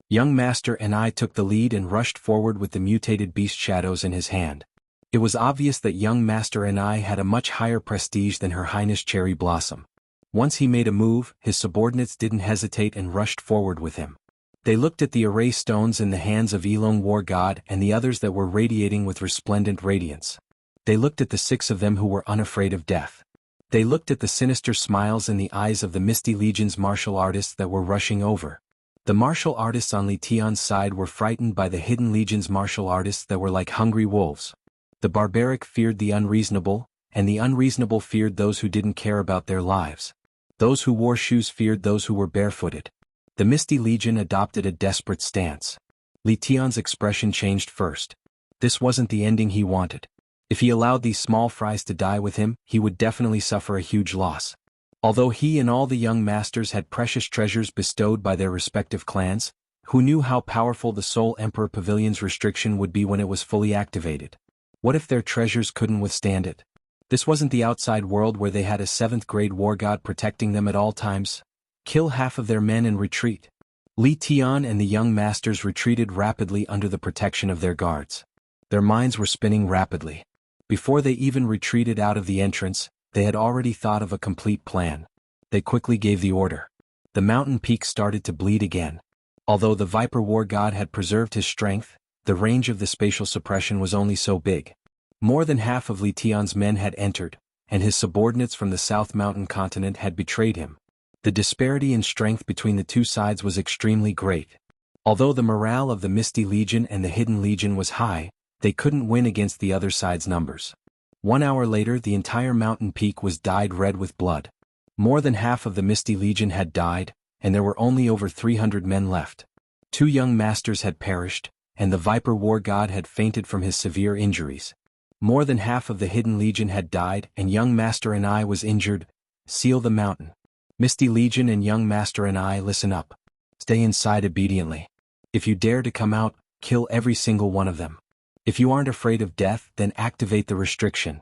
Young Master and I took the lead and rushed forward with the mutated beast shadows in his hand. It was obvious that Young Master and I had a much higher prestige than Her Highness Cherry Blossom. Once he made a move, his subordinates didn't hesitate and rushed forward with him. They looked at the array stones in the hands of Elong War God and the others that were radiating with resplendent radiance. They looked at the 6 of them who were unafraid of death. They looked at the sinister smiles in the eyes of the Misty Legion's martial artists that were rushing over. The martial artists on Li Tian's side were frightened by the Hidden Legion's martial artists that were like hungry wolves. The barbaric feared the unreasonable, and the unreasonable feared those who didn't care about their lives. Those who wore shoes feared those who were barefooted. The Misty Legion adopted a desperate stance. Li Tian's expression changed first. This wasn't the ending he wanted. If he allowed these small fries to die with him, he would definitely suffer a huge loss. Although he and all the young masters had precious treasures bestowed by their respective clans, who knew how powerful the Soul Emperor Pavilion's restriction would be when it was fully activated? What if their treasures couldn't withstand it? This wasn't the outside world where they had a 7th-grade war god protecting them at all times. Kill half of their men and retreat. Li Tian and the young masters retreated rapidly under the protection of their guards. Their minds were spinning rapidly. Before they even retreated out of the entrance, they had already thought of a complete plan. They quickly gave the order. The mountain peak started to bleed again. Although the Viper War God had preserved his strength, the range of the spatial suppression was only so big. More than half of Li Tian's men had entered, and his subordinates from the South Mountain continent had betrayed him. The disparity in strength between the two sides was extremely great. Although the morale of the Misty Legion and the Hidden Legion was high, they couldn't win against the other side's numbers. 1 hour later, the entire mountain peak was dyed red with blood. More than half of the Misty Legion had died, and there were only over 300 men left. 2 young masters had perished, and the Viper War God had fainted from his severe injuries. More than half of the Hidden Legion had died, and Young Master and I was injured. Seal the mountain. Misty Legion and Young Master and I, listen up. Stay inside obediently. If you dare to come out, kill every single one of them. If you aren't afraid of death, then activate the restriction.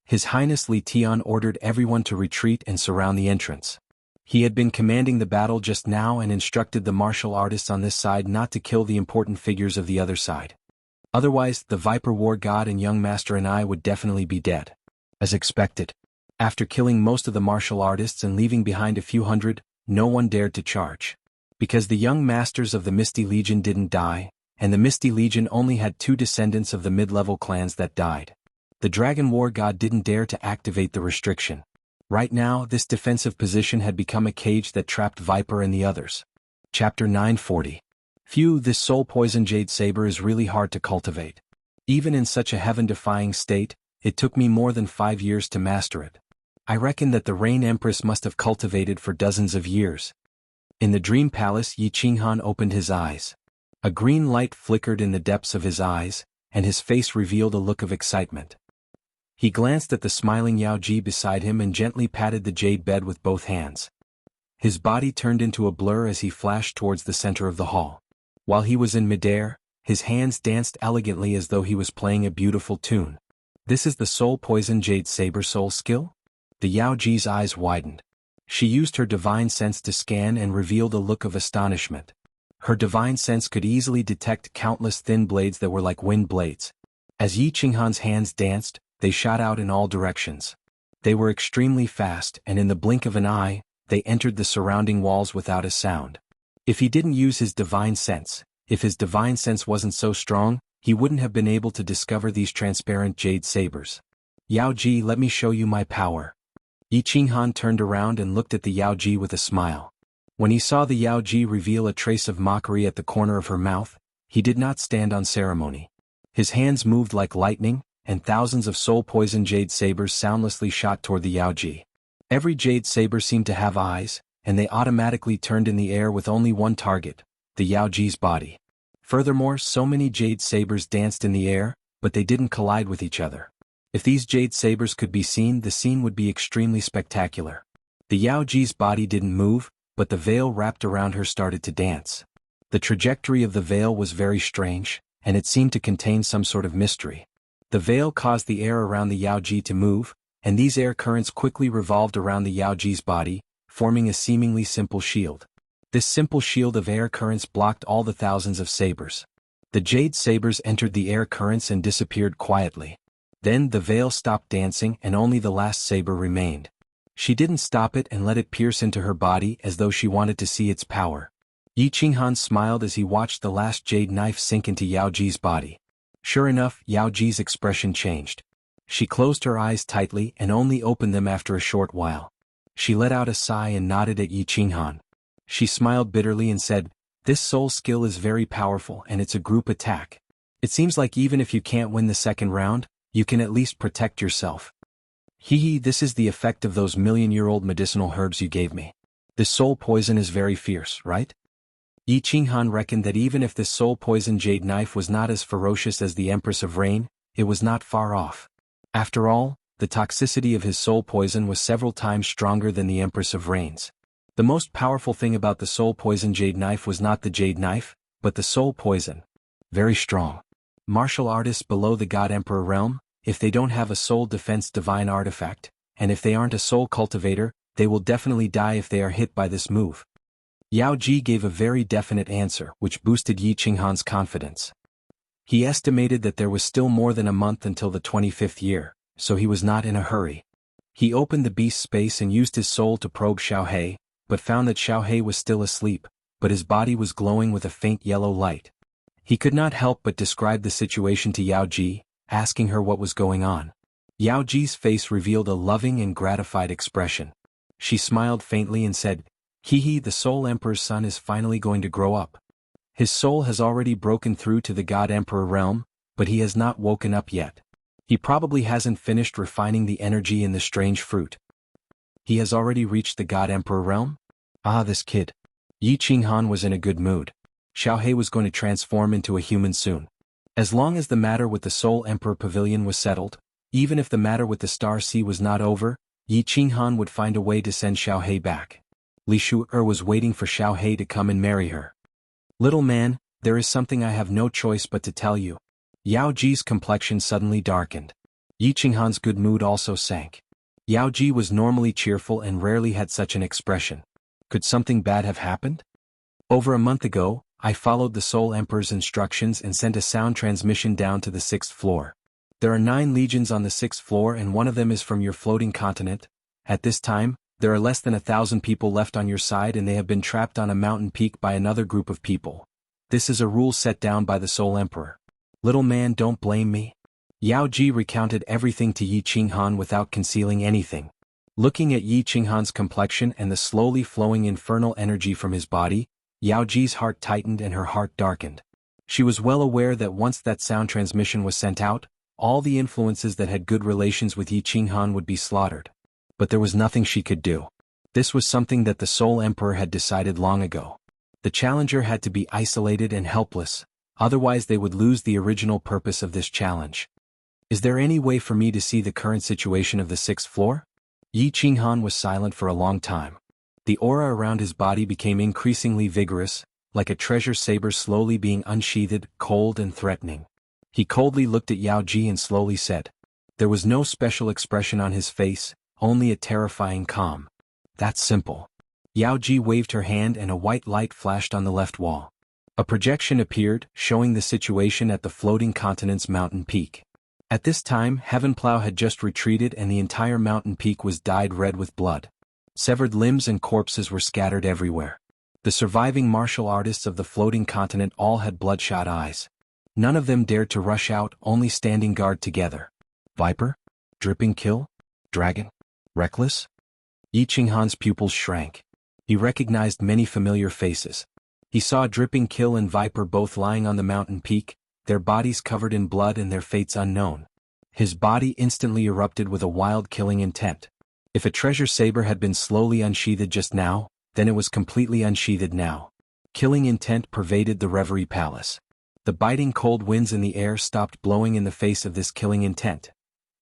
His Highness Li Tian ordered everyone to retreat and surround the entrance. He had been commanding the battle just now and instructed the martial artists on this side not to kill the important figures of the other side. Otherwise, the Viper War God and Young Master and I would definitely be dead. As expected. After killing most of the martial artists and leaving behind a few hundred, no one dared to charge. Because the young masters of the Misty Legion didn't die, and the Misty Legion only had 2 descendants of the mid-level clans that died. The Dragon War God didn't dare to activate the restriction. Right now, this defensive position had become a cage that trapped Viper and the others. Chapter 940. Phew, this soul poison jade saber is really hard to cultivate. Even in such a heaven-defying state, it took me more than 5 years to master it. I reckon that the Rain Empress must have cultivated for dozens of years. In the Dream Palace, Yi Qinghan opened his eyes. A green light flickered in the depths of his eyes, and his face revealed a look of excitement. He glanced at the smiling Yao Ji beside him and gently patted the jade bed with both hands. His body turned into a blur as he flashed towards the center of the hall. While he was in midair, his hands danced elegantly as though he was playing a beautiful tune. This is the Soul Poison Jade Saber Soul skill? The Yao Ji's eyes widened. She used her divine sense to scan and revealed a look of astonishment. Her divine sense could easily detect countless thin blades that were like wind blades. As Yi Qinghan's hands danced, they shot out in all directions. They were extremely fast, and in the blink of an eye, they entered the surrounding walls without a sound. If he didn't use his divine sense, if his divine sense wasn't so strong, he wouldn't have been able to discover these transparent jade sabers. Yao Ji, let me show you my power. Yi Qinghan turned around and looked at the Yao Ji with a smile. When he saw the Yao Ji reveal a trace of mockery at the corner of her mouth, he did not stand on ceremony. His hands moved like lightning, and thousands of soul poison jade sabers soundlessly shot toward the Yao Ji. Every jade saber seemed to have eyes, and they automatically turned in the air with only one target, the Yao Ji's body. Furthermore, so many jade sabers danced in the air, but they didn't collide with each other. If these jade sabers could be seen, the scene would be extremely spectacular. The Yao Ji's body didn't move, but the veil wrapped around her started to dance. The trajectory of the veil was very strange, and it seemed to contain some sort of mystery. The veil caused the air around the Yao Ji to move, and these air currents quickly revolved around the Yao Ji's body, forming a seemingly simple shield. This simple shield of air currents blocked all the thousands of sabers. The jade sabers entered the air currents and disappeared quietly. Then the veil stopped dancing and only the last saber remained. She didn't stop it and let it pierce into her body as though she wanted to see its power. Yi Qinghan smiled as he watched the last jade knife sink into Yao Ji's body. Sure enough, Yao Ji's expression changed. She closed her eyes tightly and only opened them after a short while. She let out a sigh and nodded at Yi Qinghan. She smiled bitterly and said, "This soul skill is very powerful and it's a group attack. It seems like even if you can't win the second round, you can at least protect yourself. Hee, this is the effect of those million-year-old medicinal herbs you gave me. This soul poison is very fierce, right?" Yi Qinghan reckoned that even if this soul poison jade knife was not as ferocious as the Empress of Rain, it was not far off. After all, the toxicity of his soul poison was several times stronger than the Empress of Rain's. The most powerful thing about the soul poison jade knife was not the jade knife, but the soul poison. Very strong. Martial artists below the God Emperor realm, if they don't have a soul defense divine artifact, and if they aren't a soul cultivator, they will definitely die if they are hit by this move. Yao Ji gave a very definite answer, which boosted Yi Qinghan's confidence. He estimated that there was still more than a month until the 25th year, so he was not in a hurry. He opened the beast's space and used his soul to probe Xiaohei, but found that Xiaohei was still asleep, but his body was glowing with a faint yellow light. He could not help but describe the situation to Yao Ji, asking her what was going on. Yao Ji's face revealed a loving and gratified expression. She smiled faintly and said, "Hee, the Soul Emperor's son is finally going to grow up. His soul has already broken through to the God Emperor realm, but he has not woken up yet. He probably hasn't finished refining the energy in the strange fruit. He has already reached the God Emperor realm? Ah, this kid." Yi Qinghan was in a good mood. Xiaohei was going to transform into a human soon. As long as the matter with the Soul Emperor Pavilion was settled, even if the matter with the Star Sea was not over, Yi Qinghan would find a way to send Xiaohei back. Li Shu'er was waiting for Xiaohei to come and marry her. "Little man, there is something I have no choice but to tell you." Yao Ji's complexion suddenly darkened. Yi Qinghan's good mood also sank. Yao Ji was normally cheerful and rarely had such an expression. Could something bad have happened? "Over a month ago, I followed the Soul Emperor's instructions and sent a sound transmission down to the 6th floor. There are 9 legions on the 6th floor and one of them is from your floating continent. At this time, there are less than 1,000 people left on your side and they have been trapped on a mountain peak by another group of people. This is a rule set down by the Soul Emperor. Little man, don't blame me." Yao Ji recounted everything to Yi Qinghan without concealing anything. Looking at Yi Qinghan's complexion and the slowly flowing infernal energy from his body, Yao Ji's heart tightened and her heart darkened. She was well aware that once that sound transmission was sent out, all the influences that had good relations with Yi Qinghan would be slaughtered. But there was nothing she could do. This was something that the Soul Emperor had decided long ago. The challenger had to be isolated and helpless, otherwise they would lose the original purpose of this challenge. "Is there any way for me to see the current situation of the 6th floor?" Yi Qinghan was silent for a long time. The aura around his body became increasingly vigorous, like a treasure saber slowly being unsheathed, cold and threatening. He coldly looked at Yao Ji and slowly said. There was no special expression on his face, only a terrifying calm. That's simple. Yao Ji waved her hand and a white light flashed on the left wall. A projection appeared, showing the situation at the floating continent's mountain peak. At this time, Heavenplow had just retreated and the entire mountain peak was dyed red with blood. Severed limbs and corpses were scattered everywhere. The surviving martial artists of the floating continent all had bloodshot eyes. None of them dared to rush out, only standing guard together. Viper? Dripping Kill? Dragon? Reckless? Yi Qinghan's pupils shrank. He recognized many familiar faces. He saw Dripping Kill and Viper both lying on the mountain peak, their bodies covered in blood and their fates unknown. His body instantly erupted with a wild killing intent. If a treasure saber had been slowly unsheathed just now, then it was completely unsheathed now. Killing intent pervaded the Reverie Palace. The biting cold winds in the air stopped blowing in the face of this killing intent.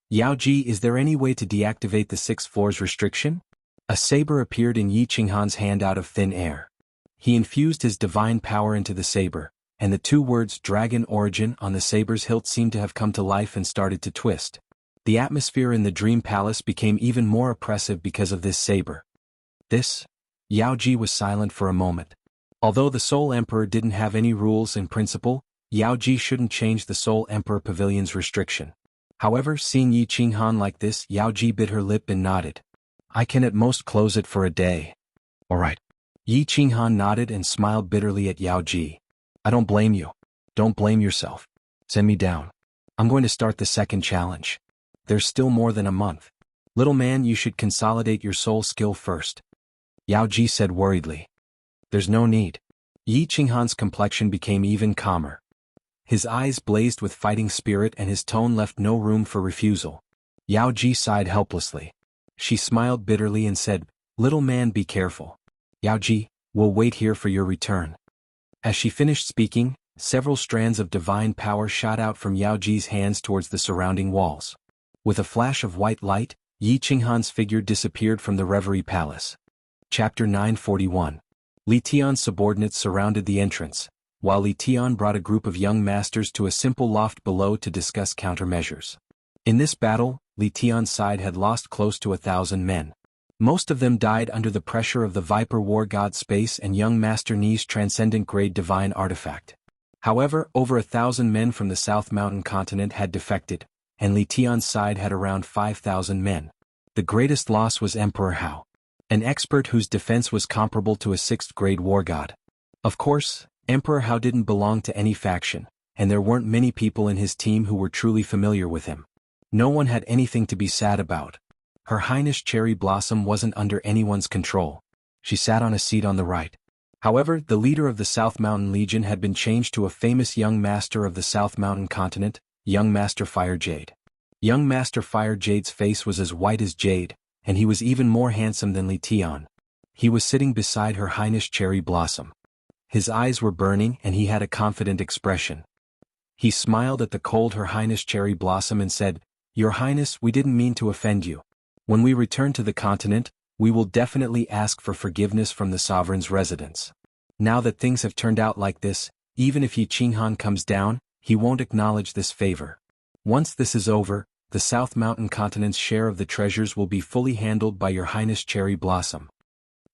Yao Ji, is there any way to deactivate the 6 floors restriction? A saber appeared in Yi Qinghan's hand out of thin air. He infused his divine power into the saber, and the 2 words Dragon Origin on the saber's hilt seemed to have come to life and started to twist. The atmosphere in the Dream Palace became even more oppressive because of this saber. This? Yao Ji was silent for a moment. Although the Soul Emperor didn't have any rules in principle, Yao Ji shouldn't change the Soul Emperor Pavilion's restriction. However, seeing Yi Qinghan like this, Yao Ji bit her lip and nodded. I can at most close it for a day. Alright. Yi Qinghan nodded and smiled bitterly at Yao Ji. I don't blame you. Don't blame yourself. Send me down. I'm going to start the second challenge. There's still more than a month. Little man, you should consolidate your soul skill first. Yao Ji said worriedly. There's no need. Yi Qinghan's complexion became even calmer. His eyes blazed with fighting spirit and his tone left no room for refusal. Yao Ji sighed helplessly. She smiled bitterly and said, Little man, be careful. Yao Ji, we'll wait here for your return. As she finished speaking, several strands of divine power shot out from Yao Ji's hands towards the surrounding walls. With a flash of white light, Yi Qinghan's figure disappeared from the Reverie Palace. Chapter 941. Li Tian's subordinates surrounded the entrance, while Li Tian brought a group of young masters to a simple loft below to discuss countermeasures. In this battle, Li Tian's side had lost close to 1,000 men. Most of them died under the pressure of the Viper War God Space and young Master Ni's Transcendent Grade Divine Artifact. However, over 1,000 men from the South Mountain continent had defected, and Li Tian's side had around 5,000 men. The greatest loss was Emperor Hao, an expert whose defense was comparable to a 6th grade war god. Of course, Emperor Hao didn't belong to any faction, and there weren't many people in his team who were truly familiar with him. No one had anything to be sad about. Her Highness Cherry Blossom wasn't under anyone's control. She sat on a seat on the right. However, the leader of the South Mountain Legion had been changed to a famous young master of the South Mountain continent, young Master Fire Jade. Young Master Fire Jade's face was as white as jade, and he was even more handsome than Li Tian. He was sitting beside Her Highness Cherry Blossom. His eyes were burning and he had a confident expression. He smiled at the cold Her Highness Cherry Blossom and said, Your Highness, we didn't mean to offend you. When we return to the continent, we will definitely ask for forgiveness from the sovereign's residence. Now that things have turned out like this, even if Yi Qinghan comes down, he won't acknowledge this favor. Once this is over, the South Mountain continent's share of the treasures will be fully handled by Your Highness Cherry Blossom.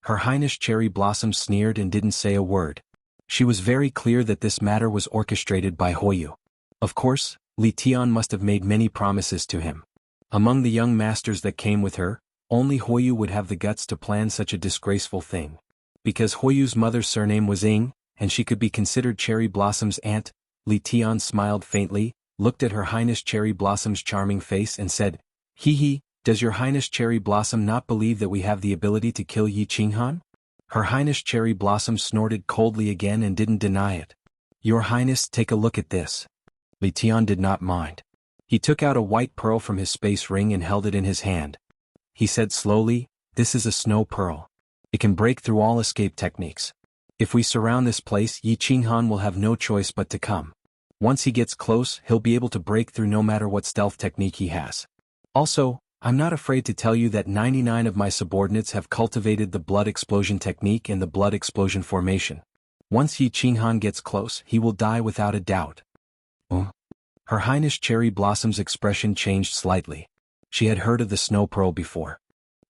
Her Highness Cherry Blossom sneered and didn't say a word. She was very clear that this matter was orchestrated by Huoyu. Of course, Li Tian must have made many promises to him. Among the young masters that came with her, only Huoyu would have the guts to plan such a disgraceful thing. Because Huoyu's mother's surname was Ying, and she could be considered Cherry Blossom's aunt, Li Tian smiled faintly, looked at Her Highness Cherry Blossom's charming face and said, Hee hee, does Your Highness Cherry Blossom not believe that we have the ability to kill Yi Qinghan? Her Highness Cherry Blossom snorted coldly again and didn't deny it. Your Highness, take a look at this. Li Tian did not mind. He took out a white pearl from his space ring and held it in his hand. He said slowly, This is a snow pearl. It can break through all escape techniques. If we surround this place, Yi Qinghan will have no choice but to come. Once he gets close, he'll be able to break through no matter what stealth technique he has. Also, I'm not afraid to tell you that 99 of my subordinates have cultivated the blood explosion technique and the blood explosion formation. Once Yi Qinghan gets close, he will die without a doubt. Oh. Her Highness Cherry Blossom's expression changed slightly. She had heard of the Snow Pearl before.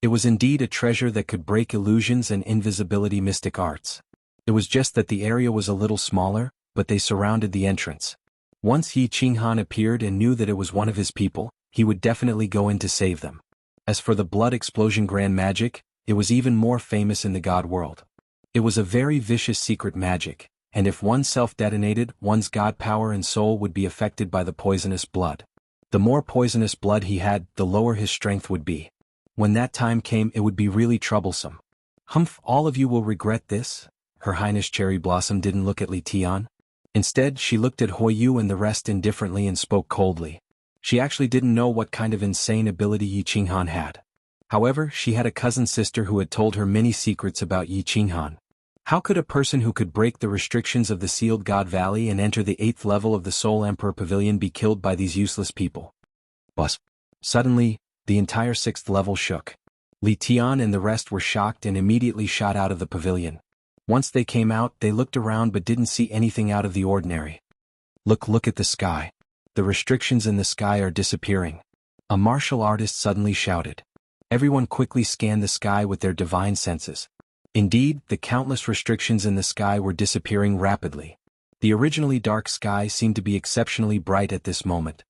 It was indeed a treasure that could break illusions and invisibility mystic arts. It was just that the area was a little smaller, but they surrounded the entrance. Once Yi Qinghan appeared and knew that it was one of his people, he would definitely go in to save them. As for the blood explosion grand magic, it was even more famous in the god world. It was a very vicious secret magic, and if one self-detonated, one's god power and soul would be affected by the poisonous blood. The more poisonous blood he had, the lower his strength would be. When that time came, it would be really troublesome. Humph, all of you will regret this. Her Highness Cherry Blossom didn't look at Li Tian. Instead, she looked at Hui Yu and the rest indifferently and spoke coldly. She actually didn't know what kind of insane ability Yi Qinghan had. However, she had a cousin sister who had told her many secrets about Yi Qinghan. How could a person who could break the restrictions of the Sealed God Valley and enter the 8th level of the Soul Emperor Pavilion be killed by these useless people? Buzz. Suddenly, the entire 6th level shook. Li Tian and the rest were shocked and immediately shot out of the pavilion. Once they came out, they looked around but didn't see anything out of the ordinary. Look at the sky. The restrictions in the sky are disappearing. A martial artist suddenly shouted. Everyone quickly scanned the sky with their divine senses. Indeed, the countless restrictions in the sky were disappearing rapidly. The originally dark sky seemed to be exceptionally bright at this moment.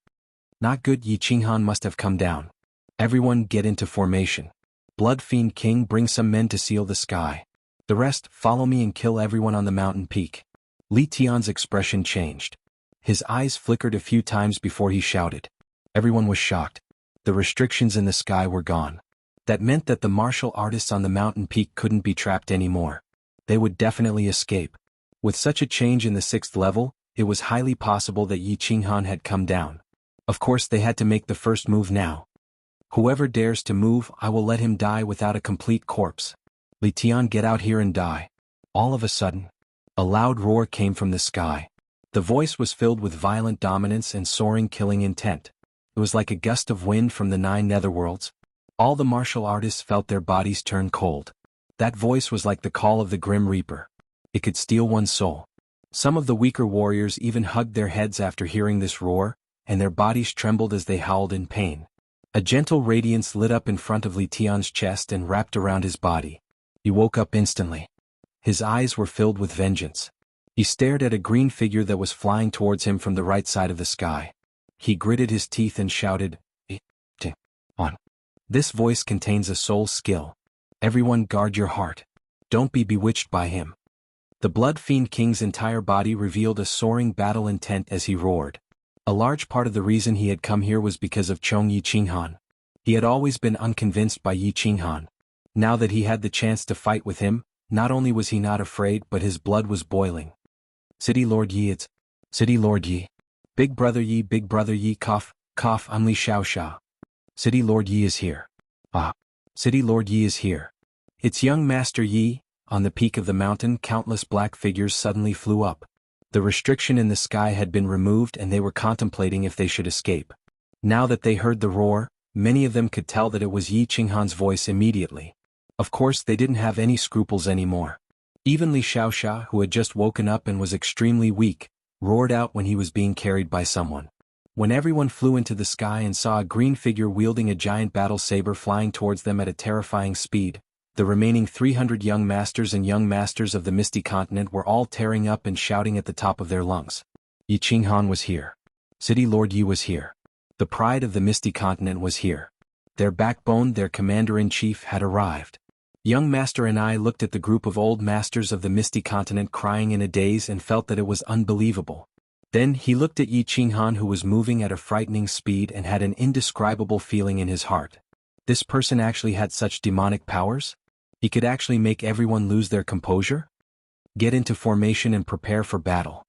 Not good. Yi Qinghan must have come down. Everyone get into formation. Blood Fiend King, bring some men to seal the sky. The rest, follow me and kill everyone on the mountain peak. Li Tian's expression changed. His eyes flickered a few times before he shouted. Everyone was shocked. The restrictions in the sky were gone. That meant that the martial artists on the mountain peak couldn't be trapped anymore. They would definitely escape. With such a change in the 6th level, it was highly possible that Yi Qinghan had come down. Of course, they had to make the first move now. Whoever dares to move, I will let him die without a complete corpse. Li Tian, get out here and die. All of a sudden, a loud roar came from the sky. The voice was filled with violent dominance and soaring killing intent. It was like a gust of wind from the 9 netherworlds. All the martial artists felt their bodies turn cold. That voice was like the call of the Grim Reaper. It could steal one's soul. Some of the weaker warriors even hugged their heads after hearing this roar, and their bodies trembled as they howled in pain. A gentle radiance lit up in front of Li Tian's chest and wrapped around his body. He woke up instantly. His eyes were filled with vengeance. He stared at a green figure that was flying towards him from the right side of the sky. He gritted his teeth and shouted, "On." This voice contains a soul skill. Everyone guard your heart. Don't be bewitched by him. The Blood Fiend King's entire body revealed a soaring battle intent as he roared. A large part of the reason he had come here was because of Yi Qinghan. He had always been unconvinced by Yi Qinghan. Now that he had the chance to fight with him, not only was he not afraid but his blood was boiling. City Lord Yi, it's City Lord Yi. Big Brother Yi, cough, cough, I'm Li Xiaoxia. City Lord Yi is here. Ah. City Lord Yi is here. It's young Master Yi. On the peak of the mountain, countless black figures suddenly flew up. The restriction in the sky had been removed and they were contemplating if they should escape. Now that they heard the roar, many of them could tell that it was Yi Qinghan's voice immediately. Of course, they didn't have any scruples anymore. Even Li Xiaoxia, who had just woken up and was extremely weak, roared out when he was being carried by someone. When everyone flew into the sky and saw a green figure wielding a giant battle saber flying towards them at a terrifying speed, the remaining 300 young masters and young masters of the Misty Continent were all tearing up and shouting at the top of their lungs. Yi Qinghan was here. City Lord Yi was here. The pride of the Misty Continent was here. Their backbone, their commander-in-chief, had arrived. Young Master and I looked at the group of old masters of the Misty Continent crying in a daze and felt that it was unbelievable. Then he looked at Yi Qinghan, who was moving at a frightening speed and had an indescribable feeling in his heart. This person actually had such demonic powers? He could actually make everyone lose their composure? Get into formation and prepare for battle.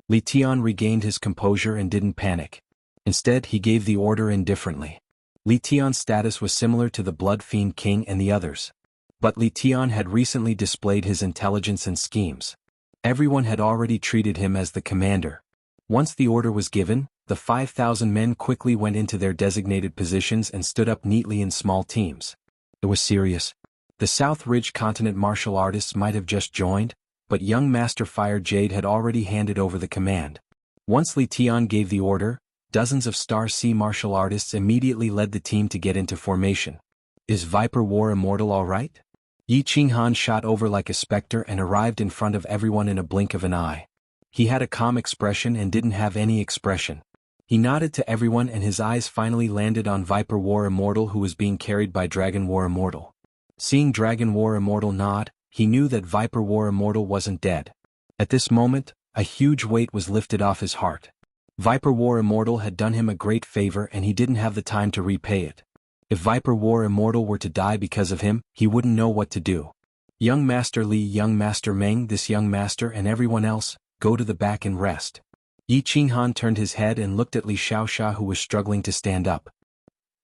Li Tian regained his composure and didn't panic. Instead, he gave the order indifferently. Li Tian's status was similar to the Blood Fiend King and the others. But Li Tian had recently displayed his intelligence and schemes. Everyone had already treated him as the commander. Once the order was given, the 5,000 men quickly went into their designated positions and stood up neatly in small teams. It was serious. The South Ridge Continent martial artists might have just joined, but young Master Fire Jade had already handed over the command. Once Li Tian gave the order, dozens of Star Sea martial artists immediately led the team to get into formation. Is Viper War Immortal alright? Yi Qinghan shot over like a specter and arrived in front of everyone in a blink of an eye. He had a calm expression and didn't have any expression. He nodded to everyone and his eyes finally landed on Viper War Immortal, who was being carried by Dragon War Immortal. Seeing Dragon War Immortal nod, he knew that Viper War Immortal wasn't dead. At this moment, a huge weight was lifted off his heart. Viper War Immortal had done him a great favor and he didn't have the time to repay it. If Viper War Immortal were to die because of him, he wouldn't know what to do. Young Master Li, Young Master Meng, this young master and everyone else, go to the back and rest. Yi Qinghan turned his head and looked at Li Xiaoxia, who was struggling to stand up.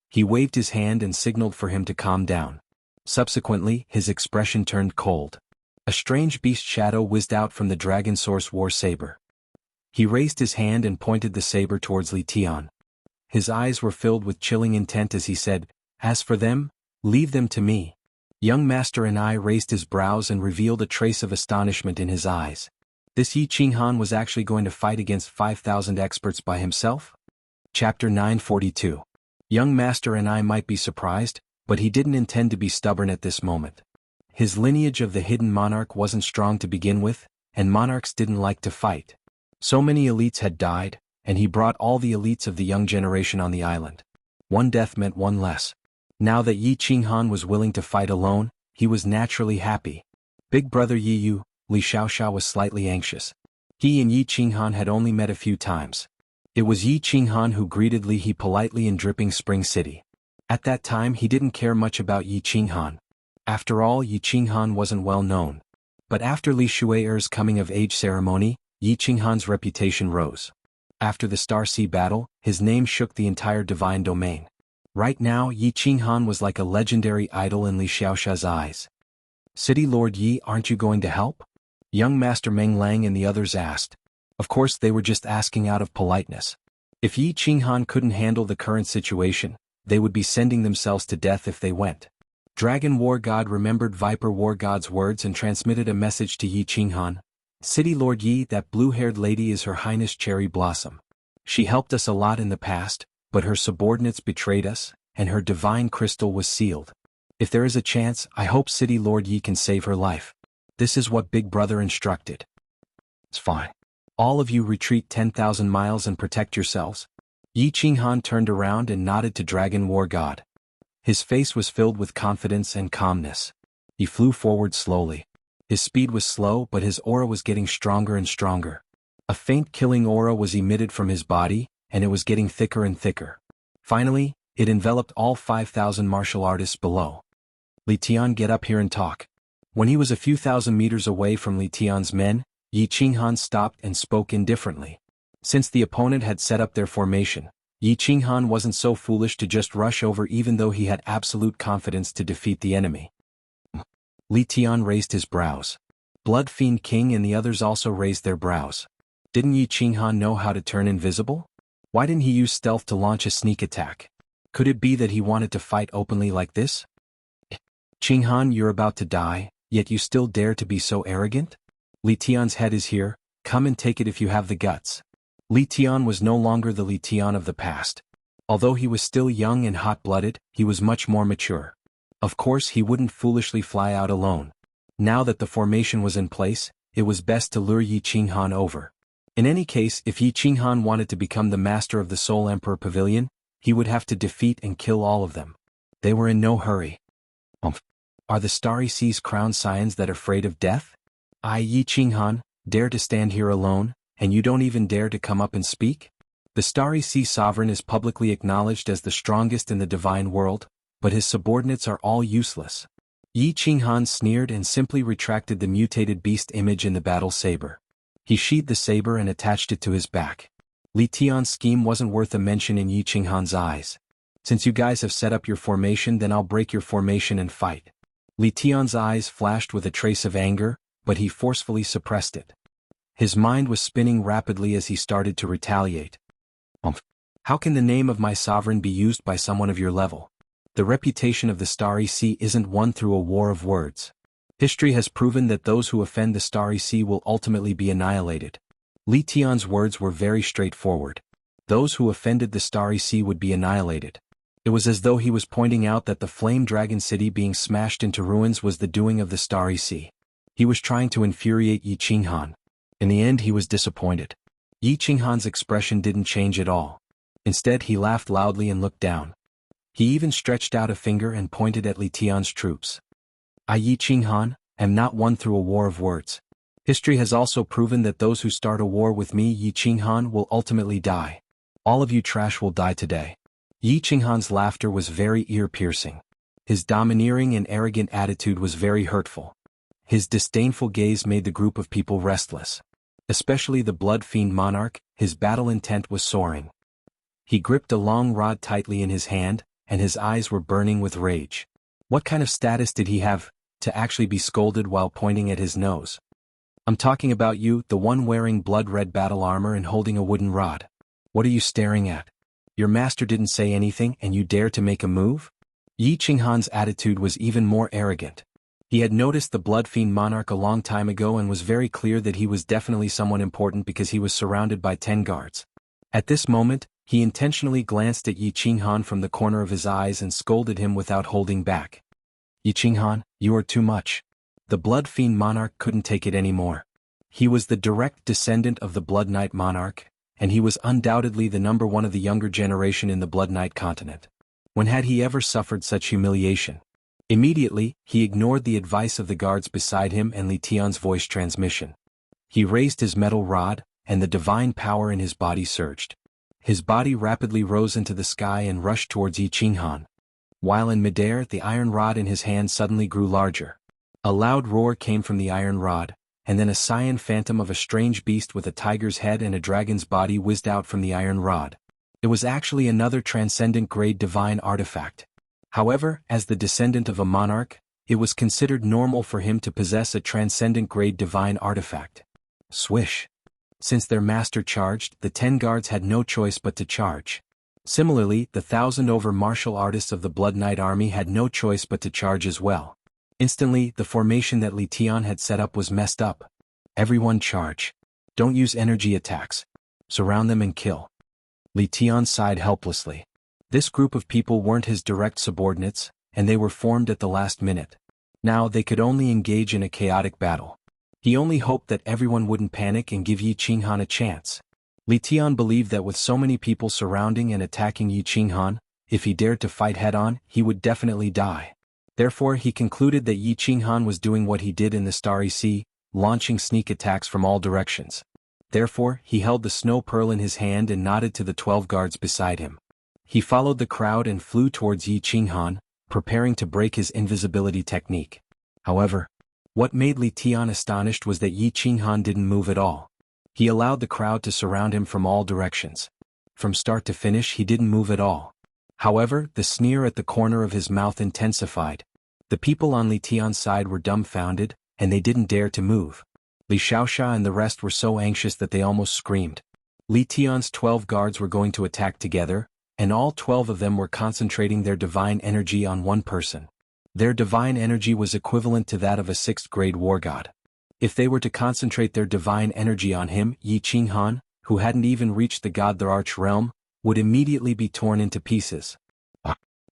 He waved his hand and signaled for him to calm down. Subsequently, his expression turned cold. A strange beast shadow whizzed out from the Dragon Source War Saber. He raised his hand and pointed the saber towards Li Tian. His eyes were filled with chilling intent as he said, "As for them, leave them to me." Young Master and I raised his brows and revealed a trace of astonishment in his eyes. This Yi Qinghan was actually going to fight against 5,000 experts by himself? Chapter 942. Young Master and I might be surprised, but he didn't intend to be stubborn at this moment. His lineage of the hidden monarch wasn't strong to begin with, and monarchs didn't like to fight. So many elites had died, and he brought all the elites of the young generation on the island. One death meant one less. Now that Yi Qinghan was willing to fight alone, he was naturally happy. Big brother Yi Yu, Li Xiaoxia was slightly anxious. He and Yi Qinghan had only met a few times. It was Yi Qinghan who greeted Li He politely in Dripping Spring City. At that time he didn't care much about Yi Qinghan. After all, Yi Qinghan wasn't well known. But after Li Shui'er's coming-of-age ceremony, Yi Qinghan's reputation rose. After the Star Sea battle, his name shook the entire divine domain. Right now, Yi Qinghan was like a legendary idol in Li Xiaoxia's eyes. City Lord Yi, aren't you going to help? Young Master Meng Lang and the others asked. Of course they were just asking out of politeness. If Yi Qinghan couldn't handle the current situation, they would be sending themselves to death if they went. Dragon War God remembered Viper War God's words and transmitted a message to Yi Qinghan. City Lord Yi, that blue-haired lady is Her Highness Cherry Blossom. She helped us a lot in the past, but her subordinates betrayed us, and her divine crystal was sealed. If there is a chance, I hope City Lord Yi can save her life. This is what Big Brother instructed. It's fine. All of you retreat 10,000 miles and protect yourselves. Yi Qinghan turned around and nodded to Dragon War God. His face was filled with confidence and calmness. He flew forward slowly. His speed was slow, but his aura was getting stronger and stronger. A faint killing aura was emitted from his body, and it was getting thicker and thicker. Finally, it enveloped all 5,000 martial artists below. Li Tian, get up here and talk. When he was a few thousand meters away from Li Tian's men, Yi Qinghan stopped and spoke indifferently. Since the opponent had set up their formation, Yi Qinghan wasn't so foolish to just rush over even though he had absolute confidence to defeat the enemy. Li Tian raised his brows. Blood Fiend King and the others also raised their brows. Didn't Yi Qinghan know how to turn invisible? Why didn't he use stealth to launch a sneak attack? Could it be that he wanted to fight openly like this? Qinghan, you're about to die, yet you still dare to be so arrogant? Li Tian's head is here, come and take it if you have the guts. Li Tian was no longer the Li Tian of the past. Although he was still young and hot-blooded, he was much more mature. Of course he wouldn't foolishly fly out alone. Now that the formation was in place, it was best to lure Yi Qinghan over. In any case, if Yi Qinghan wanted to become the master of the Soul Emperor Pavilion, he would have to defeat and kill all of them. They were in no hurry. Are the Starry Seas crowned scions that afraid of death? I, Yi Qinghan, dare to stand here alone, and you don't even dare to come up and speak? The Starry Sea Sovereign is publicly acknowledged as the strongest in the divine world, but his subordinates are all useless. Yi Qinghan sneered and simply retracted the mutated beast image in the battle saber. He sheathed the saber and attached it to his back. Li Tian's scheme wasn't worth a mention in Yi Qinghan's eyes. Since you guys have set up your formation, then I'll break your formation and fight. Li Tian's eyes flashed with a trace of anger, but he forcefully suppressed it. His mind was spinning rapidly as he started to retaliate. How can the name of my sovereign be used by someone of your level? The reputation of the Starry Sea isn't won through a war of words. History has proven that those who offend the Starry Sea will ultimately be annihilated. Li Tian's words were very straightforward. Those who offended the Starry Sea would be annihilated. It was as though he was pointing out that the Flame Dragon City being smashed into ruins was the doing of the Starry Sea. He was trying to infuriate Yi Qinghan. In the end he was disappointed. Yi Qinghan's expression didn't change at all. Instead he laughed loudly and looked down. He even stretched out a finger and pointed at Li Tian's troops. I, Yi Qinghan, am not won through a war of words. History has also proven that those who start a war with me, Yi Qinghan, will ultimately die. All of you trash will die today. Yi Qinghan's laughter was very ear-piercing. His domineering and arrogant attitude was very hurtful. His disdainful gaze made the group of people restless. Especially the blood fiend monarch, his battle intent was soaring. He gripped a long rod tightly in his hand, and his eyes were burning with rage. What kind of status did he have to actually be scolded while pointing at his nose? I'm talking about you, the one wearing blood-red battle armor and holding a wooden rod. What are you staring at? Your master didn't say anything and you dare to make a move? Yi Qinghan's attitude was even more arrogant. He had noticed the blood fiend monarch a long time ago and was very clear that he was definitely someone important because he was surrounded by 10 guards. At this moment, he intentionally glanced at Yi Qinghan from the corner of his eyes and scolded him without holding back. Yi Qinghan, you are too much. The blood fiend monarch couldn't take it anymore. He was the direct descendant of the Blood Knight monarch, and he was undoubtedly the number one of the younger generation in the Blood Knight continent. When had he ever suffered such humiliation? Immediately, he ignored the advice of the guards beside him and Li Tian's voice transmission. He raised his metal rod, and the divine power in his body surged. His body rapidly rose into the sky and rushed towards Yi Qinghan. While in midair, the iron rod in his hand suddenly grew larger. A loud roar came from the iron rod, and then a cyan phantom of a strange beast with a tiger's head and a dragon's body whizzed out from the iron rod. It was actually another transcendent-grade divine artifact. However, as the descendant of a monarch, it was considered normal for him to possess a transcendent-grade divine artifact. Swish! Since their master charged, the 10 guards had no choice but to charge. Similarly, the 1,000 martial artists of the Blood Knight army had no choice but to charge as well. Instantly, the formation that Li Tian had set up was messed up. Everyone charge. Don't use energy attacks. Surround them and kill. Li Tian sighed helplessly. This group of people weren't his direct subordinates, and they were formed at the last minute. Now they could only engage in a chaotic battle. He only hoped that everyone wouldn't panic and give Yi Qinghan a chance. Li Tian believed that with so many people surrounding and attacking Yi Qinghan, if he dared to fight head-on, he would definitely die. Therefore he concluded that Yi Qinghan was doing what he did in the Starry Sea, launching sneak attacks from all directions. Therefore, he held the snow pearl in his hand and nodded to the 12 guards beside him. He followed the crowd and flew towards Yi Qinghan, preparing to break his invisibility technique. However, what made Li Tian astonished was that Yi Qinghan didn't move at all. He allowed the crowd to surround him from all directions. From start to finish he didn't move at all. However, the sneer at the corner of his mouth intensified. The people on Li Tian's side were dumbfounded, and they didn't dare to move. Li Xiaoxia and the rest were so anxious that they almost screamed. Li Tian's 12 guards were going to attack together, and all 12 of them were concentrating their divine energy on one person. Their divine energy was equivalent to that of a 6th-grade war god. If they were to concentrate their divine energy on him, Yi Qinghan, who hadn't even reached the god the Arch Realm, would immediately be torn into pieces.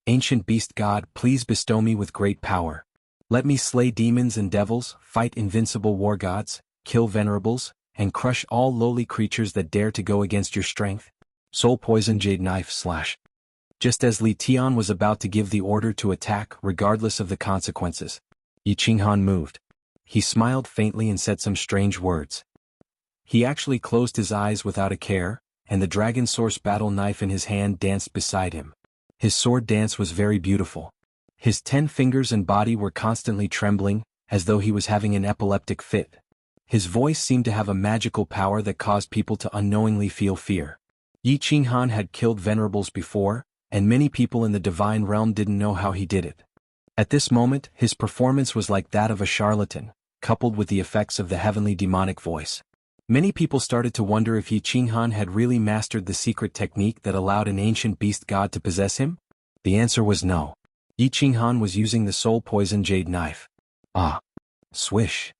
Ancient beast god, please bestow me with great power. Let me slay demons and devils, fight invincible war gods, kill venerables, and crush all lowly creatures that dare to go against your strength. Soul poison jade knife slash. Just as Li Tian was about to give the order to attack regardless of the consequences, Yi Qinghan moved. He smiled faintly and said some strange words. He actually closed his eyes without a care, and the dragon source battle knife in his hand danced beside him. His sword dance was very beautiful. His 10 fingers and body were constantly trembling, as though he was having an epileptic fit. His voice seemed to have a magical power that caused people to unknowingly feel fear. Yi Qinghan had killed venerables before, and many people in the divine realm didn't know how he did it. At this moment, his performance was like that of a charlatan, coupled with the effects of the heavenly demonic voice. Many people started to wonder if Yi Qinghan had really mastered the secret technique that allowed an ancient beast god to possess him. The answer was no. Yi Qinghan was using the soul poison jade knife. Swish.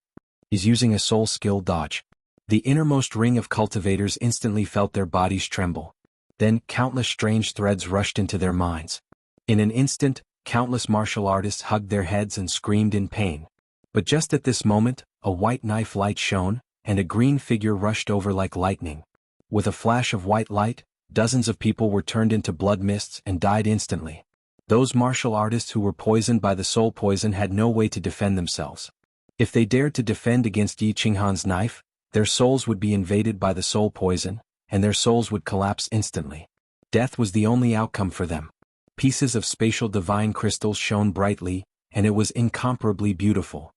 He's using a soul skill dodge. The innermost ring of cultivators instantly felt their bodies tremble. Then, countless strange threads rushed into their minds. In an instant, countless martial artists hugged their heads and screamed in pain. But just at this moment, a white knife light shone, and a green figure rushed over like lightning. With a flash of white light, dozens of people were turned into blood mists and died instantly. Those martial artists who were poisoned by the soul poison had no way to defend themselves. If they dared to defend against Yi Qinghan's knife, their souls would be invaded by the soul poison, and their souls would collapse instantly. Death was the only outcome for them. Pieces of spatial divine crystals shone brightly, and it was incomparably beautiful.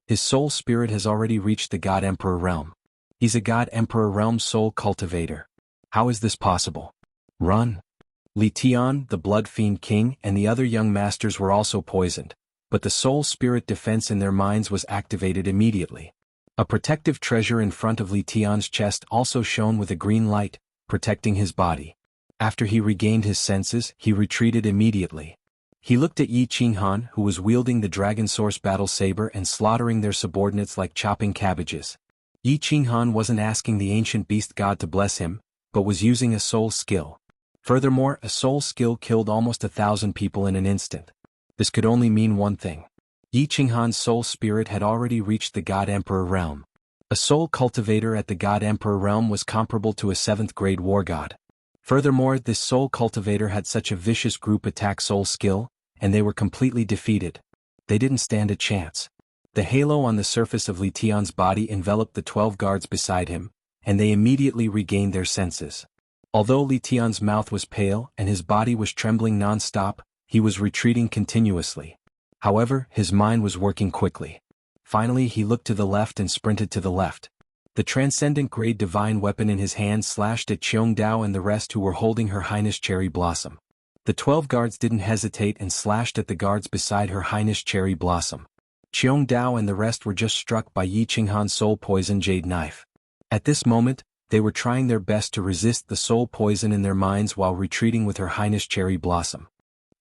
His soul spirit has already reached the God Emperor realm. He's a God Emperor realm soul cultivator. How is this possible? Run! Li Tian, the Blood Fiend King, and the other young masters were also poisoned, but the soul spirit defense in their minds was activated immediately. A protective treasure in front of Li Tian's chest also shone with a green light, protecting his body. After he regained his senses, he retreated immediately. He looked at Yi Qinghan, who was wielding the Dragon Source battle saber and slaughtering their subordinates like chopping cabbages. Yi Qinghan wasn't asking the ancient beast god to bless him, but was using a soul skill. Furthermore, a soul skill killed almost 1,000 people in an instant. This could only mean one thing. Yi Qinghan's soul spirit had already reached the God Emperor realm. A soul cultivator at the God Emperor realm was comparable to a 7th grade war god. Furthermore, this soul cultivator had such a vicious group attack soul skill, and they were completely defeated. They didn't stand a chance. The halo on the surface of Li Tian's body enveloped the 12 guards beside him, and they immediately regained their senses. Although Li Tian's mouth was pale and his body was trembling non-stop, he was retreating continuously. However, his mind was working quickly. Finally, he looked to the left and sprinted to the left. The transcendent grade divine weapon in his hand slashed at Xiongdao and the rest who were holding Her Highness Cherry Blossom. The 12 guards didn't hesitate and slashed at the guards beside Her Highness Cherry Blossom. Xiongdao and the rest were just struck by Yi Qinghan's soul poison jade knife. At this moment, they were trying their best to resist the soul poison in their minds while retreating with Her Highness Cherry Blossom.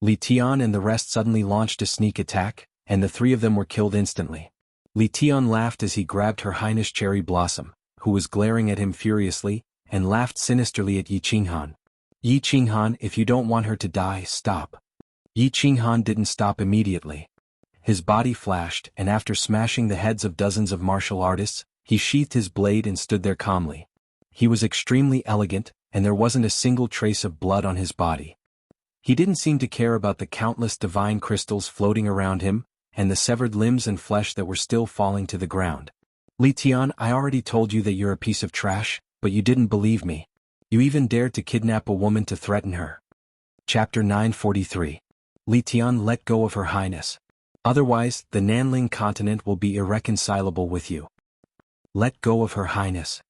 Li Tian and the rest suddenly launched a sneak attack, and the 3 of them were killed instantly. Li Tian laughed as he grabbed Her Highness Cherry Blossom, who was glaring at him furiously, and laughed sinisterly at Yi Qinghan. Yi Qinghan, if you don't want her to die, stop. Yi Qinghan didn't stop immediately. His body flashed, and after smashing the heads of dozens of martial artists, he sheathed his blade and stood there calmly. He was extremely elegant, and there wasn't a single trace of blood on his body. He didn't seem to care about the countless divine crystals floating around him, and the severed limbs and flesh that were still falling to the ground. Li Tian, I already told you that you're a piece of trash, but you didn't believe me. You even dared to kidnap a woman to threaten her. Chapter 943. Li Tian, let go of Her Highness. Otherwise, the Nanling continent will be irreconcilable with you. Let go of Her Highness.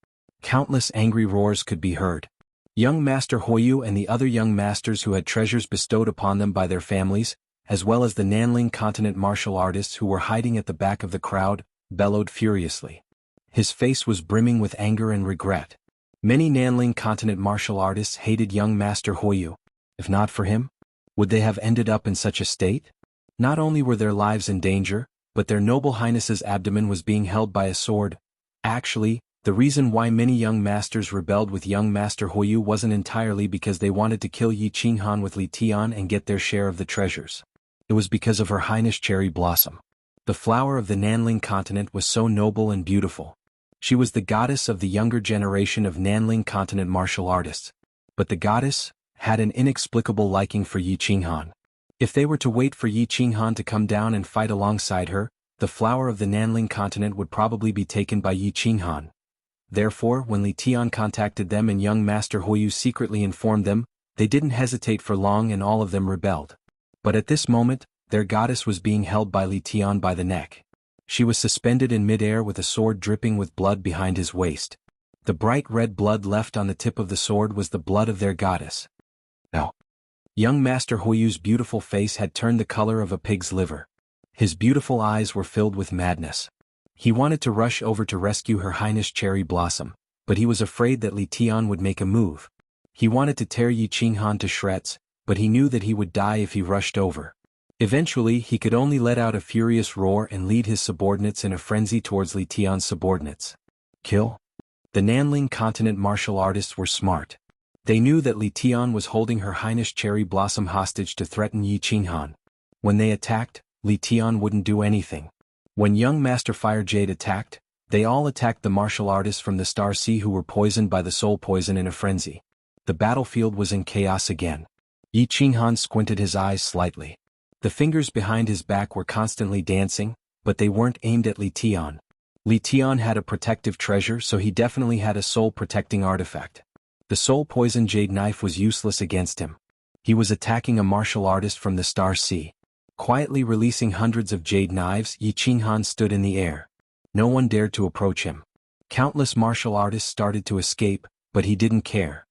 Countless angry roars could be heard. Young Master Huoyu and the other young masters who had treasures bestowed upon them by their families, as well as the Nanling continent martial artists who were hiding at the back of the crowd, bellowed furiously. His face was brimming with anger and regret. Many Nanling continent martial artists hated young Master Huoyu. If not for him, would they have ended up in such a state? Not only were their lives in danger, but their noble highness's abdomen was being held by a sword. Actually, the reason why many young masters rebelled with young Master Huoyu wasn't entirely because they wanted to kill Yi Qinghan with Li Tian and get their share of the treasures. It was because of Her Highness Cherry Blossom. The flower of the Nanling continent was so noble and beautiful. She was the goddess of the younger generation of Nanling continent martial artists. But the goddess had an inexplicable liking for Yi Qinghan. If they were to wait for Yi Qinghan to come down and fight alongside her, the flower of the Nanling continent would probably be taken by Yi Qinghan. Therefore, when Li Tian contacted them and young Master Huoyu secretly informed them, they didn't hesitate for long and all of them rebelled. But at this moment, their goddess was being held by Li Tian by the neck. She was suspended in midair with a sword dripping with blood behind his waist. The bright red blood left on the tip of the sword was the blood of their goddess. No. Young Master Huoyu's beautiful face had turned the color of a pig's liver. His beautiful eyes were filled with madness. He wanted to rush over to rescue Her Highness Cherry Blossom, but he was afraid that Li Tian would make a move. He wanted to tear Yi Qinghan to shreds, but he knew that he would die if he rushed over. Eventually he could only let out a furious roar and lead his subordinates in a frenzy towards Li Tian's subordinates. Kill? The Nanling continent martial artists were smart. They knew that Li Tian was holding Her Highness Cherry Blossom hostage to threaten Yi Qinghan. When they attacked, Li Tian wouldn't do anything. When young Master Fire Jade attacked, they all attacked the martial artists from the Star Sea who were poisoned by the soul poison in a frenzy. The battlefield was in chaos again. Yi Qinghan squinted his eyes slightly. The fingers behind his back were constantly dancing, but they weren't aimed at Li Tian. Li Tian had a protective treasure, so he definitely had a soul-protecting artifact. The soul poison jade knife was useless against him. He was attacking a martial artist from the Star Sea. Quietly releasing hundreds of jade knives, Yi Qinghan stood in the air. No one dared to approach him. Countless martial artists started to escape, but he didn't care.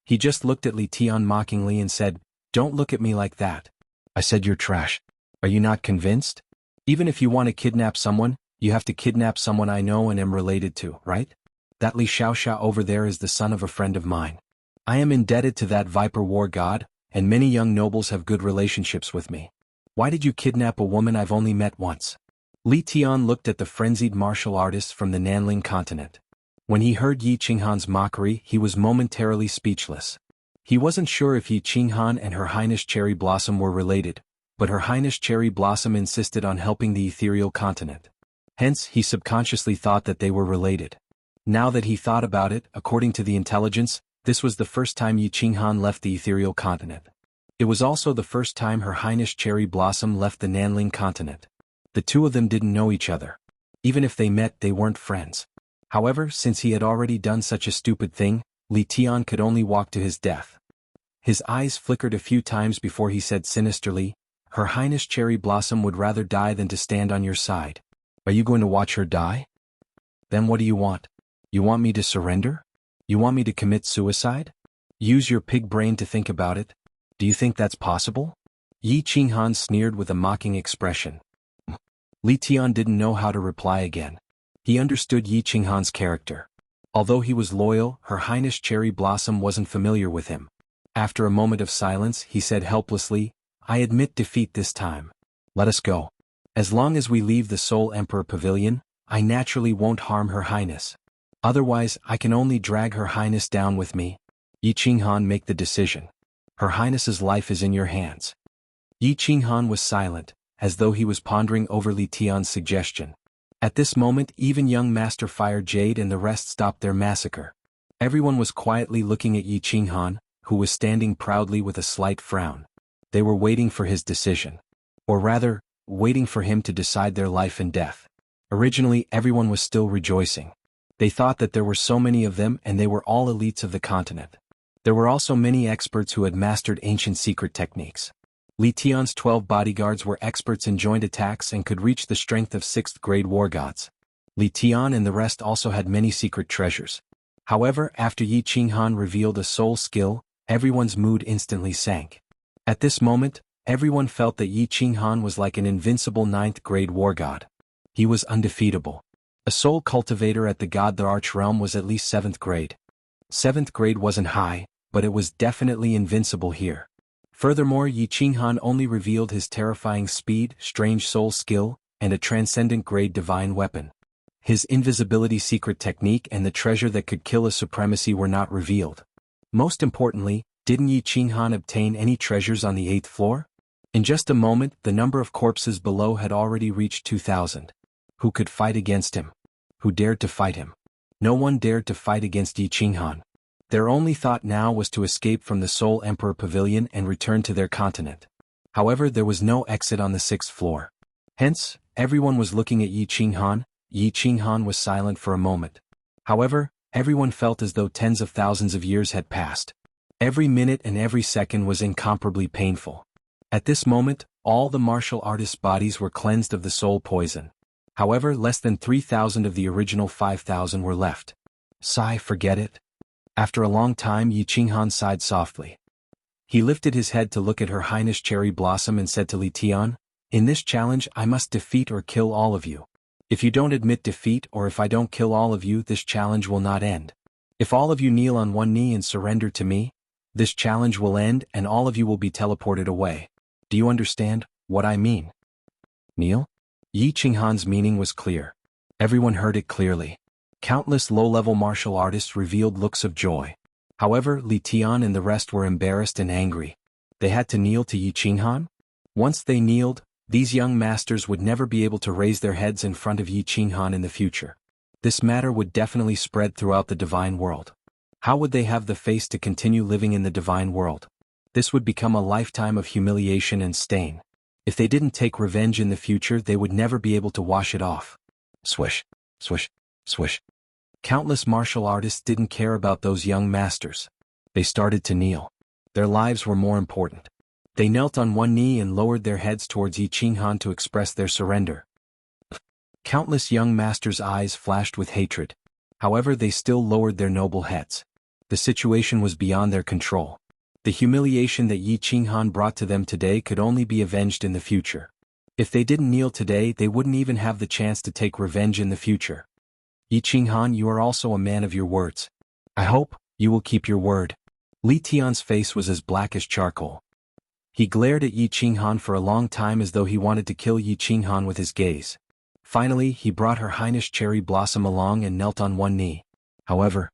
He just looked at Li Tian mockingly and said, "Don't look at me like that. I said you're trash. Are you not convinced? Even if you want to kidnap someone, you have to kidnap someone I know and am related to, right? That Li Xiaoxia over there is the son of a friend of mine. I am indebted to that Viper War god, and many young nobles have good relationships with me. Why did you kidnap a woman I've only met once?" Li Tian looked at the frenzied martial artists from the Nanling continent. When he heard Yi Qinghan's mockery, he was momentarily speechless. He wasn't sure if Yi Qinghan and Her Highness Cherry Blossom were related, but Her Highness Cherry Blossom insisted on helping the ethereal continent. Hence, he subconsciously thought that they were related. Now that he thought about it, according to the intelligence, this was the first time Yi Qinghan left the ethereal continent. It was also the first time Her Highness Cherry Blossom left the Nanling continent. The two of them didn't know each other. Even if they met, they weren't friends. However, since he had already done such a stupid thing, Li Tian could only walk to his death. His eyes flickered a few times before he said sinisterly, "Her Highness Cherry Blossom would rather die than to stand on your side. Are you going to watch her die? Then what do you want? You want me to surrender? You want me to commit suicide? Use your pig brain to think about it. Do you think that's possible?" Yi Qinghan sneered with a mocking expression. Li Tian didn't know how to reply again. He understood Yi Qinghan's character. Although he was loyal, Her Highness Cherry Blossom wasn't familiar with him. After a moment of silence, he said helplessly, "I admit defeat this time. Let us go. As long as we leave the Soul Emperor Pavilion, I naturally won't harm Her Highness. Otherwise, I can only drag Her Highness down with me. Yi Qinghan, make the decision. Her Highness's life is in your hands." Yi Qinghan was silent, as though he was pondering over Li Tian's suggestion. At this moment, even young Master Fire Jade and the rest stopped their massacre. Everyone was quietly looking at Yi Qinghan, who was standing proudly with a slight frown. They were waiting for his decision. Or rather, waiting for him to decide their life and death. Originally, everyone was still rejoicing. They thought that there were so many of them and they were all elites of the continent. There were also many experts who had mastered ancient secret techniques. Li Tian's 12 bodyguards were experts in joint attacks and could reach the strength of 6th-grade war gods. Li Tian and the rest also had many secret treasures. However, after Yi Qinghan revealed a soul skill, everyone's mood instantly sank. At this moment, everyone felt that Yi Qinghan was like an invincible 9th-grade war god. He was undefeatable. A soul cultivator at the God the Arch realm was at least 7th grade. 7th grade wasn't high, but it was definitely invincible here. Furthermore, Yi Qinghan only revealed his terrifying speed, strange soul skill, and a transcendent grade divine weapon. His invisibility secret technique and the treasure that could kill a supremacy were not revealed. Most importantly, didn't Yi Qinghan obtain any treasures on the 8th floor? In just a moment, the number of corpses below had already reached 2,000. Who could fight against him? Who dared to fight him? No one dared to fight against Yi Qinghan. Their only thought now was to escape from the Soul Emperor Pavilion and return to their continent. However, there was no exit on the 6th floor. Hence, everyone was looking at Yi Qinghan. Yi Qinghan was silent for a moment. However, everyone felt as though tens of thousands of years had passed. Every minute and every second was incomparably painful. At this moment, all the martial artists' bodies were cleansed of the soul poison. However, less than 3,000 of the original 5,000 were left. Sigh, forget it. After a long time, Yi Qinghan sighed softly. He lifted his head to look at Her Highness Cherry Blossom and said to Li Tian, "In this challenge I must defeat or kill all of you. If you don't admit defeat or if I don't kill all of you, this challenge will not end. If all of you kneel on one knee and surrender to me, this challenge will end and all of you will be teleported away. Do you understand?" What I mean? Kneel? Yi Qinghan's meaning was clear. Everyone heard it clearly. Countless low-level martial artists revealed looks of joy. However, Li Tian and the rest were embarrassed and angry. They had to kneel to Yi Qinghan? Once they kneeled, these young masters would never be able to raise their heads in front of Yi Qinghan in the future. This matter would definitely spread throughout the divine world. How would they have the face to continue living in the divine world? This would become a lifetime of humiliation and stain. If they didn't take revenge in the future, they would never be able to wash it off. Swish, swish, swish. Countless martial artists didn't care about those young masters. They started to kneel. Their lives were more important. They knelt on one knee and lowered their heads towards Yi Qinghan to express their surrender. Countless young masters' eyes flashed with hatred. However, they still lowered their noble heads. The situation was beyond their control. The humiliation that Yi Qinghan brought to them today could only be avenged in the future. If they didn't kneel today, they wouldn't even have the chance to take revenge in the future. Yi Qinghan, you are also a man of your words. I hope you will keep your word. Li Tian's face was as black as charcoal. He glared at Yi Qinghan for a long time as though he wanted to kill Yi Qinghan with his gaze. Finally, he brought Her Highness Cherry Blossom along and knelt on one knee. However,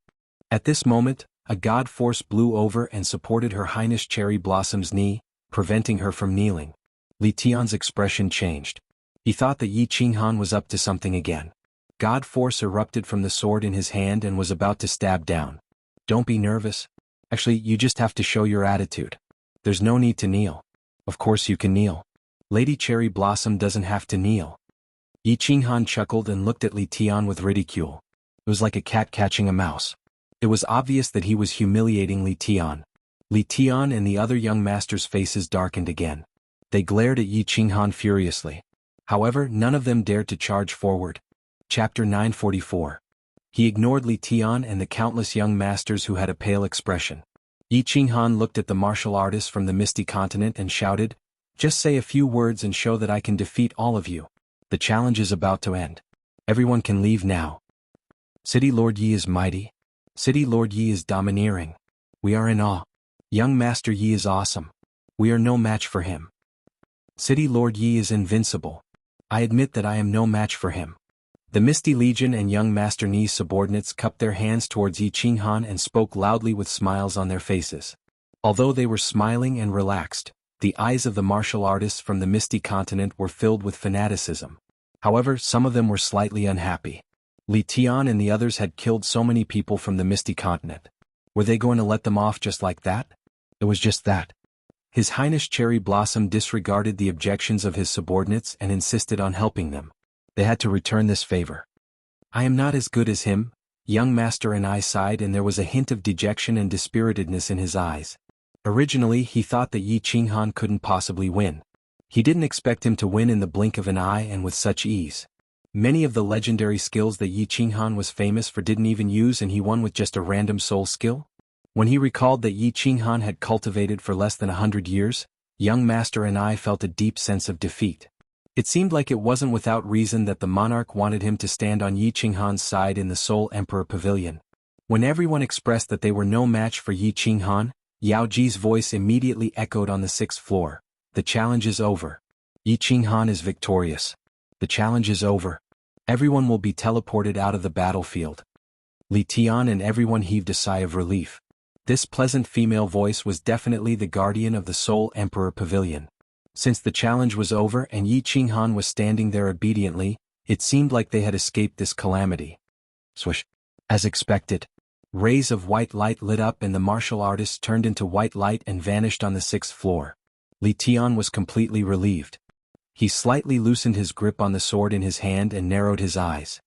at this moment, a god force blew over and supported Her Highness Cherry Blossom's knee, preventing her from kneeling. Li Tian's expression changed. He thought that Yi Qinghan was up to something again. God force erupted from the sword in his hand and was about to stab down. Don't be nervous. Actually, you just have to show your attitude. There's no need to kneel. Of course you can kneel. Lady Cherry Blossom doesn't have to kneel. Yi Qinghan chuckled and looked at Li Tian with ridicule. It was like a cat catching a mouse. It was obvious that he was humiliating Li Tian. Li Tian and the other young masters' faces darkened again. They glared at Yi Qinghan furiously. However, none of them dared to charge forward. Chapter 944. He ignored Li Tian and the countless young masters who had a pale expression. Yi Qinghan looked at the martial artists from the Misty Continent and shouted, "Just say a few words and show that I can defeat all of you. The challenge is about to end. Everyone can leave now." City Lord Yi is mighty. City Lord Yi is domineering. We are in awe. Young Master Yi is awesome. We are no match for him. City Lord Yi is invincible. I admit that I am no match for him. The Misty Legion and young Master Ni's subordinates cupped their hands towards Yi Qinghan and spoke loudly with smiles on their faces. Although they were smiling and relaxed, the eyes of the martial artists from the Misty Continent were filled with fanaticism. However, some of them were slightly unhappy. Li Tian and the others had killed so many people from the Misty Continent. Were they going to let them off just like that? It was just that. His Highness Cherry Blossom disregarded the objections of his subordinates and insisted on helping them. They had to return this favor. I am not as good as him, young Master and I sighed, and there was a hint of dejection and dispiritedness in his eyes. Originally he thought that Yi Qinghan couldn't possibly win. He didn't expect him to win in the blink of an eye and with such ease. Many of the legendary skills that Yi Qinghan was famous for didn't even use, and he won with just a random soul skill? When he recalled that Yi Qinghan had cultivated for less than 100 years, young Master and I felt a deep sense of defeat. It seemed like it wasn't without reason that the monarch wanted him to stand on Yi Qinghan's side in the Soul Emperor Pavilion. When everyone expressed that they were no match for Yi Qinghan, Yao Ji's voice immediately echoed on the 6th floor. The challenge is over. Yi Qinghan is victorious. The challenge is over. Everyone will be teleported out of the battlefield. Li Tian and everyone heaved a sigh of relief. This pleasant female voice was definitely the guardian of the Soul Emperor Pavilion. Since the challenge was over and Yi Qinghan was standing there obediently, it seemed like they had escaped this calamity. Swish. As expected, rays of white light lit up and the martial artists turned into white light and vanished on the 6th floor. Li Tian was completely relieved. He slightly loosened his grip on the sword in his hand and narrowed his eyes.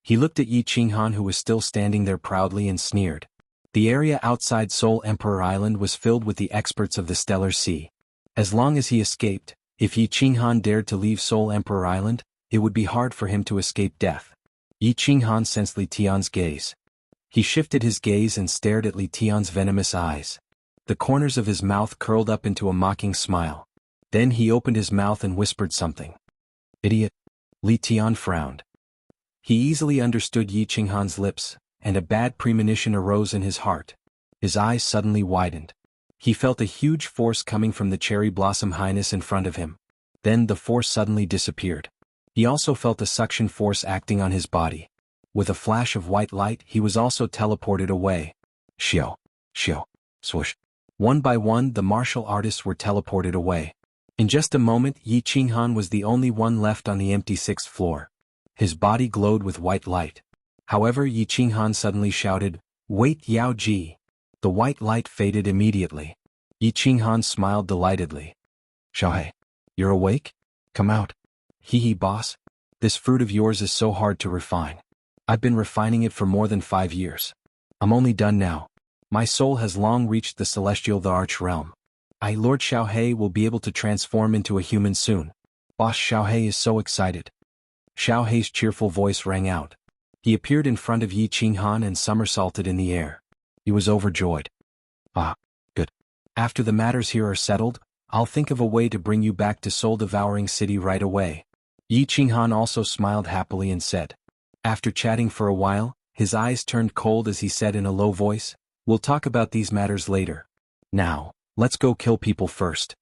He looked at Yi Qinghan, who was still standing there proudly, and sneered. The area outside Soul Emperor Island was filled with the experts of the Stellar Sea. As long as he escaped, if Yi Qinghan dared to leave Soul Emperor Island, it would be hard for him to escape death. Yi Qinghan sensed Li Tian's gaze. He shifted his gaze and stared at Li Tian's venomous eyes. The corners of his mouth curled up into a mocking smile. Then he opened his mouth and whispered something. Idiot. Li Tian frowned. He easily understood Yi Qinghan's lips, and a bad premonition arose in his heart. His eyes suddenly widened. He felt a huge force coming from the Cherry Blossom Highness in front of him. Then the force suddenly disappeared. He also felt a suction force acting on his body. With a flash of white light, he was also teleported away. Xiao, xiao, swoosh. One by one, the martial artists were teleported away. In just a moment, Yi Qinghan was the only one left on the empty 6th floor. His body glowed with white light. However, Yi Qinghan suddenly shouted, "Wait, Yao Ji!" The white light faded immediately. Yi Qinghan smiled delightedly. "Xiaohei, you're awake? Come out." "Hee hee, boss. This fruit of yours is so hard to refine. I've been refining it for more than 5 years. I'm only done now. My soul has long reached the celestial, the arch realm. Lord Xiaohei will be able to transform into a human soon. Boss Xiaohei is so excited." Xiaohei's cheerful voice rang out. He appeared in front of Yi Qinghan and somersaulted in the air. He was overjoyed. "Ah, good. After the matters here are settled, I'll think of a way to bring you back to soul-devouring city right away." Yi Qinghan also smiled happily and said. After chatting for a while, his eyes turned cold as he said in a low voice, "We'll talk about these matters later. Now, let's go kill people first."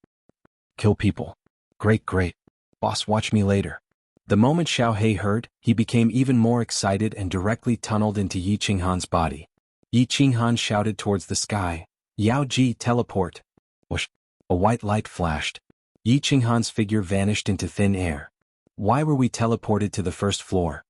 "Kill people? Great, great. Boss, watch me later." The moment Xiaohei heard, he became even more excited and directly tunneled into Yi Qinghan's body. Yi Qinghan shouted towards the sky, "Yao Ji, teleport!" Whoosh! A white light flashed. Yi Qinghan's figure vanished into thin air. "Why were we teleported to the 1st floor?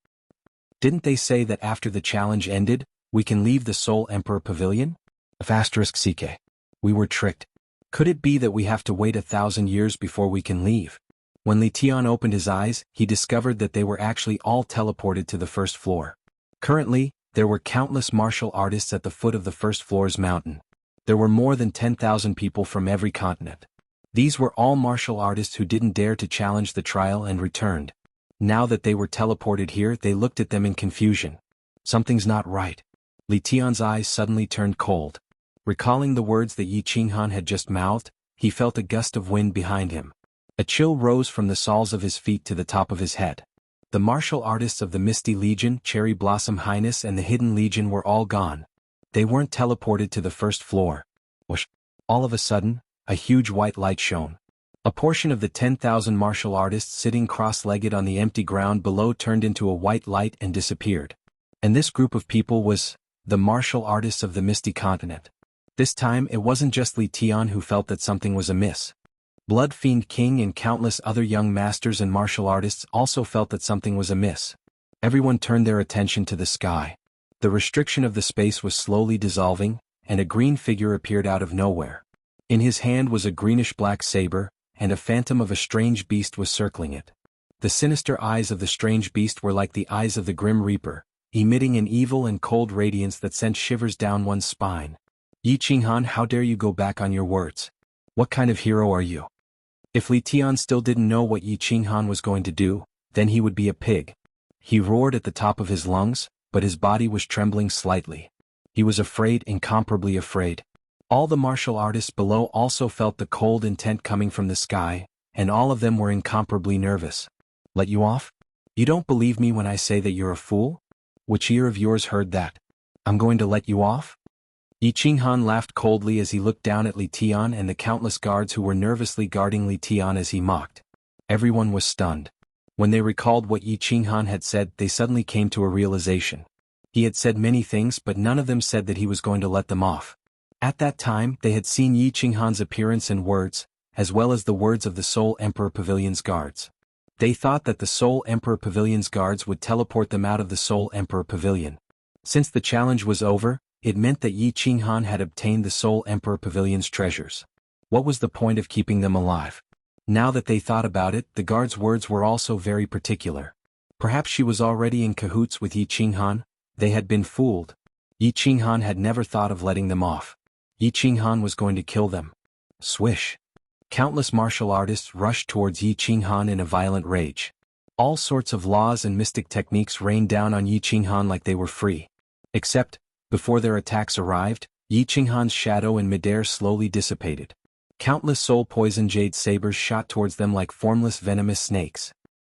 Didn't they say that after the challenge ended, we can leave the Soul Emperor Pavilion?" *CK. We were tricked. Could it be that we have to wait 1,000 years before we can leave? When Li Tian opened his eyes, he discovered that they were actually all teleported to the 1st floor. Currently, there were countless martial artists at the foot of the 1st floor's mountain. There were more than 10,000 people from every continent. These were all martial artists who didn't dare to challenge the trial and returned. Now that they were teleported here, they looked at them in confusion. Something's not right. Li Tian's eyes suddenly turned cold. Recalling the words that Yi Qinghan had just mouthed, he felt a gust of wind behind him. A chill rose from the soles of his feet to the top of his head. The martial artists of the Misty Legion, Cherry Blossom Highness and the Hidden Legion were all gone. They weren't teleported to the 1st floor. Whoosh! All of a sudden, a huge white light shone. A portion of the 10,000 martial artists sitting cross-legged on the empty ground below turned into a white light and disappeared. And this group of people was the martial artists of the Misty Continent. This time it wasn't just Li Tian who felt that something was amiss. Blood Fiend King and countless other young masters and martial artists also felt that something was amiss. Everyone turned their attention to the sky. The restriction of the space was slowly dissolving, and a green figure appeared out of nowhere. In his hand was a greenish-black saber, and a phantom of a strange beast was circling it. The sinister eyes of the strange beast were like the eyes of the Grim Reaper, emitting an evil and cold radiance that sent shivers down one's spine. "Yi Qinghan, how dare you go back on your words? What kind of hero are you?" If Li Tian still didn't know what Yi Qinghan was going to do, then he would be a pig. He roared at the top of his lungs, but his body was trembling slightly. He was afraid, incomparably afraid. All the martial artists below also felt the cold intent coming from the sky, and all of them were incomparably nervous. "Let you off? You don't believe me when I say that you're a fool? Which ear of yours heard that? I'm going to let you off?" Yi Qinghan laughed coldly as he looked down at Li Tian and the countless guards who were nervously guarding Li Tian as he mocked. Everyone was stunned. When they recalled what Yi Qinghan had said, they suddenly came to a realization. He had said many things, but none of them said that he was going to let them off. At that time, they had seen Yi Qinghan's appearance and words, as well as the words of the Soul Emperor Pavilion's guards. They thought that the Soul Emperor Pavilion's guards would teleport them out of the Soul Emperor Pavilion. Since the challenge was over, it meant that Yi Qinghan had obtained the Soul Emperor Pavilion's treasures. What was the point of keeping them alive? Now that they thought about it, the guard's words were also very particular. Perhaps she was already in cahoots with Yi Qinghan. They had been fooled. Yi Qinghan had never thought of letting them off. Yi Qinghan was going to kill them. Swish! Countless martial artists rushed towards Yi Qinghan in a violent rage. All sorts of laws and mystic techniques rained down on Yi Qinghan like they were free. Except, before their attacks arrived, Yi Qinghan's shadow in midair slowly dissipated. Countless soul-poison jade sabers shot towards them like formless venomous snakes.